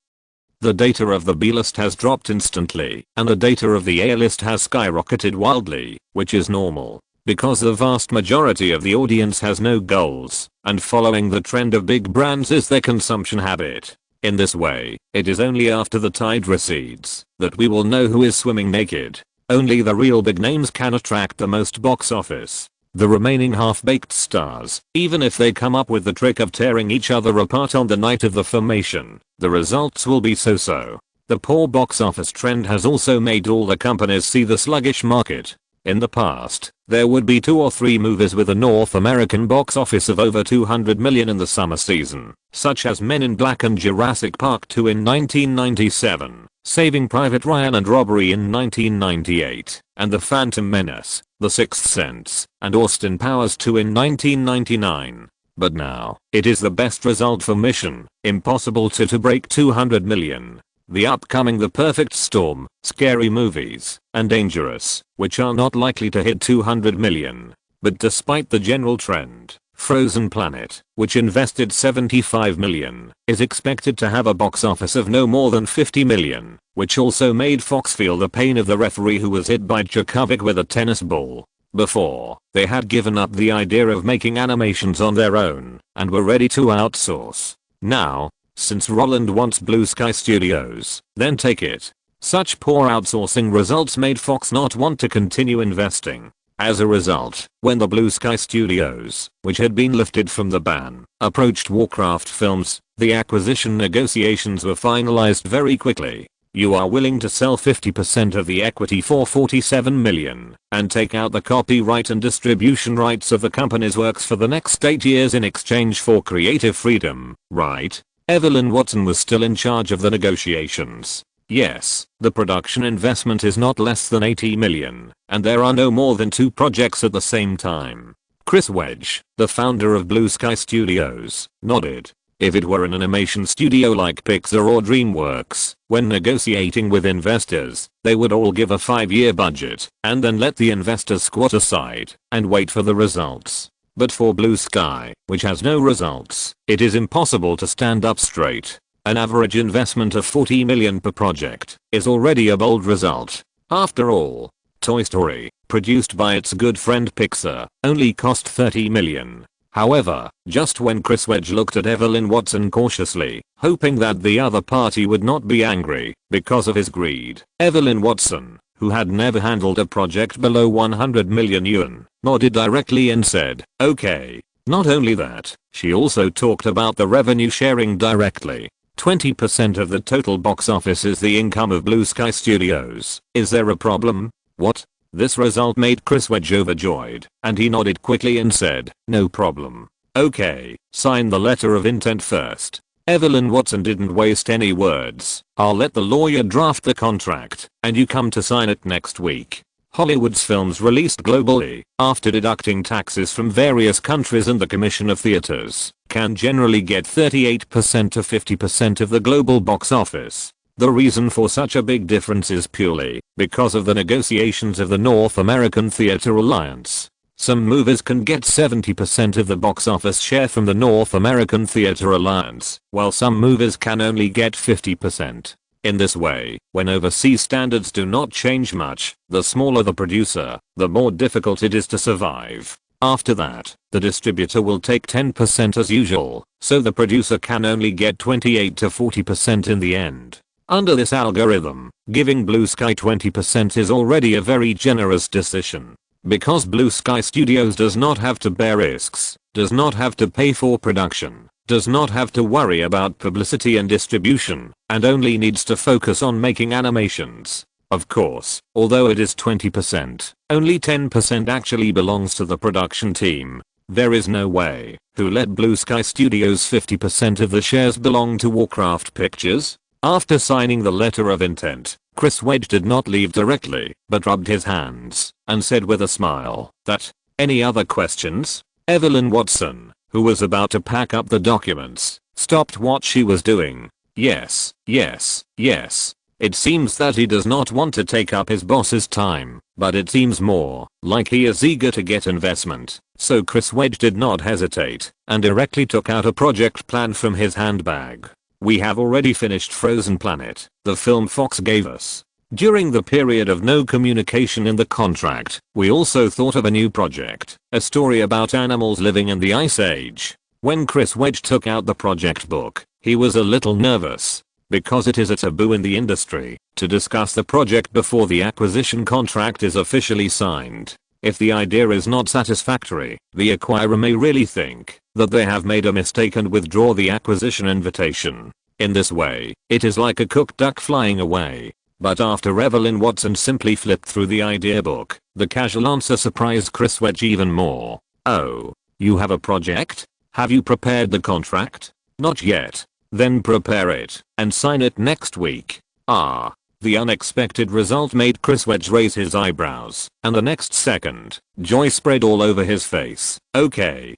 the data of the B-list has dropped instantly, and the data of the A-list has skyrocketed wildly, which is normal, because the vast majority of the audience has no goals, and following the trend of big brands is their consumption habit. In this way, it is only after the tide recedes that we will know who is swimming naked. Only the real big names can attract the most box office. The remaining half-baked stars, even if they come up with the trick of tearing each other apart on the night of the filmation, the results will be so-so. The poor box office trend has also made all the companies see the sluggish market. In the past, there would be 2 or 3 movies with a North American box office of over 200 million in the summer season, such as Men in Black and Jurassic Park 2 in 1997, Saving Private Ryan and Robbery in 1998, and The Phantom Menace, The Sixth Sense, and Austin Powers 2 in 1999. But now, it is the best result for Mission Impossible 2 to break 200 million. The upcoming The Perfect Storm, Scary Movies, and Dangerous, which are not likely to hit 200 million. But despite the general trend, Frozen Planet, which invested 75 million, is expected to have a box office of no more than 50 million, which also made Fox feel the pain of the referee who was hit by Djokovic with a tennis ball. Before, they had given up the idea of making animations on their own, and were ready to outsource. Now, since Roland wants Blue Sky Studios, then take it. Such poor outsourcing results made Fox not want to continue investing. As a result, when the Blue Sky Studios, which had been lifted from the ban, approached Warcraft Films, the acquisition negotiations were finalized very quickly. You are willing to sell 50% of the equity for 47 million, and take out the copyright and distribution rights of the company's works for the next 8 years in exchange for creative freedom, right? Evelyn Watson was still in charge of the negotiations. Yes, the production investment is not less than 80 million, and there are no more than 2 projects at the same time. Chris Wedge, the founder of Blue Sky Studios, nodded. If it were an animation studio like Pixar or DreamWorks, when negotiating with investors, they would all give a 5-year budget, and then let the investors squat aside, and wait for the results. But for Blue Sky, which has no results, it is impossible to stand up straight. An average investment of 40 million per project is already a bold result. After all, Toy Story, produced by its good friend Pixar, only cost 30 million. However, just when Chris Wedge looked at Evelyn Watson cautiously, hoping that the other party would not be angry because of his greed, Evelyn Watson, who had never handled a project below 100 million yuan, nodded directly and said, okay. Not only that, she also talked about the revenue sharing directly. 20% of the total box office is the income of Blue Sky Studios. Is there a problem? What? This result made Chris Wedge overjoyed, and he nodded quickly and said, no problem. Okay, sign the letter of intent first. Evelyn Watson didn't waste any words. I'll let the lawyer draft the contract, and you come to sign it next week. Hollywood's films released globally, after deducting taxes from various countries and the Commission of Theaters, can generally get 38% to 50% of the global box office. The reason for such a big difference is purely because of the negotiations of the North American Theater Alliance. Some movies can get 70% of the box office share from the North American Theater Alliance, while some movies can only get 50%. In this way, when overseas standards do not change much, the smaller the producer, the more difficult it is to survive. After that, the distributor will take 10% as usual, so the producer can only get 28 to 40% in the end. Under this algorithm, giving Blue Sky 20% is already a very generous decision. Because Blue Sky Studios does not have to bear risks, does not have to pay for production, does not have to worry about publicity and distribution, and only needs to focus on making animations. Of course, although it is 20%, only 10% actually belongs to the production team. There is no way who let Blue Sky Studios 50% of the shares belong to Warcraft Pictures. After signing the letter of intent, Chris Wedge did not leave directly, but rubbed his hands and said with a smile that, any other questions? Evelyn Watson, who was about to pack up the documents, stopped what she was doing. Yes, yes, yes. It seems that he does not want to take up his boss's time, but it seems more like he is eager to get investment. So Chris Wedge did not hesitate and directly took out a project plan from his handbag. We have already finished Frozen Planet, the film Fox gave us. During the period of no communication in the contract, we also thought of a new project, a story about animals living in the Ice Age. When Chris Wedge took out the project book, he was a little nervous, because it is a taboo in the industry to discuss the project before the acquisition contract is officially signed. If the idea is not satisfactory, the acquirer may really think that they have made a mistake and withdraw the acquisition invitation. In this way, it is like a cooked duck flying away. But after Evelyn Watson simply flipped through the idea book, the casual answer surprised Chris Wedge even more. "Oh, you have a project? Have you prepared the contract?" "Not yet." "Then prepare it and sign it next week." Ah. The unexpected result made Chris Wedge raise his eyebrows, and the next second, joy spread all over his face. Okay.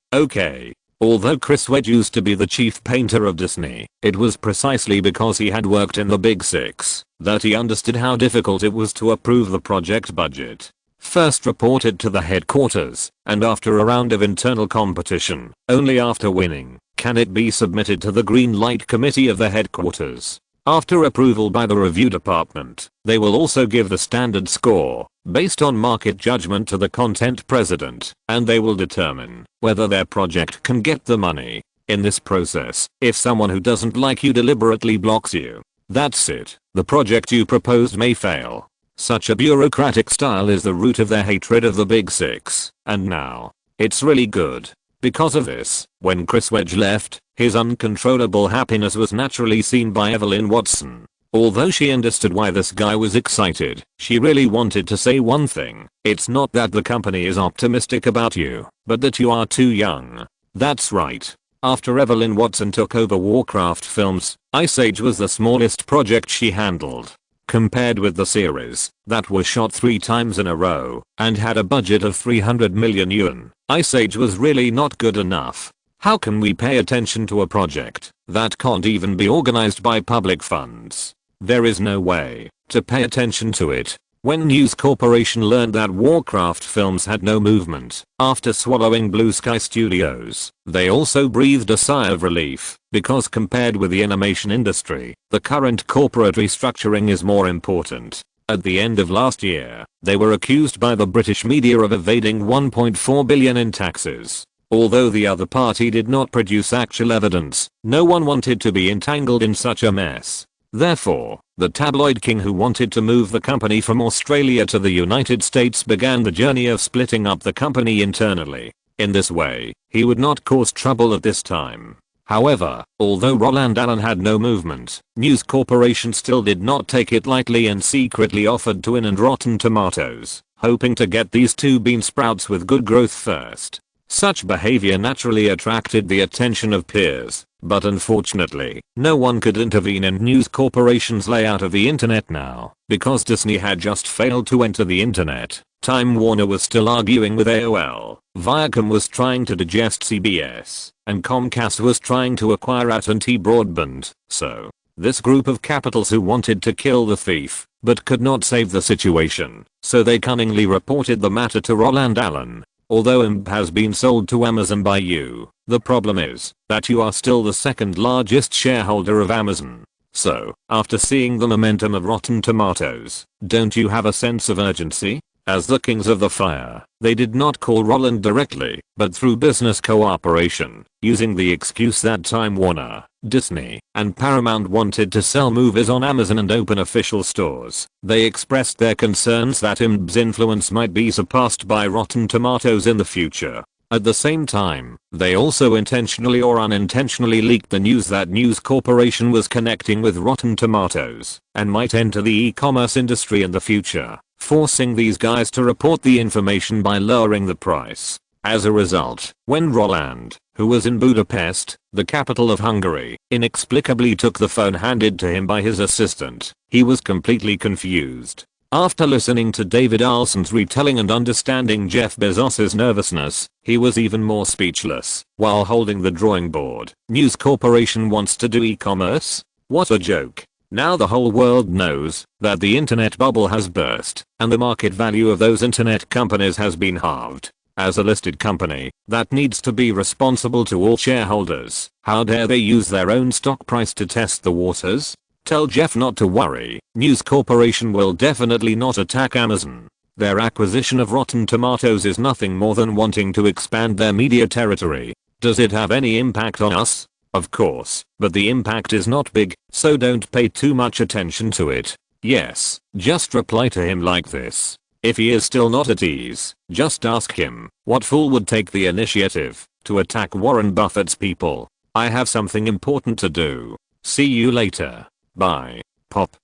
Although Chris Wedge used to be the chief painter of Disney, it was precisely because he had worked in the Big Six that he understood how difficult it was to approve the project budget. First reported to the headquarters, and after a round of internal competition, only after winning, can it be submitted to the green light committee of the headquarters. After approval by the review department, they will also give the standard score, based on market judgment, to the content president, and they will determine whether their project can get the money. In this process, if someone who doesn't like you deliberately blocks you, that's it, the project you proposed may fail. Such a bureaucratic style is the root of their hatred of the Big Six, and now, it's really good. Because of this, when Chris Wedge left, his uncontrollable happiness was naturally seen by Evelyn Watson. Although she understood why this guy was excited, she really wanted to say one thing. It's not that the company is optimistic about you, but that you are too young. That's right. After Evelyn Watson took over Warcraft Films, Ice Age was the smallest project she handled. Compared with the series that was shot 3 times in a row and had a budget of 300 million yuan, Ice Age was really not good enough. How can we pay attention to a project that can't even be organized by public funds? There is no way to pay attention to it. When News Corporation learned that Warcraft Films had no movement after swallowing Blue Sky Studios, they also breathed a sigh of relief, because compared with the animation industry, the current corporate restructuring is more important. At the end of last year, they were accused by the British media of evading 1.4 billion in taxes. Although the other party did not produce actual evidence, no one wanted to be entangled in such a mess. Therefore, the tabloid king who wanted to move the company from Australia to the United States began the journey of splitting up the company internally. In this way, he would not cause trouble at this time. However, although Roland Allen had no movement, News Corporation still did not take it lightly and secretly offered to in and Rotten Tomatoes, hoping to get these two bean sprouts with good growth first. Such behavior naturally attracted the attention of peers, but unfortunately, no one could intervene in News Corporation's layout of the internet now, because Disney had just failed to enter the internet. Time Warner was still arguing with AOL, Viacom was trying to digest CBS, and Comcast was trying to acquire AT&T Broadband. So, this group of capitals who wanted to kill the thief, but could not save the situation, so they cunningly reported the matter to Roland Allen. Although IMB has been sold to Amazon by you, the problem is that you are still the second largest shareholder of Amazon. So, after seeing the momentum of Rotten Tomatoes, don't you have a sense of urgency? As the kings of the fire, they did not call Roland directly, but through business cooperation, using the excuse that Time Warner, Disney, and Paramount wanted to sell movies on Amazon and open official stores. They expressed their concerns that IMDb's influence might be surpassed by Rotten Tomatoes in the future. At the same time, they also intentionally or unintentionally leaked the news that News Corporation was connecting with Rotten Tomatoes and might enter the e-commerce industry in the future, forcing these guys to report the information by lowering the price. As a result, when Roland, who was in Budapest, the capital of Hungary, inexplicably took the phone handed to him by his assistant, he was completely confused. After listening to David Olsens' retelling and understanding Jeff Bezos's nervousness, he was even more speechless. While holding the drawing board, News Corporation wants to do e-commerce? What a joke. Now the whole world knows that the internet bubble has burst, and the market value of those internet companies has been halved. As a listed company that needs to be responsible to all shareholders, how dare they use their own stock price to test the waters? Tell Jeff not to worry, News Corporation will definitely not attack Amazon. Their acquisition of Rotten Tomatoes is nothing more than wanting to expand their media territory. Does it have any impact on us? Of course, but the impact is not big, so don't pay too much attention to it. Yes, just reply to him like this. If he is still not at ease, just ask him, what fool would take the initiative to attack Warren Buffett's people? I have something important to do. See you later. Bye. Pop.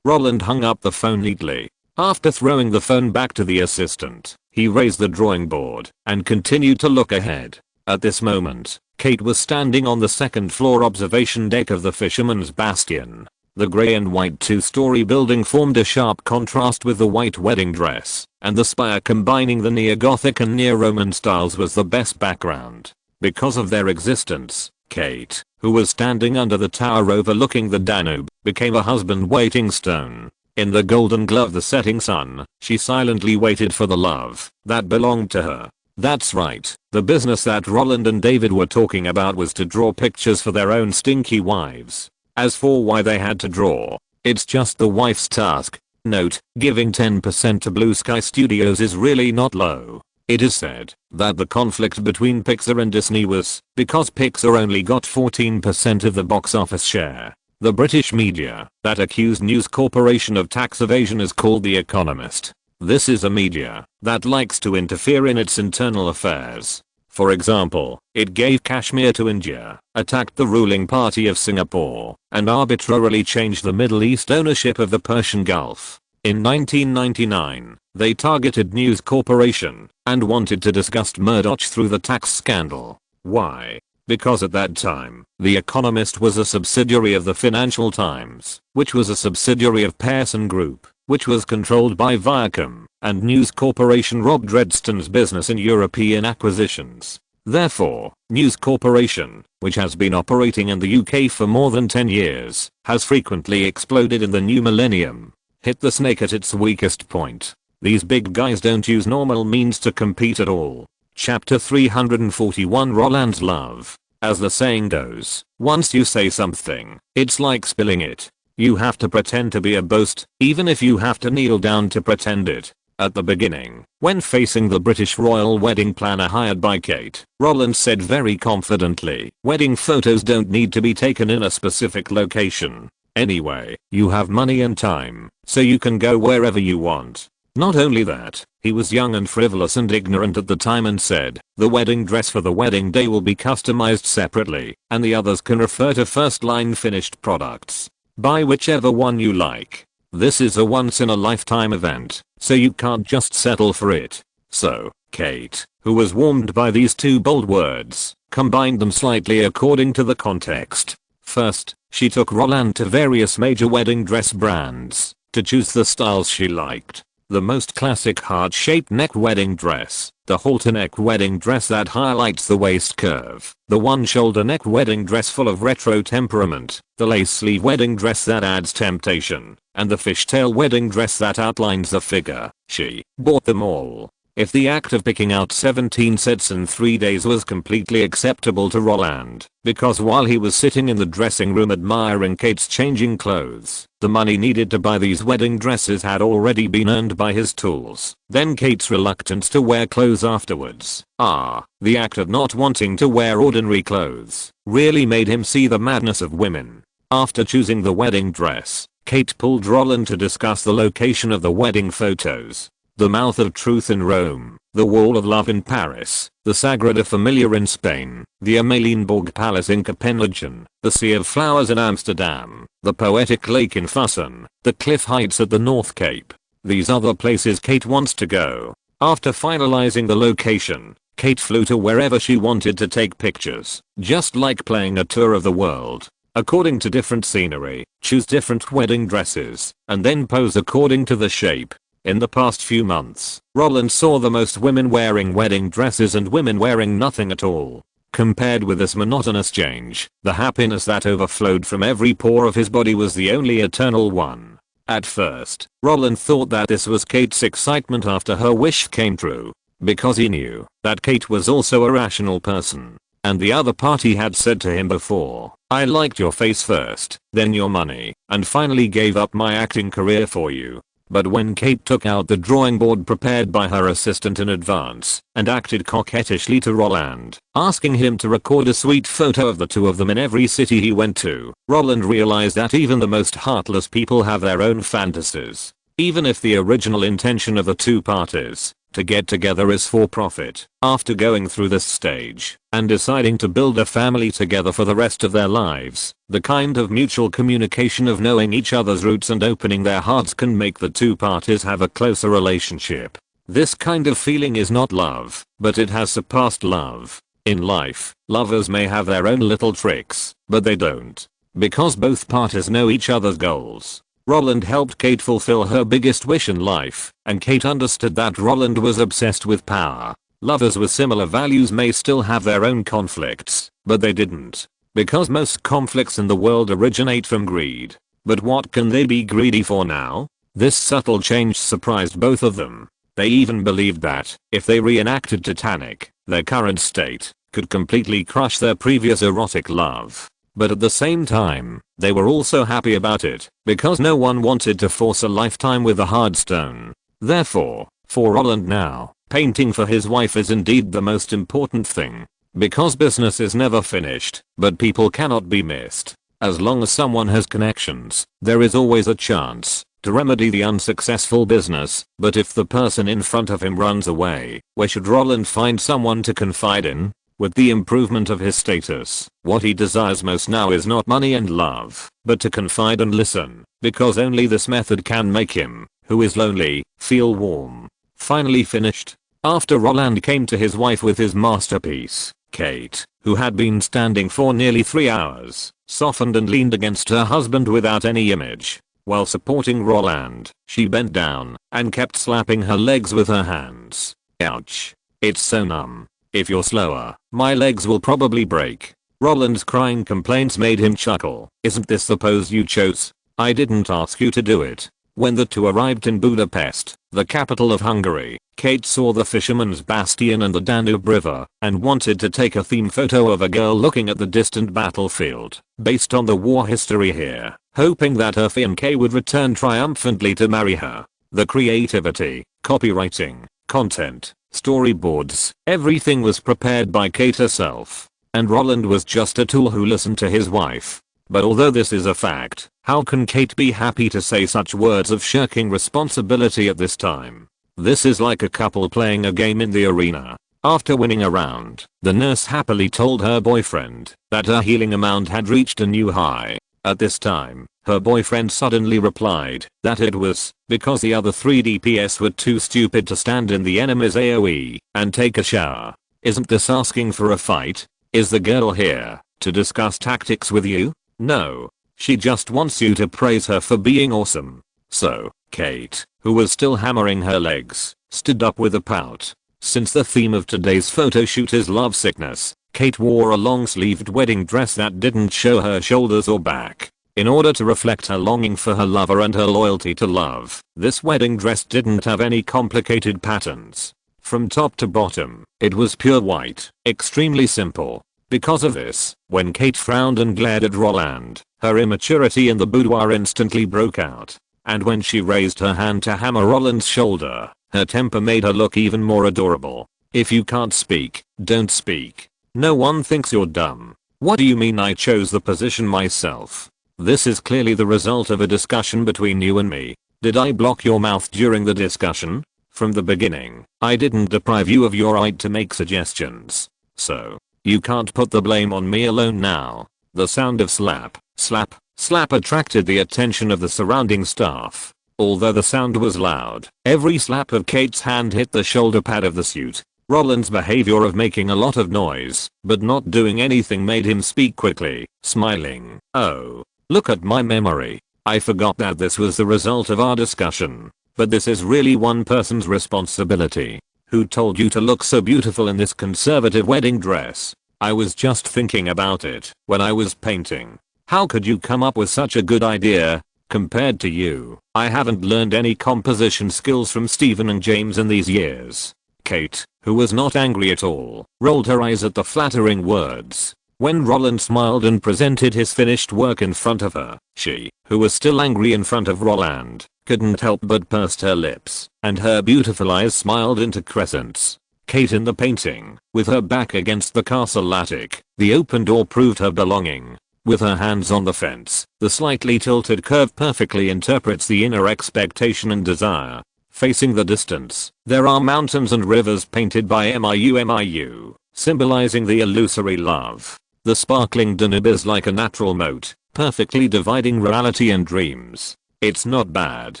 Roland hung up the phone neatly. After throwing the phone back to the assistant, he raised the drawing board and continued to look ahead. At this moment, Kate was standing on the second floor observation deck of the Fisherman's Bastion. The grey and white two-story building formed a sharp contrast with the white wedding dress, and the spire combining the neo-Gothic and neo-Roman styles was the best background. Because of their existence, Kate, who was standing under the tower overlooking the Danube, became a husband-waiting stone. In the golden glow of the setting sun, she silently waited for the love that belonged to her. That's right, the business that Roland and David were talking about was to draw pictures for their own stinky wives. As for why they had to draw, it's just the wife's task. Note, giving 10% to Blue Sky Studios is really not low. It is said that the conflict between Pixar and Disney was because Pixar only got 14% of the box office share. The British media that accused News Corporation of tax evasion is called The Economist. This is a media that likes to interfere in its internal affairs. For example, it gave Kashmir to India, attacked the ruling party of Singapore, and arbitrarily changed the Middle East ownership of the Persian Gulf. In 1999, they targeted News Corporation and wanted to disgust Murdoch through the tax scandal. Why? Because at that time, The Economist was a subsidiary of the Financial Times, which was a subsidiary of Pearson Group, which was controlled by Viacom, and News Corporation robbed Redstone's business in European acquisitions. Therefore, News Corporation, which has been operating in the UK for more than 10 years, has frequently exploded in the new millennium. Hit the snake at its weakest point. These big guys don't use normal means to compete at all. Chapter 341 Roland's Love. As the saying goes, once you say something, it's like spilling it. You have to pretend to be a boast, even if you have to kneel down to pretend it. At the beginning, when facing the British royal wedding planner hired by Kate, Roland said very confidently, wedding photos don't need to be taken in a specific location. Anyway, you have money and time, so you can go wherever you want. Not only that, he was young and frivolous and ignorant at the time and said, the wedding dress for the wedding day will be customized separately, and the others can refer to first line finished products. Buy whichever one you like. This is a once in a lifetime event, so you can't just settle for it. So, Kate, who was warmed by these two bold words, combined them slightly according to the context. First, she took Roland to various major wedding dress brands to choose the styles she liked. The most classic heart-shaped neck wedding dress, the halter neck wedding dress that highlights the waist curve, the one-shoulder neck wedding dress full of retro temperament, the lace sleeve wedding dress that adds temptation, and the fishtail wedding dress that outlines the figure. She bought them all. If the act of picking out 17 sets in 3 days was completely acceptable to Roland, because while he was sitting in the dressing room admiring Kate's changing clothes, the money needed to buy these wedding dresses had already been earned by his tools, then Kate's reluctance to wear clothes afterwards. The act of not wanting to wear ordinary clothes really made him see the madness of women. After choosing the wedding dress, Kate pulled Roland to discuss the location of the wedding photos. The Mouth of Truth in Rome, the Wall of Love in Paris, the Sagrada Familia in Spain, the Amalienborg Palace in Copenhagen, the Sea of Flowers in Amsterdam, the Poetic Lake in Fussen, the Cliff Heights at the North Cape. These are the places Kate wants to go. After finalizing the location, Kate flew to wherever she wanted to take pictures, just like playing a tour of the world. According to different scenery, choose different wedding dresses, and then pose according to the shape. In the past few months, Roland saw the most women wearing wedding dresses and women wearing nothing at all. Compared with this monotonous change, the happiness that overflowed from every pore of his body was the only eternal one. At first, Roland thought that this was Kate's excitement after her wish came true, because he knew that Kate was also a rational person. And the other party had said to him before, I liked your face first, then your money, and finally gave up my acting career for you. But when Kate took out the drawing board prepared by her assistant in advance and acted coquettishly to Roland, asking him to record a sweet photo of the two of them in every city he went to, Roland realized that even the most heartless people have their own fantasies. Even if the original intention of the two parties to get together is for profit, after going through this stage and deciding to build a family together for the rest of their lives, the kind of mutual communication of knowing each other's roots and opening their hearts can make the two parties have a closer relationship. This kind of feeling is not love, but it has surpassed love. In life, lovers may have their own little tricks, but they don't. Because both parties know each other's goals. Roland helped Kate fulfill her biggest wish in life, and Kate understood that Roland was obsessed with power. Lovers with similar values may still have their own conflicts, but they didn't. Because most conflicts in the world originate from greed. But what can they be greedy for now? This subtle change surprised both of them. They even believed that, if they reenacted Titanic, their current state could completely crush their previous erotic love. But at the same time, they were also happy about it, because no one wanted to force a lifetime with a hard stone. Therefore, for Roland now, painting for his wife is indeed the most important thing. Because business is never finished, but people cannot be missed. As long as someone has connections, there is always a chance to remedy the unsuccessful business. But if the person in front of him runs away, where should Roland find someone to confide in? With the improvement of his status, what he desires most now is not money and love, but to confide and listen, because only this method can make him, who is lonely, feel warm. Finally finished. After Roland came to his wife with his masterpiece, Kate, who had been standing for nearly 3 hours, softened and leaned against her husband without any image. While supporting Roland, she bent down and kept slapping her legs with her hands. Ouch. It's so numb. If you're slower, my legs will probably break. Roland's crying complaints made him chuckle. Isn't this the pose you chose? I didn't ask you to do it. When the two arrived in Budapest, the capital of Hungary, Kate saw the fisherman's bastion and the Danube River, and wanted to take a theme photo of a girl looking at the distant battlefield, based on the war history here, hoping that her fiancé would return triumphantly to marry her. The creativity, copywriting, content, storyboards, everything was prepared by Kate herself. And Roland was just a tool who listened to his wife. But although this is a fact, how can Kate be happy to say such words of shirking responsibility at this time? This is like a couple playing a game in the arena. After winning a round, the nurse happily told her boyfriend that her healing amount had reached a new high. At this time, her boyfriend suddenly replied that it was because the other 3 DPS were too stupid to stand in the enemy's AoE and take a shower. Isn't this asking for a fight? Is the girl here to discuss tactics with you? No. She just wants you to praise her for being awesome. So, Kate, who was still hammering her legs, stood up with a pout. Since the theme of today's photo shoot is lovesickness, Kate wore a long-sleeved wedding dress that didn't show her shoulders or back. In order to reflect her longing for her lover and her loyalty to love, this wedding dress didn't have any complicated patterns. From top to bottom, it was pure white, extremely simple. Because of this, when Kate frowned and glared at Roland, her immaturity in the boudoir instantly broke out. And when she raised her hand to hammer Roland's shoulder, her temper made her look even more adorable. If you can't speak, don't speak. No one thinks you're dumb. What do you mean I chose the position myself? This is clearly the result of a discussion between you and me. Did I block your mouth during the discussion? From the beginning, I didn't deprive you of your right to make suggestions. So, you can't put the blame on me alone now. The sound of slap, slap, slap attracted the attention of the surrounding staff. Although the sound was loud, every slap of Kate's hand hit the shoulder pad of the suit. Roland's behavior of making a lot of noise, but not doing anything made him speak quickly, smiling. Oh, look at my memory. I forgot that this was the result of our discussion. But this is really one person's responsibility. Who told you to look so beautiful in this conservative wedding dress? I was just thinking about it when I was painting. How could you come up with such a good idea? Compared to you, I haven't learned any composition skills from Stephen and James in these years. Kate, who was not angry at all, rolled her eyes at the flattering words. When Roland smiled and presented his finished work in front of her, she, who was still angry in front of Roland, couldn't help but pursed her lips, and her beautiful eyes smiled into crescents. Kate in the painting, with her back against the castle attic, the open door proved her belonging. With her hands on the fence, the slightly tilted curve perfectly interprets the inner expectation and desire. Facing the distance, there are mountains and rivers painted by MIU, symbolizing the illusory love. The sparkling Danube is like a natural moat, perfectly dividing reality and dreams. It's not bad,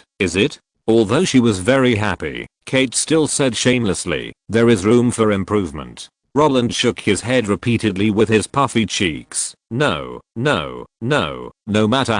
is it? Although she was very happy, Kate still said shamelessly, there is room for improvement. Roland shook his head repeatedly with his puffy cheeks. No matter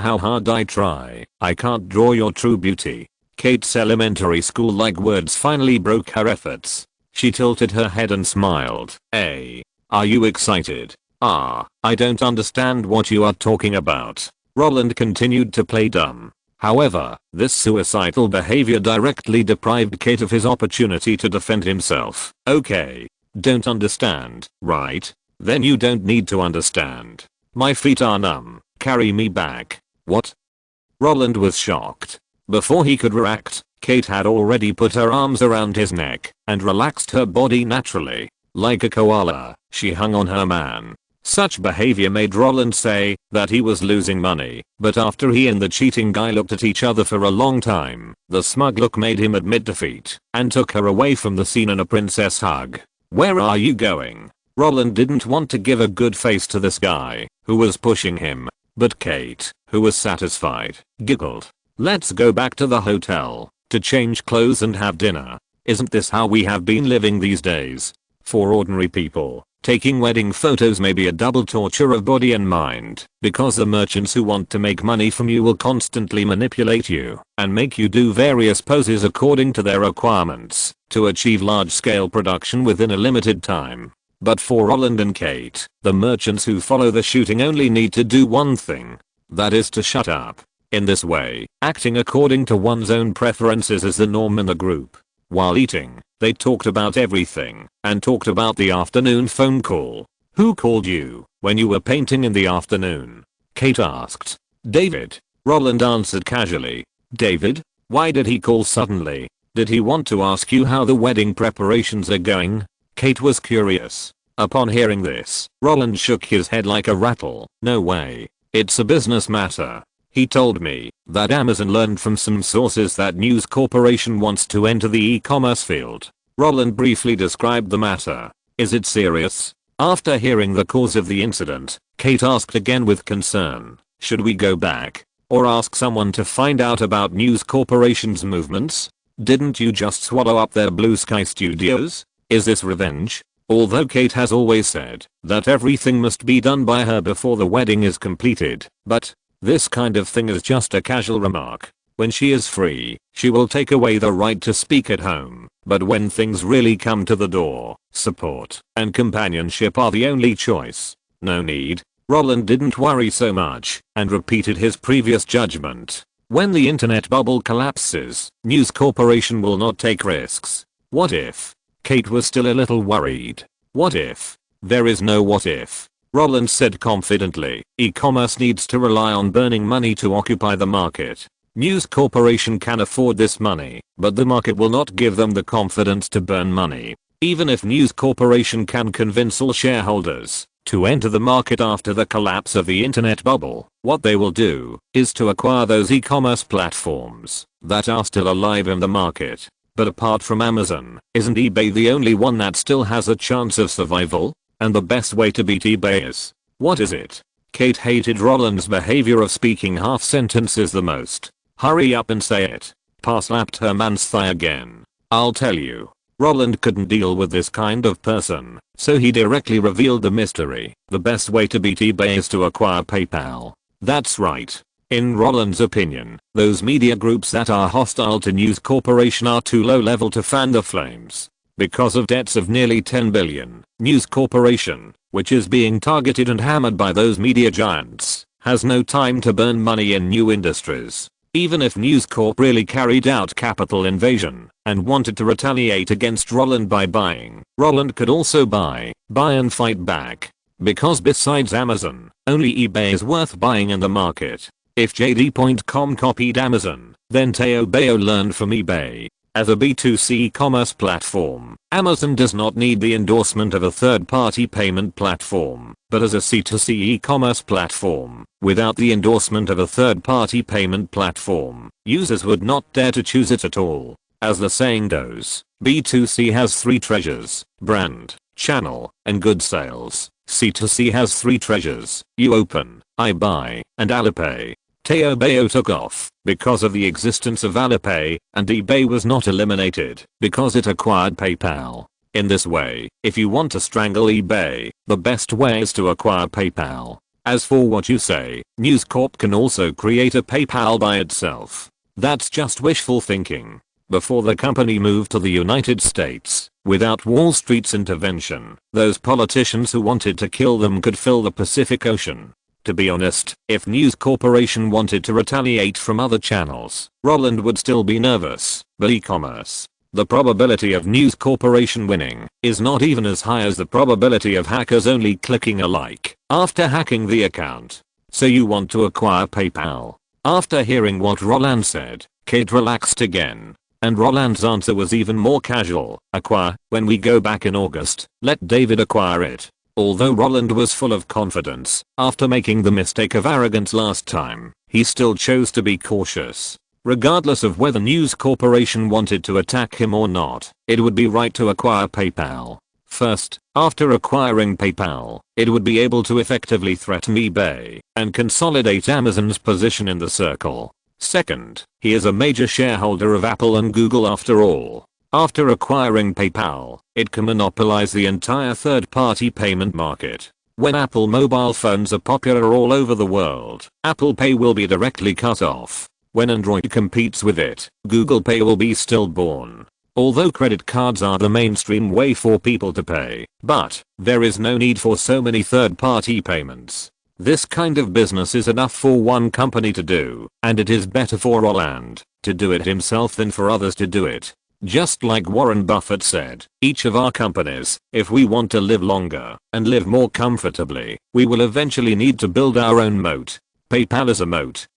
how hard I try, I can't draw your true beauty. Kate's elementary school-like words finally broke her efforts. She tilted her head and smiled. Are you excited? I don't understand what you are talking about. Roland continued to play dumb. However, this suicidal behavior directly deprived Kate of his opportunity to defend himself. Okay. Don't understand, right? Then you don't need to understand. My feet are numb. Carry me back. What? Roland was shocked. Before he could react, Kate had already put her arms around his neck and relaxed her body naturally. Like a koala, she hung on her man. Such behavior made Roland say that he was losing money, but after he and the cheating guy looked at each other for a long time, the smug look made him admit defeat and took her away from the scene in a princess hug. Where are you going? Roland didn't want to give a good face to this guy who was pushing him, but Kate, who was satisfied, giggled. Let's go back to the hotel to change clothes and have dinner. Isn't this how we have been living these days? For ordinary people, taking wedding photos may be a double torture of body and mind, because the merchants who want to make money from you will constantly manipulate you and make you do various poses according to their requirements to achieve large-scale production within a limited time. But for Roland and Kate, the merchants who follow the shooting only need to do one thing. That is to shut up. In this way, acting according to one's own preferences is the norm in the group. While eating, they talked about everything and talked about the afternoon phone call. Who called you when you were painting in the afternoon? Kate asked. David. Roland answered casually. David? Why did he call suddenly? Did he want to ask you how the wedding preparations are going? Kate was curious. Upon hearing this, Roland shook his head like a rattle. No way. It's a business matter. He told me that Amazon learned from some sources that News Corporation wants to enter the e-commerce field. Roland briefly described the matter. Is it serious? After hearing the cause of the incident, Kate asked again with concern. Should we go back or ask someone to find out about News Corporation's movements? Didn't you just swallow up their Blue Sky Studios? Is this revenge? Although Kate has always said that everything must be done by her before the wedding is completed, but this kind of thing is just a casual remark. When she is free, she will take away the right to speak at home, but when things really come to the door, support and companionship are the only choice. No need. Roland didn't worry so much and repeated his previous judgment. When the internet bubble collapses, News Corporation will not take risks. What if? Kate was still a little worried. What if? There is no what if. Roland said confidently. E-commerce needs to rely on burning money to occupy the market. News Corporation can afford this money, but the market will not give them the confidence to burn money. Even if News Corporation can convince all shareholders to enter the market after the collapse of the internet bubble, what they will do is to acquire those e-commerce platforms that are still alive in the market. But apart from Amazon, isn't eBay the only one that still has a chance of survival? And the best way to beat eBay is, what is it? Kate hated Roland's behavior of speaking half sentences the most. Hurry up and say it. Pa slapped her man's thigh again. I'll tell you. Roland couldn't deal with this kind of person, so he directly revealed the mystery. The best way to beat eBay is to acquire PayPal. That's right. In Roland's opinion, those media groups that are hostile to News Corporation are too low level to fan the flames. Because of debts of nearly 10 billion, News Corporation, which is being targeted and hammered by those media giants, has no time to burn money in new industries. Even if News Corp really carried out capital invasion and wanted to retaliate against Roland by buying, Roland could also buy and fight back. Because besides Amazon, only eBay is worth buying in the market. If JD.com copied Amazon, then Teo Bayo learned from eBay. As a B2C e-commerce platform, Amazon does not need the endorsement of a third-party payment platform, but as a C2C e-commerce platform, without the endorsement of a third-party payment platform, users would not dare to choose it at all. As the saying goes, B2C has three treasures: brand, channel, and good sales. C2C has three treasures: you open, I buy, and Alipay. Teo Bayo took off because of the existence of Alipay, and eBay was not eliminated because it acquired PayPal. In this way, if you want to strangle eBay, the best way is to acquire PayPal. As for what you say, News Corp can also create a PayPal by itself. That's just wishful thinking. Before the company moved to the United States, without Wall Street's intervention, those politicians who wanted to kill them could fill the Pacific Ocean. To be honest, if News Corporation wanted to retaliate from other channels, Roland would still be nervous, but e-commerce, the probability of News Corporation winning is not even as high as the probability of hackers only clicking a like after hacking the account. So you want to acquire PayPal? After hearing what Roland said, Kate relaxed again. And Roland's answer was even more casual: acquire. When we go back in August, let David acquire it. Although Roland was full of confidence, after making the mistake of arrogance last time, he still chose to be cautious. Regardless of whether News Corporation wanted to attack him or not, it would be right to acquire PayPal. First, after acquiring PayPal, it would be able to effectively threaten eBay and consolidate Amazon's position in the circle. Second, he is a major shareholder of Apple and Google after all. After acquiring PayPal, it can monopolize the entire third-party payment market. When Apple mobile phones are popular all over the world, Apple Pay will be directly cut off. When Android competes with it, Google Pay will be stillborn. Although credit cards are the mainstream way for people to pay, but there is no need for so many third-party payments. This kind of business is enough for one company to do, and it is better for Roland to do it himself than for others to do it. Just like Warren Buffett said, each of our companies, if we want to live longer and live more comfortably, we will eventually need to build our own moat. PayPal is a moat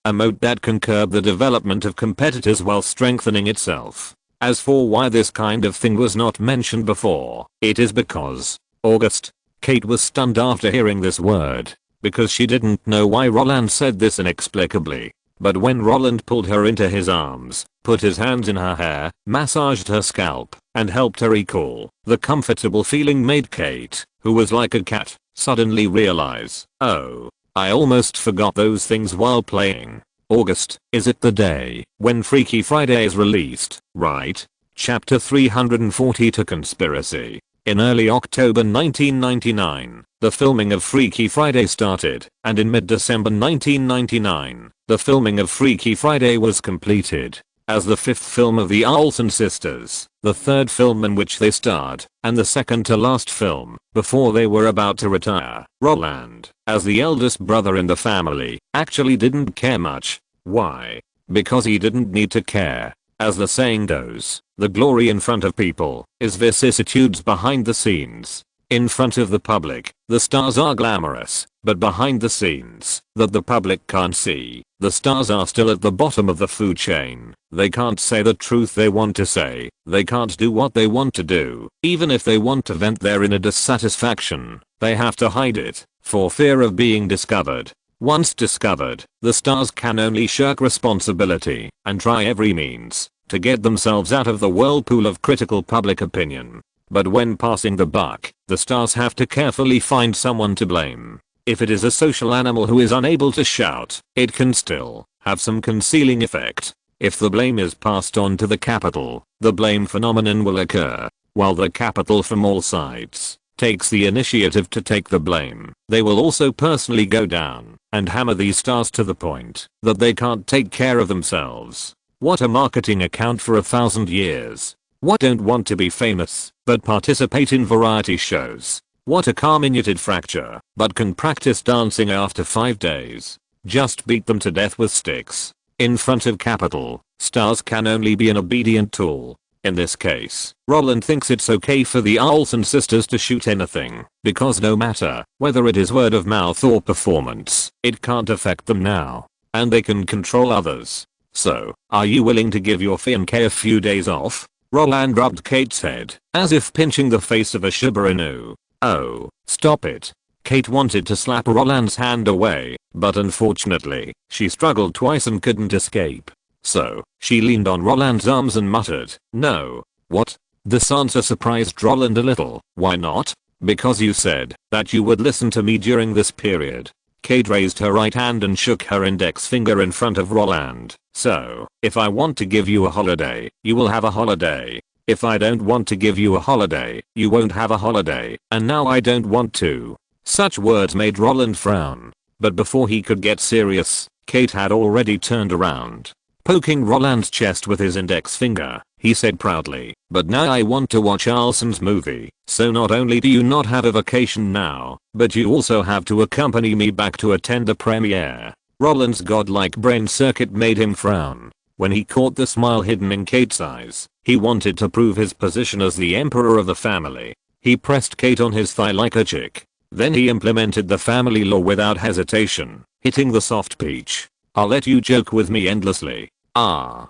that can curb the development of competitors while strengthening itself. As for why this kind of thing was not mentioned before, it is because August. Kate was stunned after hearing this word, because she didn't know why Roland said this inexplicably. But when Roland pulled her into his arms, put his hands in her hair, massaged her scalp, and helped her recall the comfortable feeling, made Kate, who was like a cat, suddenly realize, oh, I almost forgot those things while playing. August, is it the day when Freaky Friday is released, right? Chapter 342 Conspiracy. In early October 1999, the filming of Freaky Friday started, and in mid-December 1999, the filming of Freaky Friday was completed. As the fifth film of the Olsen sisters, the third film in which they starred, and the second to last film, before they were about to retire, Roland, as the eldest brother in the family, actually didn't care much. Why? Because he didn't need to care. As the saying goes, the glory in front of people is vicissitudes behind the scenes. In front of the public, the stars are glamorous, but behind the scenes, that the public can't see, the stars are still at the bottom of the food chain. They can't say the truth they want to say, they can't do what they want to do. Even if they want to vent their inner dissatisfaction, they have to hide it, for fear of being discovered. Once discovered, the stars can only shirk responsibility and try every means to get themselves out of the whirlpool of critical public opinion. But when passing the buck, the stars have to carefully find someone to blame. If it is a social animal who is unable to shout, it can still have some concealing effect. If the blame is passed on to the capital, the blame phenomenon will occur. While the capital from all sides takes the initiative to take the blame, they will also personally go down and hammer these stars to the point that they can't take care of themselves. What a marketing account for 1,000 years. What don't want to be famous, but participate in variety shows. What a comminuted fracture, but can practice dancing after 5 days. Just beat them to death with sticks. In front of capital, stars can only be an obedient tool. In this case, Roland thinks it's okay for the Olsen sisters to shoot anything, because no matter whether it is word of mouth or performance, it can't affect them now. And they can control others. So, are you willing to give your fiancé a few days off? Roland rubbed Kate's head, as if pinching the face of a Shiba Inu. Oh, stop it. Kate wanted to slap Roland's hand away, but unfortunately, she struggled twice and couldn't escape. So, she leaned on Roland's arms and muttered, "No." "What?" This answer surprised Roland a little. "Why not?" "Because you said that you would listen to me during this period." Kate raised her right hand and shook her index finger in front of Roland. "So, if I want to give you a holiday, you will have a holiday. If I don't want to give you a holiday, you won't have a holiday, and now I don't want to." Such words made Roland frown. But before he could get serious, Kate had already turned around. Poking Roland's chest with his index finger, he said proudly, "But now I want to watch Olsen's movie, so not only do you not have a vacation now, but you also have to accompany me back to attend the premiere." Roland's godlike brain circuit made him frown. When he caught the smile hidden in Kate's eyes, he wanted to prove his position as the emperor of the family. He pressed Kate on his thigh like a chick. Then he implemented the family law without hesitation, hitting the soft peach. "I'll let you joke with me endlessly." Ah.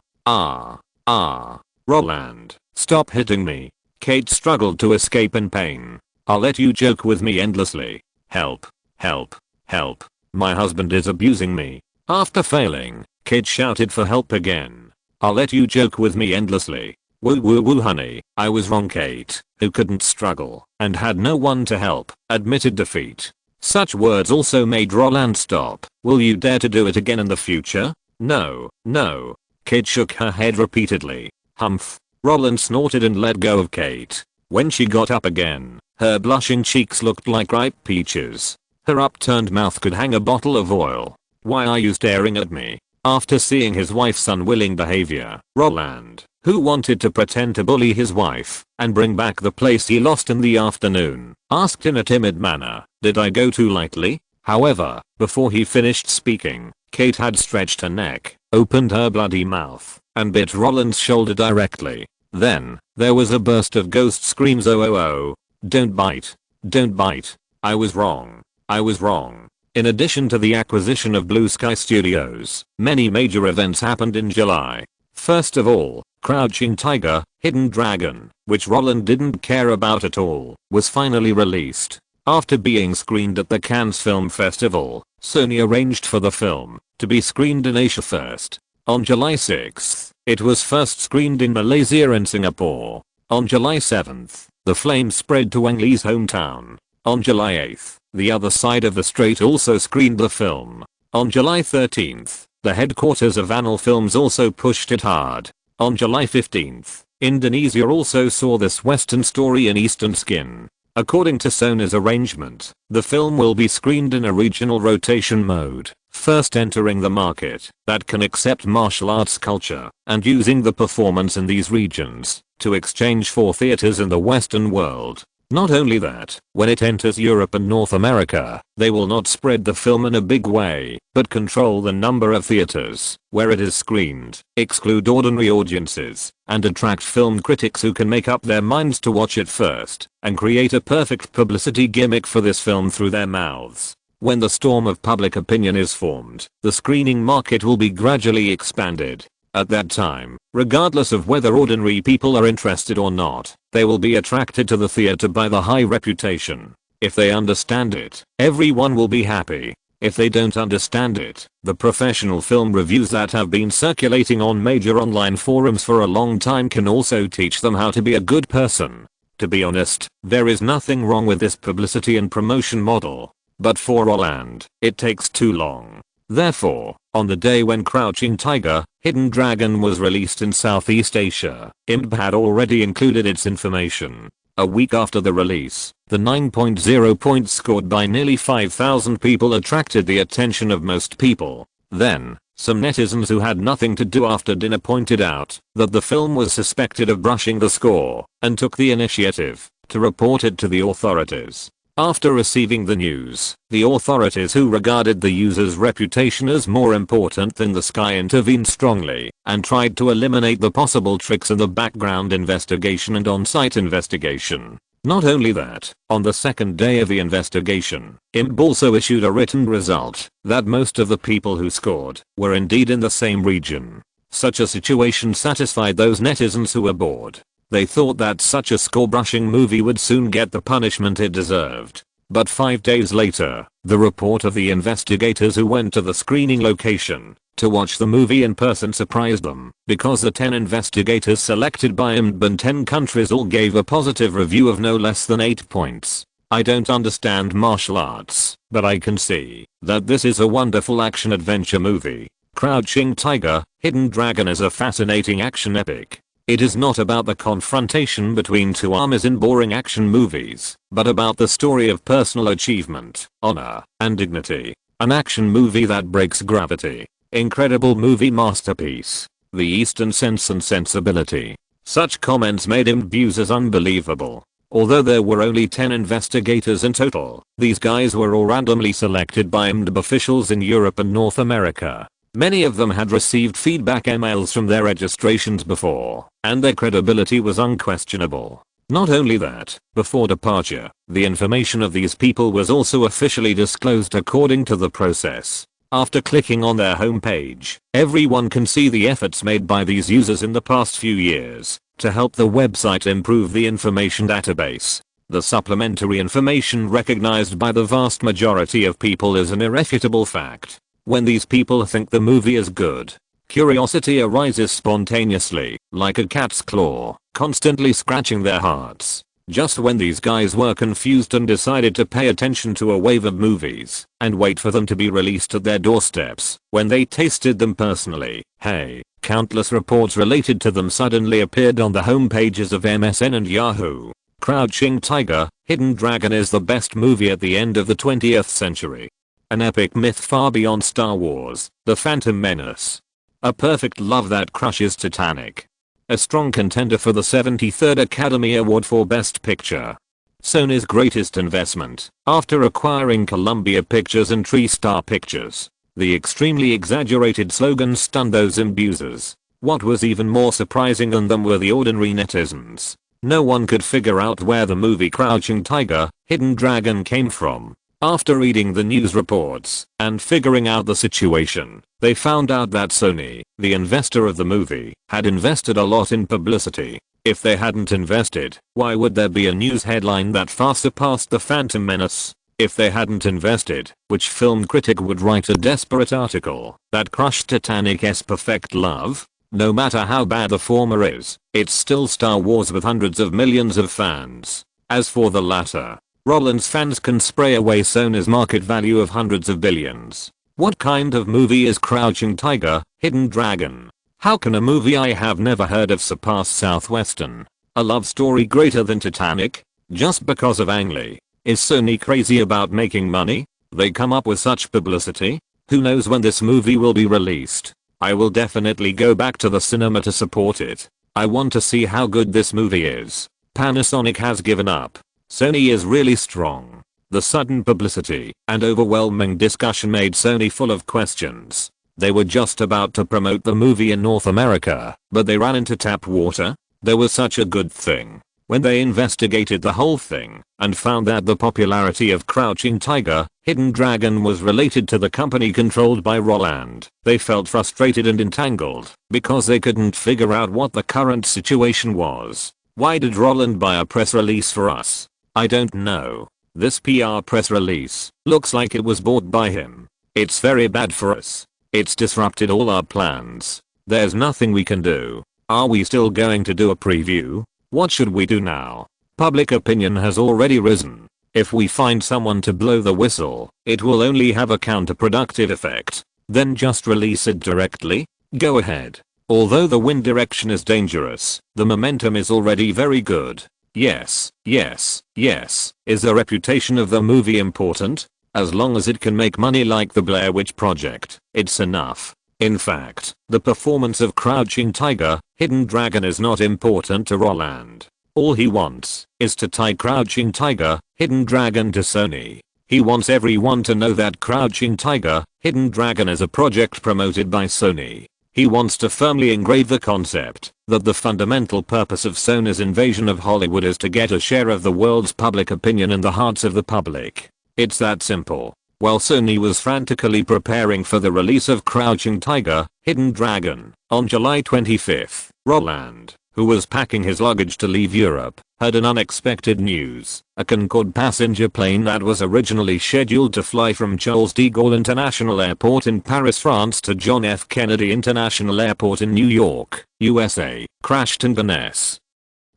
Roland, stop hitting me. Kate struggled to escape in pain. "I'll let you joke with me endlessly. Help, help, help. My husband is abusing me." After failing, Kate shouted for help again. "I'll let you joke with me endlessly." "Woo woo woo honey, I was wrong." Kate, who couldn't struggle and had no one to help, admitted defeat. Such words also made Roland stop. "Will you dare to do it again in the future?" "No, no." Kate shook her head repeatedly. "Humph." Roland snorted and let go of Kate. When she got up again, her blushing cheeks looked like ripe peaches. Her upturned mouth could hang a bottle of oil. "Why are you staring at me?" After seeing his wife's unwilling behavior, Roland, who wanted to pretend to bully his wife and bring back the place he lost in the afternoon, asked in a timid manner, "Did I go too lightly?" However, before he finished speaking, Kate had stretched her neck, opened her bloody mouth, and bit Roland's shoulder directly. Then, there was a burst of ghost screams. "Oh oh oh. Don't bite. Don't bite. I was wrong. I was wrong." In addition to the acquisition of Blue Sky Studios, many major events happened in July. First of all, Crouching Tiger, Hidden Dragon, which Roland didn't care about at all, was finally released. After being screened at the Cannes Film Festival, Sony arranged for the film to be screened in Asia first. On July 6th, it was first screened in Malaysia and Singapore. On July 7th, the flame spread to Ang Lee's hometown. On July 8th, The Other Side of the Strait also screened the film. On July 13th, the headquarters of Anil Films also pushed it hard. On July 15th, Indonesia also saw this Western story in Eastern Skin. According to Sony's arrangement, the film will be screened in a regional rotation mode, first entering the market that can accept martial arts culture and using the performance in these regions to exchange for theaters in the Western world. Not only that, when it enters Europe and North America, they will not spread the film in a big way, but control the number of theaters where it is screened, exclude ordinary audiences, and attract film critics who can make up their minds to watch it first, and create a perfect publicity gimmick for this film through their mouths. When the storm of public opinion is formed, the screening market will be gradually expanded. At that time, regardless of whether ordinary people are interested or not, they will be attracted to the theater by the high reputation. If they understand it, everyone will be happy. If they don't understand it, the professional film reviews that have been circulating on major online forums for a long time can also teach them how to be a good person. To be honest, there is nothing wrong with this publicity and promotion model. But for Roland, it takes too long. Therefore, on the day when Crouching Tiger, Hidden Dragon was released in Southeast Asia, IMDb had already included its information. A week after the release, the 9.0 points scored by nearly 5,000 people attracted the attention of most people. Then, some netizens who had nothing to do after dinner pointed out that the film was suspected of brushing the score and took the initiative to report it to the authorities. After receiving the news, the authorities who regarded the user's reputation as more important than the sky intervened strongly and tried to eliminate the possible tricks in the background investigation and on-site investigation. Not only that, on the second day of the investigation, IMDb also issued a written result that most of the people who scored were indeed in the same region. Such a situation satisfied those netizens who were bored. They thought that such a score-brushing movie would soon get the punishment it deserved. But 5 days later, the report of the investigators who went to the screening location to watch the movie in person surprised them, because the 10 investigators selected by IMDb in 10 countries all gave a positive review of no less than 8 points. I don't understand martial arts, but I can see that this is a wonderful action-adventure movie. Crouching Tiger, Hidden Dragon is a fascinating action epic. It is not about the confrontation between two armies in boring action movies, but about the story of personal achievement, honor, and dignity. An action movie that breaks gravity. Incredible movie masterpiece. The Eastern Sense and Sensibility. Such comments made him views as unbelievable. Although there were only 10 investigators in total, these guys were all randomly selected by IMDb officials in Europe and North America. Many of them had received feedback emails from their registrations before, and their credibility was unquestionable. Not only that, before departure, the information of these people was also officially disclosed according to the process. After clicking on their homepage, everyone can see the efforts made by these users in the past few years to help the website improve the information database. The supplementary information recognized by the vast majority of people is an irrefutable fact. When these people think the movie is good, curiosity arises spontaneously, like a cat's claw, constantly scratching their hearts. Just when these guys were confused and decided to pay attention to a wave of movies and wait for them to be released at their doorsteps, when they tasted them personally, hey, countless reports related to them suddenly appeared on the homepages of MSN and Yahoo. Crouching Tiger, Hidden Dragon is the best movie at the end of the 20th century. An epic myth far beyond Star Wars, The Phantom Menace. A perfect love that crushes Titanic. A strong contender for the 73rd Academy Award for Best Picture. Sony's greatest investment, after acquiring Columbia Pictures and TriStar Pictures. The extremely exaggerated slogan stunned those abusers. What was even more surprising than them were the ordinary netizens. No one could figure out where the movie Crouching Tiger, Hidden Dragon came from. After reading the news reports and figuring out the situation, they found out that Sony, the investor of the movie, had invested a lot in publicity. If they hadn't invested, why would there be a news headline that far surpassed The Phantom Menace? If they hadn't invested, which film critic would write a desperate article that crushed Titanic's perfect love? No matter how bad the former is, it's still Star Wars with hundreds of millions of fans. As for the latter, Roland's fans can spray away Sony's market value of hundreds of billions. What kind of movie is Crouching Tiger, Hidden Dragon? How can a movie I have never heard of surpass Southwestern? A love story greater than Titanic? Just because of Ang Lee? Is Sony crazy about making money? They come up with such publicity? Who knows when this movie will be released? I will definitely go back to the cinema to support it. I want to see how good this movie is. Panasonic has given up. Sony is really strong. The sudden publicity and overwhelming discussion made Sony full of questions. They were just about to promote the movie in North America, but they ran into tap water. There was such a good thing. When they investigated the whole thing and found that the popularity of Crouching Tiger, Hidden Dragon was related to the company controlled by Roland, they felt frustrated and entangled because they couldn't figure out what the current situation was. Why did Roland buy a press release for us? I don't know. This PR press release looks like it was bought by him. It's very bad for us. It's disrupted all our plans. There's nothing we can do. Are we still going to do a preview? What should we do now? Public opinion has already risen. If we find someone to blow the whistle, it will only have a counterproductive effect. Then just release it directly? Go ahead. Although the wind direction is dangerous, the momentum is already very good. Yes, yes, yes. Is the reputation of the movie important? As long as it can make money like the Blair Witch Project, it's enough. In fact, the performance of Crouching Tiger, Hidden Dragon is not important to Roland. All he wants is to tie Crouching Tiger, Hidden Dragon to Sony. He wants everyone to know that Crouching Tiger, Hidden Dragon is a project promoted by Sony. He wants to firmly engrave the concept that the fundamental purpose of Sony's invasion of Hollywood is to get a share of the world's public opinion in the hearts of the public. It's that simple. while Sony was frantically preparing for the release of Crouching Tiger, Hidden Dragon. On July 25th, Roland, who was packing his luggage to leave Europe, heard an unexpected news. A Concorde passenger plane that was originally scheduled to fly from Charles de Gaulle International Airport in Paris, France to John F. Kennedy International Airport in New York, USA, crashed in Venice,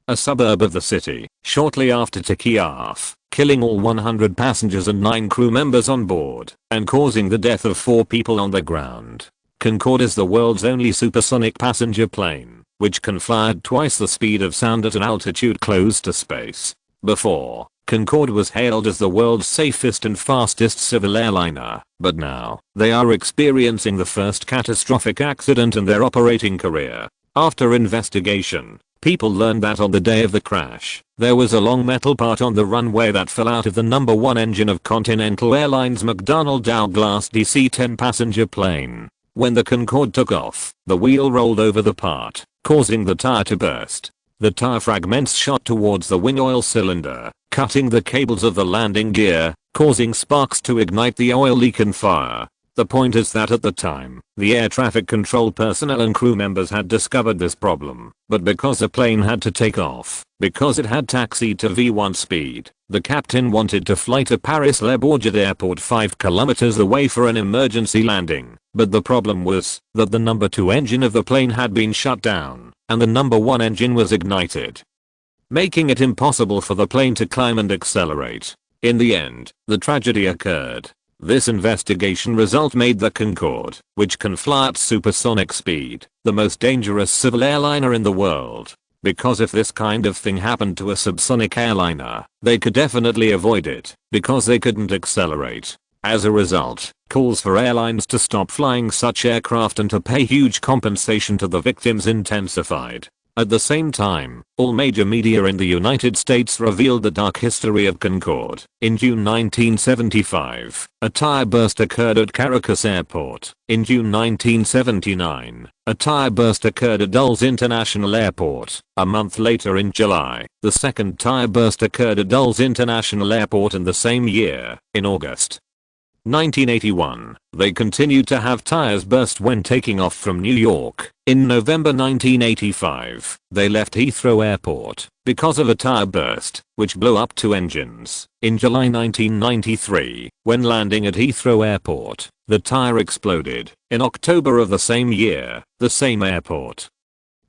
a suburb of the city, shortly after taking off, killing all 100 passengers and 9 crew members on board, and causing the death of 4 people on the ground. Concorde is the world's only supersonic passenger plane, which can fly at twice the speed of sound at an altitude close to space. Before, Concorde was hailed as the world's safest and fastest civil airliner, but now, they are experiencing the first catastrophic accident in their operating career. After investigation, people learned that on the day of the crash, there was a long metal part on the runway that fell out of the number 1 engine of Continental Airlines' McDonnell Douglas DC-10 passenger plane. When the Concorde took off, the wheel rolled over the part, causing the tire to burst. The tire fragments shot towards the wing oil cylinder, cutting the cables of the landing gear, causing sparks to ignite the oil leak and fire. The point is that at the time, the air traffic control personnel and crew members had discovered this problem, but because the plane had to take off, because it had taxied to V1 speed, the captain wanted to fly to Paris Le Bourget Airport 5 kilometers away for an emergency landing, but the problem was that the number 2 engine of the plane had been shut down, and the number 1 engine was ignited, making it impossible for the plane to climb and accelerate. In the end, the tragedy occurred. This investigation result made the Concorde, which can fly at supersonic speed, the most dangerous civil airliner in the world. Because if this kind of thing happened to a subsonic airliner, they could definitely avoid it, because they couldn't accelerate. As a result, calls for airlines to stop flying such aircraft and to pay huge compensation to the victims intensified. At the same time, all major media in the United States revealed the dark history of Concorde. In June 1975, a tire burst occurred at Caracas Airport. In June 1979, a tire burst occurred at Dulles International Airport. A month later in July, the second tire burst occurred at Dulles International Airport in the same year. In August 1981, they continued to have tires burst when taking off from New York. In November 1985, they left Heathrow Airport because of a tire burst, which blew up 2 engines. In July 1993, when landing at Heathrow Airport, the tire exploded. In October of the same year, the same airport,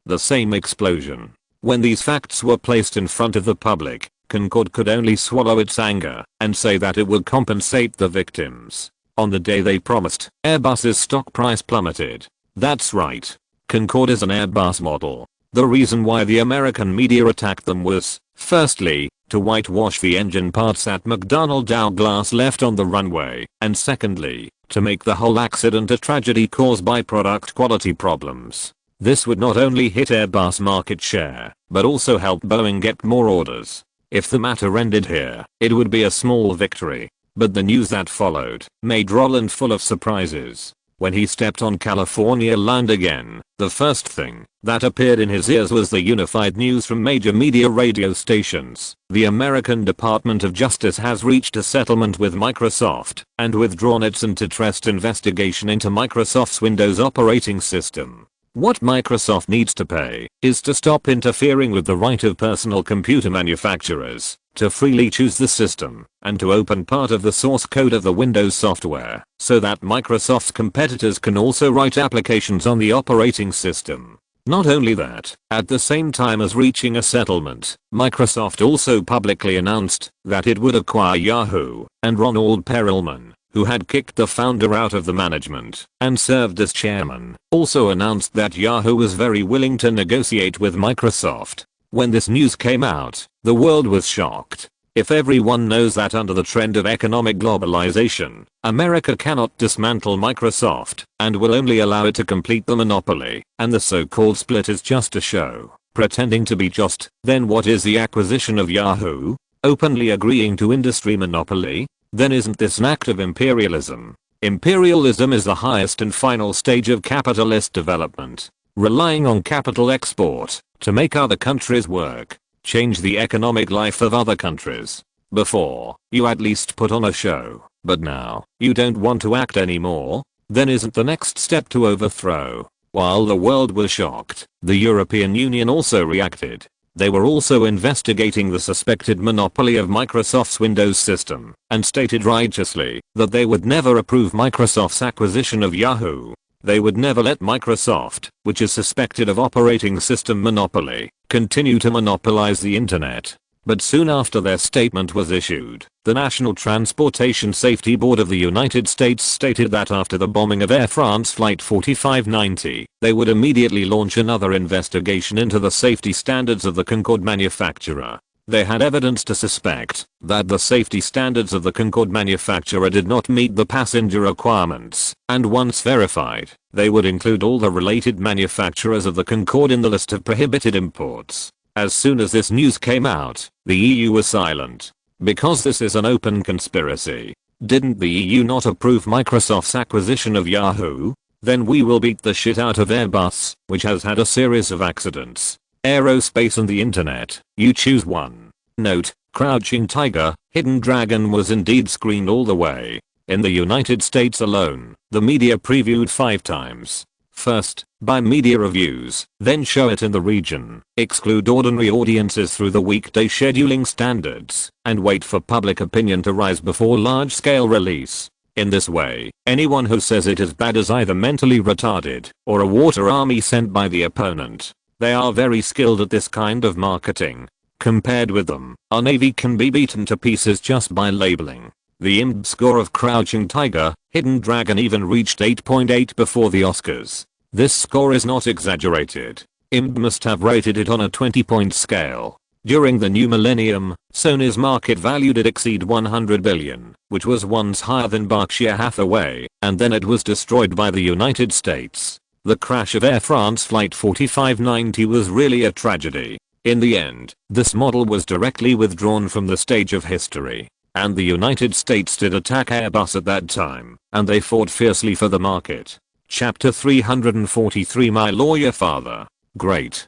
the same explosion. When these facts were placed in front of the public, Concorde could only swallow its anger and say that it would compensate the victims. On the day they promised, Airbus's stock price plummeted. That's right. Concorde is an Airbus model. The reason why the American media attacked them was, firstly, to whitewash the engine parts that McDonnell Douglas left on the runway, and secondly, to make the whole accident a tragedy caused by product quality problems. This would not only hit Airbus market share, but also help Boeing get more orders. If the matter ended here, it would be a small victory. But the news that followed made Roland full of surprises. When he stepped on California land again, the first thing that appeared in his ears was the unified news from major media radio stations. The American Department of Justice has reached a settlement with Microsoft and withdrawn its antitrust investigation into Microsoft's Windows operating system. What Microsoft needs to pay is to stop interfering with the right of personal computer manufacturers to freely choose the system and to open part of the source code of the Windows software so that Microsoft's competitors can also write applications on the operating system. Not only that, at the same time as reaching a settlement, Microsoft also publicly announced that it would acquire Yahoo, and Ronald Perelman, who had kicked the founder out of the management and served as chairman, also announced that Yahoo was very willing to negotiate with Microsoft. When this news came out, the world was shocked. If everyone knows that under the trend of economic globalization, America cannot dismantle Microsoft and will only allow it to complete the monopoly, and the so-called split is just a show, pretending to be just, then what is the acquisition of Yahoo? Openly agreeing to industry monopoly? Then isn't this an act of imperialism? Imperialism is the highest and final stage of capitalist development, relying on capital export to make other countries work, change the economic life of other countries. Before, you at least put on a show. But now, you don't want to act anymore? Then isn't the next step to overthrow? While the world was shocked, the European Union also reacted. They were also investigating the suspected monopoly of Microsoft's Windows system, and stated righteously that they would never approve Microsoft's acquisition of Yahoo. They would never let Microsoft, which is suspected of operating system monopoly, continue to monopolize the internet. But soon after their statement was issued, the National Transportation Safety Board of the United States stated that after the bombing of Air France Flight 4590, they would immediately launch another investigation into the safety standards of the Concorde manufacturer. They had evidence to suspect that the safety standards of the Concorde manufacturer did not meet the passenger requirements, and once verified, they would include all the related manufacturers of the Concorde in the list of prohibited imports. As soon as this news came out, the EU was silent. Because this is an open conspiracy. Didn't the EU not approve Microsoft's acquisition of Yahoo? Then we will beat the shit out of Airbus, which has had a series of accidents. Aerospace and the internet, you choose one. Note, Crouching Tiger, Hidden Dragon was indeed screened all the way. In the United States alone, the media previewed 5 times. First, by media reviews, then show it in the region, exclude ordinary audiences through the weekday scheduling standards, and wait for public opinion to rise before large-scale release. In this way, anyone who says it is bad is either mentally retarded or a water army sent by the opponent. They are very skilled at this kind of marketing. Compared with them, our Navy can be beaten to pieces just by labeling. The IMDb score of Crouching Tiger, Hidden Dragon even reached 8.8 before the Oscars. This score is not exaggerated. IMDb must have rated it on a 20-point scale. During the new millennium, Sony's market value did exceed 100 billion, which was once higher than Berkshire Hathaway, and then it was destroyed by the United States. The crash of Air France Flight 4590 was really a tragedy. In the end, this model was directly withdrawn from the stage of history. And the United States did attack Airbus at that time, and they fought fiercely for the market. Chapter 343 My Lawyer Father. Great.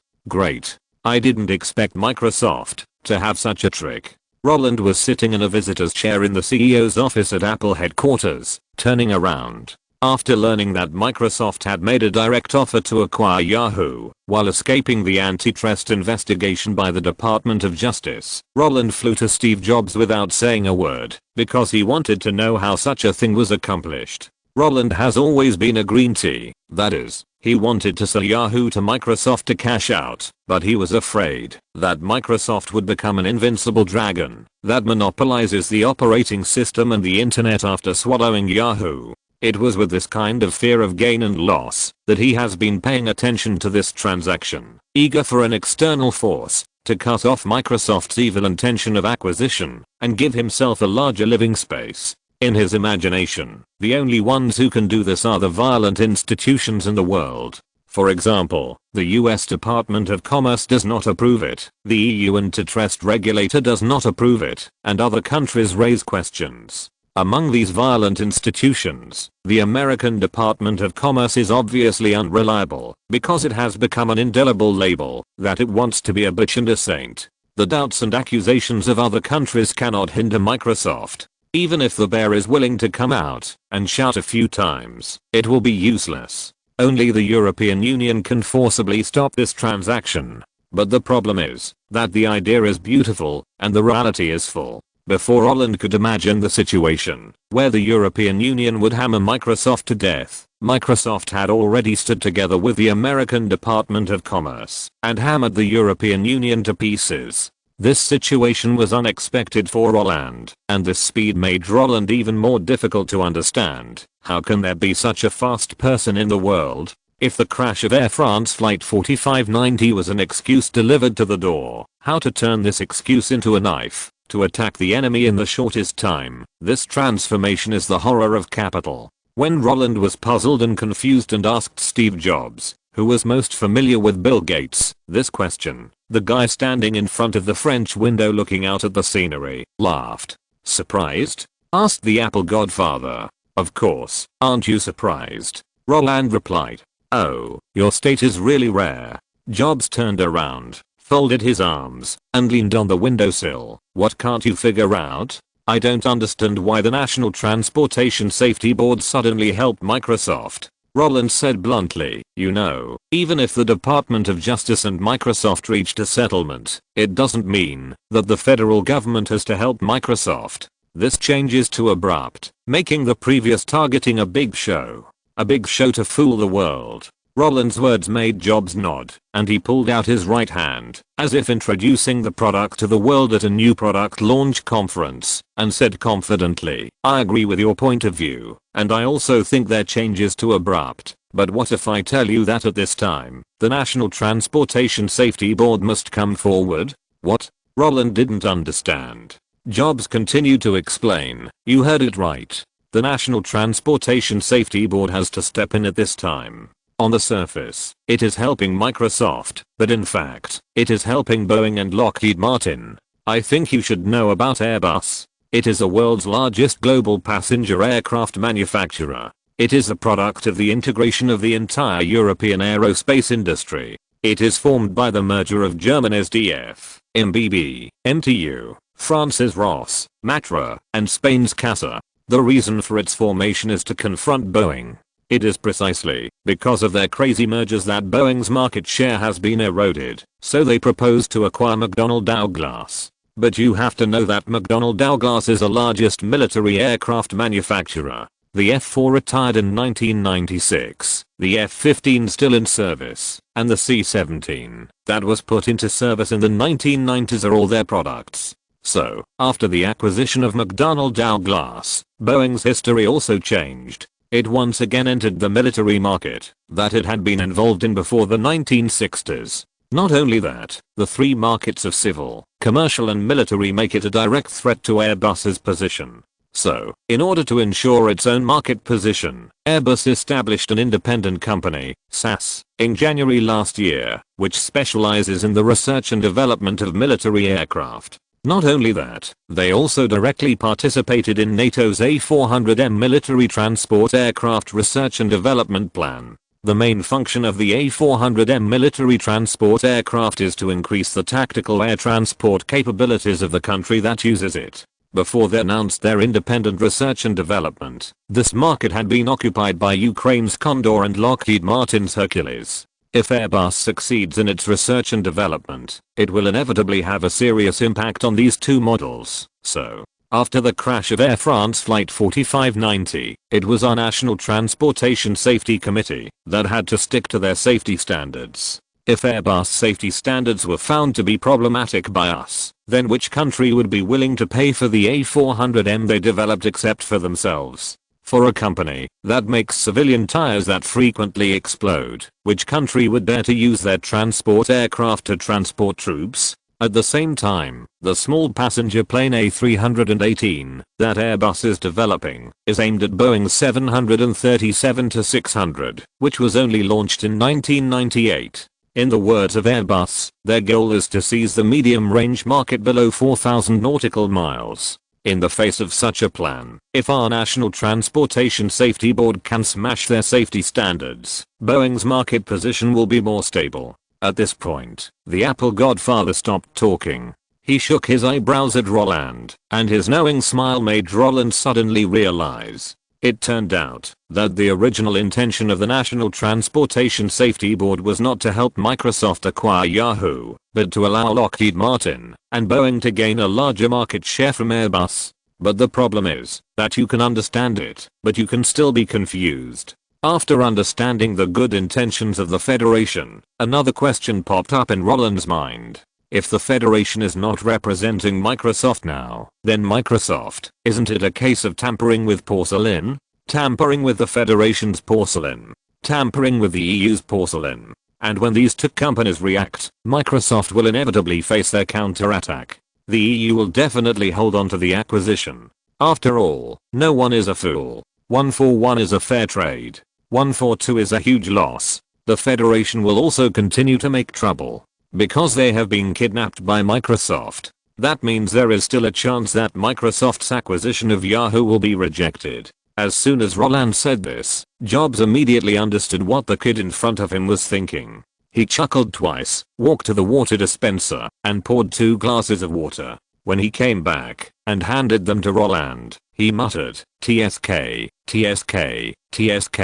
I didn't expect Microsoft to have such a trick. Roland was sitting in a visitor's chair in the CEO's office at Apple headquarters, turning around. After learning that Microsoft had made a direct offer to acquire Yahoo, while escaping the antitrust investigation by the Department of Justice, Roland flew to Steve Jobs without saying a word, because he wanted to know how such a thing was accomplished. Roland has always been a green tea, that is, he wanted to sell Yahoo to Microsoft to cash out, but he was afraid that Microsoft would become an invincible dragon that monopolizes the operating system and the internet after swallowing Yahoo. It was with this kind of fear of gain and loss that he has been paying attention to this transaction, eager for an external force to cut off Microsoft's evil intention of acquisition and give himself a larger living space. In his imagination, the only ones who can do this are the violent institutions in the world. For example, the US Department of Commerce does not approve it, the EU antitrust regulator does not approve it, and other countries raise questions. Among these violent institutions, the American Department of Commerce is obviously unreliable because it has become an indelible label that it wants to be a bitch and a saint. The doubts and accusations of other countries cannot hinder Microsoft. Even if the bear is willing to come out and shout a few times, it will be useless. Only the European Union can forcibly stop this transaction. But the problem is that the idea is beautiful and the reality is full. Before Roland could imagine the situation where the European Union would hammer Microsoft to death, Microsoft had already stood together with the American Department of Commerce and hammered the European Union to pieces. This situation was unexpected for Roland, and this speed made Roland even more difficult to understand. How can there be such a fast person in the world? If the crash of Air France Flight 4590 was an excuse delivered to the door, how to turn this excuse into a knife to attack the enemy in the shortest time? This transformation is the horror of capital. When Roland was puzzled and confused and asked Steve Jobs, who was most familiar with Bill Gates, this question, the guy standing in front of the French window looking out at the scenery, laughed. Surprised? Asked the Apple godfather. Of course, aren't you surprised? Roland replied. Oh, your state is really rare. Jobs turned around, folded his arms, and leaned on the windowsill. What can't you figure out? I don't understand why the National Transportation Safety Board suddenly helped Microsoft. Roland said bluntly, you know, even if the Department of Justice and Microsoft reached a settlement, it doesn't mean that the federal government has to help Microsoft. This change is too abrupt, making the previous targeting a big show. A big show to fool the world. Roland's words made Jobs nod, and he pulled out his right hand, as if introducing the product to the world at a new product launch conference, and said confidently, I agree with your point of view, and I also think their change is too abrupt, but what if I tell you that at this time, the National Transportation Safety Board must come forward? What? Roland didn't understand. Jobs continued to explain, you heard it right. The National Transportation Safety Board has to step in at this time. On the surface, it is helping Microsoft, but in fact, it is helping Boeing and Lockheed Martin. I think you should know about Airbus. It is the world's largest global passenger aircraft manufacturer. It is a product of the integration of the entire European aerospace industry. It is formed by the merger of Germany's DF, MBB, MTU, France's Ross, Matra, and Spain's CASA. The reason for its formation is to confront Boeing. It is precisely because of their crazy mergers that Boeing's market share has been eroded, so they propose to acquire McDonnell Douglas. But you have to know that McDonnell Douglas is the largest military aircraft manufacturer. The F-4 retired in 1996, the F-15 still in service, and the C-17 that was put into service in the 1990s are all their products. So, after the acquisition of McDonnell Douglas, Boeing's history also changed. It once again entered the military market that it had been involved in before the 1960s. Not only that, the three markets of civil, commercial and military make it a direct threat to Airbus's position. So, in order to ensure its own market position, Airbus established an independent company, SAS, in January last year, which specializes in the research and development of military aircraft. Not only that, they also directly participated in NATO's A400M military transport aircraft research and development plan. The main function of the A400M military transport aircraft is to increase the tactical air transport capabilities of the country that uses it. Before they announced their independent research and development, this market had been occupied by Ukraine's Condor and Lockheed Martin's Hercules. If Airbus succeeds in its research and development, it will inevitably have a serious impact on these two models. So, after the crash of Air France Flight 4590, it was our National Transportation Safety Committee that had to stick to their safety standards. If Airbus safety standards were found to be problematic by us, then which country would be willing to pay for the A400M they developed except for themselves? For a company that makes civilian tires that frequently explode, which country would dare to use their transport aircraft to transport troops? At the same time, the small passenger plane A318 that Airbus is developing is aimed at Boeing's 737-600, which was only launched in 1998. In the words of Airbus, their goal is to seize the medium-range market below 4,000 nautical miles. In the face of such a plan, if our National Transportation Safety Board can smash their safety standards, Boeing's market position will be more stable. At this point, the Apple godfather stopped talking. He shook his eyebrows at Roland, and his knowing smile made Roland suddenly realize. It turned out that the original intention of the National Transportation Safety Board was not to help Microsoft acquire Yahoo, but to allow Lockheed Martin and Boeing to gain a larger market share from Airbus. But the problem is that you can understand it, but you can still be confused. After understanding the good intentions of the Federation, another question popped up in Roland's mind. If the Federation is not representing Microsoft now, then Microsoft, isn't it a case of tampering with porcelain? Tampering with the Federation's porcelain? Tampering with the EU's porcelain? And when these two companies react, Microsoft will inevitably face their counterattack. The EU will definitely hold on to the acquisition. After all, no one is a fool. 1 for 1 is a fair trade. 1 for 2 is a huge loss. The Federation will also continue to make trouble. Because they have been kidnapped by Microsoft. That means there is still a chance that Microsoft's acquisition of Yahoo will be rejected. As soon as Roland said this, Jobs immediately understood what the kid in front of him was thinking. He chuckled twice, walked to the water dispenser, and poured 2 glasses of water. When he came back and handed them to Roland. He muttered, "TSK, TSK, TSK,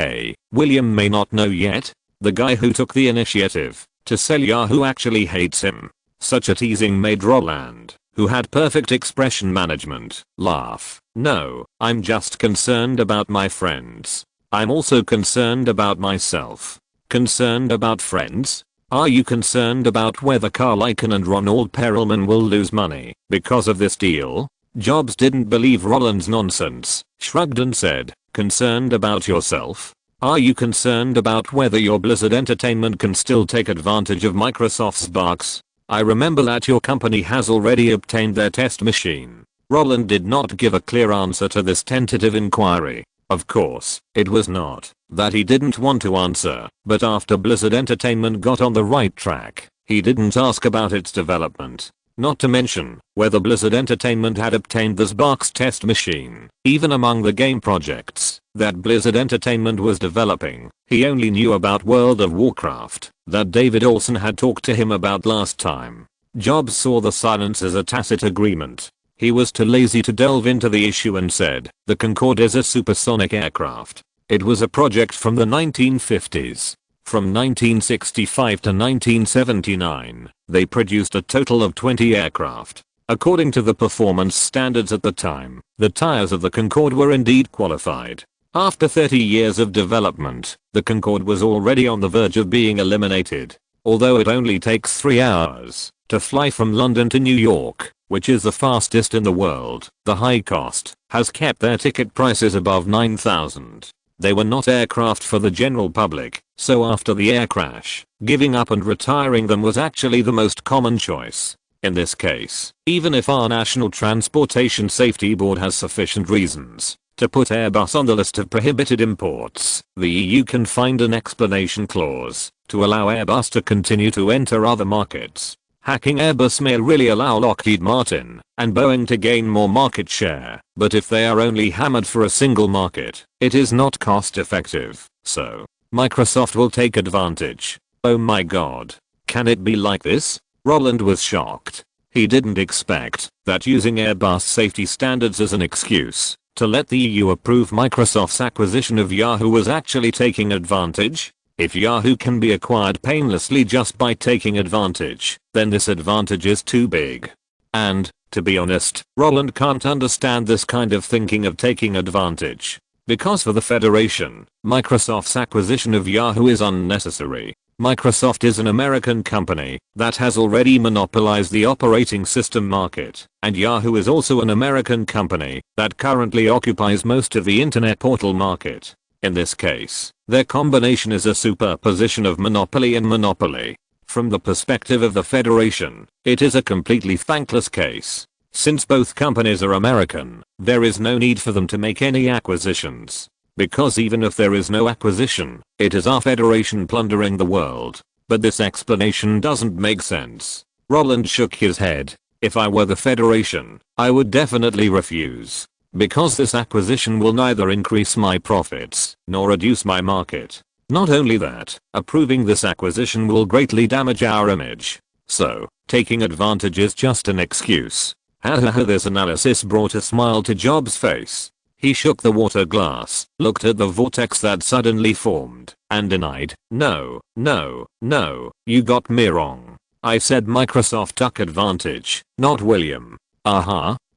William may not know yet. The guy who took the initiative to sell Yahoo actually hates him." Such a teasing made Roland, who had perfect expression management, laugh. "No, I'm just concerned about my friends. I'm also concerned about myself." Concerned about friends? Are you concerned about whether Carl Icahn and Ronald Perelman will lose money because of this deal? Jobs didn't believe Roland's nonsense, shrugged and said, "Concerned about yourself? Are you concerned about whether your Blizzard Entertainment can still take advantage of Microsoft's bucks? I remember that your company has already obtained their test machine." Roland did not give a clear answer to this tentative inquiry. Of course, it was not that he didn't want to answer, but after Blizzard Entertainment got on the right track, he didn't ask about its development. Not to mention whether Blizzard Entertainment had obtained this box test machine. Even among the game projects that Blizzard Entertainment was developing, he only knew about World of Warcraft that David Olsen had talked to him about last time. Jobs saw the silence as a tacit agreement. He was too lazy to delve into the issue and said, "The Concorde is a supersonic aircraft. It was a project from the 1950s. From 1965 to 1979, they produced a total of 20 aircraft. According to the performance standards at the time, the tires of the Concorde were indeed qualified. After 30 years of development, the Concorde was already on the verge of being eliminated. Although it only takes 3 hours to fly from London to New York, which is the fastest in the world, the high cost has kept their ticket prices above $9,000. They were not aircraft for the general public, so after the air crash, giving up and retiring them was actually the most common choice. In this case, even if our National Transportation Safety Board has sufficient reasons to put Airbus on the list of prohibited imports, the EU can find an explanation clause to allow Airbus to continue to enter other markets. Hacking Airbus may really allow Lockheed Martin and Boeing to gain more market share, but if they are only hammered for a single market, it is not cost effective. So, Microsoft will take advantage. Oh my god. Can it be like this? Roland was shocked. He didn't expect that using Airbus safety standards as an excuse to let the EU approve Microsoft's acquisition of Yahoo was actually taking advantage. If Yahoo can be acquired painlessly just by taking advantage, then this advantage is too big. And, to be honest, Roland can't understand this kind of thinking of taking advantage. Because for the Federation, Microsoft's acquisition of Yahoo is unnecessary. Microsoft is an American company that has already monopolized the operating system market, and Yahoo is also an American company that currently occupies most of the internet portal market. In this case, their combination is a superposition of monopoly and monopoly. From the perspective of the Federation, it is a completely thankless case. Since both companies are American, there is no need for them to make any acquisitions. Because even if there is no acquisition, it is our Federation plundering the world. But this explanation doesn't make sense. Roland shook his head. If I were the Federation, I would definitely refuse. Because this acquisition will neither increase my profits nor reduce my market. Not only that, approving this acquisition will greatly damage our image. So, taking advantage is just an excuse. Hahaha. This analysis brought a smile to Jobs' face. He shook the water glass, looked at the vortex that suddenly formed, and denied, "No, no, no, you got me wrong. I said Microsoft took advantage, not William."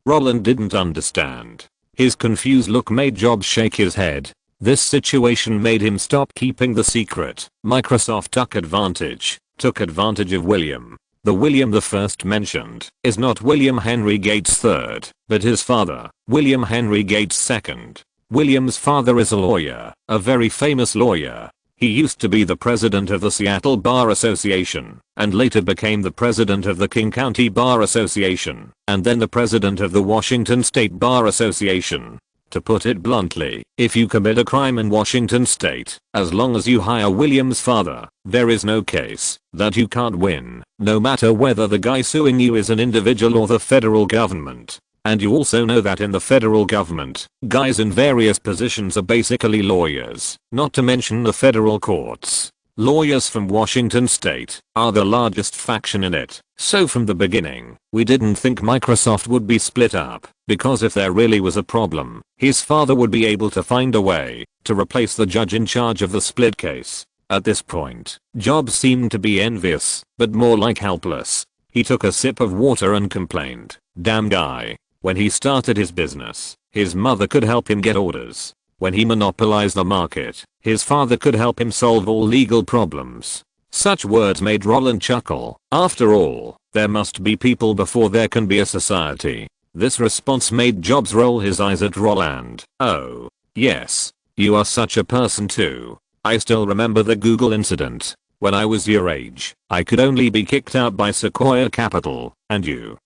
Roland didn't understand. His confused look made Jobs shake his head. This situation made him stop keeping the secret. Microsoft took advantage of William. The William the first mentioned is not William Henry Gates III, but his father, William Henry Gates II. William's father is a lawyer, a very famous lawyer. He used to be the president of the Seattle Bar Association, and later became the president of the King County Bar Association, and then the president of the Washington State Bar Association. To put it bluntly, if you commit a crime in Washington State, as long as you hire William's father, there is no case that you can't win, no matter whether the guy suing you is an individual or the federal government. And you also know that in the federal government, guys in various positions are basically lawyers, not to mention the federal courts. Lawyers from Washington state are the largest faction in it, so from the beginning, we didn't think Microsoft would be split up, because if there really was a problem, his father would be able to find a way to replace the judge in charge of the split case. At this point, Jobs seemed to be envious, but more like helpless. He took a sip of water and complained, "Damn guy. When he started his business, his mother could help him get orders. When he monopolized the market, his father could help him solve all legal problems." Such words made Roland chuckle. After all, there must be people before there can be a society. This response made Jobs roll his eyes at Roland. "Oh, yes. You are such a person too. I still remember the Google incident. When I was your age, I could only be kicked out by Sequoia Capital, and you."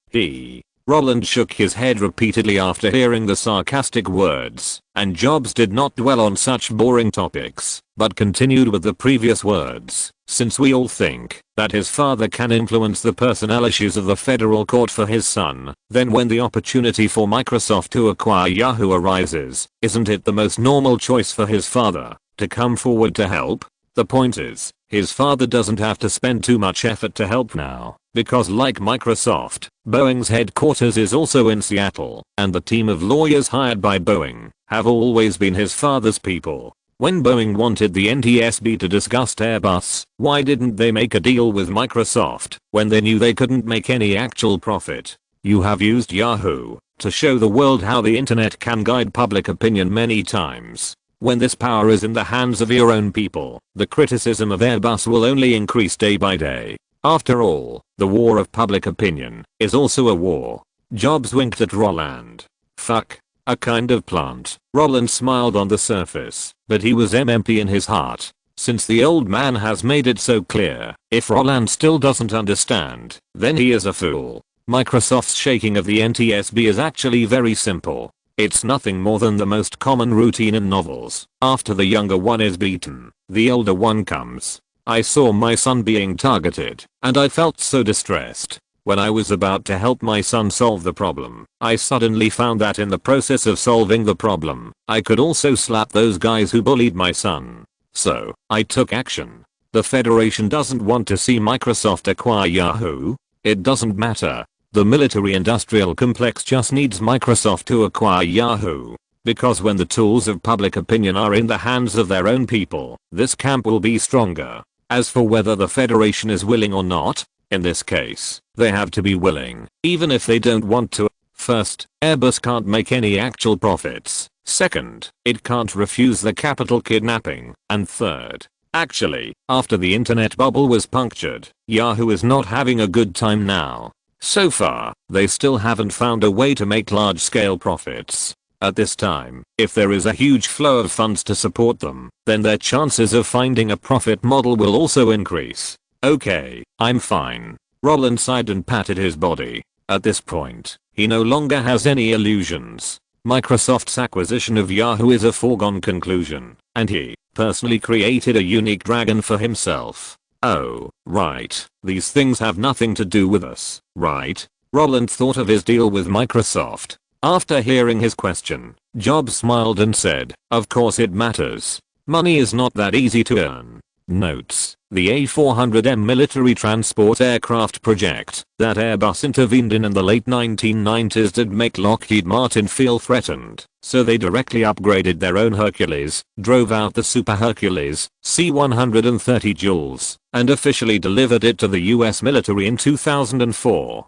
Roland shook his head repeatedly after hearing the sarcastic words, and Jobs did not dwell on such boring topics, but continued with the previous words. "Since we all think that his father can influence the personnel issues of the federal court for his son, then when the opportunity for Microsoft to acquire Yahoo arises, isn't it the most normal choice for his father to come forward to help? The point is, his father doesn't have to spend too much effort to help now, because like Microsoft, Boeing's headquarters is also in Seattle, and the team of lawyers hired by Boeing have always been his father's people. When Boeing wanted the NTSB to discuss Airbus, why didn't they make a deal with Microsoft when they knew they couldn't make any actual profit? You have used Yahoo to show the world how the internet can guide public opinion many times. When this power is in the hands of your own people, the criticism of Airbus will only increase day by day. After all, the war of public opinion is also a war." Jobs winked at Roland. "Fuck. A kind of plant." Roland smiled on the surface, but he was empty in his heart. Since the old man has made it so clear, if Roland still doesn't understand, then he is a fool. Microsoft's shaking of the NTSB is actually very simple. It's nothing more than the most common routine in novels. After the younger one is beaten, the older one comes. I saw my son being targeted, and I felt so distressed. When I was about to help my son solve the problem, I suddenly found that in the process of solving the problem, I could also slap those guys who bullied my son. So, I took action. The Federation doesn't want to see Microsoft acquire Yahoo. It doesn't matter. The military-industrial complex just needs Microsoft to acquire Yahoo. Because when the tools of public opinion are in the hands of their own people, this camp will be stronger. As for whether the Federation is willing or not, in this case, they have to be willing, even if they don't want to. First, Airbus can't make any actual profits. Second, it can't refuse the capital kidnapping. And third, actually, after the internet bubble was punctured, Yahoo is not having a good time now. So far, they still haven't found a way to make large-scale profits. At this time, if there is a huge flow of funds to support them, then their chances of finding a profit model will also increase. Okay, I'm fine. Roland sighed and patted his body. At this point, he no longer has any illusions. Microsoft's acquisition of Yahoo is a foregone conclusion, and he personally created a unique dragon for himself. Oh, right. These things have nothing to do with us, right? Roland thought of his deal with Microsoft. After hearing his question, Jobs smiled and said, "Of course it matters. Money is not that easy to earn." Notes: the A400M military transport aircraft project that Airbus intervened in the late 1990s did make Lockheed Martin feel threatened, so they directly upgraded their own Hercules, drove out the Super Hercules, C-130 Joules, and officially delivered it to the US military in 2004.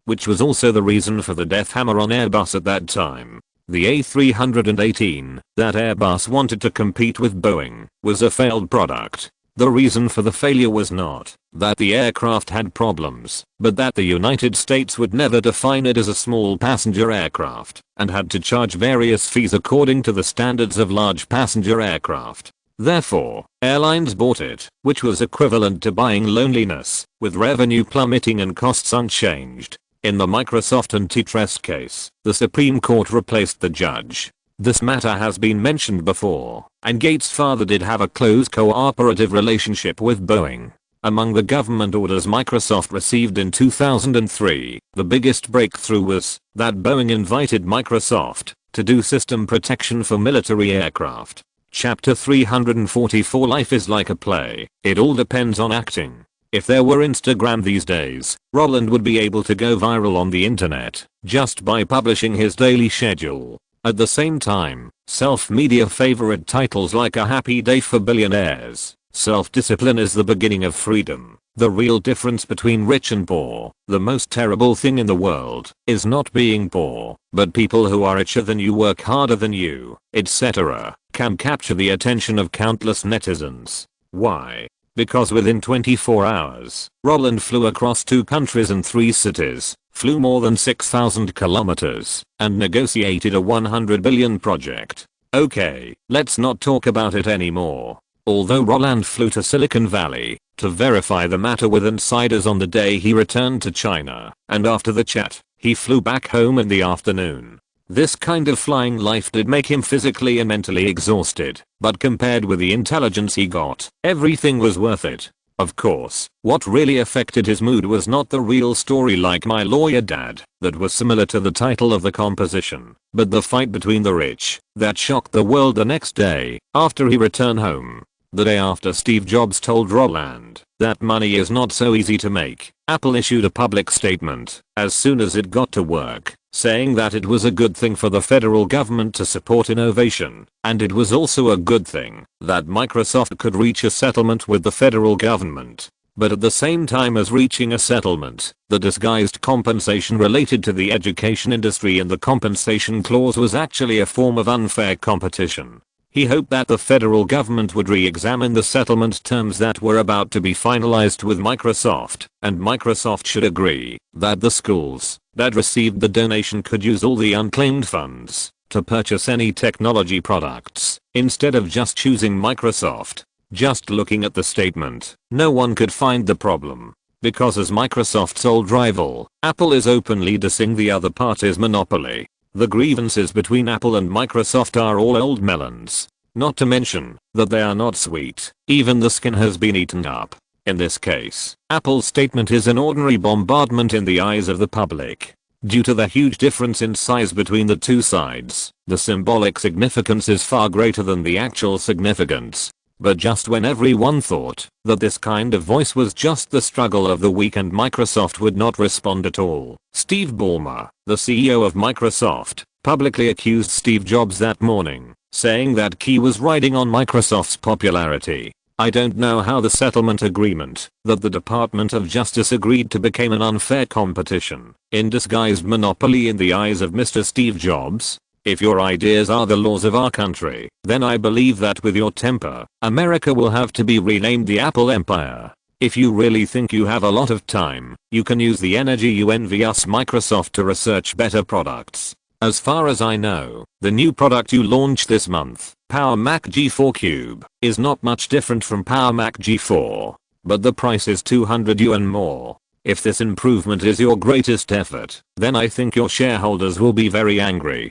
Which was also the reason for the death hammer on Airbus at that time. The A318 that Airbus wanted to compete with Boeing was a failed product. The reason for the failure was not that the aircraft had problems, but that the United States would never define it as a small passenger aircraft and had to charge various fees according to the standards of large passenger aircraft. Therefore, airlines bought it, which was equivalent to buying loneliness, with revenue plummeting and costs unchanged. In the Microsoft antitrust case, the Supreme Court replaced the judge. This matter has been mentioned before, and Gates' father did have a close cooperative relationship with Boeing. Among the government orders Microsoft received in 2003, the biggest breakthrough was that Boeing invited Microsoft to do system protection for military aircraft. Chapter 344 Life is like a play. It all depends on acting. If there were Instagram these days, Roland would be able to go viral on the internet just by publishing his daily schedule. At the same time, self-media favorite titles like A Happy Day for Billionaires. Self-discipline is the beginning of freedom. The real difference between rich and poor, the most terrible thing in the world, is not being poor, but people who are richer than you, work harder than you, etc., can capture the attention of countless netizens. Why? Because within 24 hours, Roland flew across 2 countries and 3 cities, flew more than 6,000 kilometers, and negotiated a 100 billion project. Okay, let's not talk about it anymore. Although Roland flew to Silicon Valley to verify the matter with insiders on the day he returned to China, and after the chat, he flew back home in the afternoon. This kind of flying life did make him physically and mentally exhausted, but compared with the intelligence he got, everything was worth it. Of course, what really affected his mood was not the real story like My Lawyer Dad, that was similar to the title of the composition, but the fight between the rich, that shocked the world the next day, after he returned home. The day after Steve Jobs told Roland that money is not so easy to make, Apple issued a public statement as soon as it got to work, saying that it was a good thing for the federal government to support innovation, and it was also a good thing that Microsoft could reach a settlement with the federal government. But at the same time as reaching a settlement, the disguised compensation related to the education industry in the compensation clause was actually a form of unfair competition. He hoped that the federal government would re-examine the settlement terms that were about to be finalized with Microsoft, and Microsoft should agree that the schools that received the donation could use all the unclaimed funds to purchase any technology products, instead of just choosing Microsoft. Just looking at the statement, no one could find the problem. Because as Microsoft's old rival, Apple is openly dissing the other party's monopoly. The grievances between Apple and Microsoft are all old melons. Not to mention that they are not sweet, even the skin has been eaten up. In this case, Apple's statement is an ordinary bombardment in the eyes of the public. Due to the huge difference in size between the two sides, the symbolic significance is far greater than the actual significance. But just when everyone thought that this kind of voice was just the struggle of the week and Microsoft would not respond at all, Steve Ballmer, the CEO of Microsoft, publicly accused Steve Jobs that morning, saying that he was riding on Microsoft's popularity. I don't know how the settlement agreement that the Department of Justice agreed to became an unfair competition in disguised monopoly in the eyes of Mr. Steve Jobs. If your ideas are the laws of our country, then I believe that with your temper, America will have to be renamed the Apple Empire. If you really think you have a lot of time, you can use the energy you envy us Microsoft to research better products. As far as I know, the new product you launched this month, Power Mac G4 Cube, is not much different from Power Mac G4. But the price is 200 yuan more. If this improvement is your greatest effort, then I think your shareholders will be very angry.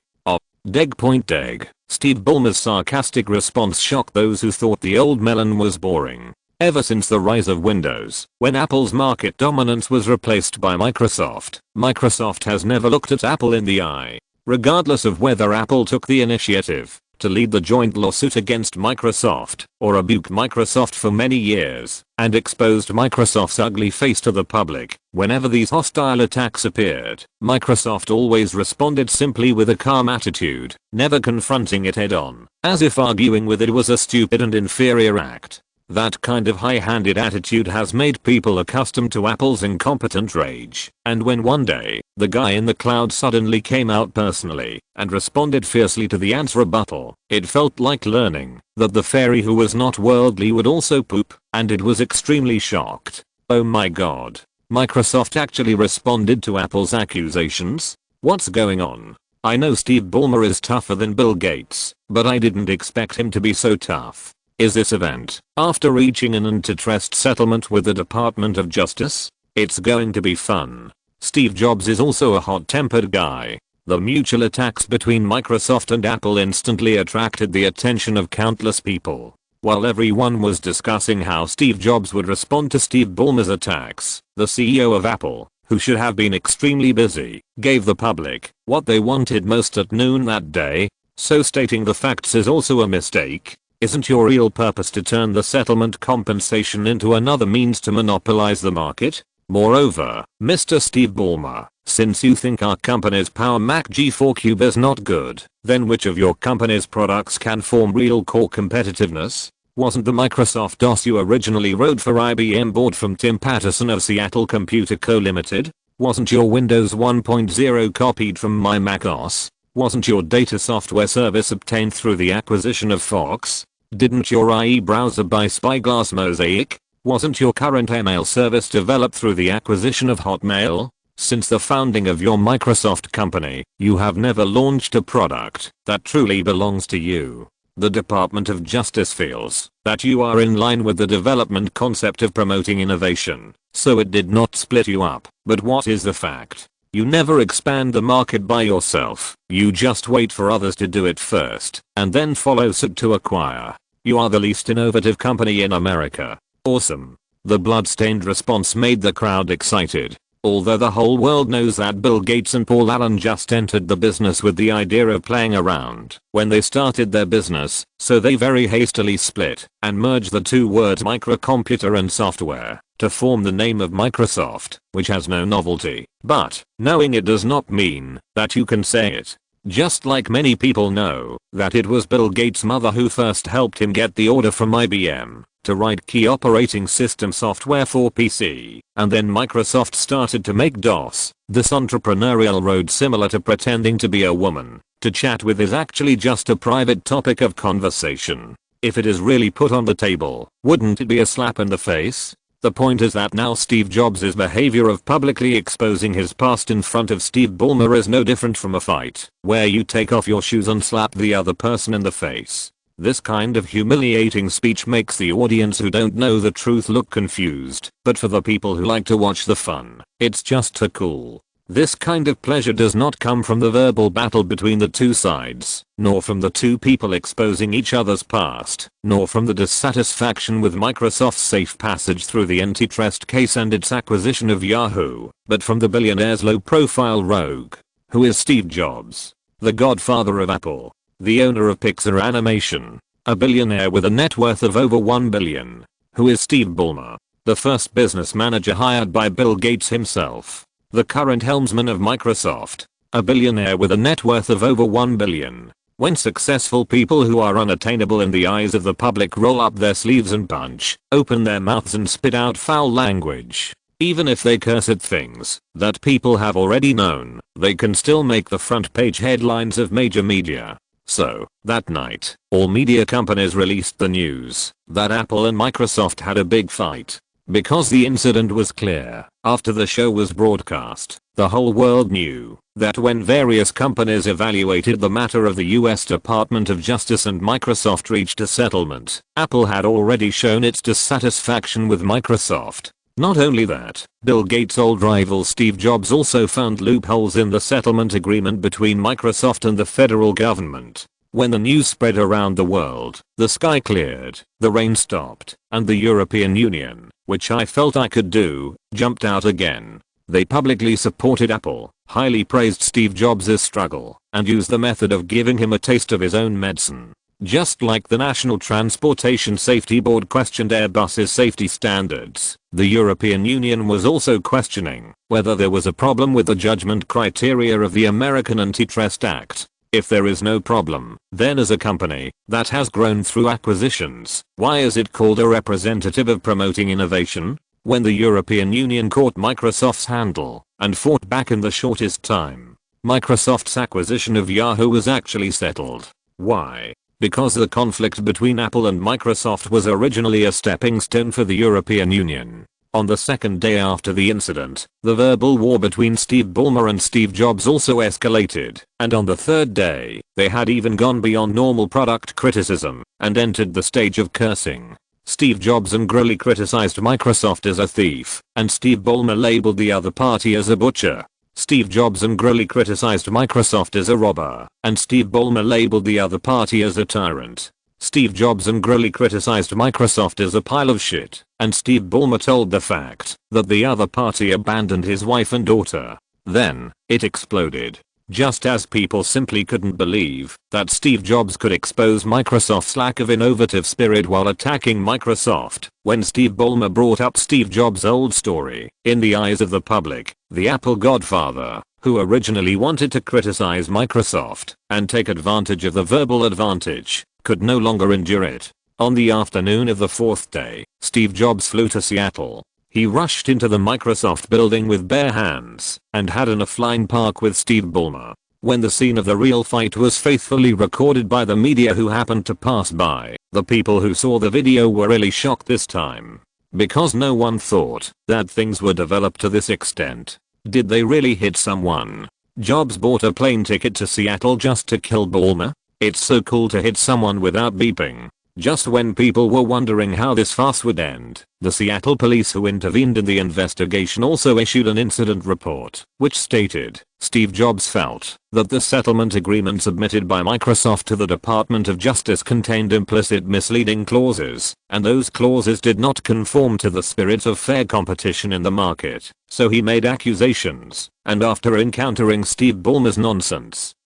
Deg. Steve Ballmer's sarcastic response shocked those who thought the old melon was boring. Ever since the rise of Windows, when Apple's market dominance was replaced by Microsoft, Microsoft has never looked at Apple in the eye. Regardless of whether Apple took the initiative to lead the joint lawsuit against Microsoft, or rebuke Microsoft for many years, and exposed Microsoft's ugly face to the public, whenever these hostile attacks appeared, Microsoft always responded simply with a calm attitude, never confronting it head-on, as if arguing with it was a stupid and inferior act. That kind of high-handed attitude has made people accustomed to Apple's incompetent rage, and when one day, the guy in the cloud suddenly came out personally and responded fiercely to the ant's rebuttal, it felt like learning that the fairy who was not worldly would also poop, and it was extremely shocked. Oh my god. Microsoft actually responded to Apple's accusations? What's going on? I know Steve Ballmer is tougher than Bill Gates, but I didn't expect him to be so tough. Is this event, after reaching an antitrust settlement with the Department of Justice? It's going to be fun. Steve Jobs is also a hot-tempered guy. The mutual attacks between Microsoft and Apple instantly attracted the attention of countless people. While everyone was discussing how Steve Jobs would respond to Steve Ballmer's attacks, the CEO of Apple, who should have been extremely busy, gave the public what they wanted most at noon that day. So stating the facts is also a mistake. Isn't your real purpose to turn the settlement compensation into another means to monopolize the market? Moreover, Mr. Steve Ballmer, since you think our company's Power Mac G4 Cube is not good, then which of your company's products can form real core competitiveness? Wasn't the Microsoft DOS you originally wrote for IBM bought from Tim Patterson of Seattle Computer Co. Limited? Wasn't your Windows 1.0 copied from my Mac OS? Wasn't your data software service obtained through the acquisition of Fox? Didn't your IE browser buy Spyglass Mosaic? Wasn't your current email service developed through the acquisition of Hotmail? Since the founding of your Microsoft company, you have never launched a product that truly belongs to you. The Department of Justice feels that you are in line with the development concept of promoting innovation, so it did not split you up. But what is the fact? You never expand the market by yourself, you just wait for others to do it first, and then follow suit to acquire. You are the least innovative company in America. Awesome. The bloodstained response made the crowd excited. Although the whole world knows that Bill Gates and Paul Allen just entered the business with the idea of playing around when they started their business, so they very hastily split and merged the two words microcomputer and software to form the name of Microsoft, which has no novelty. But knowing it does not mean that you can say it. Just like many people know that it was Bill Gates' mother who first helped him get the order from IBM to write key operating system software for PC, and then Microsoft started to make DOS. This entrepreneurial road, similar to pretending to be a woman to chat with, is actually just a private topic of conversation. If it is really put on the table, wouldn't it be a slap in the face? The point is that now Steve Jobs' behavior of publicly exposing his past in front of Steve Ballmer is no different from a fight where you take off your shoes and slap the other person in the face. This kind of humiliating speech makes the audience who don't know the truth look confused, but for the people who like to watch the fun, it's just too cool. This kind of pleasure does not come from the verbal battle between the two sides, nor from the two people exposing each other's past, nor from the dissatisfaction with Microsoft's safe passage through the antitrust case and its acquisition of Yahoo, but from the billionaire's low-profile rogue, who is Steve Jobs, the godfather of Apple, the owner of Pixar Animation, a billionaire with a net worth of over $1 billion, who is Steve Ballmer, the first business manager hired by Bill Gates himself, the current helmsman of Microsoft, a billionaire with a net worth of over $1 billion. When successful people who are unattainable in the eyes of the public roll up their sleeves and punch, open their mouths and spit out foul language, even if they curse at things that people have already known, they can still make the front page headlines of major media. So, that night, all media companies released the news that Apple and Microsoft had a big fight. Because the incident was clear, after the show was broadcast, the whole world knew that when various companies evaluated the matter of the US Department of Justice and Microsoft reached a settlement, Apple had already shown its dissatisfaction with Microsoft. Not only that, Bill Gates' old rival Steve Jobs also found loopholes in the settlement agreement between Microsoft and the federal government. When the news spread around the world, the sky cleared, the rain stopped, and the European Union, which I felt I could do, jumped out again. They publicly supported Apple, highly praised Steve Jobs' struggle, and used the method of giving him a taste of his own medicine. Just like the National Transportation Safety Board questioned Airbus's safety standards, the European Union was also questioning whether there was a problem with the judgment criteria of the American Antitrust Act. If there is no problem, then as a company that has grown through acquisitions, why is it called a representative of promoting innovation? When the European Union caught Microsoft's handle and fought back in the shortest time, Microsoft's acquisition of Yahoo was actually settled. Why? Because the conflict between Apple and Microsoft was originally a stepping stone for the European Union. On the second day after the incident, the verbal war between Steve Ballmer and Steve Jobs also escalated, and on the third day, they had even gone beyond normal product criticism and entered the stage of cursing. Steve Jobs angrily criticized Microsoft as a thief, and Steve Ballmer labeled the other party as a butcher. Steve Jobs angrily criticized Microsoft as a robber, and Steve Ballmer labeled the other party as a tyrant. Steve Jobs angrily criticized Microsoft as a pile of shit, and Steve Ballmer told the fact that the other party abandoned his wife and daughter. Then, it exploded. Just as people simply couldn't believe that Steve Jobs could expose Microsoft's lack of innovative spirit while attacking Microsoft, when Steve Ballmer brought up Steve Jobs' old story, in the eyes of the public, the Apple godfather, who originally wanted to criticize Microsoft and take advantage of the verbal advantage, could no longer endure it. On the afternoon of the fourth day, Steve Jobs flew to Seattle. He rushed into the Microsoft building with bare hands and had an offline park with Steve Ballmer. When the scene of the real fight was faithfully recorded by the media who happened to pass by, the people who saw the video were really shocked this time. Because no one thought that things would develop to this extent. Did they really hit someone? Jobs bought a plane ticket to Seattle just to kill Ballmer? It's so cool to hit someone without beeping. Just when people were wondering how this farce would end, the Seattle police who intervened in the investigation also issued an incident report, which stated, Steve Jobs felt that the settlement agreement submitted by Microsoft to the Department of Justice contained implicit misleading clauses, and those clauses did not conform to the spirit of fair competition in the market, so he made accusations, and after encountering Steve Ballmer's nonsense,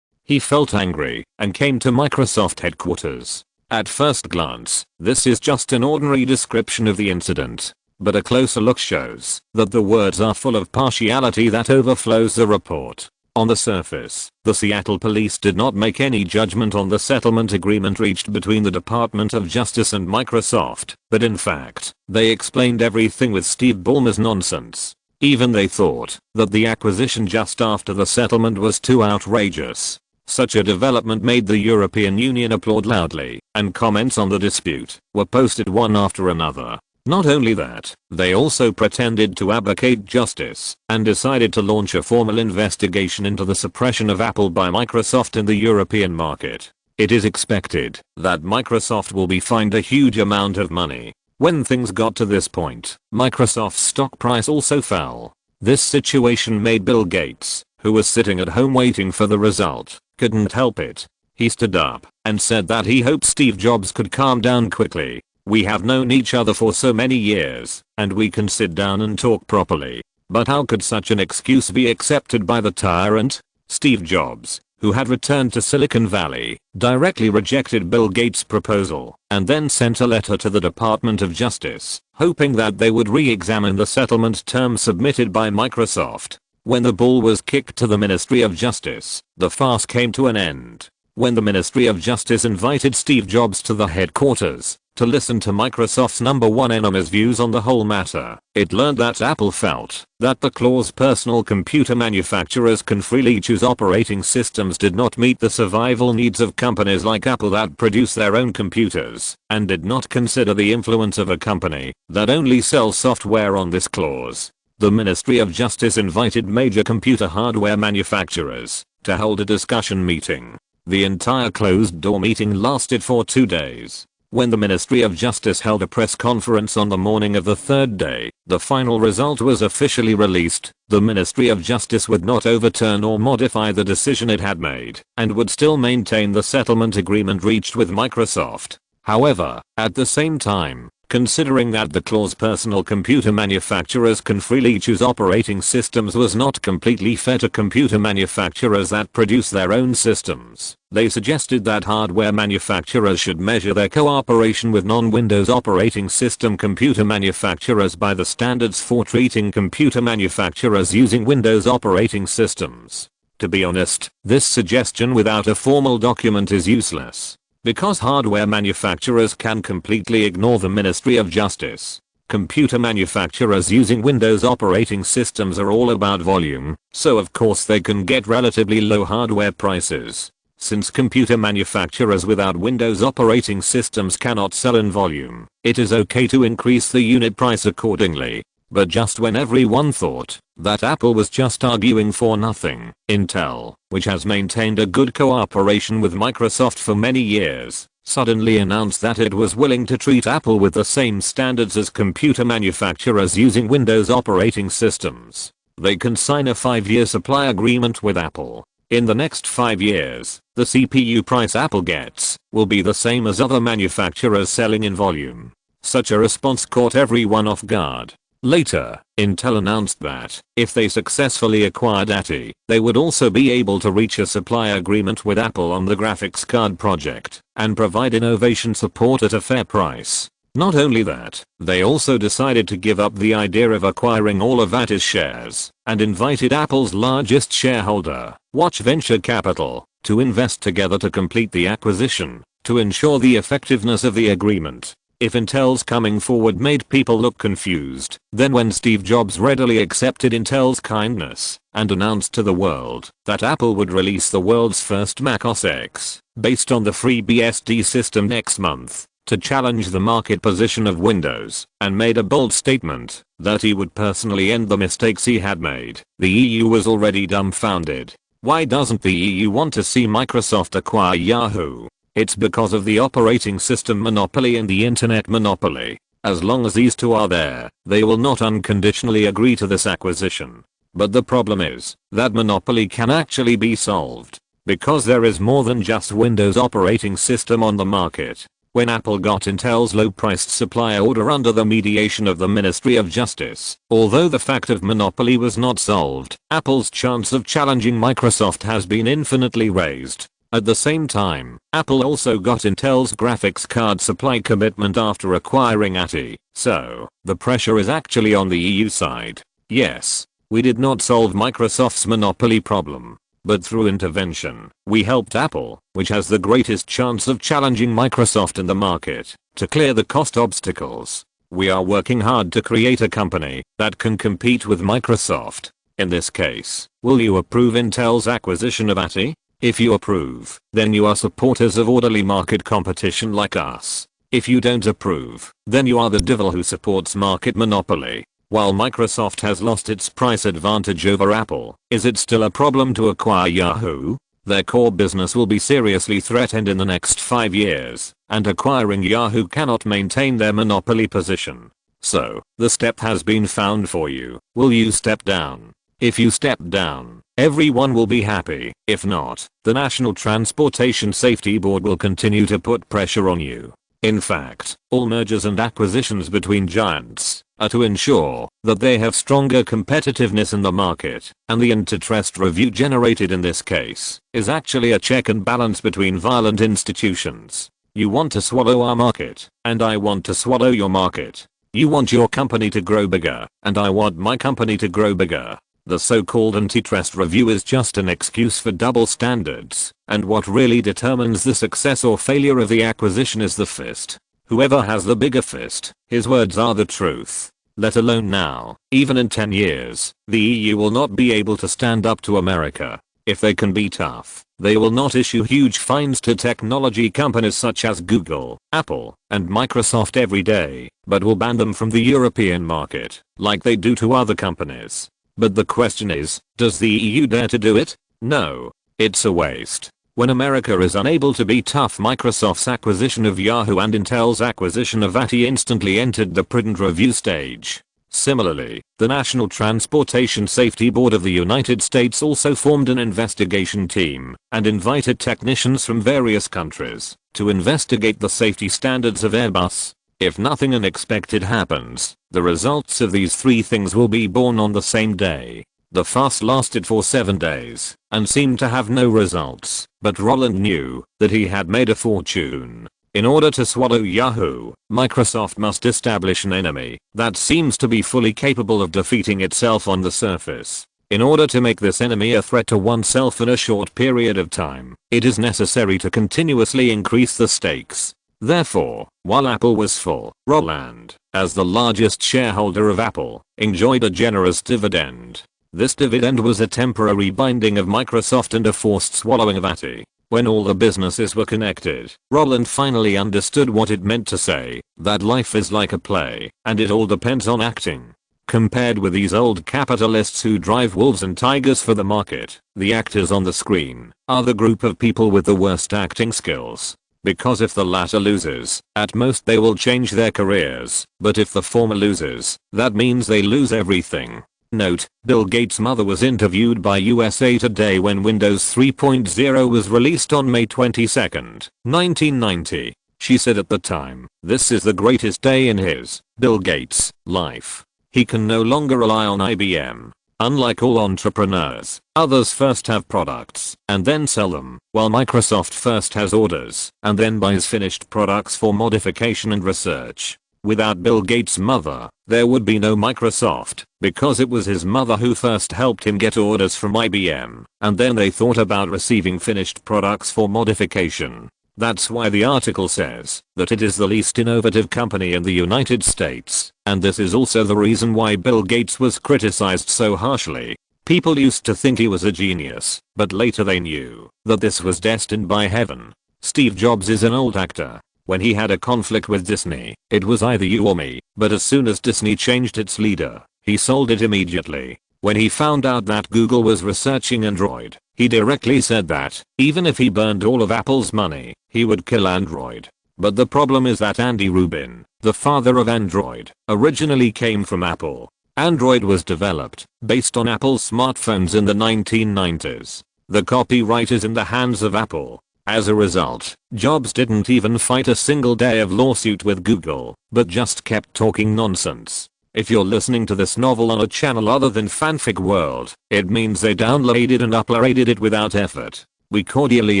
he felt angry and came to Microsoft headquarters. At first glance, this is just an ordinary description of the incident, but a closer look shows that the words are full of partiality that overflows the report. On the surface, the Seattle police did not make any judgment on the settlement agreement reached between the Department of Justice and Microsoft, but in fact, they explained everything with Steve Ballmer's nonsense. Even they thought that the acquisition just after the settlement was too outrageous. Such a development made the European Union applaud loudly, and comments on the dispute were posted one after another. Not only that, they also pretended to abdicate justice and decided to launch a formal investigation into the suppression of Apple by Microsoft in the European market. It is expected that Microsoft will be fined a huge amount of money. When things got to this point, Microsoft's stock price also fell. This situation made Bill Gates, who was sitting at home waiting for the result, couldn't help it. He stood up and said that he hoped Steve Jobs could calm down quickly. We have known each other for so many years, and we can sit down and talk properly. But how could such an excuse be accepted by the tyrant? Steve Jobs, who had returned to Silicon Valley, directly rejected Bill Gates' proposal and then sent a letter to the Department of Justice, hoping that they would re-examine the settlement terms submitted by Microsoft. When the ball was kicked to the Ministry of Justice, the farce came to an end. When the Ministry of Justice invited Steve Jobs to the headquarters to listen to Microsoft's number one enemy's views on the whole matter, it learned that Apple felt that the clause personal computer manufacturers can freely choose operating systems did not meet the survival needs of companies like Apple that produce their own computers, and did not consider the influence of a company that only sells software on this clause. The Ministry of Justice invited major computer hardware manufacturers to hold a discussion meeting. The entire closed-door meeting lasted for 2 days. When the Ministry of Justice held a press conference on the morning of the third day, the final result was officially released. The Ministry of Justice would not overturn or modify the decision it had made, and would still maintain the settlement agreement reached with Microsoft. However, at the same time, considering that the clause personal computer manufacturers can freely choose operating systems was not completely fair to computer manufacturers that produce their own systems, they suggested that hardware manufacturers should measure their cooperation with non-Windows operating system computer manufacturers by the standards for treating computer manufacturers using Windows operating systems. To be honest, this suggestion without a formal document is useless. Because hardware manufacturers can completely ignore the Ministry of Justice. Computer manufacturers using Windows operating systems are all about volume, so of course they can get relatively low hardware prices. Since computer manufacturers without Windows operating systems cannot sell in volume, it is okay to increase the unit price accordingly. But just when everyone thought that Apple was just arguing for nothing, Intel, which has maintained a good cooperation with Microsoft for many years, suddenly announced that it was willing to treat Apple with the same standards as computer manufacturers using Windows operating systems. They can sign a 5-year supply agreement with Apple. In the next 5 years, the CPU price Apple gets will be the same as other manufacturers selling in volume. Such a response caught everyone off guard. Later, Intel announced that, if they successfully acquired ATI, they would also be able to reach a supply agreement with Apple on the graphics card project, and provide innovation support at a fair price. Not only that, they also decided to give up the idea of acquiring all of ATI's shares, and invited Apple's largest shareholder, Watch Venture Capital, to invest together to complete the acquisition, to ensure the effectiveness of the agreement. If Intel's coming forward made people look confused, then when Steve Jobs readily accepted Intel's kindness and announced to the world that Apple would release the world's first Mac OS X based on the FreeBSD system next month to challenge the market position of Windows, and made a bold statement that he would personally end the mistakes he had made, the EU was already dumbfounded. Why doesn't the EU want to see Microsoft acquire Yahoo? It's because of the operating system monopoly and the internet monopoly. As long as these two are there, they will not unconditionally agree to this acquisition. But the problem is that monopoly can actually be solved, because there is more than just Windows operating system on the market. When Apple got Intel's low-priced supply order under the mediation of the Ministry of Justice, although the fact of monopoly was not solved, Apple's chance of challenging Microsoft has been infinitely raised. At the same time, Apple also got Intel's graphics card supply commitment after acquiring ATI, so the pressure is actually on the EU side. Yes, we did not solve Microsoft's monopoly problem, but through intervention, we helped Apple, which has the greatest chance of challenging Microsoft in the market, to clear the cost obstacles. We are working hard to create a company that can compete with Microsoft. In this case, will you approve Intel's acquisition of ATI? If you approve, then you are supporters of orderly market competition like us. If you don't approve, then you are the devil who supports market monopoly. While Microsoft has lost its price advantage over Apple, is it still a problem to acquire Yahoo? Their core business will be seriously threatened in the next 5 years, and acquiring Yahoo cannot maintain their monopoly position. So, the step has been found for you. Will you step down? If you step down, everyone will be happy. If not, the National Transportation Safety Board will continue to put pressure on you. In fact, all mergers and acquisitions between giants are to ensure that they have stronger competitiveness in the market, and the antitrust review generated in this case is actually a check and balance between violent institutions. You want to swallow our market, and I want to swallow your market. You want your company to grow bigger, and I want my company to grow bigger. The so-called antitrust review is just an excuse for double standards, and what really determines the success or failure of the acquisition is the fist. Whoever has the bigger fist, his words are the truth. Let alone now, even in 10 years, the EU will not be able to stand up to America. If they can be tough, they will not issue huge fines to technology companies such as Google, Apple, and Microsoft every day, but will ban them from the European market, like they do to other companies. But the question is, does the EU dare to do it? No. It's a waste. When America is unable to be tough, Microsoft's acquisition of Yahoo and Intel's acquisition of ATI instantly entered the prudent review stage. Similarly, the National Transportation Safety Board of the United States also formed an investigation team and invited technicians from various countries to investigate the safety standards of Airbus. If nothing unexpected happens, the results of these 3 things will be born on the same day. The fuss lasted for 7 days and seemed to have no results, but Roland knew that he had made a fortune. In order to swallow Yahoo, Microsoft must establish an enemy that seems to be fully capable of defeating itself on the surface. In order to make this enemy a threat to oneself in a short period of time, it is necessary to continuously increase the stakes. Therefore, while Apple was full, Roland, as the largest shareholder of Apple, enjoyed a generous dividend. This dividend was a temporary binding of Microsoft and a forced swallowing of ATI. When all the businesses were connected, Roland finally understood what it meant to say that life is like a play, and it all depends on acting. Compared with these old capitalists who drive wolves and tigers for the market, the actors on the screen are the group of people with the worst acting skills. Because if the latter loses, at most they will change their careers, but if the former loses, that means they lose everything. Note, Bill Gates' mother was interviewed by USA Today when Windows 3.0 was released on May 22, 1990. She said at the time, "This is the greatest day in his, Bill Gates, life. he can no longer rely on IBM. Unlike all entrepreneurs, others first have products and then sell them, while Microsoft first has orders and then buys finished products for modification and research. Without Bill Gates' mother, there would be no Microsoft, because it was his mother who first helped him get orders from IBM, and then they thought about receiving finished products for modification. That's why the article says that it is the least innovative company in the United States, and this is also the reason why Bill Gates was criticized so harshly. People used to think he was a genius, but later they knew that this was destined by heaven. Steve Jobs is an old actor. When he had a conflict with Disney, it was either you or me, but as soon as Disney changed its leader, he sold it immediately. When he found out that Google was researching Android, he directly said that, even if he burned all of Apple's money, he would kill Android. But the problem is that Andy Rubin, the father of Android, originally came from Apple. Android was developed based on Apple's smartphones in the 1990s. The copyright is in the hands of Apple. As a result, Jobs didn't even fight a single day of lawsuit with Google, but just kept talking nonsense. If you're listening to this novel on a channel other than Fanfic World, it means they downloaded and uploaded it without effort. We cordially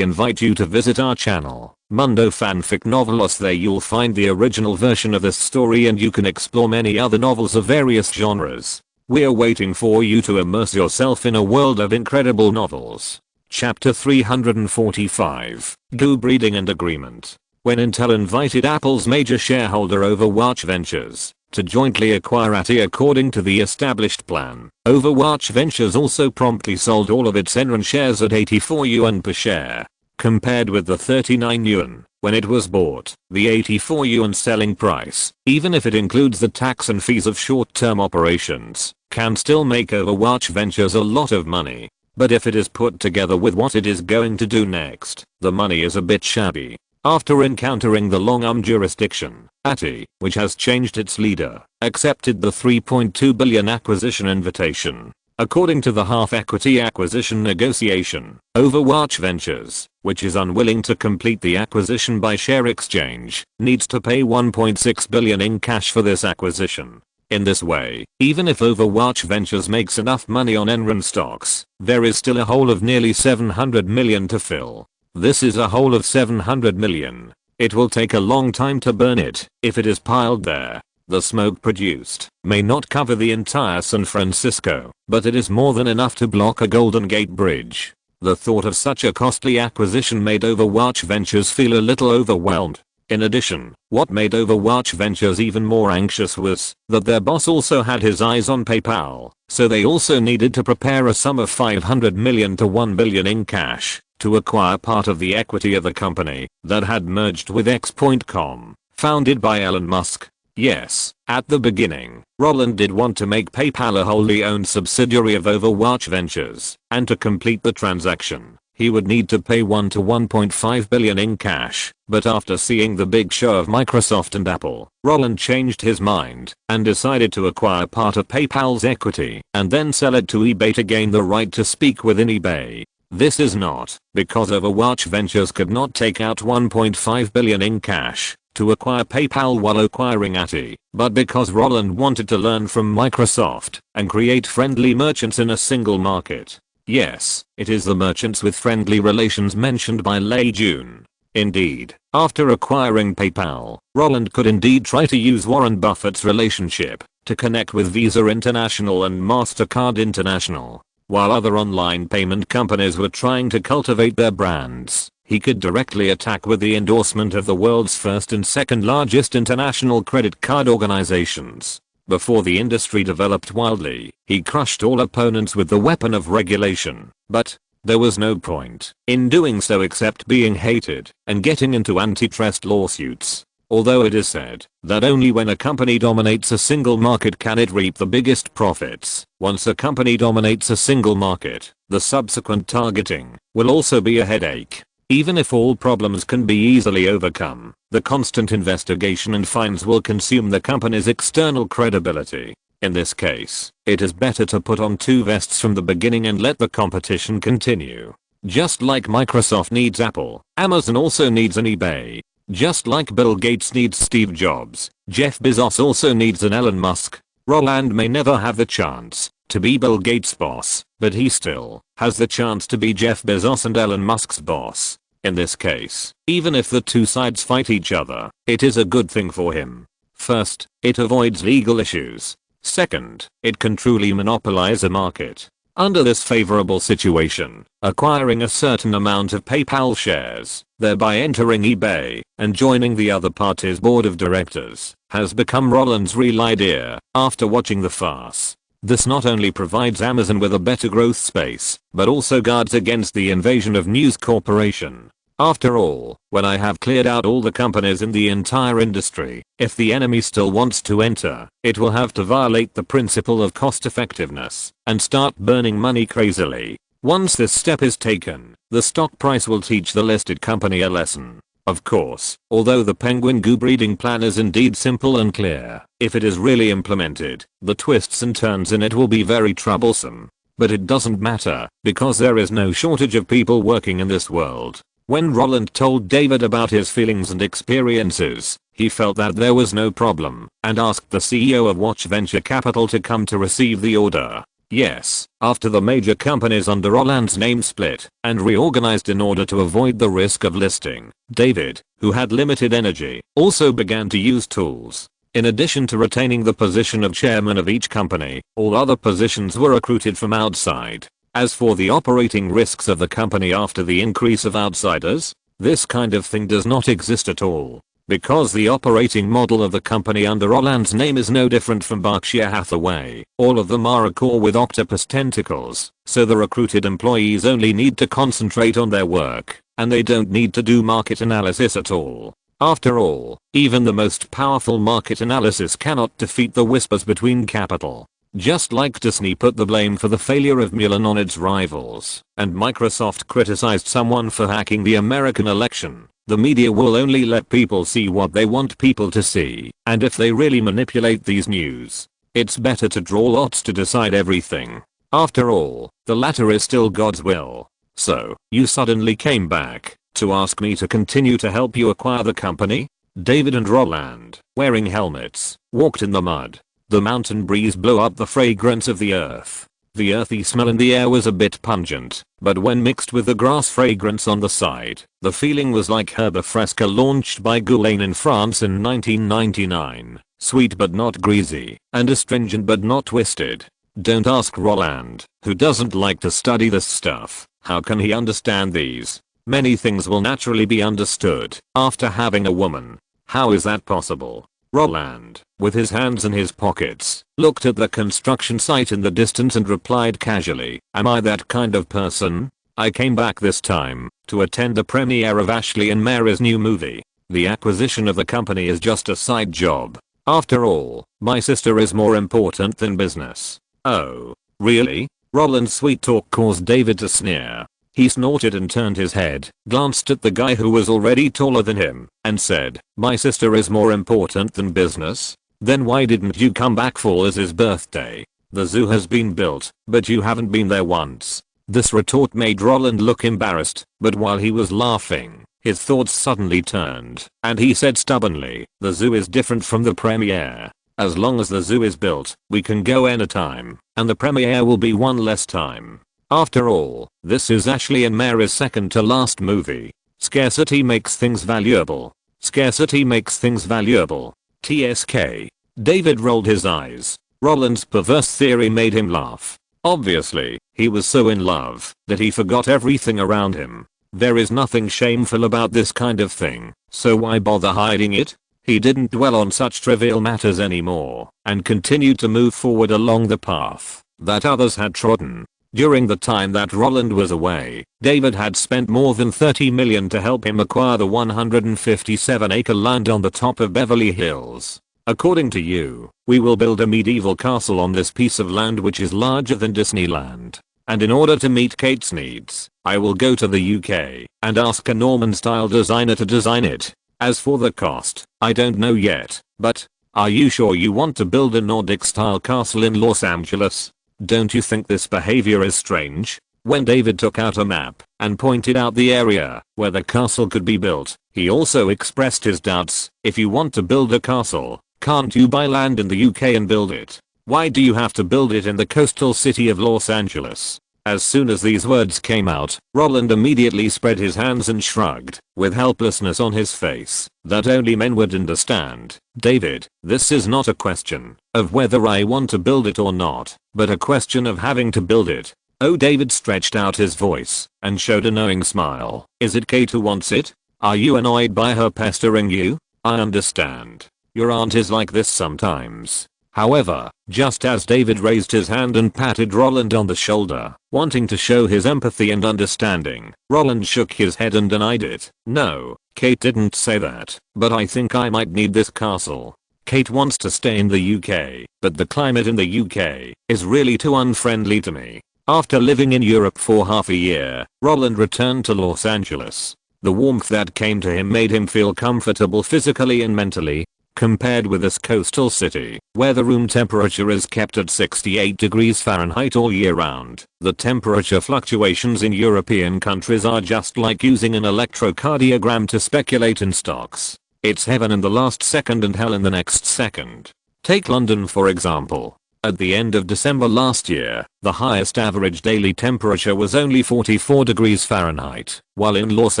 invite you to visit our channel, Mundo Fanfic Novelos. There you'll find the original version of this story and you can explore many other novels of various genres. We're waiting for you to immerse yourself in a world of incredible novels. Chapter 345, Goo Breeding and Agreement. When Intel invited Apple's major shareholder Overwatch Ventures to jointly acquire AT&T according to the established plan, Overwatch Ventures also promptly sold all of its Enron shares at 84 yuan per share. Compared with the 39 yuan when it was bought, the 84 yuan selling price, even if it includes the tax and fees of short-term operations, can still make Overwatch Ventures a lot of money. But if it is put together with what it is going to do next, the money is a bit shabby. After encountering the long-arm jurisdiction, AT&T, which has changed its leader, accepted the $3.2 billion acquisition invitation. According to the half-equity acquisition negotiation, Overwatch Ventures, which is unwilling to complete the acquisition by share exchange, needs to pay $1.6 billion in cash for this acquisition. In this way, even if Overwatch Ventures makes enough money on Enron stocks, there is still a hole of nearly $700 million to fill. This is a hole of $700 million. It will take a long time to burn it if it is piled there. The smoke produced may not cover the entire San Francisco, but it is more than enough to block a Golden Gate Bridge. The thought of such a costly acquisition made Overwatch Ventures feel a little overwhelmed. In addition, what made Overwatch Ventures even more anxious was that their boss also had his eyes on PayPal, so they also needed to prepare a sum of $500 million to $1 billion in cash to acquire part of the equity of the company that had merged with X.com, founded by Elon Musk. Yes, at the beginning, Roland did want to make PayPal a wholly owned subsidiary of Overwatch Ventures, and to complete the transaction, he would need to pay $1 to $1.5 billion in cash, but after seeing the big show of Microsoft and Apple, Roland changed his mind and decided to acquire part of PayPal's equity and then sell it to eBay to gain the right to speak within eBay. This is not because Overwatch Ventures could not take out $1.5 billion in cash to acquire PayPal while acquiring AT&T, but because Roland wanted to learn from Microsoft and create friendly merchants in a single market. Yes, it is the merchants with friendly relations mentioned by Lei Jun. Indeed, after acquiring PayPal, Roland could indeed try to use Warren Buffett's relationship to connect with Visa International and MasterCard International. While other online payment companies were trying to cultivate their brands, he could directly attack with the endorsement of the world's first and second largest international credit card organizations. Before the industry developed wildly, he crushed all opponents with the weapon of regulation, but there was no point in doing so except being hated and getting into antitrust lawsuits. Although it is said that only when a company dominates a single market can it reap the biggest profits, once a company dominates a single market, the subsequent targeting will also be a headache. Even if all problems can be easily overcome, the constant investigation and fines will consume the company's external credibility. In this case, it is better to put on two vests from the beginning and let the competition continue. Just like Microsoft needs Apple, Amazon also needs an eBay. Just like Bill Gates needs Steve Jobs, Jeff Bezos also needs an Elon Musk. Roland may never have the chance to be Bill Gates' boss, but he still has the chance to be Jeff Bezos and Elon Musk's boss. In this case, even if the two sides fight each other, it is a good thing for him. First, it avoids legal issues. Second, it can truly monopolize a market. Under this favorable situation, acquiring a certain amount of PayPal shares, thereby entering eBay and joining the other party's board of directors, has become Roland's real idea. After watching the farce, this not only provides Amazon with a better growth space, but also guards against the invasion of News Corporation. After all, when I have cleared out all the companies in the entire industry, if the enemy still wants to enter, it will have to violate the principle of cost effectiveness and start burning money crazily. Once this step is taken, the stock price will teach the listed company a lesson. Of course, although the penguin goo breeding plan is indeed simple and clear, if it is really implemented, the twists and turns in it will be very troublesome. But it doesn't matter, because there is no shortage of people working in this world. When Roland told David about his feelings and experiences, he felt that there was no problem and asked the CEO of Watch Venture Capital to come to receive the order. Yes, after the major companies under Roland's name split and reorganized in order to avoid the risk of listing, David, who had limited energy, also began to use tools. In addition to retaining the position of chairman of each company, all other positions were recruited from outside. As for the operating risks of the company after the increase of outsiders, this kind of thing does not exist at all. Because the operating model of the company under Roland's name is no different from Berkshire Hathaway, all of them are a core with octopus tentacles, so the recruited employees only need to concentrate on their work, and they don't need to do market analysis at all. After all, even the most powerful market analysis cannot defeat the whispers between capital. Just like Disney put the blame for the failure of Mulan on its rivals, and Microsoft criticized someone for hacking the American election, the media will only let people see what they want people to see, and if they really manipulate these news, it's better to draw lots to decide everything. After all, the latter is still God's will. So, you suddenly came back to ask me to continue to help you acquire the company? David and Roland, wearing helmets, walked in the mud. The mountain breeze blew up the fragrance of the earth. The earthy smell in the air was a bit pungent, but when mixed with the grass fragrance on the side, the feeling was like herba fresca launched by Goulet in France in 1999. Sweet but not greasy, and astringent but not twisted. Don't ask Roland, who doesn't like to study this stuff. How can he understand these? Many things will naturally be understood after having a woman. How is that possible? Roland, with his hands in his pockets, looked at the construction site in the distance and replied casually, "Am I that kind of person? I came back this time to attend the premiere of Ashley and Mary's new movie. The acquisition of the company is just a side job. After all, my sister is more important than business." "Oh, really?" Roland's sweet talk caused David to sneer. He snorted and turned his head, glanced at the guy who was already taller than him, and said, "My sister is more important than business? Then why didn't you come back for his birthday? The zoo has been built, but you haven't been there once." This retort made Roland look embarrassed, but while he was laughing, his thoughts suddenly turned, and he said stubbornly, "The zoo is different from the premiere. As long as the zoo is built, we can go anytime, and the premiere will be one less time. After all, this is Ashley and Mary's second to last movie. Scarcity makes things valuable. Scarcity makes things valuable. TSK. David rolled his eyes. Roland's perverse theory made him laugh. Obviously, he was so in love that he forgot everything around him. There is nothing shameful about this kind of thing, so why bother hiding it? He didn't dwell on such trivial matters anymore, and continued to move forward along the path that others had trodden. During the time that Roland was away, David had spent more than $30 million to help him acquire the 157-acre land on the top of Beverly Hills. "According to you, we will build a medieval castle on this piece of land which is larger than Disneyland. And in order to meet Kate's needs, I will go to the UK and ask a Norman-style designer to design it. As for the cost, I don't know yet, but are you sure you want to build a Nordic-style castle in Los Angeles? Don't you think this behavior is strange?" When David took out a map and pointed out the area where the castle could be built, he also expressed his doubts. "If you want to build a castle, can't you buy land in the UK and build it? Why do you have to build it in the coastal city of Los Angeles? As soon as these words came out, Roland immediately spread his hands and shrugged, with helplessness on his face, that only men would understand. David, this is not a question of whether I want to build it or not, but a question of having to build it. Oh, David stretched out his voice and showed a knowing smile. Is it Kate who wants it? Are you annoyed by her pestering you? I understand. Your aunt is like this sometimes. However, just as David raised his hand and patted Roland on the shoulder, wanting to show his empathy and understanding, Roland shook his head and denied it. No, Kate didn't say that, but I think I might need this castle. Kate wants to stay in the UK, but the climate in the UK is really too unfriendly to me. After living in Europe for half a year, Roland returned to Los Angeles. The warmth that came to him made him feel comfortable physically and mentally. Compared with this coastal city, where the room temperature is kept at 68 degrees Fahrenheit all year round, the temperature fluctuations in European countries are just like using an electrocardiogram to speculate in stocks. It's heaven in the last second and hell in the next second. Take London for example. At the end of December last year, the highest average daily temperature was only 44 degrees Fahrenheit, while in Los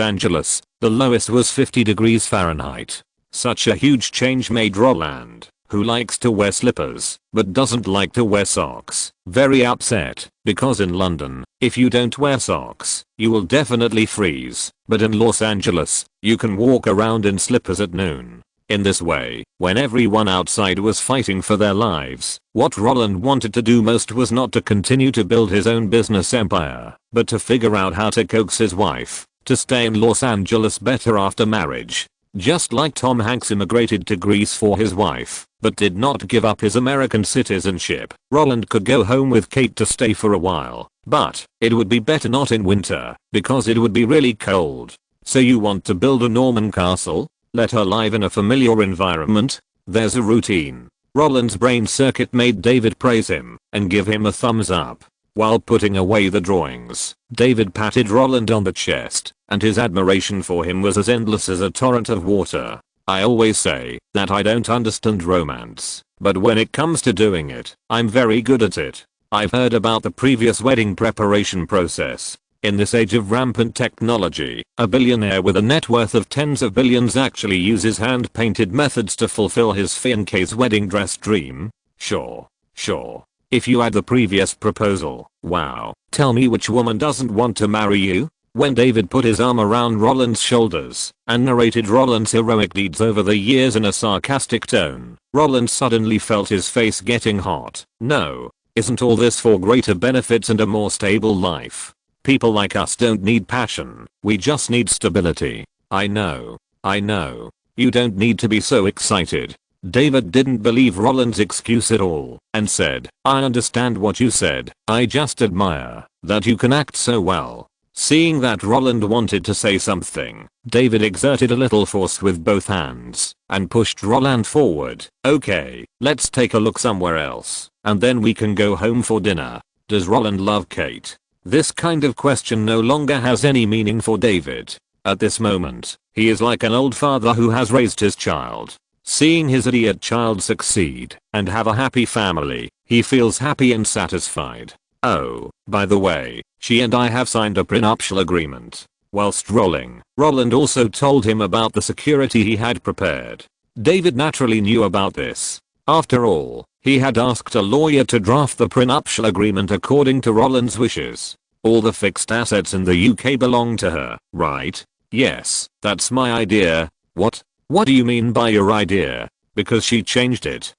Angeles, the lowest was 50 degrees Fahrenheit. Such a huge change made Roland, who likes to wear slippers, but doesn't like to wear socks, very upset, because in London, if you don't wear socks, you will definitely freeze, but in Los Angeles, you can walk around in slippers at noon. In this way, when everyone outside was fighting for their lives, what Roland wanted to do most was not to continue to build his own business empire, but to figure out how to coax his wife to stay in Los Angeles better after marriage. Just like Tom Hanks immigrated to Greece for his wife, but did not give up his American citizenship, Roland could go home with Kate to stay for a while, but it would be better not in winter, because it would be really cold. So you want to build a Norman castle? Let her live in a familiar environment? There's a routine. Roland's brain circuit made David praise him and give him a thumbs up. While putting away the drawings, David patted Roland on the chest, and his admiration for him was as endless as a torrent of water. I always say that I don't understand romance, but when it comes to doing it, I'm very good at it. I've heard about the previous wedding preparation process. In this age of rampant technology, a billionaire with a net worth of tens of billions actually uses hand-painted methods to fulfill his fiancée's wedding dress dream. Sure. If you add the previous proposal, wow, tell me which woman doesn't want to marry you? When David put his arm around Roland's shoulders and narrated Roland's heroic deeds over the years in a sarcastic tone, Roland suddenly felt his face getting hot. No, isn't all this for greater benefits and a more stable life? People like us don't need passion, we just need stability. I know. You don't need to be so excited. David didn't believe Roland's excuse at all and said, I understand what you said, I just admire that you can act so well. Seeing that Roland wanted to say something, David exerted a little force with both hands and pushed Roland forward. Okay, let's take a look somewhere else, and then we can go home for dinner. Does Roland love Kate? This kind of question no longer has any meaning for David. At this moment, he is like an old father who has raised his child. Seeing his idiot child succeed and have a happy family, he feels happy and satisfied. Oh, by the way, she and I have signed a prenuptial agreement. While strolling, Roland also told him about the security he had prepared. David naturally knew about this. After all, he had asked a lawyer to draft the prenuptial agreement according to Roland's wishes. All the fixed assets in the UK belong to her, right? Yes, that's my idea. What? What do you mean by your idea? Because she changed it.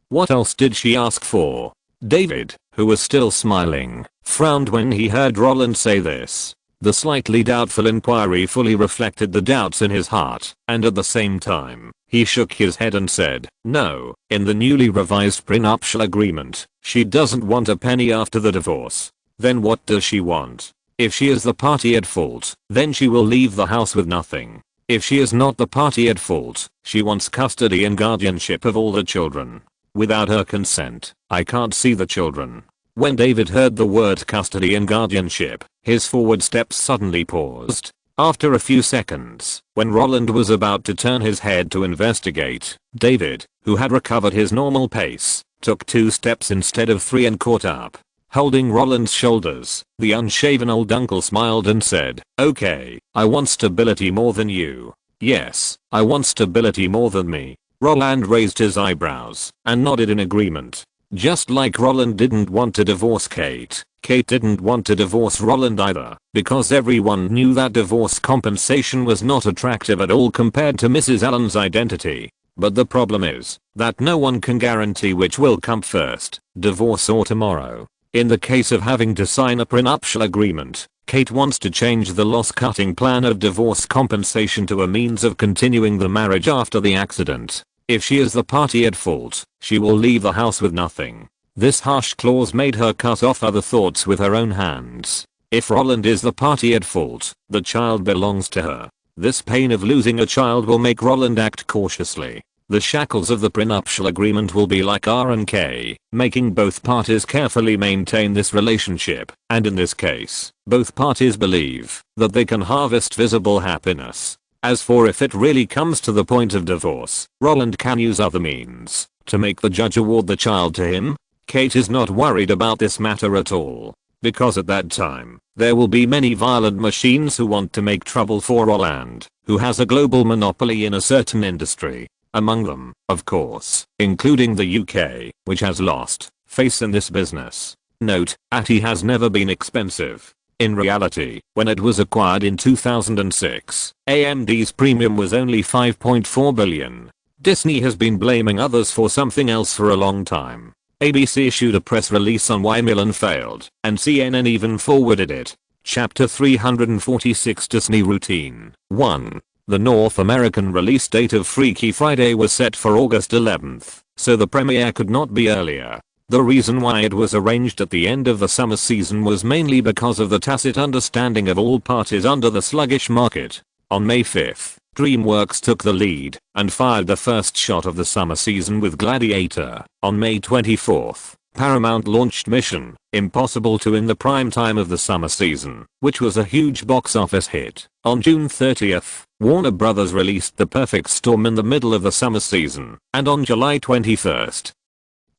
What else did she ask for? David, who was still smiling, frowned when he heard Roland say this. The slightly doubtful inquiry fully reflected the doubts in his heart, and at the same time, he shook his head and said, no, in the newly revised prenuptial agreement, she doesn't want a penny after the divorce. Then what does she want? If she is the party at fault, then she will leave the house with nothing. If she is not the party at fault, she wants custody and guardianship of all the children. Without her consent, I can't see the children. When David heard the word custody and guardianship, his forward steps suddenly paused. After a few seconds, when Roland was about to turn his head to investigate, David, who had recovered his normal pace, took 2 steps instead of 3 and caught up. Holding Roland's shoulders, the unshaven old uncle smiled and said, "Okay, I want stability more than you." "Yes, I want stability more than me." Roland raised his eyebrows and nodded in agreement. Just like Roland didn't want to divorce Kate, Kate didn't want to divorce Roland either, because everyone knew that divorce compensation was not attractive at all compared to Mrs. Allen's identity. But the problem is that no one can guarantee which will come first, divorce or tomorrow. In the case of having to sign a prenuptial agreement, Kate wants to change the loss-cutting plan of divorce compensation to a means of continuing the marriage after the accident. If she is the party at fault, she will leave the house with nothing. This harsh clause made her cut off other thoughts with her own hands. If Roland is the party at fault, the child belongs to her. This pain of losing a child will make Roland act cautiously. The shackles of the prenuptial agreement will be like R&K, making both parties carefully maintain this relationship, and in this case, both parties believe that they can harvest visible happiness. As for if it really comes to the point of divorce, Roland can use other means to make the judge award the child to him. Kate is not worried about this matter at all, because at that time, there will be many violent machines who want to make trouble for Roland, who has a global monopoly in a certain industry. Among them, of course, including the UK, which has lost face in this business. Note, ATI has never been expensive. In reality, when it was acquired in 2006, AMD's premium was only $5.4 billion. Disney has been blaming others for something else for a long time. ABC issued a press release on why Milan failed, and CNN even forwarded it. Chapter 346 Disney Routine 1. The North American release date of Freaky Friday was set for August 11th, so the premiere could not be earlier. The reason why it was arranged at the end of the summer season was mainly because of the tacit understanding of all parties under the sluggish market. On May 5th, DreamWorks took the lead and fired the first shot of the summer season with Gladiator. On May 24th, Paramount launched Mission Impossible 2 in the prime time of the summer season, which was a huge box office hit. On June 30th, Warner Bros. Released The Perfect Storm in the middle of the summer season, and on July 21st,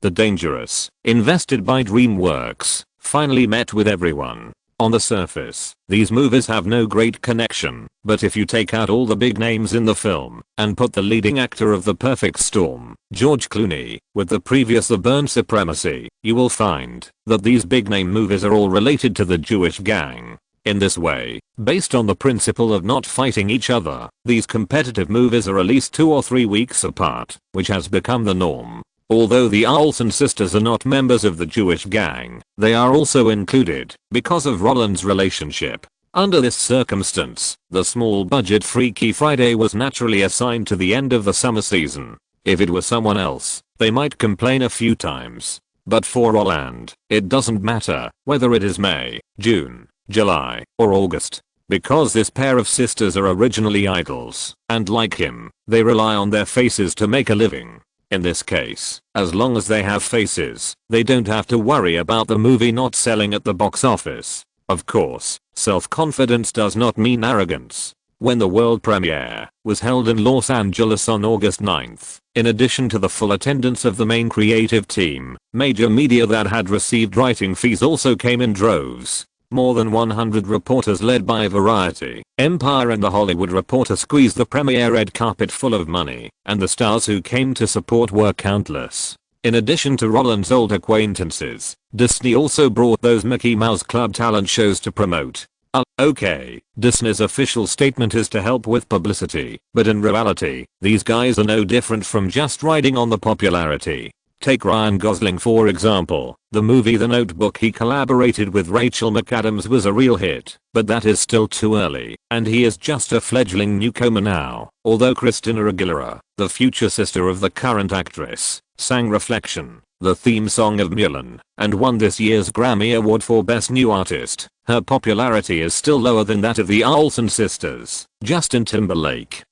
The Dangerous, invested by DreamWorks, finally met with everyone. On the surface, these movies have no great connection, but if you take out all the big names in the film and put the leading actor of The Perfect Storm, George Clooney, with the previous The Bourne Supremacy, you will find that these big name movies are all related to the Jewish gang. In this way, based on the principle of not fighting each other, these competitive movies are released 2 or 3 weeks apart, which has become the norm. Although the Olsen sisters are not members of the Jewish gang, they are also included because of Roland's relationship. Under this circumstance, the small budget Freaky Friday was naturally assigned to the end of the summer season. If it was someone else, they might complain a few times. But for Roland, it doesn't matter whether it is May, June, July, or August. Because this pair of sisters are originally idols, and like him, they rely on their faces to make a living. In this case, as long as they have faces, they don't have to worry about the movie not selling at the box office. Of course, self-confidence does not mean arrogance. When the world premiere was held in Los Angeles on August 9th, in addition to the full attendance of the main creative team, major media that had received writing fees also came in droves. More than 100 reporters led by Variety, Empire and The Hollywood Reporter squeezed the premiere red carpet full of money, and the stars who came to support were countless. In addition to Roland's old acquaintances, Disney also brought those Mickey Mouse Club talent shows to promote. Okay, Disney's official statement is to help with publicity, but in reality, these guys are no different from just riding on the popularity. Take Ryan Gosling for example. The movie The Notebook he collaborated with Rachel McAdams was a real hit, but that is still too early, and he is just a fledgling newcomer now. Although Christina Aguilera, the future sister of the current actress, sang Reflection, the theme song of Milan, and won this year's Grammy Award for Best New Artist, her popularity is still lower than that of the Olsen sisters. Justin Timberlake.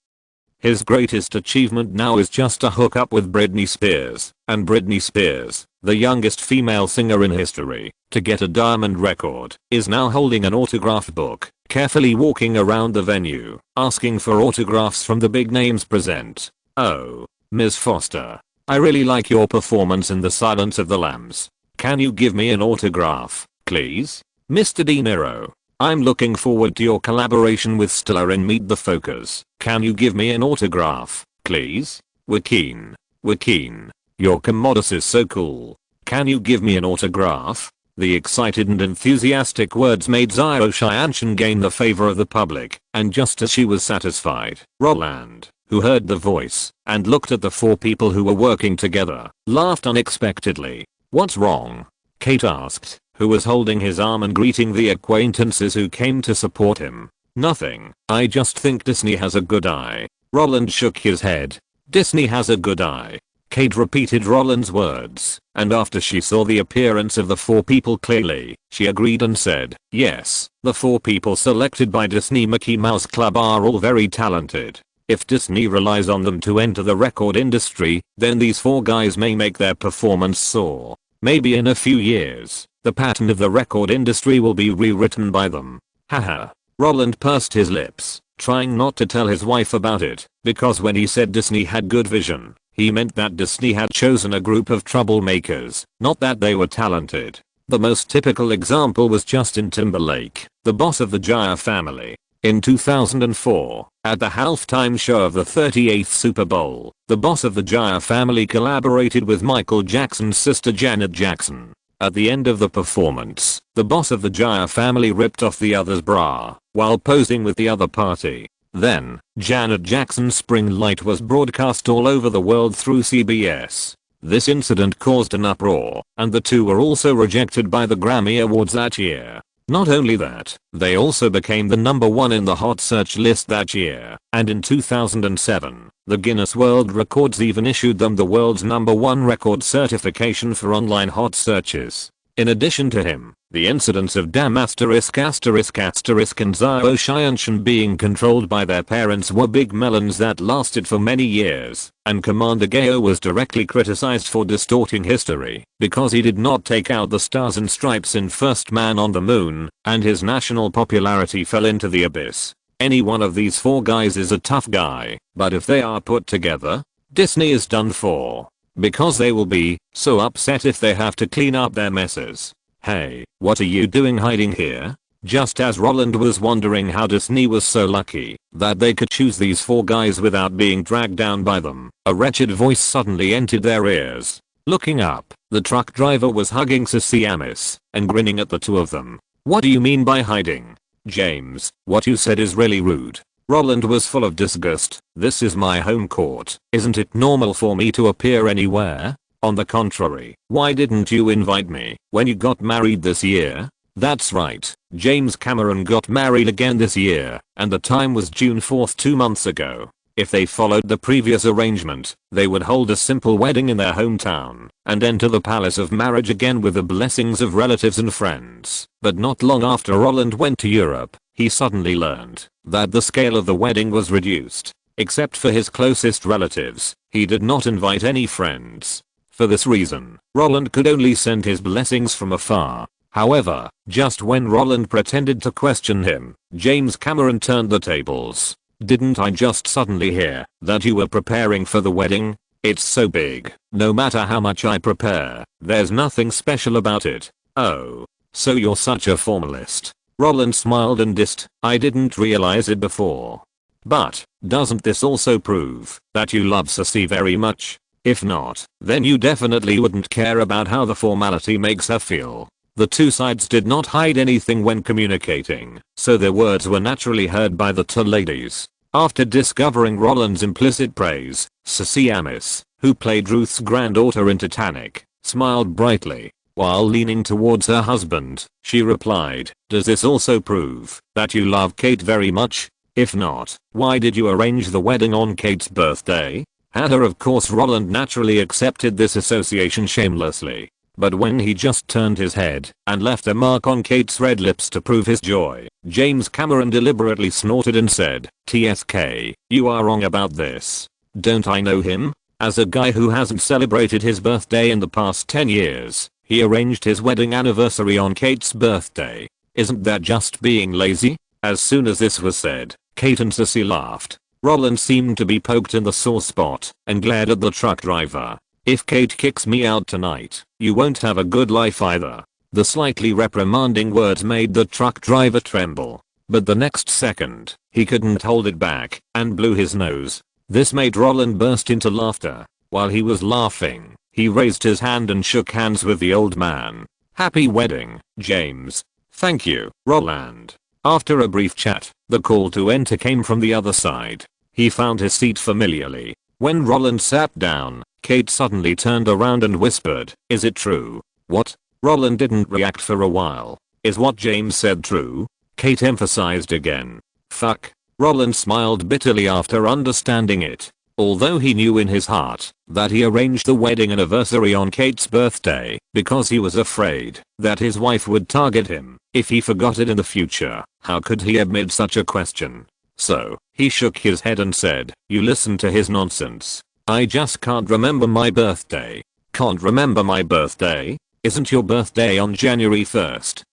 His greatest achievement now is just to hook up with Britney Spears, and Britney Spears, the youngest female singer in history to get a diamond record, is now holding an autograph book, carefully walking around the venue, asking for autographs from the big names present. Oh, Ms. Foster. I really like your performance in The Silence of the Lambs. Can you give me an autograph, please? Mr. De Niro. I'm looking forward to your collaboration with Stiller in Meet the Fokers. Can you give me an autograph, please? We're keen. We're keen. Your commodus is so cool. Can you give me an autograph? The excited and enthusiastic words made Zhao Xianchen gain the favor of the public, and just as she was satisfied, Roland, who heard the voice and looked at the four people who were working together, laughed unexpectedly. What's wrong? Kate asked, who was holding his arm and greeting the acquaintances who came to support him. Nothing, I just think Disney has a good eye. Roland shook his head. Disney has a good eye. Kate repeated Roland's words, and after she saw the appearance of the four people clearly, she agreed and said, yes, the four people selected by Disney Mickey Mouse Club are all very talented. If Disney relies on them to enter the record industry, then these four guys may make their performance soar. Maybe in a few years, the pattern of the record industry will be rewritten by them. Haha. Roland pursed his lips, trying not to tell his wife about it, because when he said Disney had good vision, he meant that Disney had chosen a group of troublemakers, not that they were talented. The most typical example was Justin Timberlake, the boss of the Jaya family. In 2004, at the halftime show of the 38th Super Bowl, the boss of the Jaya family collaborated with Michael Jackson's sister Janet Jackson. At the end of the performance, the boss of the Jaya family ripped off the other's bra while posing with the other party. Then, Janet Jackson's Spring Light was broadcast all over the world through CBS. This incident caused an uproar, and the two were also rejected by the Grammy Awards that year. Not only that, they also became the #1 in the hot search list that year, and in 2007, the Guinness World Records even issued them the world's #1 record certification for online hot searches. In addition to him, the incidents of Dam ***** and Zhao Xianchen being controlled by their parents were big melons that lasted for many years, and Commander Gao was directly criticized for distorting history because he did not take out the stars and stripes in First Man on the Moon, and his national popularity fell into the abyss. Any one of these four guys is a tough guy, but if they are put together, Disney is done for. Because they will be so upset if they have to clean up their messes. Hey, what are you doing hiding here? Just as Roland was wondering how Disney was so lucky that they could choose these four guys without being dragged down by them, a wretched voice suddenly entered their ears. Looking up, the truck driver was hugging SYNOPSIS and grinning at the two of them. What do you mean by hiding? James, what you said is really rude. Roland was full of disgust. This is my home court. Isn't it normal for me to appear anywhere? On the contrary, why didn't you invite me when you got married this year? That's right, James Cameron got married again this year, and the time was June 4th 2 months ago. If they followed the previous arrangement, they would hold a simple wedding in their hometown and enter the palace of marriage again with the blessings of relatives and friends. But not long after Roland went to Europe, he suddenly learned that the scale of the wedding was reduced. Except for his closest relatives, he did not invite any friends. For this reason, Roland could only send his blessings from afar. However, just when Roland pretended to question him, James Cameron turned the tables. Didn't I just suddenly hear that you were preparing for the wedding? It's so big. No matter how much I prepare, there's nothing special about it. Oh, so you're such a formalist. Roland smiled and dissed. I didn't realize it before. But, doesn't this also prove that you love Sissy very much? If not, then you definitely wouldn't care about how the formality makes her feel. The two sides did not hide anything when communicating, so their words were naturally heard by the two ladies. After discovering Roland's implicit praise, SYNOPSIS, who played Ruth's granddaughter in Titanic, smiled brightly. While leaning towards her husband, she replied, does this also prove that you love Kate very much? If not, why did you arrange the wedding on Kate's birthday? Of course Roland naturally accepted this association shamelessly. But when he just turned his head and left a mark on Kate's red lips to prove his joy, James Cameron deliberately snorted and said, TSK, you are wrong about this. Don't I know him? As a guy who hasn't celebrated his birthday in the past 10 years, he arranged his wedding anniversary on Kate's birthday. Isn't that just being lazy? As soon as this was said, Kate and Sissy laughed. Roland seemed to be poked in the sore spot and glared at the truck driver. If Kate kicks me out tonight, you won't have a good life either." The slightly reprimanding words made the truck driver tremble. But the next second, he couldn't hold it back and blew his nose. This made Roland burst into laughter. While he was laughing, he raised his hand and shook hands with the old man. "Happy wedding, James." "Thank you, Roland." After a brief chat, the call to enter came from the other side. He found his seat familiarly. When Roland sat down, Kate suddenly turned around and whispered, "Is it true?" "What?" Roland didn't react for a while. "Is what James said true?" Kate emphasized again. "Fuck." Roland smiled bitterly after understanding it. Although he knew in his heart that he arranged the wedding anniversary on Kate's birthday because he was afraid that his wife would target him if he forgot it in the future, how could he admit such a question? So, he shook his head and said, "You listen to his nonsense. I just can't remember my birthday." "Can't remember my birthday? Isn't your birthday on January 1st?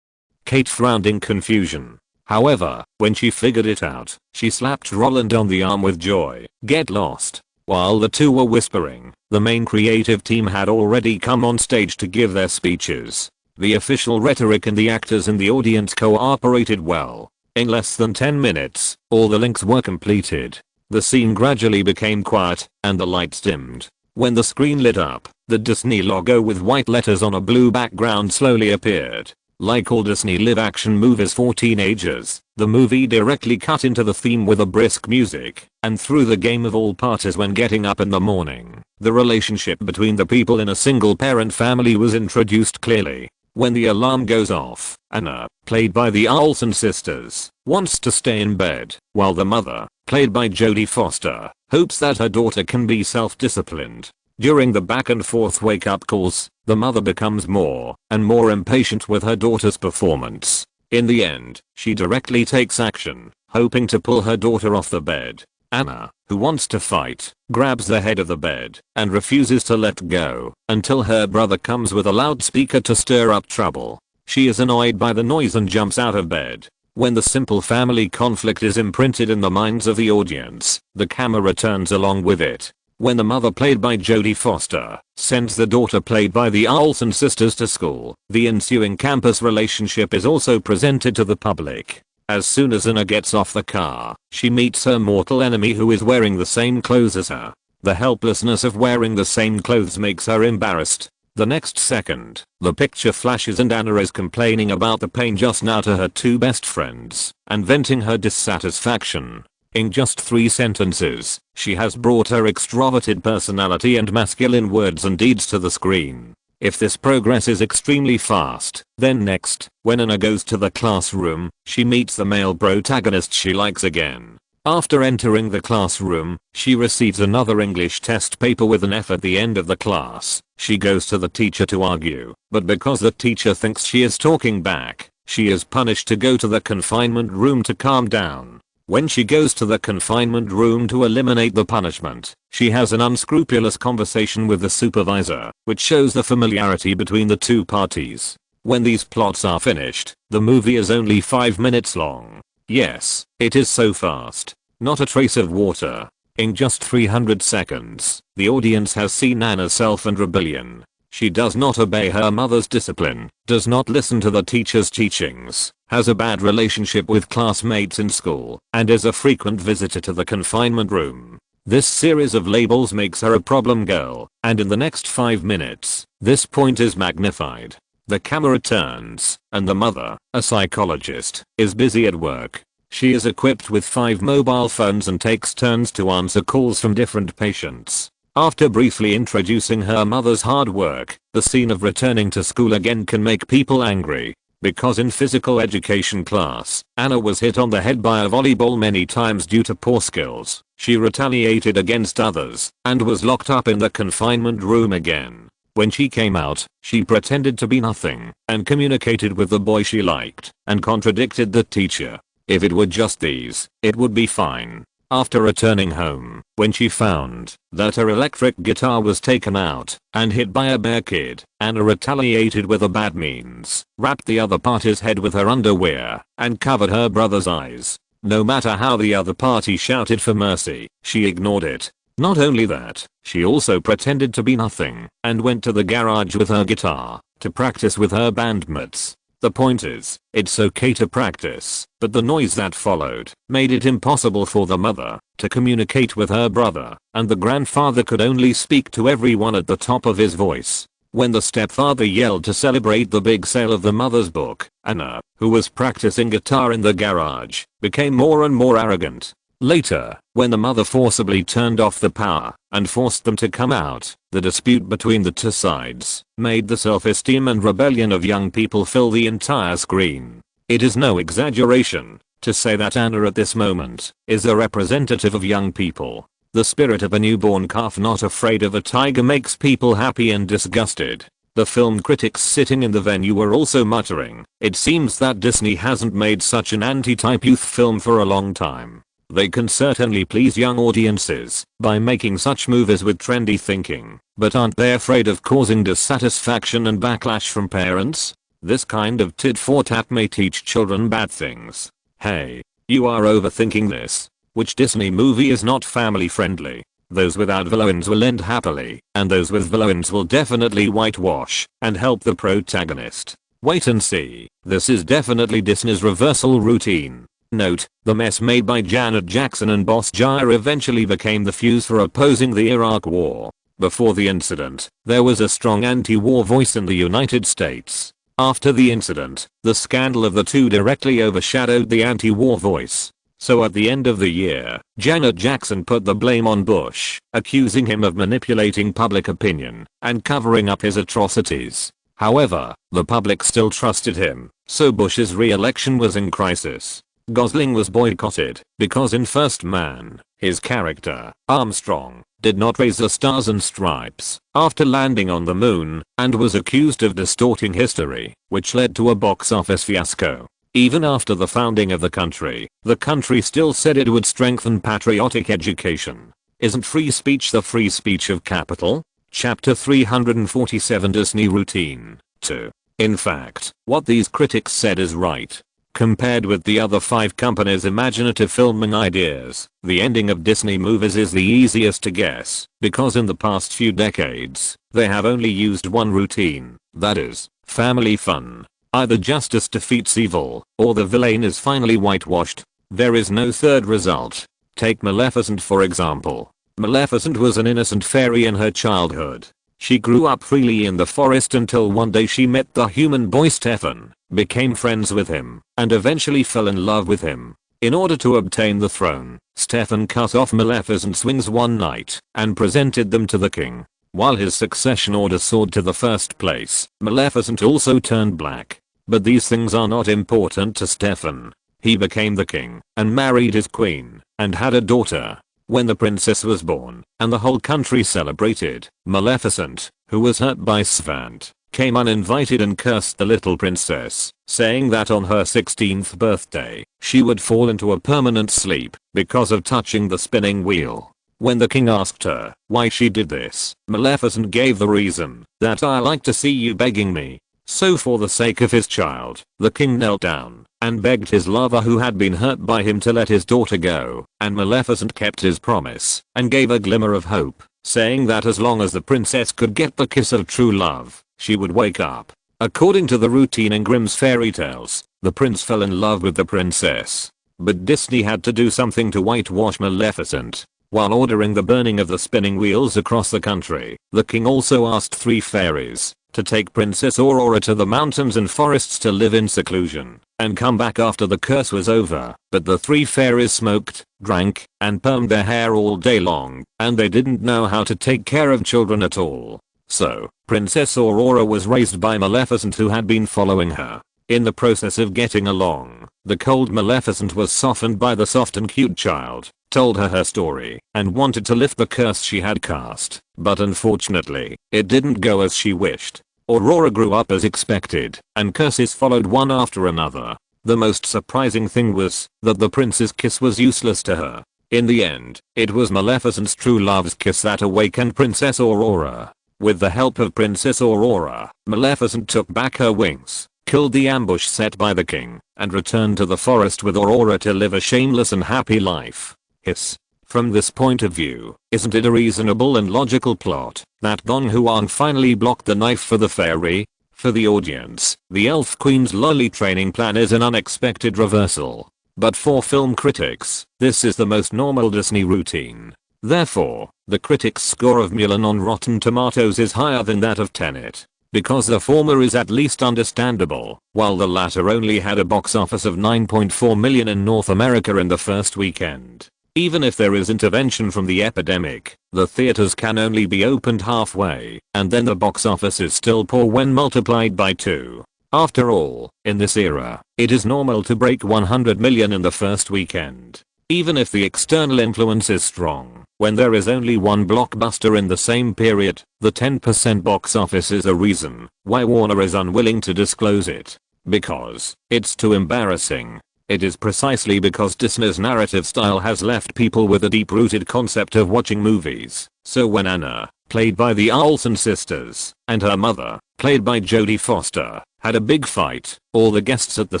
Kate frowned in confusion. However, when she figured it out, she slapped Roland on the arm with joy. "Get lost." While the two were whispering, the main creative team had already come on stage to give their speeches. The official rhetoric and the actors in the audience cooperated well. In less than 10 minutes, all the links were completed. The scene gradually became quiet, and the lights dimmed. When the screen lit up, the Disney logo with white letters on a blue background slowly appeared. Like all Disney live-action movies for teenagers, the movie directly cut into the theme with a brisk music, and through the game of all parties when getting up in the morning. The relationship between the people in a single-parent family was introduced clearly. When the alarm goes off, Anna, played by the Olsen sisters, wants to stay in bed, while the mother, played by Jodie Foster, hopes that her daughter can be self-disciplined. During the back and forth wake-up calls, the mother becomes more and more impatient with her daughter's performance. In the end, she directly takes action, hoping to pull her daughter off the bed. Anna, who wants to fight, grabs the head of the bed and refuses to let go until her brother comes with a loudspeaker to stir up trouble. She is annoyed by the noise and jumps out of bed. When the simple family conflict is imprinted in the minds of the audience, the camera turns along with it. When the mother, played by Jodie Foster, sends the daughter, played by the Olsen sisters, to school, the ensuing campus relationship is also presented to the public. As soon as Anna gets off the car, she meets her mortal enemy who is wearing the same clothes as her. The helplessness of wearing the same clothes makes her embarrassed. The next second, the picture flashes and Anna is complaining about the pain just now to her two best friends and venting her dissatisfaction. In just 3 sentences, she has brought her extroverted personality and masculine words and deeds to the screen. If this progress is extremely fast, then next, when Anna goes to the classroom, she meets the male protagonist she likes again. After entering the classroom, she receives another English test paper with an F at the end of the class. She goes to the teacher to argue, but because the teacher thinks she is talking back, she is punished to go to the confinement room to calm down. When she goes to the confinement room to eliminate the punishment, she has an unscrupulous conversation with the supervisor, which shows the familiarity between the two parties. When these plots are finished, the movie is only 5 minutes long. Yes, it is so fast. Not a trace of water. In just 300 seconds, the audience has seen Anna's self and rebellion. She does not obey her mother's discipline, does not listen to the teacher's teachings, has a bad relationship with classmates in school, and is a frequent visitor to the confinement room. This series of labels makes her a problem girl, and in the next 5 minutes, this point is magnified. The camera turns, and the mother, a psychologist, is busy at work. She is equipped with 5 mobile phones and takes turns to answer calls from different patients. After briefly introducing her mother's hard work, the scene of returning to school again can make people angry. Because in physical education class, Anna was hit on the head by a volleyball many times due to poor skills, she retaliated against others, and was locked up in the confinement room again. When she came out, she pretended to be nothing, and communicated with the boy she liked, and contradicted the teacher. If it were just these, it would be fine. After returning home, when she found that her electric guitar was taken out and hit by a bear kid, Anna retaliated with a bad means, wrapped the other party's head with her underwear, and covered her brother's eyes. No matter how the other party shouted for mercy, she ignored it. Not only that, she also pretended to be nothing and went to the garage with her guitar to practice with her bandmates. The point is, it's okay to practice, but the noise that followed made it impossible for the mother to communicate with her brother, and the grandfather could only speak to everyone at the top of his voice. When the stepfather yelled to celebrate the big sale of the mother's book, Anna, who was practicing guitar in the garage, became more and more arrogant. Later, when the mother forcibly turned off the power and forced them to come out, the dispute between the two sides made the self-esteem and rebellion of young people fill the entire screen. It is no exaggeration to say that Anna at this moment is a representative of young people. The spirit of a newborn calf not afraid of a tiger makes people happy and disgusted. The film critics sitting in the venue were also muttering, "It seems that Disney hasn't made such an anti-type youth film for a long time. They can certainly please young audiences by making such movies with trendy thinking, but aren't they afraid of causing dissatisfaction and backlash from parents? This kind of tit-for-tat may teach children bad things. Hey, you are overthinking this. Which Disney movie is not family friendly? Those without villains will end happily, and those with villains will definitely whitewash and help the protagonist. Wait and see. This is definitely Disney's reversal routine." Note, the mess made by Janet Jackson and Boss Jaya eventually became the fuse for opposing the Iraq War. Before the incident, there was a strong anti-war voice in the United States. After the incident, the scandal of the two directly overshadowed the anti-war voice. So at the end of the year, Janet Jackson put the blame on Bush, accusing him of manipulating public opinion and covering up his atrocities. However, the public still trusted him, so Bush's re-election was in crisis. Gosling was boycotted because in First Man, his character, Armstrong, did not raise the stars and stripes after landing on the moon and was accused of distorting history, which led to a box office fiasco. Even after the founding of the country still said it would strengthen patriotic education. Isn't free speech the free speech of capital? Chapter 347 Disney Routine 2. In fact, what these critics said is right. Compared with the other 5 companies' imaginative filming ideas, the ending of Disney movies is the easiest to guess, because in the past few decades, they have only used one routine, that is, family fun. Either justice defeats evil, or the villain is finally whitewashed. There is no third result. Take Maleficent for example. Maleficent was an innocent fairy in her childhood. She grew up freely in the forest until one day she met the human boy Stefan, became friends with him, and eventually fell in love with him. In order to obtain the throne, Stefan cut off Maleficent's wings one night and presented them to the king. While his succession order soared to the first place, Maleficent also turned black. But these things are not important to Stefan. He became the king and married his queen and had a daughter. When the princess was born and the whole country celebrated, Maleficent, who was hurt by Svant, came uninvited and cursed the little princess, saying that on her 16th birthday, she would fall into a permanent sleep because of touching the spinning wheel. When the king asked her why she did this, Maleficent gave the reason, that "I like to see you begging me." So for the sake of his child, the king knelt down and begged his lover who had been hurt by him to let his daughter go, and Maleficent kept his promise and gave a glimmer of hope, saying that as long as the princess could get the kiss of true love, she would wake up. According to the routine in Grimm's fairy tales, the prince fell in love with the princess. But Disney had to do something to whitewash Maleficent. While ordering the burning of the spinning wheels across the country, the king also asked 3 fairies to take Princess Aurora to the mountains and forests to live in seclusion and come back after the curse was over. But the 3 fairies smoked, drank, and permed their hair all day long, and they didn't know how to take care of children at all. So, Princess Aurora was raised by Maleficent, who had been following her. In the process of getting along, the cold Maleficent was softened by the soft and cute child, told her story, and wanted to lift the curse she had cast, but unfortunately, it didn't go as she wished. Aurora grew up as expected, and curses followed one after another. The most surprising thing was that the prince's kiss was useless to her. In the end, it was Maleficent's true love's kiss that awakened Princess Aurora. With the help of Princess Aurora, Maleficent took back her wings, killed the ambush set by the king, and returned to the forest with Aurora to live a shameless and happy life. Hiss. From this point of view, isn't it a reasonable and logical plot that Gong Huang finally blocked the knife for the fairy? For the audience, the Elf Queen's lolly training plan is an unexpected reversal. But for film critics, this is the most normal Disney routine. Therefore, the critics' score of Mulan on Rotten Tomatoes is higher than that of Tenet. Because the former is at least understandable, while the latter only had a box office of $9.4 million in North America in the first weekend. Even if there is intervention from the epidemic, the theaters can only be opened halfway, and then the box office is still poor when multiplied by 2. After all, in this era, it is normal to break 100 million in the first weekend. Even if the external influence is strong, when there is only one blockbuster in the same period, the 10% box office is a reason why Warner is unwilling to disclose it. Because it's too embarrassing. It is precisely because Disney's narrative style has left people with a deep-rooted concept of watching movies. So when Anna, played by the Olsen sisters, and her mother, played by Jodie Foster, had a big fight, all the guests at the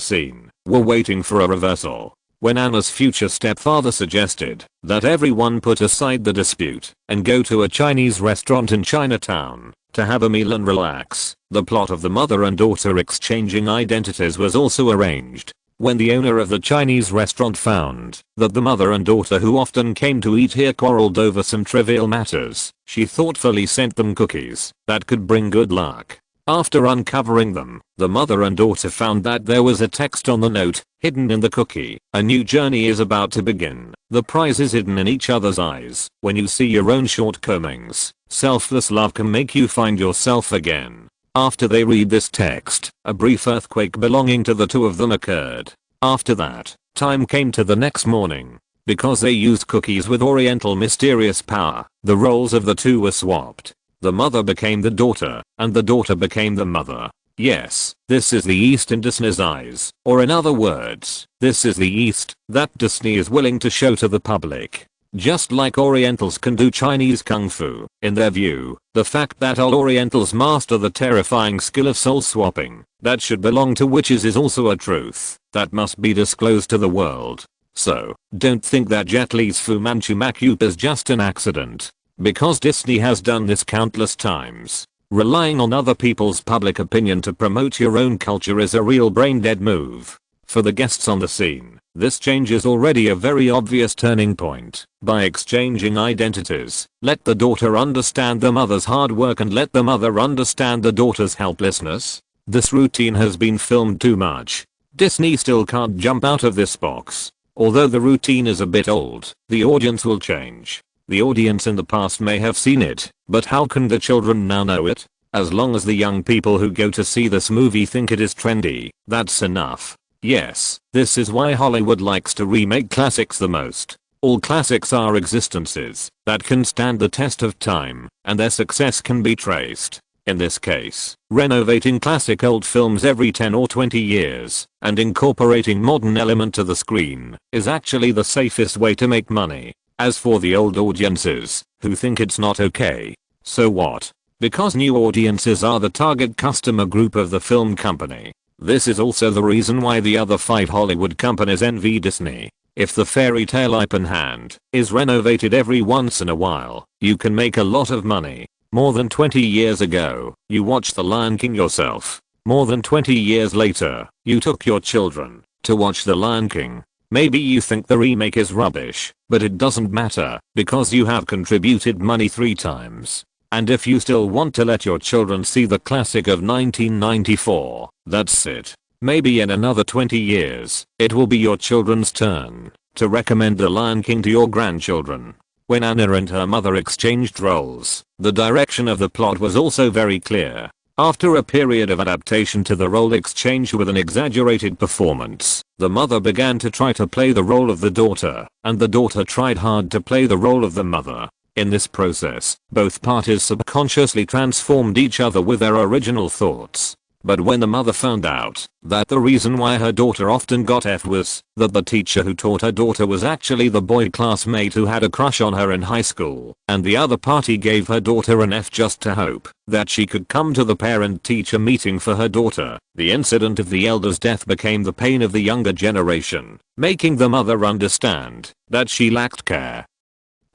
scene were waiting for a reversal. When Anna's future stepfather suggested that everyone put aside the dispute and go to a Chinese restaurant in Chinatown to have a meal and relax, the plot of the mother and daughter exchanging identities was also arranged. When the owner of the Chinese restaurant found that the mother and daughter who often came to eat here quarreled over some trivial matters, she thoughtfully sent them cookies that could bring good luck. After uncovering them, the mother and daughter found that there was a text on the note, hidden in the cookie. A new journey is about to begin. The prize is hidden in each other's eyes. When you see your own shortcomings, selfless love can make you find yourself again. After they read this text, a brief earthquake belonging to the two of them occurred. After that, time came to the next morning. Because they used cookies with Oriental mysterious power, the roles of the two were swapped. The mother became the daughter, and the daughter became the mother. Yes, this is the East in Disney's eyes, or in other words, this is the East that Disney is willing to show to the public. Just like Orientals can do Chinese Kung Fu, in their view, the fact that all Orientals master the terrifying skill of soul swapping, that should belong to witches is also a truth that must be disclosed to the world. So, don't think that Jet Li's Fu Manchu Macup is just an accident. Because Disney has done this countless times. Relying on other people's public opinion to promote your own culture is a real brain-dead move. For the guests on the scene, this change is already a very obvious turning point. By exchanging identities, let the daughter understand the mother's hard work and let the mother understand the daughter's helplessness. This routine has been filmed too much. Disney still can't jump out of this box. Although the routine is a bit old, the audience will change. The audience in the past may have seen it, but how can the children now know it? As long as the young people who go to see this movie think it is trendy, that's enough. Yes, this is why Hollywood likes to remake classics the most. All classics are existences that can stand the test of time, and their success can be traced. In this case, renovating classic old films every 10 or 20 years and incorporating modern element to the screen is actually the safest way to make money. As for the old audiences, who think it's not okay, so what? Because new audiences are the target customer group of the film company. This is also the reason why the other 5 Hollywood companies envy Disney. If the fairy tale Ip in Hand is renovated every once in a while, you can make a lot of money. More than 20 years ago, you watched The Lion King yourself. More than 20 years later, you took your children to watch The Lion King. Maybe you think the remake is rubbish, but it doesn't matter, because you have contributed money 3 times. And if you still want to let your children see the classic of 1994, that's it. Maybe in another 20 years, it will be your children's turn to recommend The Lion King to your grandchildren. When Anna and her mother exchanged roles, the direction of the plot was also very clear. After a period of adaptation to the role exchange with an exaggerated performance, the mother began to try to play the role of the daughter, and the daughter tried hard to play the role of the mother. In this process, both parties subconsciously transformed each other with their original thoughts. But when the mother found out that the reason why her daughter often got F was that the teacher who taught her daughter was actually the boy classmate who had a crush on her in high school, and the other party gave her daughter an F just to hope that she could come to the parent-teacher meeting for her daughter, the incident of the elder's death became the pain of the younger generation, making the mother understand that she lacked care.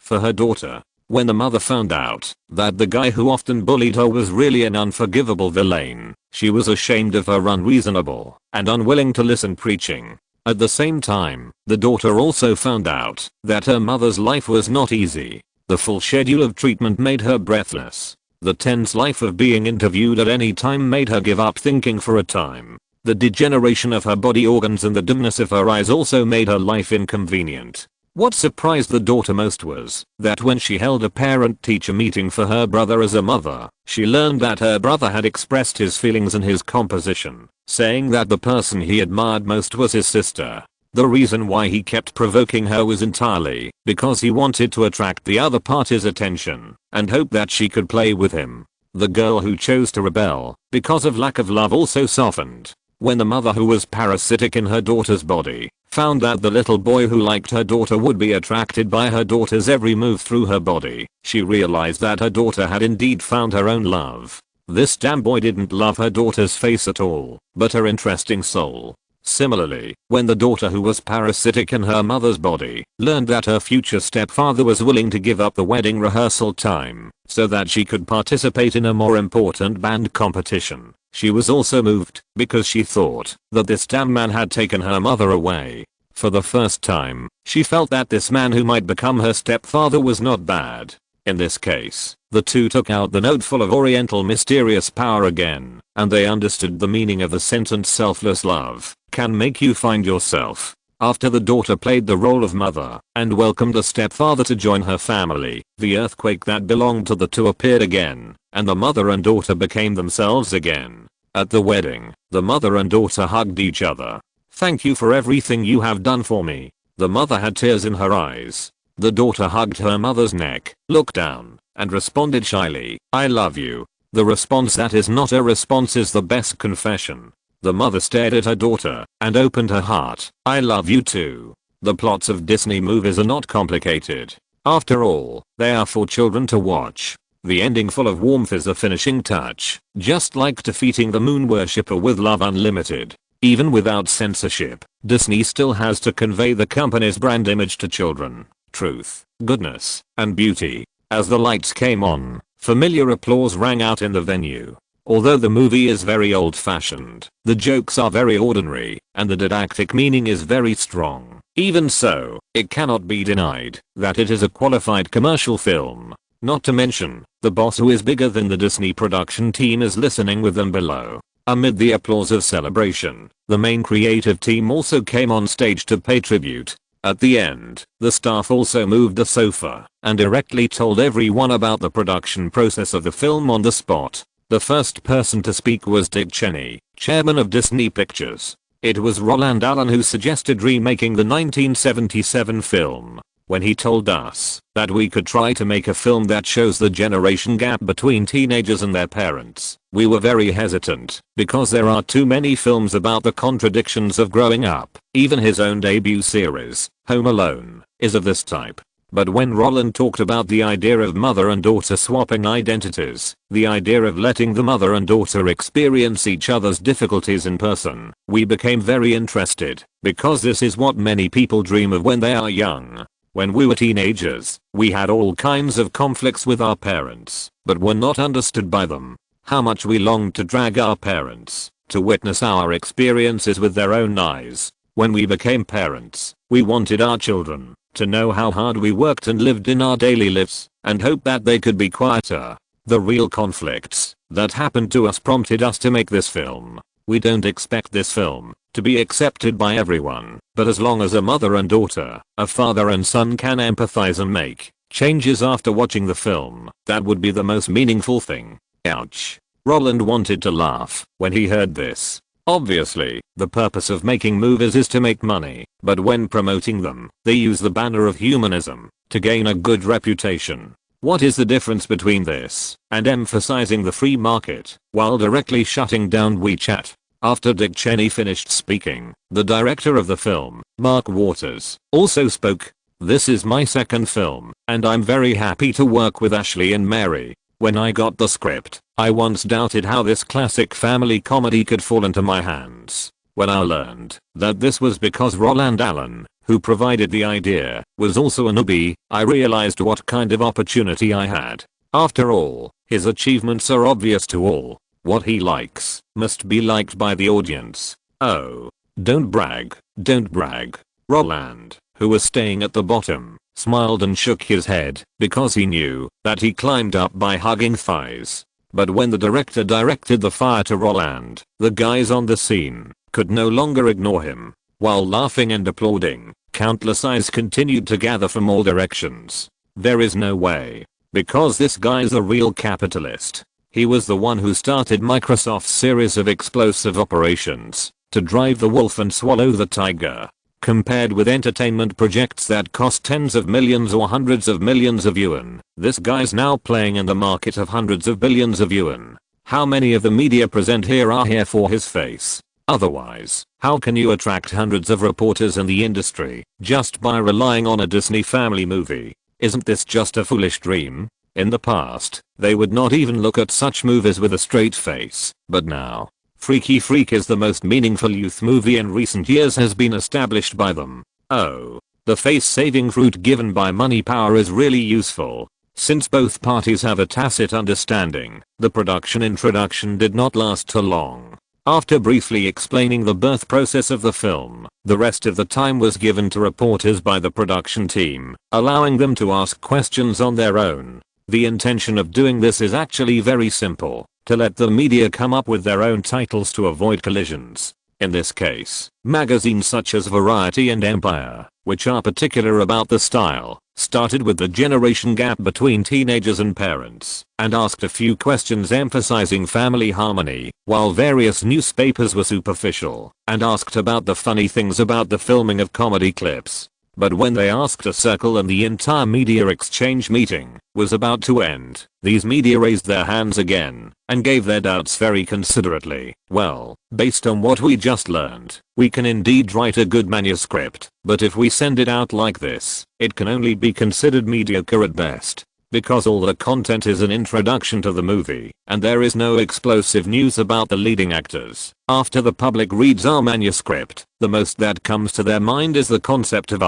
for her daughter. When the mother found out that the guy who often bullied her was really an unforgivable villain, she was ashamed of her unreasonable and unwilling to listen preaching. At the same time, the daughter also found out that her mother's life was not easy. The full schedule of treatment made her breathless. The tense life of being interviewed at any time made her give up thinking for a time. The degeneration of her body organs and the dimness of her eyes also made her life inconvenient. What surprised the daughter most was that when she held a parent-teacher meeting for her brother as a mother, she learned that her brother had expressed his feelings in his composition, saying that the person he admired most was his sister. The reason why he kept provoking her was entirely because he wanted to attract the other party's attention and hope that she could play with him. The girl who chose to rebel because of lack of love also softened. When the mother, who was parasitic in her daughter's body, found that the little boy who liked her daughter would be attracted by her daughter's every move through her body, she realized that her daughter had indeed found her own love. This damn boy didn't love her daughter's face at all, but her interesting soul. Similarly, when the daughter who was parasitic in her mother's body learned that her future stepfather was willing to give up the wedding rehearsal time so that she could participate in a more important band competition, she was also moved because she thought that this damn man had taken her mother away. For the first time, she felt that this man who might become her stepfather was not bad. In this case, the two took out the note full of oriental mysterious power again, and they understood the meaning of the sentence selfless love can make you find yourself. After the daughter played the role of mother and welcomed the stepfather to join her family, the earthquake that belonged to the two appeared again, and the mother and daughter became themselves again. At the wedding, the mother and daughter hugged each other. "Thank you for everything you have done for me." The mother had tears in her eyes. The daughter hugged her mother's neck, looked down, and responded shyly, "I love you." The response that is not a response is the best confession. The mother stared at her daughter and opened her heart. "I love you too." The plots of Disney movies are not complicated. After all, they are for children to watch. The ending full of warmth is the finishing touch, just like defeating the moon worshipper with Love Unlimited. Even without censorship, Disney still has to convey the company's brand image to children. Truth, goodness, and beauty. As the lights came on, familiar applause rang out in the venue. Although the movie is very old-fashioned, the jokes are very ordinary, and the didactic meaning is very strong. Even so, it cannot be denied that it is a qualified commercial film. Not to mention, the boss, who is bigger than the Disney production team, is listening with them below. Amid the applause of celebration, the main creative team also came on stage to pay tribute. At the end, the staff also moved a sofa and directly told everyone about the production process of the film on the spot. The first person to speak was Dick Cheney, chairman of Disney Pictures. It was Roland Allen who suggested remaking the 1977 film. When he told us that we could try to make a film that shows the generation gap between teenagers and their parents, we were very hesitant because there are too many films about the contradictions of growing up. Even his own debut series, Home Alone, is of this type. But when Roland talked about the idea of mother and daughter swapping identities, the idea of letting the mother and daughter experience each other's difficulties in person, we became very interested, because this is what many people dream of when they are young. When we were teenagers, we had all kinds of conflicts with our parents, but were not understood by them. How much we longed to drag our parents, to witness our experiences with their own eyes. When we became parents, we wanted our children to know how hard we worked and lived in our daily lives, and hope that they could be quieter. The real conflicts that happened to us prompted us to make this film. We don't expect this film to be accepted by everyone, but as long as a mother and daughter, a father and son can empathize and make changes after watching the film, that would be the most meaningful thing. Ouch. Roland wanted to laugh when he heard this. Obviously, the purpose of making movies is to make money, but when promoting them, they use the banner of humanism to gain a good reputation. What is the difference between this and emphasizing the free market while directly shutting down WeChat? After Dick Cheney finished speaking, the director of the film, Mark Waters, also spoke. "This is my second film, and I'm very happy to work with Ashley and Mary. When I got the script, I once doubted how this classic family comedy could fall into my hands. When I learned that this was because Roland Allen who provided the idea, was also a newbie. I realized what kind of opportunity I had. After all, his achievements are obvious to all. What he likes must be liked by the audience. Oh, don't brag, don't brag. Roland, who was staying at the bottom, smiled and shook his head because he knew that he climbed up by hugging thighs. But when the director directed the fire to Roland, the guys on the scene could no longer ignore him. While laughing and applauding, countless eyes continued to gather from all directions. There is no way. Because this guy's a real capitalist. He was the one who started Microsoft's series of explosive operations to drive the wolf and swallow the tiger. Compared with entertainment projects that cost tens of millions or hundreds of millions of yuan, this guy's now playing in the market of hundreds of billions of yuan. How many of the media present here are here for his face? Otherwise, how can you attract hundreds of reporters in the industry just by relying on a Disney family movie? Isn't this just a foolish dream? In the past, they would not even look at such movies with a straight face, but now, Freaky Freak is the most meaningful youth movie in recent years has been established by them. Oh, the face-saving fruit given by money power is really useful. Since both parties have a tacit understanding, the production introduction did not last too long. After briefly explaining the birth process of the film, the rest of the time was given to reporters by the production team, allowing them to ask questions on their own. The intention of doing this is actually very simple, to let the media come up with their own titles to avoid collisions. In this case, magazines such as Variety and Empire, which are particular about the style, started with the generation gap between teenagers and parents, and asked a few questions emphasizing family harmony, while various newspapers were superficial, and asked about the funny things about the filming of comedy clips. But when they asked a circle and the entire media exchange meeting was about to end, these media raised their hands again and gave their doubts very considerately. Well, based on what we just learned, we can indeed write a good manuscript, but if we send it out like this, it can only be considered mediocre at best. Because all the content is an introduction to the movie, and there is no explosive news about the leading actors. After the public reads our manuscript, the most that comes to their mind is the concept of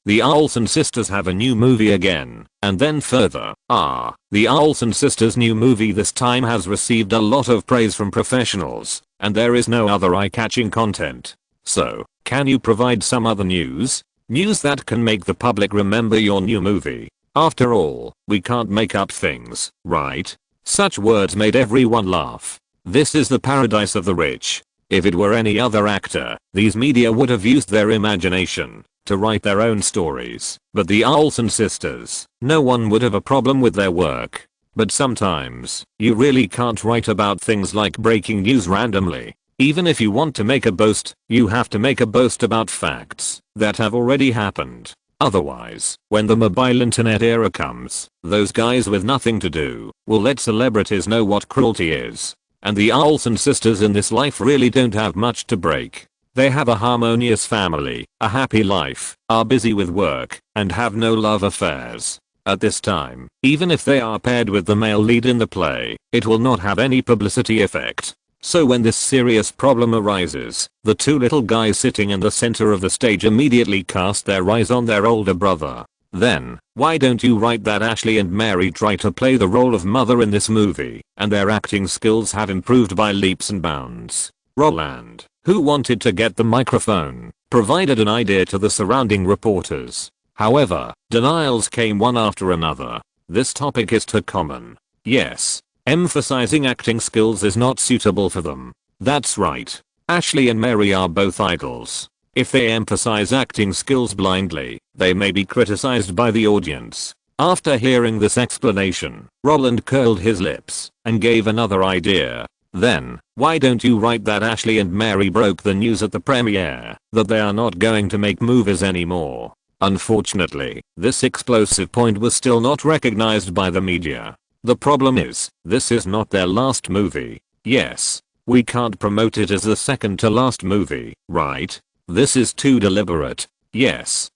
the Olsen sisters have a new movie again, and then further, the Olsen sisters' new movie this time has received a lot of praise from professionals, and there is no other eye-catching content. So, can you provide some other news? News that can make the public remember your new movie. After all, we can't make up things, right? Such words made everyone laugh. This is the paradise of the rich. If it were any other actor, these media would have used their imagination to write their own stories. But the Olsen sisters, no one would have a problem with their work. But sometimes, you really can't write about things like breaking news randomly. Even if you want to make a boast, you have to make a boast about facts that have already happened. Otherwise, when the mobile internet era comes, those guys with nothing to do will let celebrities know what cruelty is. And the Olsen sisters in this life really don't have much to break. They have a harmonious family, a happy life, are busy with work, and have no love affairs. At this time, even if they are paired with the male lead in the play, it will not have any publicity effect. So when this serious problem arises, the two little guys sitting in the center of the stage immediately cast their eyes on their older brother. Then, why don't you write that Ashley and Mary try to play the role of mother in this movie, and their acting skills have improved by leaps and bounds? Roland, who wanted to get the microphone, provided an idea to the surrounding reporters. However, denials came one after another. This topic is too common. Yes. Emphasizing acting skills is not suitable for them. That's right. Ashley and Mary are both idols. If they emphasize acting skills blindly, they may be criticized by the audience. After hearing this explanation, Roland curled his lips and gave another idea. Then, why don't you write that Ashley and Mary broke the news at the premiere that they are not going to make movies anymore? Unfortunately, this explosive point was still not recognized by the media. The problem is, this is not their last movie. Yes. We can't promote it as the second to last movie, right? This is too deliberate. Yes.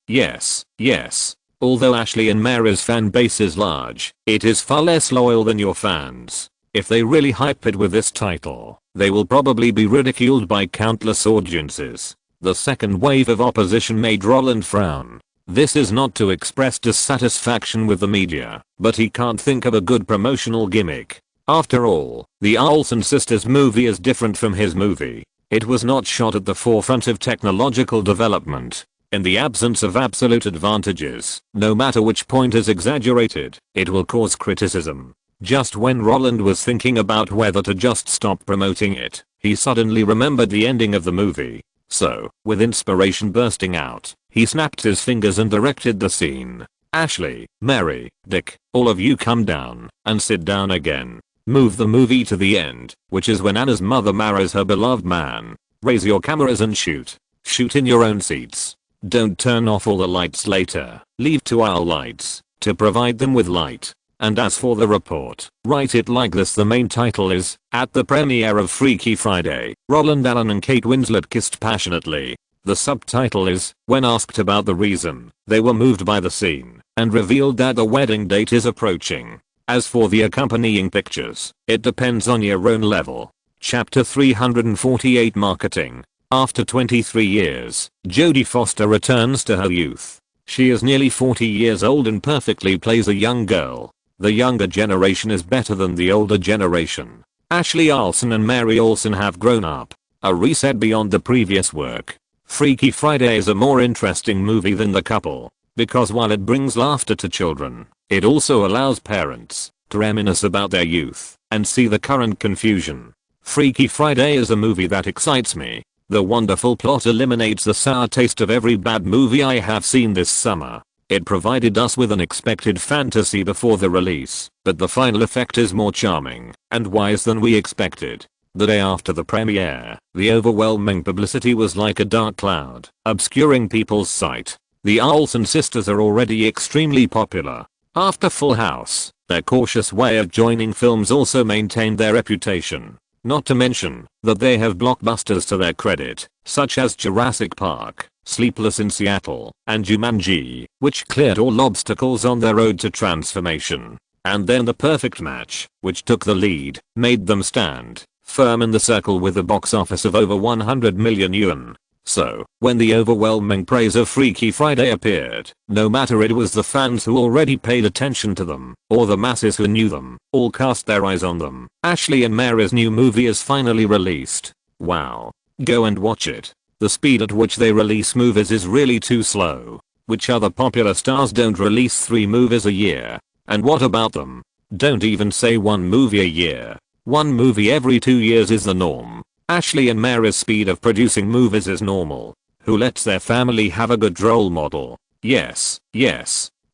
Although Ashley and Mary's fan base is large, it is far less loyal than your fans. If they really hype it with this title, they will probably be ridiculed by countless audiences. The second wave of opposition made Roland frown. This is not to express dissatisfaction with the media, but he can't think of a good promotional gimmick. After all, the Olsen sisters movie is different from his movie. It was not shot at the forefront of technological development. In the absence of absolute advantages, no matter which point is exaggerated, it will cause criticism. Just when Roland was thinking about whether to just stop promoting it, he suddenly remembered the ending of the movie. So, with inspiration bursting out, he snapped his fingers and directed the scene. Ashley, Mary, Dick, all of you come down and sit down again. Move the movie to the end, which is when Anna's mother marries her beloved man. Raise your cameras and shoot. Shoot in your own seats. Don't turn off all the lights later. Leave 2 hour lights to provide them with light. And as for the report, write it like this. The main title is, at the premiere of Freaky Friday, Roland Allen and Kate Winslet kissed passionately. The subtitle is, when asked about the reason, they were moved by the scene, and revealed that the wedding date is approaching. As for the accompanying pictures, it depends on your own level. Chapter 348 Marketing. After 23 years, Jodie Foster returns to her youth. She is nearly 40 years old and perfectly plays a young girl. The younger generation is better than the older generation. Ashley Olsen and Mary Olsen have grown up. A reset beyond the previous work. Freaky Friday is a more interesting movie than The Couple, because while it brings laughter to children, it also allows parents to reminisce about their youth and see the current confusion. Freaky Friday is a movie that excites me. The wonderful plot eliminates the sour taste of every bad movie I have seen this summer. It provided us with an expected fantasy before the release, but the final effect is more charming and wise than we expected. The day after the premiere, the overwhelming publicity was like a dark cloud, obscuring people's sight. The Olsen sisters are already extremely popular. After Full House, their cautious way of joining films also maintained their reputation. Not to mention that they have blockbusters to their credit, such as Jurassic Park, Sleepless in Seattle, and Jumanji, which cleared all obstacles on their road to transformation. And then The Perfect Match, which took the lead, made them stand firm in the circle with a box office of over 100 million yuan. So, when the overwhelming praise of Freaky Friday appeared, no matter it was the fans who already paid attention to them, or the masses who knew them, all cast their eyes on them. Ashley and Mary's new movie is finally released. Wow. Go and watch it. The speed at which they release movies is really too slow. Which other popular stars don't release 3 movies a year? And what about them? Don't even say 1 movie a year. 1 movie every 2 years is the norm. Ashley and Mary's speed of producing movies is normal. Who lets their family have a good role model? Yes.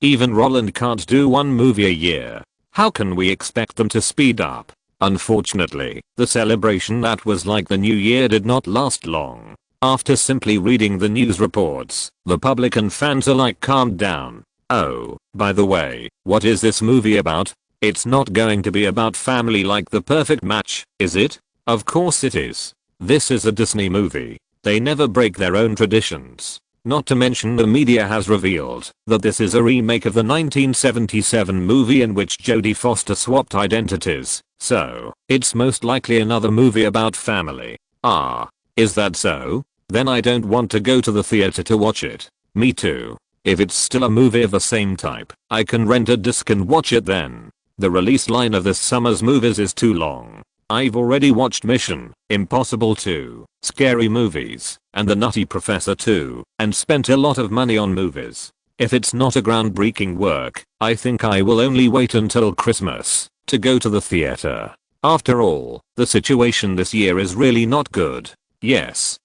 Even Roland can't do 1 movie a year. How can we expect them to speed up? Unfortunately, the celebration that was like the new year did not last long. After simply reading the news reports, the public and fans alike calmed down. Oh, by the way, what is this movie about? It's not going to be about family like The Perfect Match, is it? Of course it is. This is a Disney movie. They never break their own traditions. Not to mention the media has revealed that this is a remake of the 1977 movie in which Jodie Foster swapped identities. So, it's most likely another movie about family. Ah, is that so? Then I don't want to go to the theater to watch it. Me too. If it's still a movie of the same type, I can rent a disc and watch it then. The release line of this summer's movies is too long. I've already watched Mission Impossible 2, Scary Movies, and The Nutty Professor 2, and spent a lot of money on movies. If it's not a groundbreaking work, I think I will only wait until Christmas to go to the theater. After all, the situation this year is really not good. Yes.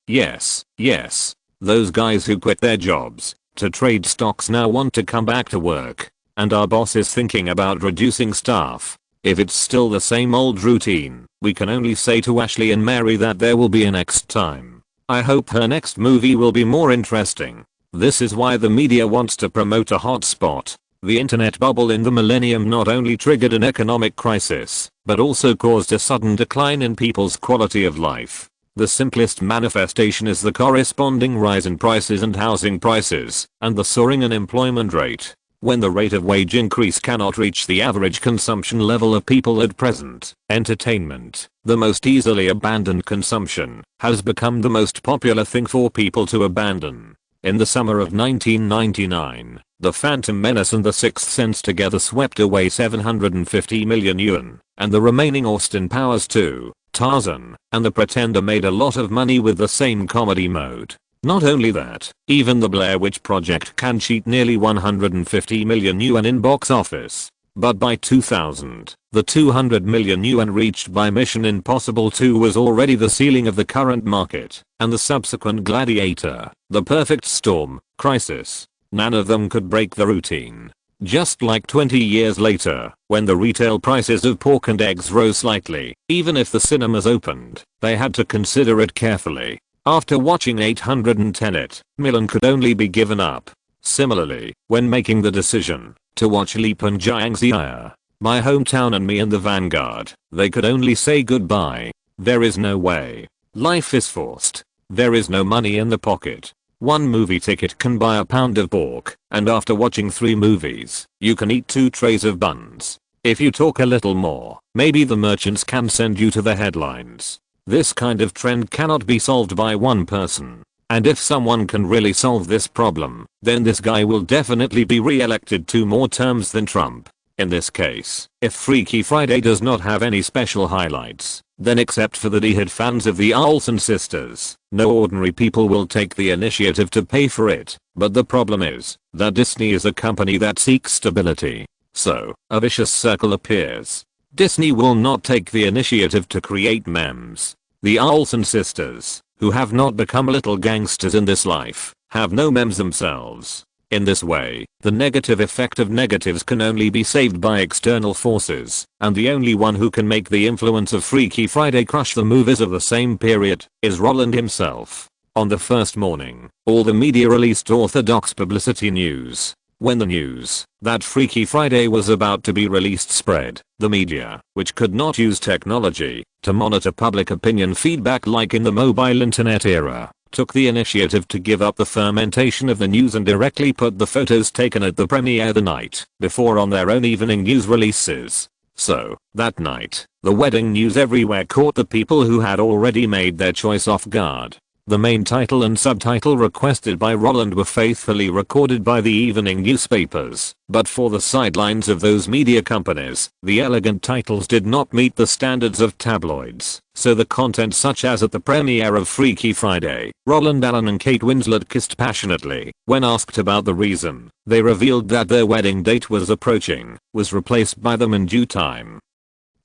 Those guys who quit their jobs to trade stocks now want to come back to work. And our boss is thinking about reducing staff. If it's still the same old routine, we can only say to Ashley and Mary that there will be a next time. I hope her next movie will be more interesting. This is why the media wants to promote a hotspot. The internet bubble in the millennium not only triggered an economic crisis, but also caused a sudden decline in people's quality of life. The simplest manifestation is the corresponding rise in prices and housing prices, and the soaring unemployment rate. When the rate of wage increase cannot reach the average consumption level of people at present, entertainment, the most easily abandoned consumption, has become the most popular thing for people to abandon. In the summer of 1999, The Phantom Menace and The Sixth Sense together swept away 750 million yuan, and the remaining Austin Powers 2, Tarzan, and The Pretender made a lot of money with the same comedy mode. Not only that, even The Blair Witch Project can cheat nearly 150 million yuan in box office. But by 2000, the 200 million yuan reached by Mission Impossible 2 was already the ceiling of the current market, and the subsequent Gladiator, The Perfect Storm, Crisis. None of them could break the routine. Just like 20 years later, when the retail prices of pork and eggs rose slightly, even if the cinemas opened, they had to consider it carefully. After watching 810 it, Milan could only be given up. Similarly, when making the decision to watch Leap and Jiangxia, My Hometown and Me in the Vanguard, they could only say goodbye. There is no way. Life is forced. There is no money in the pocket. One movie ticket can buy a pound of pork, and after watching 3 movies, you can eat 2 trays of buns. If you talk a little more, maybe the merchants can send you to the headlines. This kind of trend cannot be solved by one person. And if someone can really solve this problem, then this guy will definitely be re-elected 2 more terms than Trump. In this case, if Freaky Friday does not have any special highlights, then except for the diehard fans of the Olsen sisters, no ordinary people will take the initiative to pay for it. But the problem is that Disney is a company that seeks stability. So, a vicious circle appears. Disney will not take the initiative to create memes. The Olsen sisters, who have not become little gangsters in this life, have no memes themselves. In this way, the negative effect of negatives can only be saved by external forces, and the only one who can make the influence of Freaky Friday crush the movies of the same period is Roland himself. On the first morning, all the media released orthodox publicity news. When the news that Freaky Friday was about to be released spread, the media, which could not use technology to monitor public opinion feedback like in the mobile internet era, took the initiative to give up the fermentation of the news and directly put the photos taken at the premiere the night before on their own evening news releases. So, that night, the wedding news everywhere caught the people who had already made their choice off guard. The main title and subtitle requested by Roland were faithfully recorded by the evening newspapers, but for the sidelines of those media companies, the elegant titles did not meet the standards of tabloids, so the content such as at the premiere of Freaky Friday, Roland Allen and Kate Winslet kissed passionately. When asked about the reason, they revealed that their wedding date was approaching, was replaced by Them in Due Time.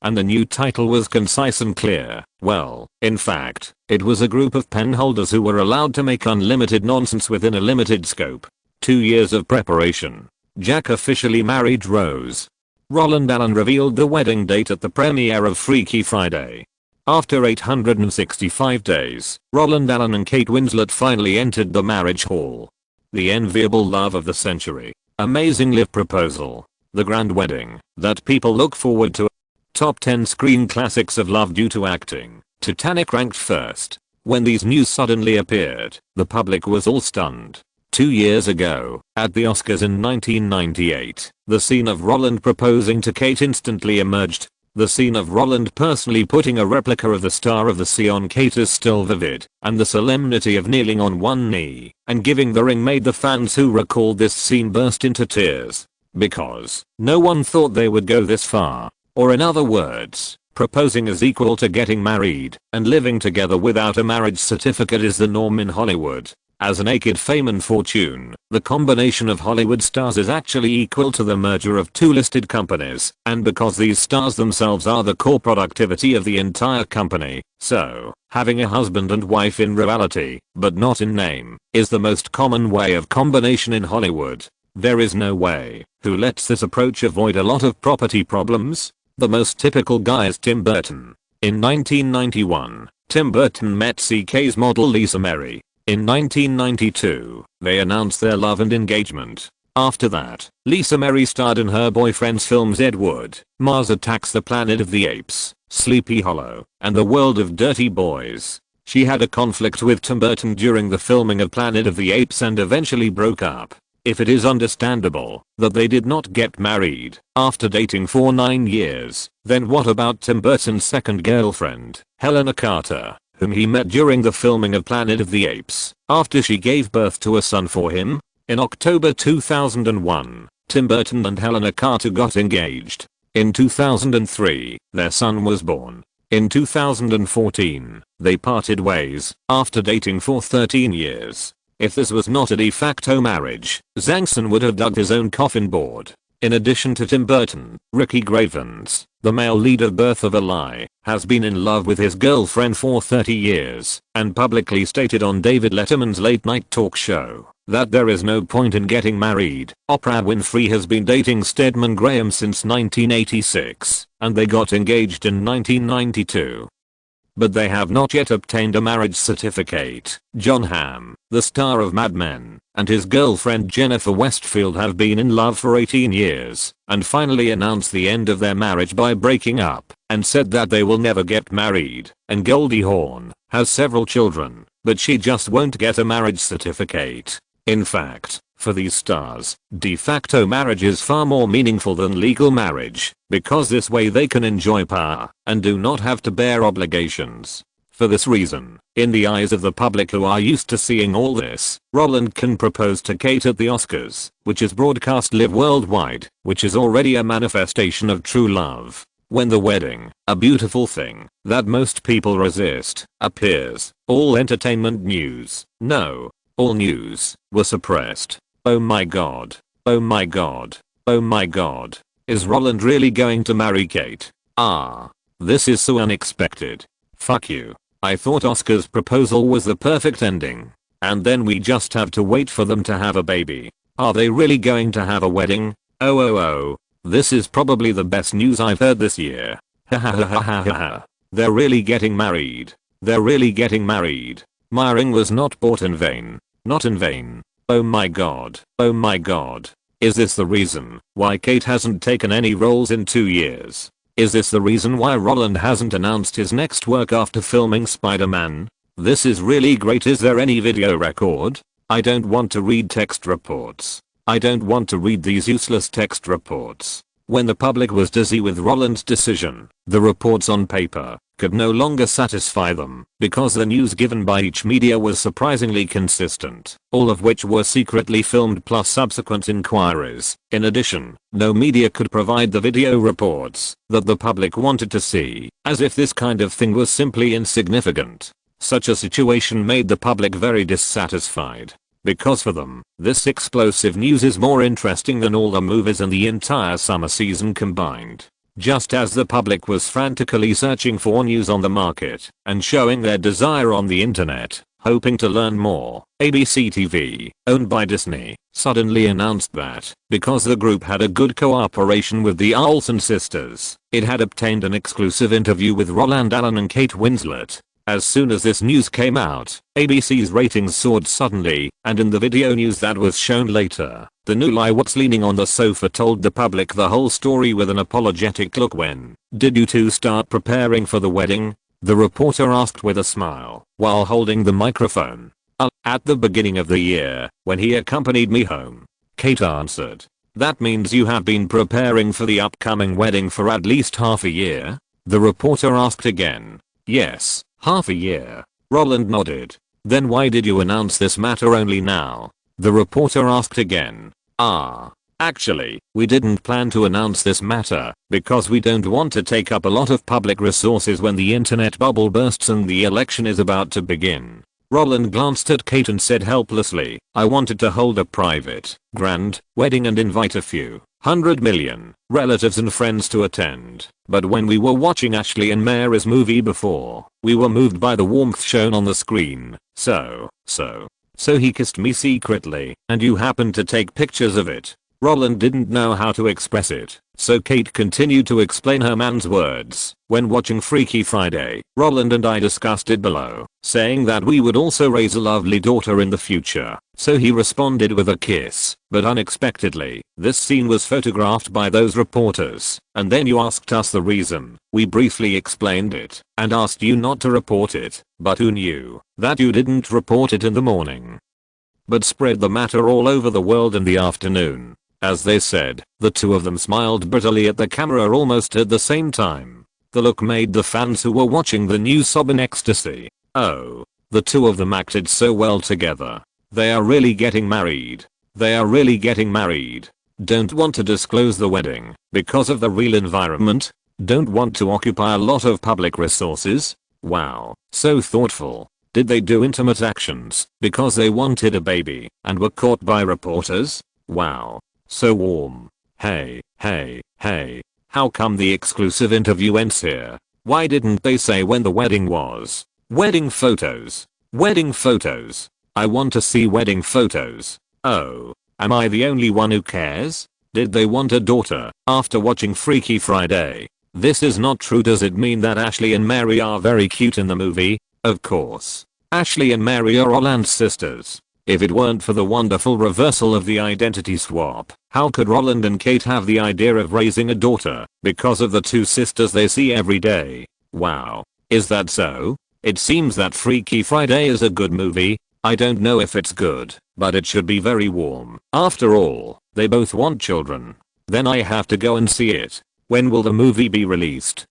And the new title was concise and clear. Well, in fact, it was a group of pen holders who were allowed to make unlimited nonsense within a limited scope. 2 years of preparation. Jack officially married Rose. Roland Allen revealed the wedding date at the premiere of Freaky Friday. After 865 days, Roland Allen and Kate Winslet finally entered the marriage hall. The enviable love of the century. Amazing live proposal. The grand wedding that people look forward to. Top 10 screen classics of love due to acting. Titanic ranked first. When these news suddenly appeared, the public was all stunned. 2 years ago, at the Oscars in 1998, the scene of Roland proposing to Kate instantly emerged. The scene of Roland personally putting a replica of the Star of the Sea on Kate is still vivid, and the solemnity of kneeling on one knee and giving the ring made the fans who recalled this scene burst into tears. Because no one thought they would go this far. Or in other words, proposing is equal to getting married, and living together without a marriage certificate is the norm in Hollywood. As naked fame and fortune, the combination of Hollywood stars is actually equal to the merger of 2 listed companies, and because these stars themselves are the core productivity of the entire company, so, having a husband and wife in reality, but not in name, is the most common way of combination in Hollywood. There is no way who lets this approach avoid a lot of property problems. The most typical guy is Tim Burton. In 1991, Tim Burton met CK's model Lisa Mary. In 1992, they announced their love and engagement. After that, Lisa Mary starred in her boyfriend's films Ed Wood, Mars Attacks the Planet of the Apes, Sleepy Hollow, and The World of Dirty Boys. She had a conflict with Tim Burton during the filming of Planet of the Apes and eventually broke up. If it is understandable that they did not get married after dating for 9 years, then what about Tim Burton's second girlfriend, Helena Carter, whom he met during the filming of Planet of the Apes, after she gave birth to a son for him? In October 2001, Tim Burton and Helena Carter got engaged. In 2003, their son was born. In 2014, they parted ways after dating for 13 years. If this was not a de facto marriage, Zangson would have dug his own coffin board. In addition to Tim Burton, Ricky Gravens, the male lead of Birth of a Lie, has been in love with his girlfriend for 30 years and publicly stated on David Letterman's late night talk show that there is no point in getting married. Oprah Winfrey has been dating Stedman Graham since 1986, and they got engaged in 1992. But they have not yet obtained a marriage certificate. Jon Hamm, the star of Mad Men, and his girlfriend Jennifer Westfield have been in love for 18 years and finally announced the end of their marriage by breaking up and said that they will never get married. And Goldie Hawn has several children, but she just won't get a marriage certificate. In fact, for these stars, de facto marriage is far more meaningful than legal marriage, because this way they can enjoy power and do not have to bear obligations. For this reason, in the eyes of the public who are used to seeing all this, Roland can propose to Kate at the Oscars, which is broadcast live worldwide, which is already a manifestation of true love. When the wedding, a beautiful thing that most people resist, appears, all entertainment news, no, all news, were suppressed. Oh my god. Oh my god. Oh my god. Is Roland really going to marry Kate? Ah. This is so unexpected. Fuck you. I thought Oscar's proposal was the perfect ending. And then we just have to wait for them to have a baby. Are they really going to have a wedding? Oh. This is probably the best news I've heard this year. Ha ha ha ha ha ha. They're really getting married. They're really getting married. My ring was not bought in vain. Not in vain. Oh my god. Oh my god. Is this the reason why Kate hasn't taken any roles in 2 years? Is this the reason why Roland hasn't announced his next work after filming Spider-Man? This is really great. Is there any video record? I don't want to read text reports. I don't want to read these useless text reports. When the public was dizzy with Roland's decision, the reports on paper could no longer satisfy them because the news given by each media was surprisingly consistent, all of which were secretly filmed plus subsequent inquiries. In addition, no media could provide the video reports that the public wanted to see, as if this kind of thing was simply insignificant. Such a situation made the public very dissatisfied. Because for them, this explosive news is more interesting than all the movies in the entire summer season combined. Just as the public was frantically searching for news on the market and showing their desire on the internet, hoping to learn more, ABC TV, owned by Disney, suddenly announced that, because the group had a good cooperation with the Olsen sisters, it had obtained an exclusive interview with Roland Allen and Kate Winslet. As soon as this news came out, ABC's ratings soared suddenly, and in the video news that was shown later, the new Liwats leaning on the sofa told the public the whole story with an apologetic look. When did you two start preparing for the wedding? The reporter asked with a smile, while holding the microphone. At the beginning of the year, when he accompanied me home. Kate answered. That means you have been preparing for the upcoming wedding for at least half a year? The reporter asked again. Yes. Half a year. Roland nodded. Then why did you announce this matter only now? The reporter asked again. Actually, we didn't plan to announce this matter because we don't want to take up a lot of public resources when the internet bubble bursts and the election is about to begin. Roland glanced at Kate and said helplessly, I wanted to hold a private, grand wedding and invite a few 100 million relatives and friends to attend. But when we were watching Ashley and Mary's movie before, we were moved by the warmth shown on the screen. So he kissed me secretly, and you happened to take pictures of it. Roland didn't know how to express it, so Kate continued to explain her man's words. When watching Freaky Friday, Roland and I discussed it below, saying that we would also raise a lovely daughter in the future. So he responded with a kiss, but unexpectedly, this scene was photographed by those reporters, and then you asked us the reason. We briefly explained it, and asked you not to report it, but who knew that you didn't report it in the morning? but spread the matter all over the world in the afternoon. As they said, the two of them smiled bitterly at the camera almost at the same time. The look made the fans who were watching the news sob in ecstasy. Oh, the two of them acted so well together. They are really getting married. They are really getting married. Don't want to disclose the wedding because of the real environment. Don't want to occupy a lot of public resources. Wow, so thoughtful. Did they do intimate actions because they wanted a baby and were caught by reporters? Wow, so warm. Hey, how come the exclusive interview ends here? Why didn't they say when the wedding was? Wedding photos. Wedding photos. I want to see wedding photos. Oh, am I the only one who cares? Did they want a daughter after watching Freaky Friday? This is not true. Does it mean that Ashley and Mary are very cute in the movie? Of course. Ashley and Mary are Roland's sisters. If it weren't for the wonderful reversal of the identity swap, how could Roland and Kate have the idea of raising a daughter because of the two sisters they see every day? Wow. Is that so? It seems that Freaky Friday is a good movie. I don't know if it's good, but it should be very warm. After all, they both want children. Then I have to go and see it. When will the movie be released?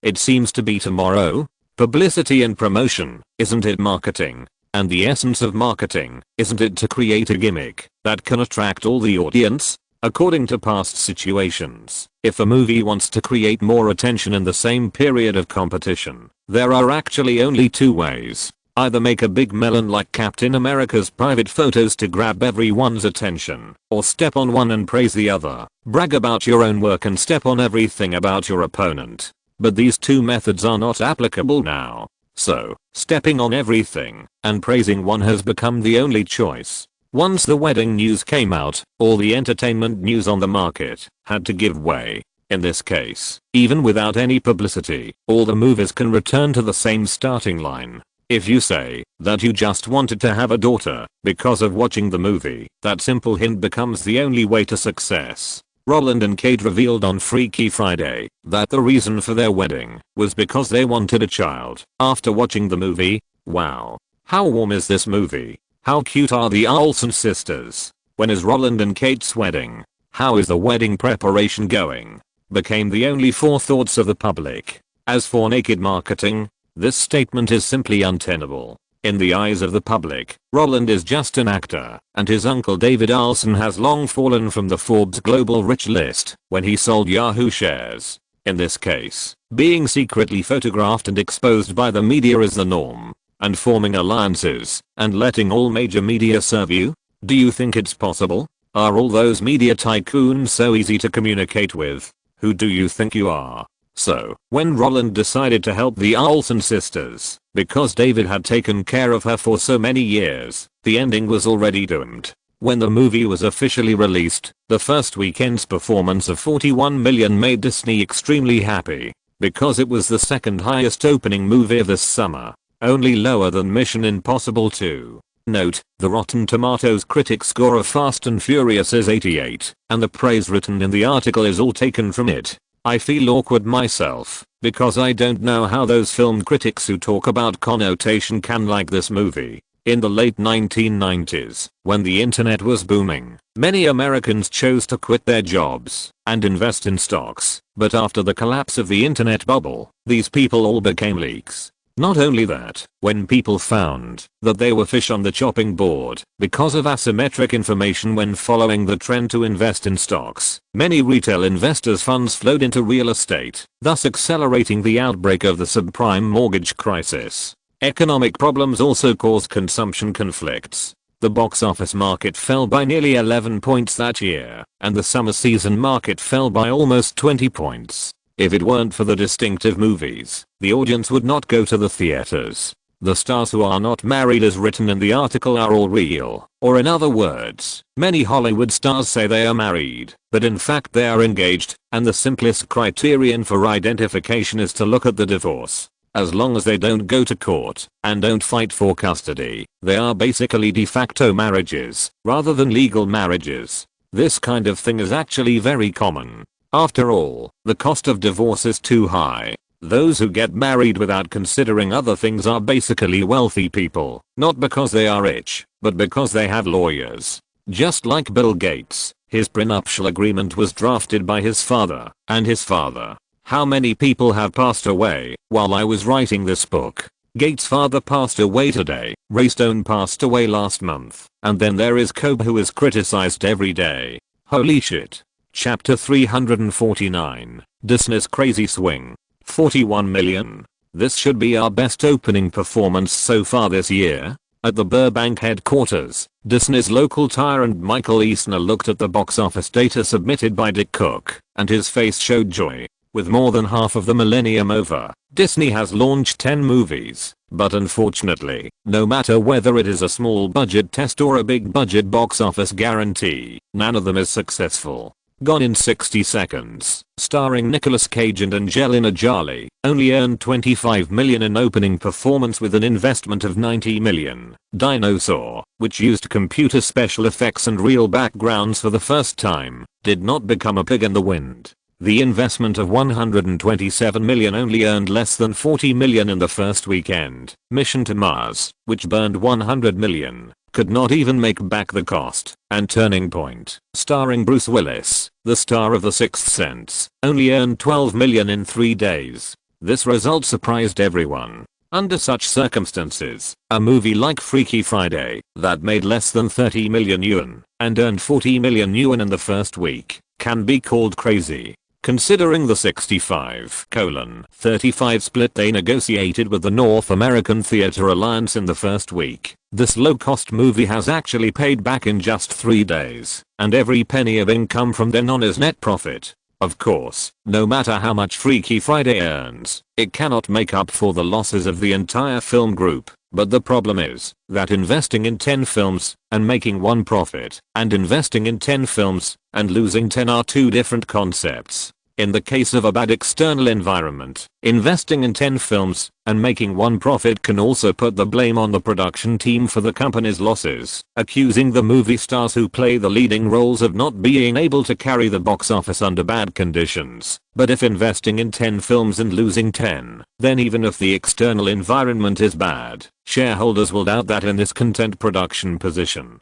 It seems to be tomorrow. Publicity and promotion, isn't it marketing? And the essence of marketing, isn't it to create a gimmick that can attract all the audience? According to past situations, if a movie wants to create more attention in the same period of competition, there are actually only two ways. Either make a big melon like Captain America's private photos to grab everyone's attention, or step on one and praise the other. Brag about your own work and step on everything about your opponent. But these two methods are not applicable now. So, stepping on everything and praising one has become the only choice. Once the wedding news came out, all the entertainment news on the market had to give way. In this case, even without any publicity, all the movies can return to the same starting line. If you say that you just wanted to have a daughter because of watching the movie, that simple hint becomes the only way to success. Roland and Kate revealed on Freaky Friday that the reason for their wedding was because they wanted a child after watching the movie. Wow. How warm is this movie? How cute are the Olsen sisters? When is Roland and Kate's wedding? How is the wedding preparation going? Became the only forethoughts of the public. As for naked marketing, this statement is simply untenable. In the eyes of the public, Roland is just an actor, and his uncle David Olsen has long fallen from the Forbes Global Rich list when he sold Yahoo shares. In this case, being secretly photographed and exposed by the media is the norm, and forming alliances and letting all major media serve you? Do you think it's possible? Are all those media tycoons so easy to communicate with? Who do you think you are? So, when Roland decided to help the Olsen sisters, because David had taken care of her for so many years, the ending was already doomed. When the movie was officially released, the first weekend's performance of 41 million made Disney extremely happy, because it was the second highest opening movie of this summer, only lower than Mission Impossible 2. Note, the Rotten Tomatoes critic score of Fast and Furious is 88, and the praise written in the article is all taken from it. I feel awkward myself, because I don't know how those film critics who talk about connotation can like this movie. In the late 1990s, when the internet was booming, many Americans chose to quit their jobs and invest in stocks, but after the collapse of the internet bubble, these people all became leaks. Not only that, when people found that they were fish on the chopping board because of asymmetric information when following the trend to invest in stocks, many retail investors' funds flowed into real estate, thus accelerating the outbreak of the subprime mortgage crisis. Economic problems also caused consumption conflicts. The box office market fell by nearly 11 points that year, and the summer season market fell by almost 20 points. If it weren't for the distinctive movies, the audience would not go to the theaters. The stars who are not married as written in the article are all real, or in other words, many Hollywood stars say they are married, but in fact they are engaged, and the simplest criterion for identification is to look at the divorce. As long as they don't go to court and don't fight for custody, they are basically de facto marriages, rather than legal marriages. This kind of thing is actually very common. After all, the cost of divorce is too high. Those who get married without considering other things are basically wealthy people, not because they are rich, but because they have lawyers. Just like Bill Gates, his prenuptial agreement was drafted by his father, and his father. How many people have passed away while I was writing this book? Gates' father passed away today, Ray Stone passed away last month, and then there is Kobe who is criticized every day. Holy shit. Chapter 349, Disney's Crazy Swing. 41 million. This should be our best opening performance so far this year. At the Burbank headquarters, Disney's local tyrant Michael Eisner looked at the box office data submitted by Dick Cook, and his face showed joy. With more than half of the millennium over, Disney has launched 10 movies, but unfortunately, no matter whether it is a small budget test or a big budget box office guarantee, none of them is successful. Gone in 60 Seconds, starring Nicolas Cage and Angelina Jolie, only earned 25 million in opening performance with an investment of 90 million. Dinosaur, which used computer special effects and real backgrounds for the first time, did not become a pig in the wind. The investment of 127 million only earned less than 40 million in the first weekend. Mission to Mars, which burned 100 million, could not even make back the cost. And Turning Point, starring Bruce Willis, the star of The Sixth Sense, only earned 12 million in 3 days. This result surprised everyone. Under such circumstances, a movie like Freaky Friday, that made less than 30 million yuan, and earned 40 million yuan in the first week, can be called crazy. Considering the 65:35 split they negotiated with the North American Theatre Alliance in the first week, this low-cost movie has actually paid back in just 3 days, and every penny of income from then on is net profit. Of course, no matter how much Freaky Friday earns, it cannot make up for the losses of the entire film group. But the problem is that investing in 10 films and making one profit and investing in 10 films and losing 10 are two different concepts. In the case of a bad external environment, investing in 10 films and making one profit can also put the blame on the production team for the company's losses, accusing the movie stars who play the leading roles of not being able to carry the box office under bad conditions. But if investing in 10 films and losing 10, then even if the external environment is bad, shareholders will doubt that in this content production position.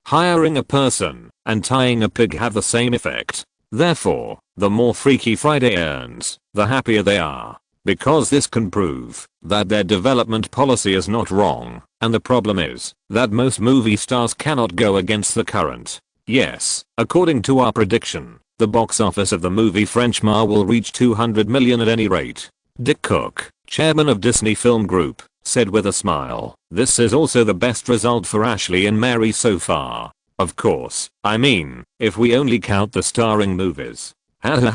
Hiring a person and tying a pig have the same effect. Therefore, the more Freaky Friday earns, the happier they are. Because this can prove that their development policy is not wrong, and the problem is that most movie stars cannot go against the current. Yes, according to our prediction, the box office of the movie Frenchmar will reach 200 million at any rate. Dick Cook, chairman of Disney Film Group, said with a smile, "This is also the best result for Ashley and Mary so far. Of course, I mean, if we only count the starring movies."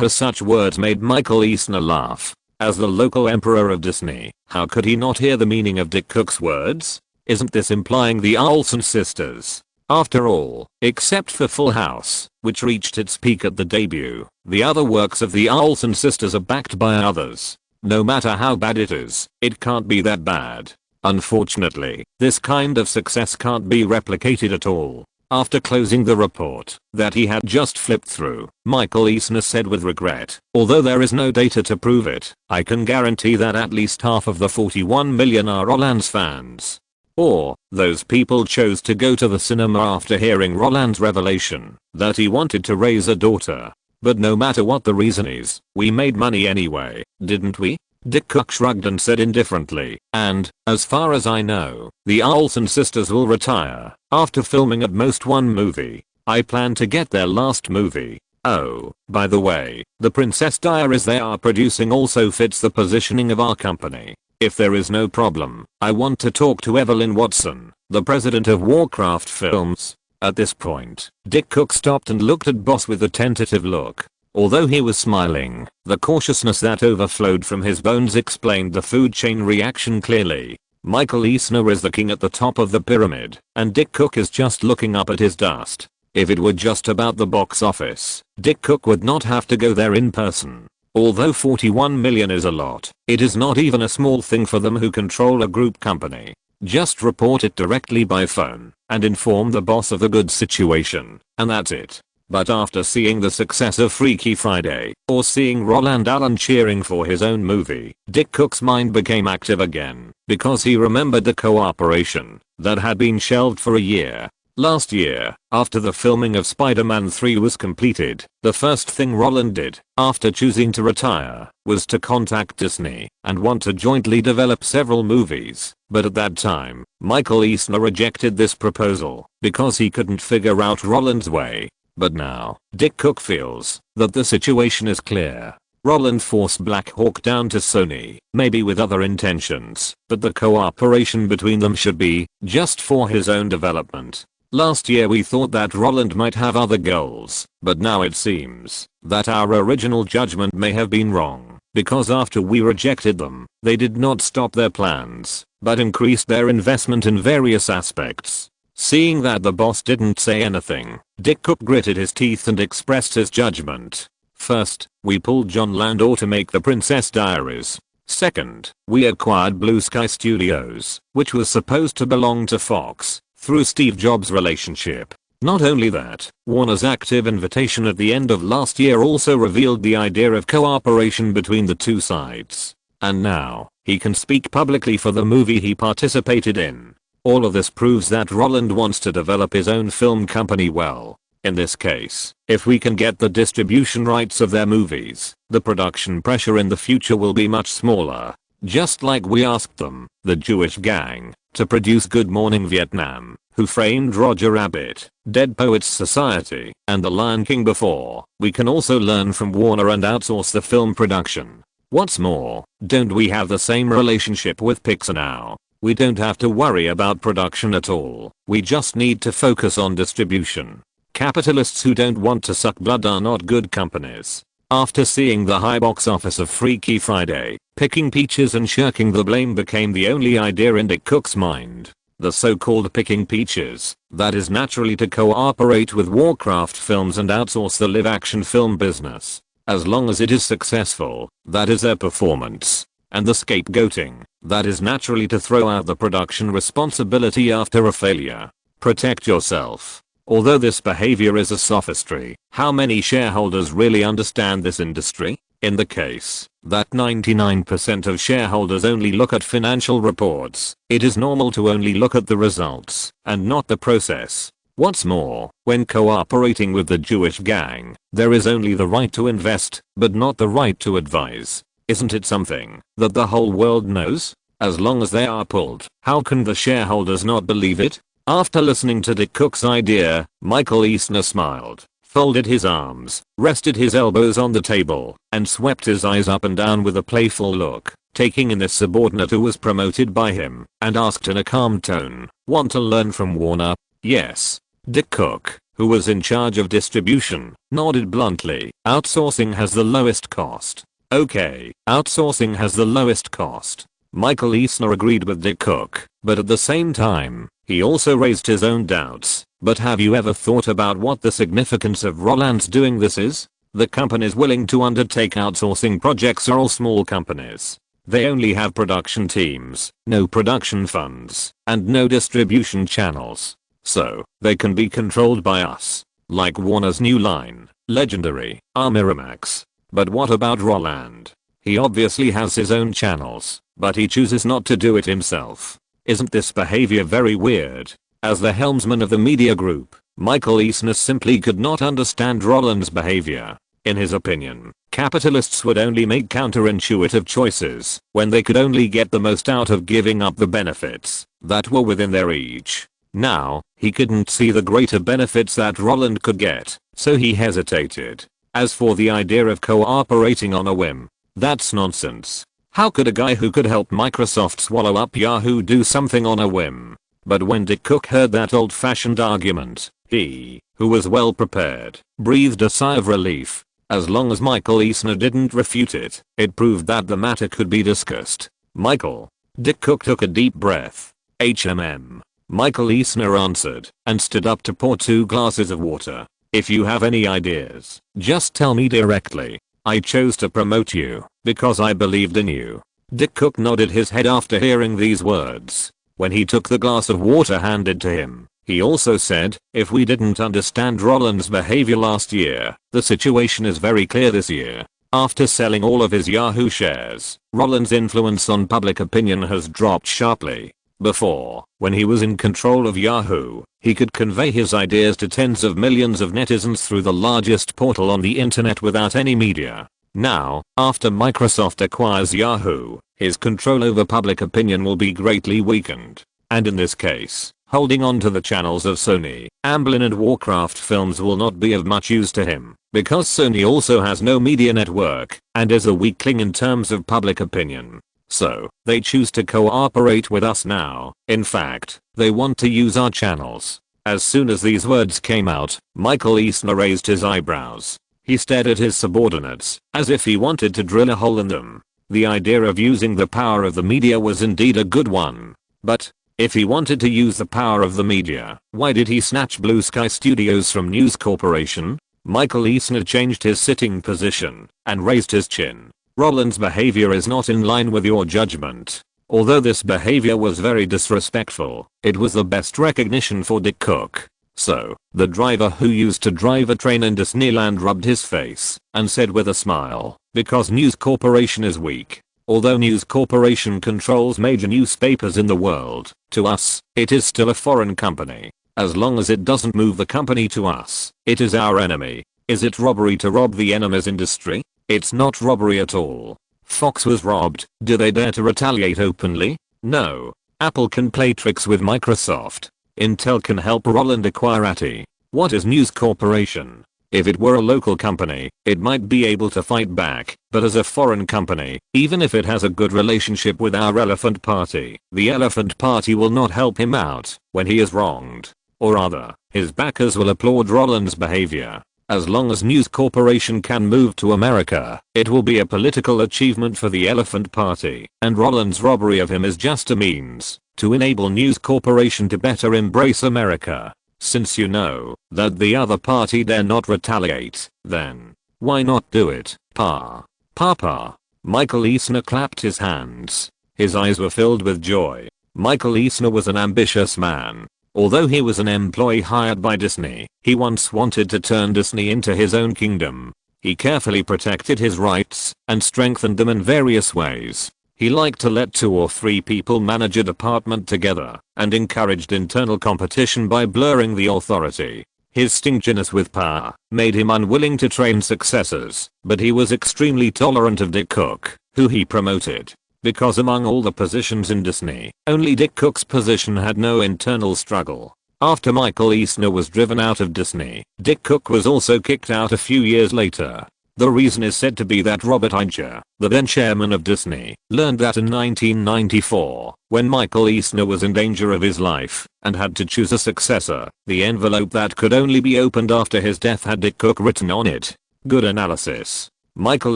Such words made Michael Eisner laugh. As the local emperor of Disney, how could he not hear the meaning of Dick Cook's words? Isn't this implying the Olsen sisters? After all, except for Full House, which reached its peak at the debut, the other works of the Olsen sisters are backed by others. No matter how bad it is, it can't be that bad. Unfortunately, this kind of success can't be replicated at all. After closing the report that he had just flipped through, Michael Eisner said with regret, "Although there is no data to prove it, I can guarantee that at least half of the 41 million are Roland's fans. Or, those people chose to go to the cinema after hearing Roland's revelation that he wanted to raise a daughter. But no matter what the reason is, we made money anyway, didn't we?" Dick Cook shrugged and said indifferently, "And, as far as I know, the Olsen sisters will retire after filming at most one movie. I plan to get their last movie. Oh, by the way, the Princess Diaries they are producing also fits the positioning of our company. If there is no problem, I want to talk to Evelyn Watson, the president of Warcraft Films." At this point, Dick Cook stopped and looked at Boss with a tentative look. Although he was smiling, the cautiousness that overflowed from his bones explained the food chain reaction clearly. Michael Eisner is the king at the top of the pyramid, and Dick Cook is just looking up at his dust. If it were just about the box office, Dick Cook would not have to go there in person. Although 41 million is a lot, it is not even a small thing for them who control a group company. Just report it directly by phone and inform the boss of the good situation, and that's it. But after seeing the success of Freaky Friday, or seeing Roland Allen cheering for his own movie, Dick Cook's mind became active again, because he remembered the cooperation that had been shelved for a year. Last year, after the filming of Spider-Man 3 was completed, the first thing Roland did, after choosing to retire, was to contact Disney and want to jointly develop several movies. But at that time, Michael Eisner rejected this proposal because he couldn't figure out Roland's way. But now, Dick Cook feels that the situation is clear. Roland forced Black Hawk down to Sony, maybe with other intentions, but the cooperation between them should be just for his own development. Last year we thought that Roland might have other goals, but now it seems that our original judgment may have been wrong, because after we rejected them, they did not stop their plans, but increased their investment in various aspects. Seeing that the boss didn't say anything, Dick Cook gritted his teeth and expressed his judgment. First, we pulled John Landau to make The Princess Diaries. Second, we acquired Blue Sky Studios, which was supposed to belong to Fox, through Steve Jobs' relationship. Not only that, Warner's active invitation at the end of last year also revealed the idea of cooperation between the two sides. And now, he can speak publicly for the movie he participated in. All of this proves that Roland wants to develop his own film company well. In this case, if we can get the distribution rights of their movies, the production pressure in the future will be much smaller. Just like we asked them, the Jewish gang, to produce Good Morning Vietnam, Who Framed Roger Rabbit, Dead Poets Society, and The Lion King before, we can also learn from Warner and outsource the film production. What's more, don't we have the same relationship with Pixar now? We don't have to worry about production at all, we just need to focus on distribution. Capitalists who don't want to suck blood are not good companies. After seeing the high box office of Freaky Friday, picking peaches and shirking the blame became the only idea in Dick Cook's mind. The so-called picking peaches, that is naturally to cooperate with Warcraft Films and outsource the live-action film business. As long as it is successful, that is their performance. And the scapegoating, that is naturally to throw out the production responsibility after a failure. Protect yourself. Although this behavior is a sophistry, how many shareholders really understand this industry? In the case that 99% of shareholders only look at financial reports, it is normal to only look at the results and not the process. What's more, when cooperating with the Jewish gang, there is only the right to invest, but not the right to advise. Isn't it something that the whole world knows? As long as they are pulled, how can the shareholders not believe it? After listening to Dick Cook's idea, Michael Eisner smiled, folded his arms, rested his elbows on the table, and swept his eyes up and down with a playful look, taking in this subordinate who was promoted by him, and asked in a calm tone, "Want to learn from Warner?" Yes. Dick Cook, who was in charge of distribution, nodded bluntly. Outsourcing has the lowest cost. Okay, outsourcing has the lowest cost. Michael Eisner agreed with Dick Cook, but at the same time, he also raised his own doubts. But have you ever thought about what the significance of Roland's doing this is? The companies willing to undertake outsourcing projects are all small companies. They only have production teams, no production funds, and no distribution channels. So, they can be controlled by us. Like Warner's New Line, Legendary, or Miramax. But what about Roland? He obviously has his own channels, but he chooses not to do it himself. Isn't this behavior very weird? As the helmsman of the media group, Michael Eisner simply could not understand Roland's behavior. In his opinion, capitalists would only make counterintuitive choices when they could only get the most out of giving up the benefits that were within their reach. Now, he couldn't see the greater benefits that Roland could get, so he hesitated. As for the idea of cooperating on a whim, that's nonsense. How could a guy who could help Microsoft swallow up Yahoo do something on a whim? But when Dick Cook heard that old-fashioned argument, he, who was well prepared, breathed a sigh of relief. As long as Michael Eisner didn't refute it, it proved that the matter could be discussed. Michael. Dick Cook took a deep breath. HMM. Michael Eisner answered, and stood up to pour 2 glasses of water. If you have any ideas, just tell me directly. I chose to promote you, because I believed in you. Dick Cook nodded his head after hearing these words. When he took the glass of water handed to him, He also said, if we didn't understand Roland's behavior last year, the situation is very clear this year. After selling all of his Yahoo shares, Roland's influence on public opinion has dropped sharply. Before, when he was in control of Yahoo, he could convey his ideas to tens of millions of netizens through the largest portal on the internet without any media. Now, after Microsoft acquires Yahoo, his control over public opinion will be greatly weakened. And in this case, holding on to the channels of Sony, Amblin and Warcraft films will not be of much use to him, because Sony also has no media network, and is a weakling in terms of public opinion. So, they choose to cooperate with us now. In fact, they want to use our channels. As soon as these words came out, Michael Eisner raised his eyebrows. He stared at his subordinates, as if he wanted to drill a hole in them. The idea of using the power of the media was indeed a good one. But, if he wanted to use the power of the media, why did he snatch Blue Sky Studios from News Corporation? Michael Eisner changed his sitting position, and raised his chin. Roland's behavior is not in line with your judgment. Although this behavior was very disrespectful, it was the best recognition for Dick Cook. So, the driver who used to drive a train in Disneyland rubbed his face, and said with a smile, because News Corporation is weak. Although News Corporation controls major newspapers in the world, to us, it is still a foreign company. As long as it doesn't move the company to us, it is our enemy. Is it robbery to rob the enemy's industry? It's not robbery at all. Fox was robbed. Do they dare to retaliate openly? No. Apple can play tricks with Microsoft. Intel can help Roland acquire AT&T. What is News Corporation? If it were a local company, it might be able to fight back, but as a foreign company, even if it has a good relationship with our Elephant Party, the Elephant Party will not help him out when he is wronged. Or rather, his backers will applaud Roland's behavior. As long as News Corporation can move to America, it will be a political achievement for the Elephant Party, and Roland's robbery of him is just a means to enable News Corporation to better embrace America. Since you know that the other party dare not retaliate, then why not do it, Papa? Michael Eisner clapped his hands. His eyes were filled with joy. Michael Eisner was an ambitious man. Although he was an employee hired by Disney, he once wanted to turn Disney into his own kingdom. He carefully protected his rights and strengthened them in various ways. He liked to let 2 or 3 people manage a department together and encouraged internal competition by blurring the authority. His stinginess with power made him unwilling to train successors, but he was extremely tolerant of Dick Cook, who he promoted. Because among all the positions in Disney, only Dick Cook's position had no internal struggle. After Michael Eisner was driven out of Disney, Dick Cook was also kicked out a few years later. The reason is said to be that Robert Iger, the then chairman of Disney, learned that in 1994, when Michael Eisner was in danger of his life and had to choose a successor, the envelope that could only be opened after his death had Dick Cook written on it. Good analysis. Michael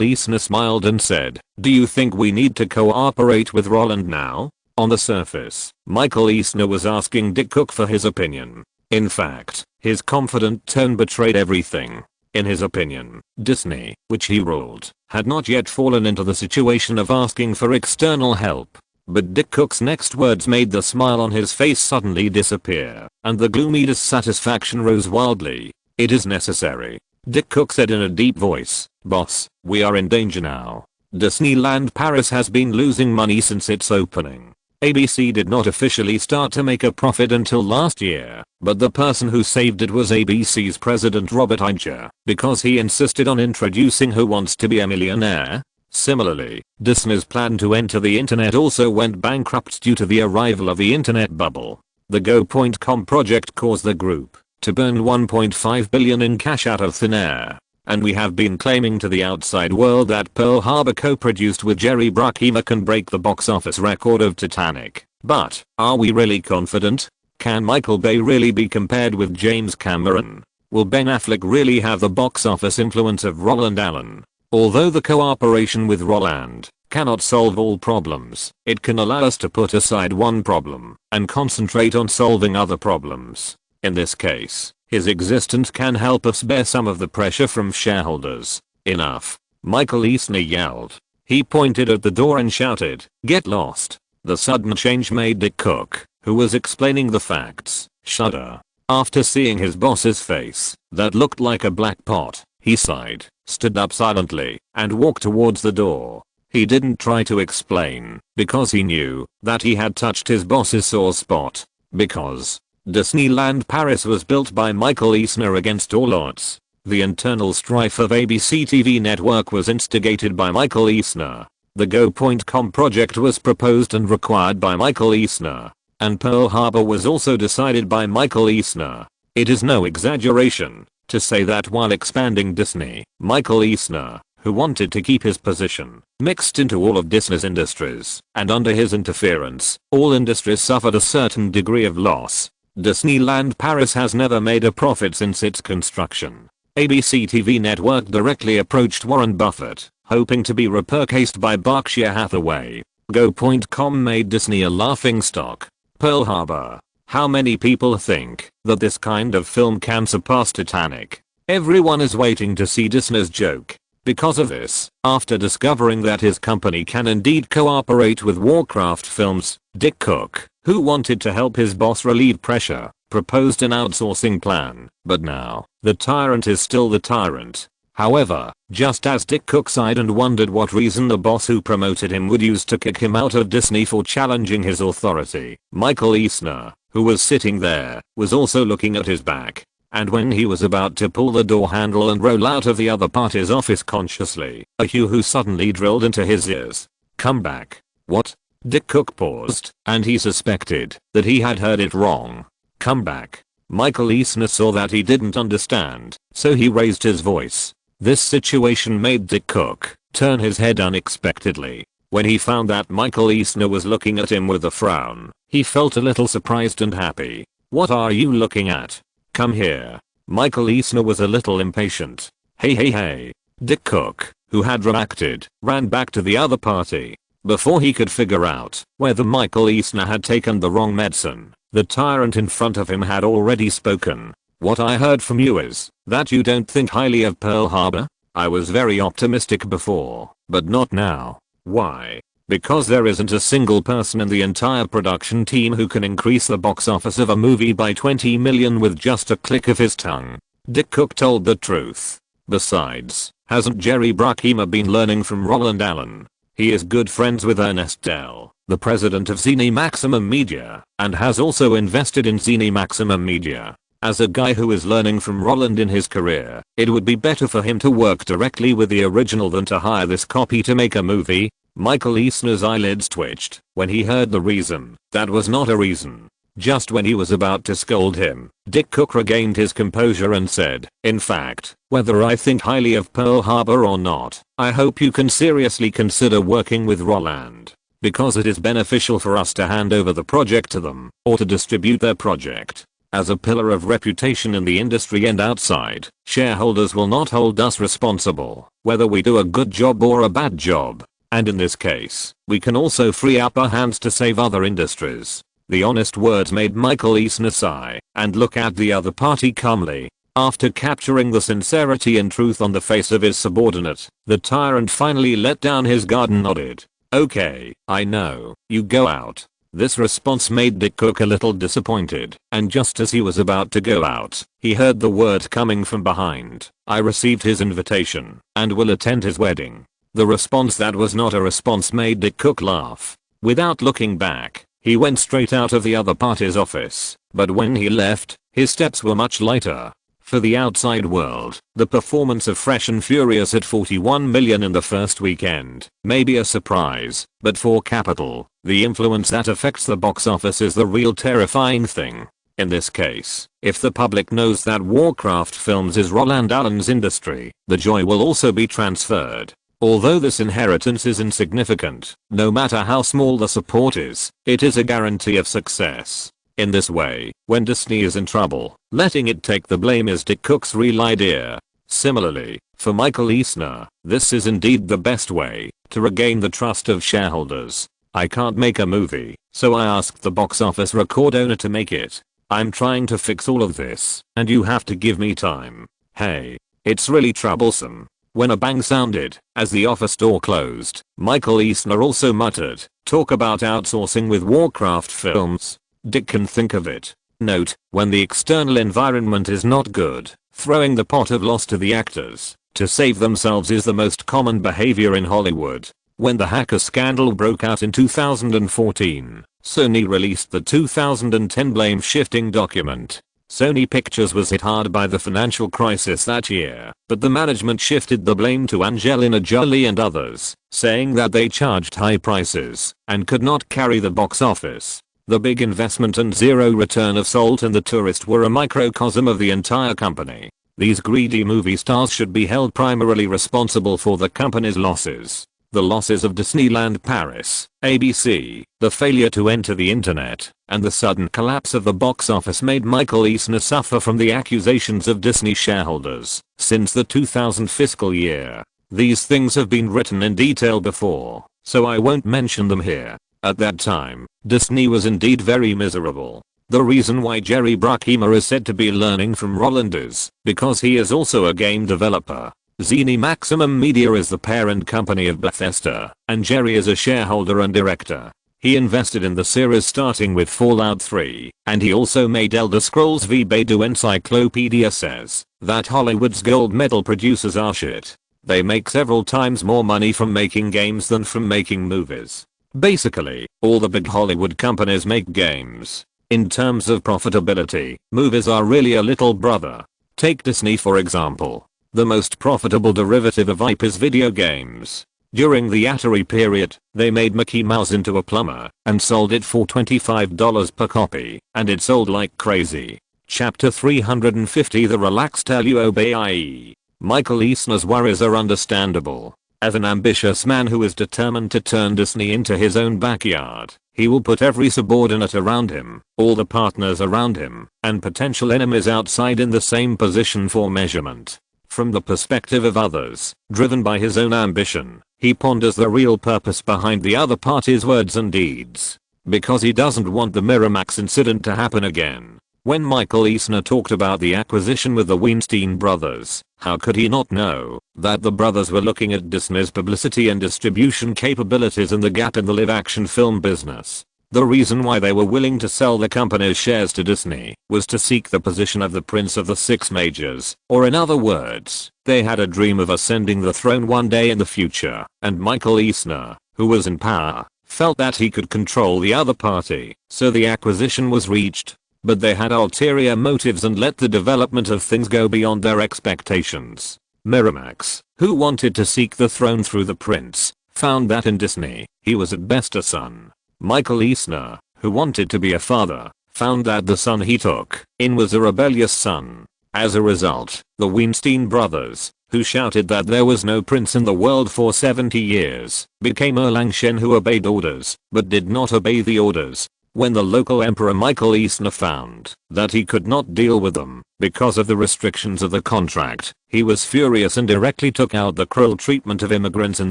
Eisner smiled and said, "Do you think we need to cooperate with Roland now?" On the surface, Michael Eisner was asking Dick Cook for his opinion. In fact, his confident tone betrayed everything. In his opinion, Disney, which he ruled, had not yet fallen into the situation of asking for external help. But Dick Cook's next words made the smile on his face suddenly disappear, and the gloomy dissatisfaction rose wildly. "It is necessary," Dick Cook said in a deep voice. "Boss, we are in danger now. Disneyland Paris has been losing money since its opening. ABC did not officially start to make a profit until last year, but the person who saved it was ABC's president Robert Iger, because he insisted on introducing Who Wants to Be a Millionaire?" Similarly, Disney's plan to enter the internet also went bankrupt due to the arrival of the internet bubble. The Go.com project caused the group to burn $1.5 billion in cash out of thin air. And we have been claiming to the outside world that Pearl Harbor co-produced with Jerry Bruckheimer can break the box office record of Titanic. But, are we really confident? Can Michael Bay really be compared with James Cameron? Will Ben Affleck really have the box office influence of Roland Allen? Although the cooperation with Roland cannot solve all problems, it can allow us to put aside one problem and concentrate on solving other problems. In this case, his existence can help us bear some of the pressure from shareholders. Enough. Michael Eisner yelled. He pointed at the door and shouted, "Get lost." The sudden change made Dick Cook, who was explaining the facts, Shudder. After seeing his boss's face, that looked like a black pot, he sighed, stood up silently, and walked towards the door. He didn't try to explain, because he knew that he had touched his boss's sore spot. Because Disneyland Paris was built by Michael Eisner against all odds. The internal strife of ABC TV network was instigated by Michael Eisner. The Go.com project was proposed and required by Michael Eisner. And Pearl Harbor was also decided by Michael Eisner. It is no exaggeration to say that while expanding Disney, Michael Eisner, who wanted to keep his position, mixed into all of Disney's industries, and under his interference, all industries suffered a certain degree of loss. Disneyland Paris has never made a profit since its construction. ABC TV network directly approached Warren Buffett, hoping to be repurchased by Berkshire Hathaway. Go.com made Disney a laughingstock. Pearl Harbor. How many people think that this kind of film can surpass Titanic? Everyone is waiting to see Disney's joke. Because of this, after discovering that his company can indeed cooperate with Warcraft Films, Dick Cook, who wanted to help his boss relieve pressure, proposed an outsourcing plan. But now, the tyrant is still the tyrant. However, just as Dick Cook sighed and wondered what reason the boss who promoted him would use to kick him out of Disney for challenging his authority, Michael Eisner, who was sitting there, was also looking at his back. And when he was about to pull the door handle and roll out of the other party's office consciously, a hue suddenly drilled into his ears. Come back. What? Dick Cook paused, and he suspected that he had heard it wrong. Come back. Michael Eisner saw that he didn't understand, so he raised his voice. This situation made Dick Cook turn his head unexpectedly. When he found that Michael Eisner was looking at him with a frown, he felt a little surprised and happy. What are you looking at? Come here. Michael Eisner was a little impatient. Hey. Dick Cook, who had reacted, ran back to the other party. Before he could figure out whether Michael Eisner had taken the wrong medicine, the tyrant in front of him had already spoken. What I heard from you is that you don't think highly of Pearl Harbor? I was very optimistic before, but not now. Why? Because there isn't a single person in the entire production team who can increase the box office of a movie by 20 million with just a click of his tongue. Dick Cook told the truth. Besides, hasn't Jerry Bruckheimer been learning from Roland Allen? He is good friends with Ernest Dell, the president of Zine Maximum Media, and has also invested in Zine Maximum Media. As a guy who is learning from Roland in his career, it would be better for him to work directly with the original than to hire this copy to make a movie. Michael Eisner's eyelids twitched when he heard the reason. That was not a reason. Just when he was about to scold him, Dick Cook regained his composure and said, in fact, whether I think highly of Pearl Harbor or not, I hope you can seriously consider working with Roland. Because it is beneficial for us to hand over the project to them, or to distribute their project. As a pillar of reputation in the industry and outside, shareholders will not hold us responsible, whether we do a good job or a bad job. And in this case, we can also free up our hands to save other industries. The honest words made Michael Eisner sigh and look at the other party calmly. After capturing the sincerity and truth on the face of his subordinate, the tyrant finally let down his guard and nodded. Okay, I know, you go out. This response made Dick Cook a little disappointed, and just as he was about to go out, he heard the word coming from behind. I received his invitation, and will attend his wedding. The response that was not a response made Dick Cook laugh. Without looking back, he went straight out of the other party's office, but when he left, his steps were much lighter. For the outside world, the performance of Fresh and Furious at 41 million in the first weekend may be a surprise, but for Capital, the influence that affects the box office is the real terrifying thing. In this case, if the public knows that Warcraft Films is Roland Allen's industry, the joy will also be transferred. Although this inheritance is insignificant, no matter how small the support is, it is a guarantee of success. In this way, when Disney is in trouble, letting it take the blame is Dick Cook's real idea. Similarly, for Michael Eisner, this is indeed the best way to regain the trust of shareholders. I can't make a movie, so I asked the box office record owner to make it. I'm trying to fix all of this, and you have to give me time. Hey, it's really troublesome. When a bang sounded, as the office door closed, Michael Eisner also muttered, talk about outsourcing with Warcraft Films. Dick can think of it. Note, when the external environment is not good, throwing the pot of loss to the actors to save themselves is the most common behavior in Hollywood. When the hacker scandal broke out in 2014, Sony released the 2010 blame shifting document. Sony Pictures was hit hard by the financial crisis that year, but the management shifted the blame to Angelina Jolie and others, saying that they charged high prices and could not carry the box office. The big investment and zero return of Salt and the Tourist were a microcosm of the entire company. These greedy movie stars should be held primarily responsible for the company's losses. The losses of Disneyland Paris, ABC, the failure to enter the internet, and the sudden collapse of the box office made Michael Eisner suffer from the accusations of Disney shareholders since the 2000 fiscal year. These things have been written in detail before, so I won't mention them here. At that time, Disney was indeed very miserable. The reason why Jerry Bruckheimer is said to be learning from Roland is because he is also a game developer. Zeni Maximum Media is the parent company of Bethesda, and Jerry is a shareholder and director. He invested in the series starting with Fallout 3, and he also made Elder Scrolls V. Baidu Encyclopedia says that Hollywood's gold medal producers are shit. They make several times more money from making games than from making movies. Basically, all the big Hollywood companies make games. In terms of profitability, movies are really a little brother. Take Disney for example. The most profitable derivative of IP is video games. During the Atari period, they made Mickey Mouse into a plumber and sold it for $25 per copy, and it sold like crazy. Chapter 350 The Relax Tell You Obey IE. Michael Eisner's worries are understandable. As an ambitious man who is determined to turn Disney into his own backyard, he will put every subordinate around him, all the partners around him, and potential enemies outside in the same position for measurement. From the perspective of others, driven by his own ambition, he ponders the real purpose behind the other party's words and deeds. Because he doesn't want the Miramax incident to happen again. When Michael Eisner talked about the acquisition with the Weinstein brothers, how could he not know that the brothers were looking at Disney's publicity and distribution capabilities and the gap in the live-action film business? The reason why they were willing to sell the company's shares to Disney was to seek the position of the Prince of the Six Majors, or in other words, they had a dream of ascending the throne one day in the future, and Michael Eisner, who was in power, felt that he could control the other party, so the acquisition was reached. But they had ulterior motives and let the development of things go beyond their expectations. Miramax, who wanted to seek the throne through the prince, found that in Disney, he was at best a son. Michael Eisner, who wanted to be a father, found that the son he took in was a rebellious son. As a result, the Weinstein brothers, who shouted that there was no prince in the world for 70 years, became Erlang Shen who obeyed orders, but did not obey the orders. When the local emperor Michael Eisner found that he could not deal with them because of the restrictions of the contract, he was furious and directly took out the cruel treatment of immigrants in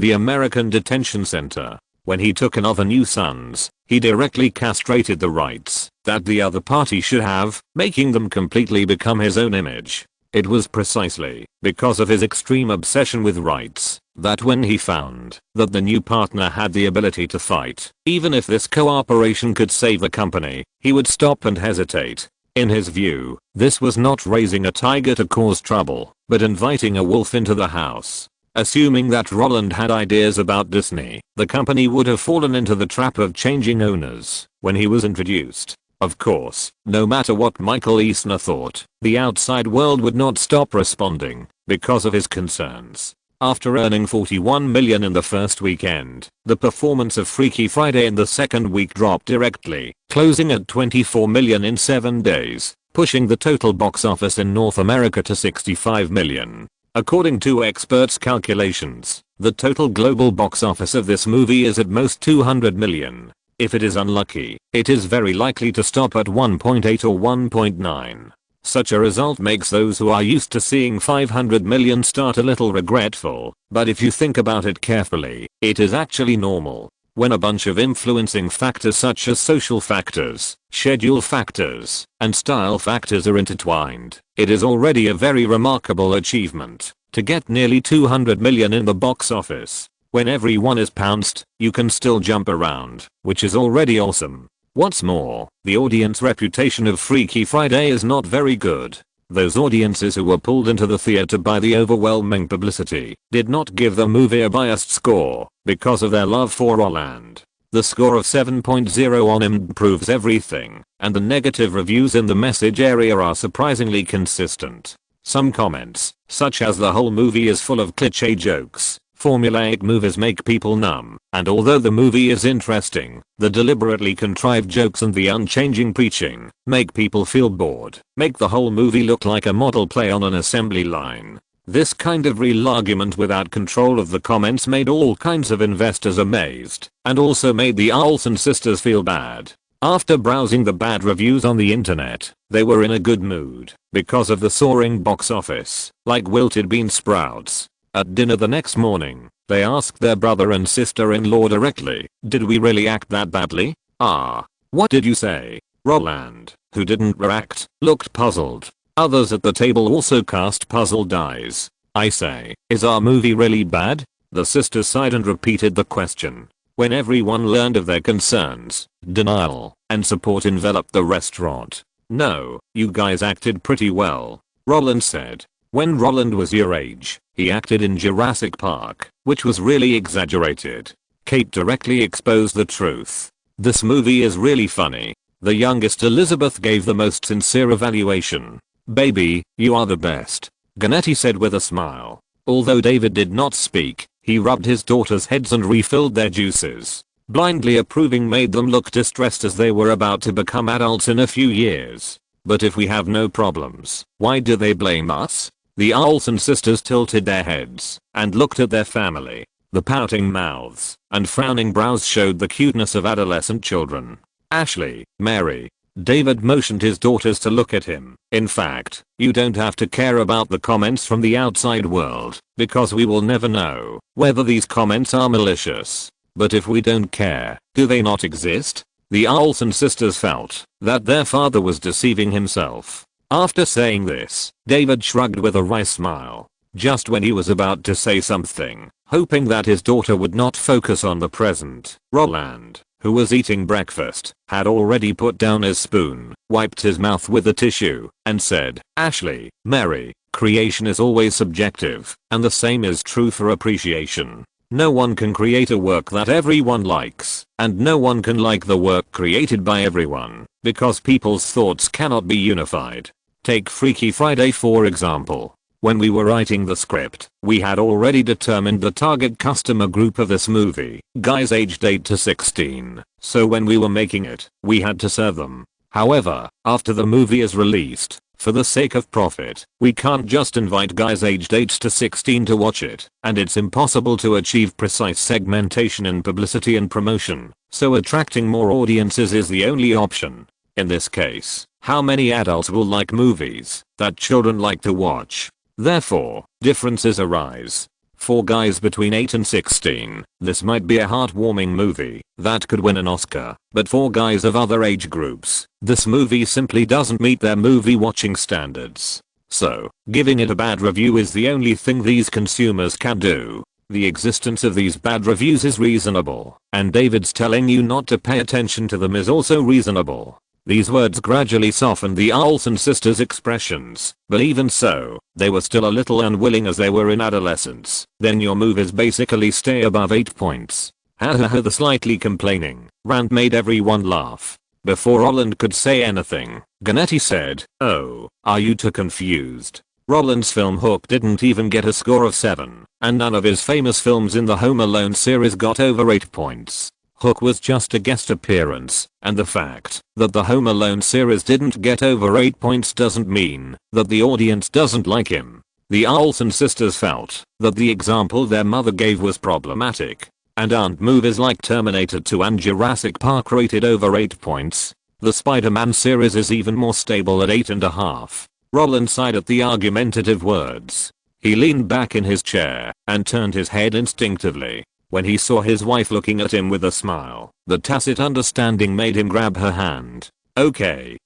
the American detention center. When he took another new sons, he directly castrated the rights that the other party should have, making them completely become his own image. It was precisely because of his extreme obsession with rights that when he found that the new partner had the ability to fight, even if this cooperation could save the company, he would stop and hesitate. In his view, this was not raising a tiger to cause trouble, but inviting a wolf into the house. Assuming that Roland had ideas about Disney, the company would have fallen into the trap of changing owners when he was introduced. Of course, no matter what Michael Eisner thought, the outside world would not stop responding because of his concerns. After earning $41 million in the first weekend, the performance of Freaky Friday in the second week dropped directly, closing at $24 million in 7 days, pushing the total box office in North America to $65 million. According to experts' calculations, the total global box office of this movie is at most $200 million. If it is unlucky, it is very likely to stop at 1.8 or 1.9. Such a result makes those who are used to seeing $500 million start a little regretful, but if you think about it carefully, it is actually normal. When a bunch of influencing factors such as social factors, schedule factors, and style factors are intertwined, it is already a very remarkable achievement to get nearly $200 million in the box office. When everyone is pounced, you can still jump around, which is already awesome. What's more, the audience reputation of Freaky Friday is not very good. Those audiences who were pulled into the theater by the overwhelming publicity did not give the movie a biased score because of their love for Roland. The score of 7.0 on IMDb proves everything, and the negative reviews in the message area are surprisingly consistent. Some comments, such as the whole movie is full of cliché jokes, formulaic movies make people numb, and although the movie is interesting, the deliberately contrived jokes and the unchanging preaching make people feel bored, make the whole movie look like a model play on an assembly line. This kind of real argument without control of the comments made all kinds of investors amazed, and also made the Olsen sisters feel bad. After browsing the bad reviews on the internet, they were in a good mood because of the soaring box office, like wilted bean sprouts. At dinner the next morning, they asked their brother and sister-in-law directly, "Did we really act that badly? Ah. What did you say?" Roland, who didn't react, looked puzzled. Others at the table also cast puzzled eyes. "I say, is our movie really bad?" The sisters sighed and repeated the question. When everyone learned of their concerns, denial, and support enveloped the restaurant. "No, you guys acted pretty well," Roland said. When Roland was your age, he acted in Jurassic Park, which was really exaggerated. Kate directly exposed the truth. "This movie is really funny." The youngest Elizabeth gave the most sincere evaluation. "Baby, you are the best," Ganetti said with a smile. Although David did not speak, he rubbed his daughters' heads and refilled their juices. Blindly approving made them look distressed as they were about to become adults in a few years. "But if we have no problems, why do they blame us?" The Olsen sisters tilted their heads and looked at their family. The pouting mouths and frowning brows showed the cuteness of adolescent children. "Ashley, Mary." David motioned his daughters to look at him. "In fact, you don't have to care about the comments from the outside world, because we will never know whether these comments are malicious. But if we don't care, do they not exist?" The Olsen sisters felt that their father was deceiving himself. After saying this, David shrugged with a wry smile. Just when he was about to say something, hoping that his daughter would not focus on the present, Roland, who was eating breakfast, had already put down his spoon, wiped his mouth with a tissue, and said, "Ashley, Mary, creation is always subjective, and the same is true for appreciation. No one can create a work that everyone likes, and no one can like the work created by everyone, because people's thoughts cannot be unified." Take Freaky Friday for example. When we were writing the script, we had already determined the target customer group of this movie, guys aged 8 to 16, so when we were making it, we had to serve them. However, after the movie is released, for the sake of profit, we can't just invite guys aged 8 to 16 to watch it, and it's impossible to achieve precise segmentation in publicity and promotion, so attracting more audiences is the only option. In this case, how many adults will like movies that children like to watch? Therefore, differences arise. For guys between 8 and 16, this might be a heartwarming movie that could win an Oscar, but for guys of other age groups, this movie simply doesn't meet their movie watching standards. So, giving it a bad review is the only thing these consumers can do. The existence of these bad reviews is reasonable, and David's telling you not to pay attention to them is also reasonable. These words gradually softened the Olsen sisters' expressions, but even so, they were still a little unwilling as they were in adolescence. "Then your movies basically stay above 8 points. Ha ha ha." The slightly complaining rant made everyone laugh. Before Roland could say anything, Ganetti said, "Oh, are you too confused?" Roland's film Hook didn't even get a score of 7, and none of his famous films in the Home Alone series got over 8 points. Hook was just a guest appearance, and the fact that the Home Alone series didn't get over 8 points doesn't mean that the audience doesn't like him. The Olsen sisters felt that the example their mother gave was problematic, and aren't movies like Terminator 2 and Jurassic Park rated over 8 points? The Spider-Man series is even more stable at 8.5. Roland sighed at the argumentative words. He leaned back in his chair and turned his head instinctively. When he saw his wife looking at him with a smile, the tacit understanding made him grab her hand. Okay.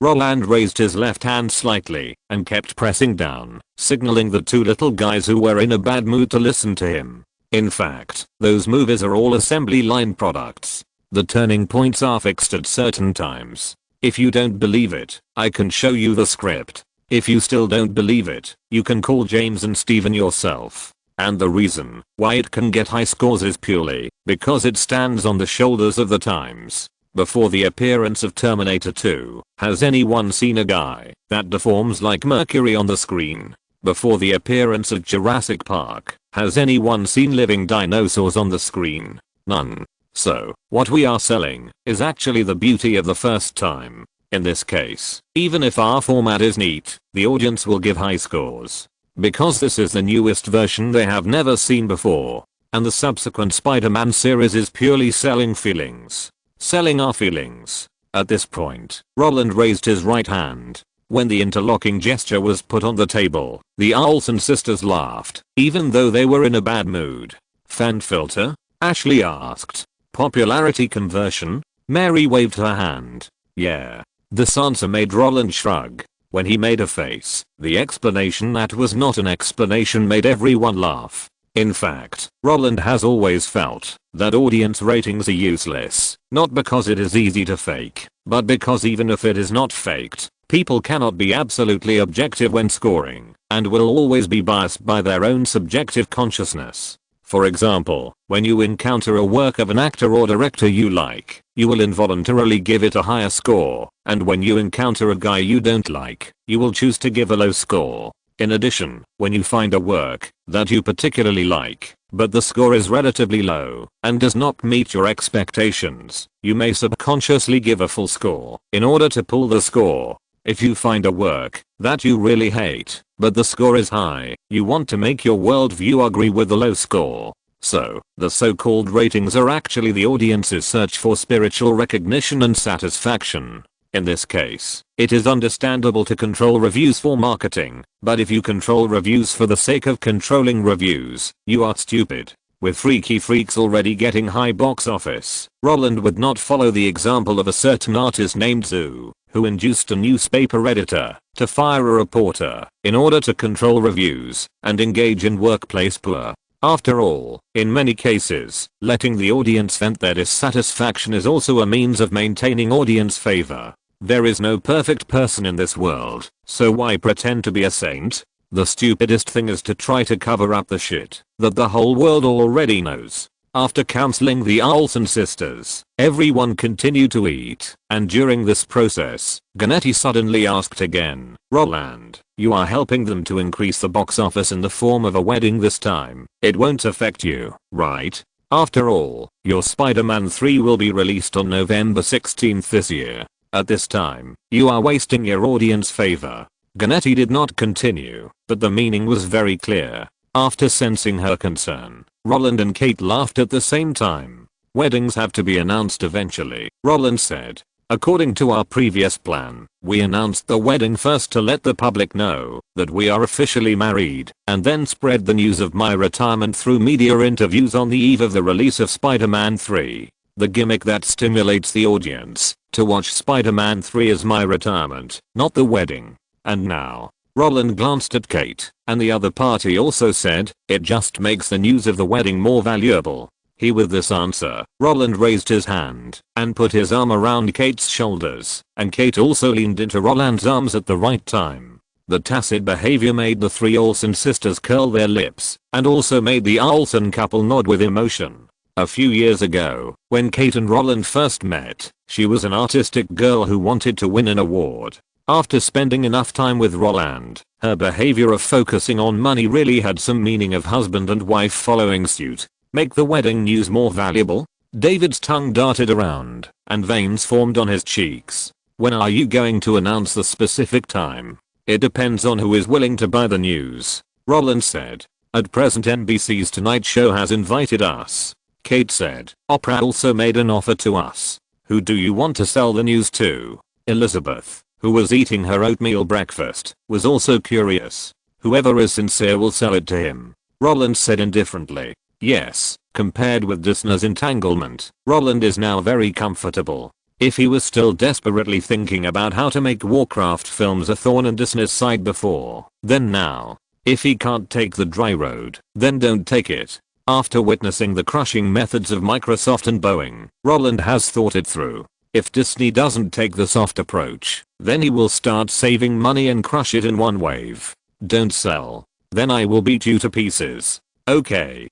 Roland raised his left hand slightly and kept pressing down, signaling the two little guys who were in a bad mood to listen to him. In fact, those movies are all assembly line products. The turning points are fixed at certain times. If you don't believe it, I can show you the script. If you still don't believe it, you can call James and Stephen yourself. And the reason why it can get high scores is purely because it stands on the shoulders of the times. Before the appearance of Terminator 2, has anyone seen a guy that deforms like Mercury on the screen? Before the appearance of Jurassic Park, has anyone seen living dinosaurs on the screen? None. So, what we are selling is actually the beauty of the first time. In this case, even if our format is neat, the audience will give high scores. Because this is the newest version they have never seen before. And the subsequent Spider-Man series is purely selling feelings. Selling our feelings. At this point, Roland raised his right hand. When the interlocking gesture was put on the table, the Olsen sisters laughed, even though they were in a bad mood. Fan filter? Ashley asked. Popularity conversion? Mary waved her hand. Yeah. This answer made Roland shrug. When he made a face, the explanation that was not an explanation made everyone laugh. In fact, Roland has always felt that audience ratings are useless, not because it is easy to fake, but because even if it is not faked, people cannot be absolutely objective when scoring, and will always be biased by their own subjective consciousness. For example, when you encounter a work of an actor or director you like, you will involuntarily give it a higher score, and when you encounter a guy you don't like, you will choose to give a low score. In addition, when you find a work that you particularly like, but the score is relatively low and does not meet your expectations, you may subconsciously give a full score in order to pull the score. If you find a work that you really hate, but the score is high, you want to make your worldview agree with the low score. So, the so-called ratings are actually the audience's search for spiritual recognition and satisfaction. In this case, it is understandable to control reviews for marketing, but if you control reviews for the sake of controlling reviews, you are stupid. With Freaky Freaks already getting high box office, Roland would not follow the example of a certain artist named Zoo, who induced a newspaper editor to fire a reporter in order to control reviews and engage in workplace poor. After all, in many cases, letting the audience vent their dissatisfaction is also a means of maintaining audience favor. There is no perfect person in this world, so why pretend to be a saint? The stupidest thing is to try to cover up the shit that the whole world already knows. After counseling the Olsen sisters, everyone continued to eat, and during this process, Ganetti suddenly asked again, Roland, you are helping them to increase the box office in the form of a wedding this time. It won't affect you, right? After all, your Spider-Man 3 will be released on November 16th this year. At this time, you are wasting your audience favor. Ganetti did not continue, but the meaning was very clear. After sensing her concern, Roland and Kate laughed at the same time. Weddings have to be announced eventually, Roland said. According to our previous plan, we announced the wedding first to let the public know that we are officially married, and then spread the news of my retirement through media interviews on the eve of the release of Spider-Man 3. The gimmick that stimulates the audience to watch Spider-Man 3 is my retirement, not the wedding. And now, Roland glanced at Kate, and the other party also said, it just makes the news of the wedding more valuable. With this answer, Roland raised his hand and put his arm around Kate's shoulders, and Kate also leaned into Roland's arms at the right time. The tacit behavior made the three Olsen sisters curl their lips, and also made the Olsen couple nod with emotion. A few years ago, when Kate and Roland first met, she was an artistic girl who wanted to win an award. After spending enough time with Roland, her behavior of focusing on money really had some meaning of husband and wife following suit. Make the wedding news more valuable? David's tongue darted around, and veins formed on his cheeks. When are you going to announce the specific time? It depends on who is willing to buy the news, Roland said. At present NBC's Tonight Show has invited us. Kate said. Oprah also made an offer to us. Who do you want to sell the news to? Elizabeth, who was eating her oatmeal breakfast, was also curious. Whoever is sincere will sell it to him, Roland said indifferently. Yes, compared with Disney's entanglement, Roland is now very comfortable. If he was still desperately thinking about how to make Warcraft films a thorn in Disney's side before, then now. If he can't take the dry road, then don't take it. After witnessing the crushing methods of Microsoft and Boeing, Roland has thought it through. If Disney doesn't take the soft approach, then he will start saving money and crush it in one wave. Don't sell. Then I will beat you to pieces. Okay,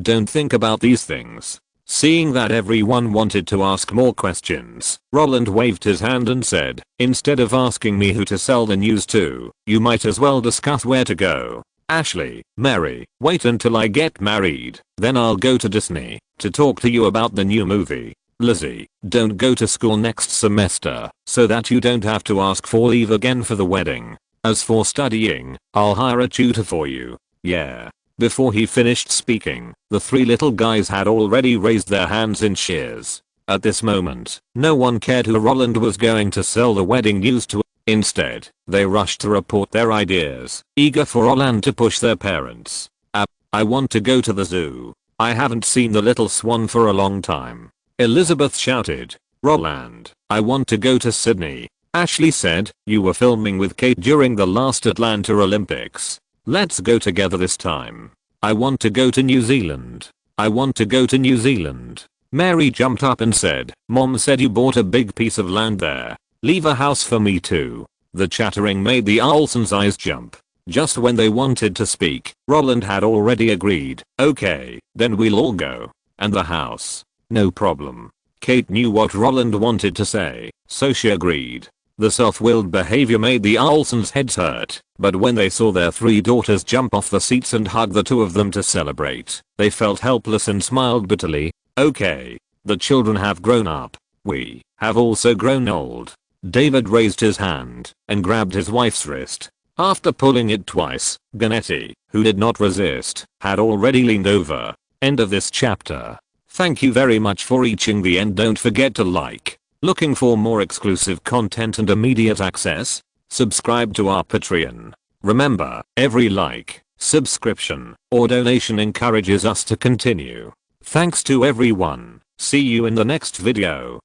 don't think about these things. Seeing that everyone wanted to ask more questions, Roland waved his hand and said, instead of asking me who to sell the news to, you might as well discuss where to go. Ashley, Mary, wait until I get married, then I'll go to Disney to talk to you about the new movie. Lizzie, don't go to school next semester so that you don't have to ask for leave again for the wedding. As for studying, I'll hire a tutor for you. Yeah. Before he finished speaking, the three little guys had already raised their hands in cheers. At this moment, no one cared who Roland was going to sell the wedding news to. Instead, they rushed to report their ideas, eager for Roland to push their parents. I want to go to the zoo. I haven't seen the little swan for a long time. Elizabeth shouted. Roland, I want to go to Sydney. Ashley said, you were filming with Kate during the last Atlanta Olympics. Let's go together this time. I want to go to New Zealand. I want to go to New Zealand. Mary jumped up and said, Mom said you bought a big piece of land there. Leave a house for me too. The chattering made the Olsens' eyes jump. Just when they wanted to speak, Roland had already agreed. Okay, then we'll all go. And the house. No problem. Kate knew what Roland wanted to say, so she agreed. The self-willed behavior made the Olsens' heads hurt, but when they saw their three daughters jump off the seats and hug the two of them to celebrate, they felt helpless and smiled bitterly. Okay, the children have grown up. We have also grown old. David raised his hand and grabbed his wife's wrist. After pulling it twice, Ganetti, who did not resist, had already leaned over. End of this chapter. Thank you very much for reaching the end. Don't forget to like. Looking for more exclusive content and immediate access? Subscribe to our Patreon. Remember, every like, subscription, or donation encourages us to continue. Thanks to everyone. See you in the next video.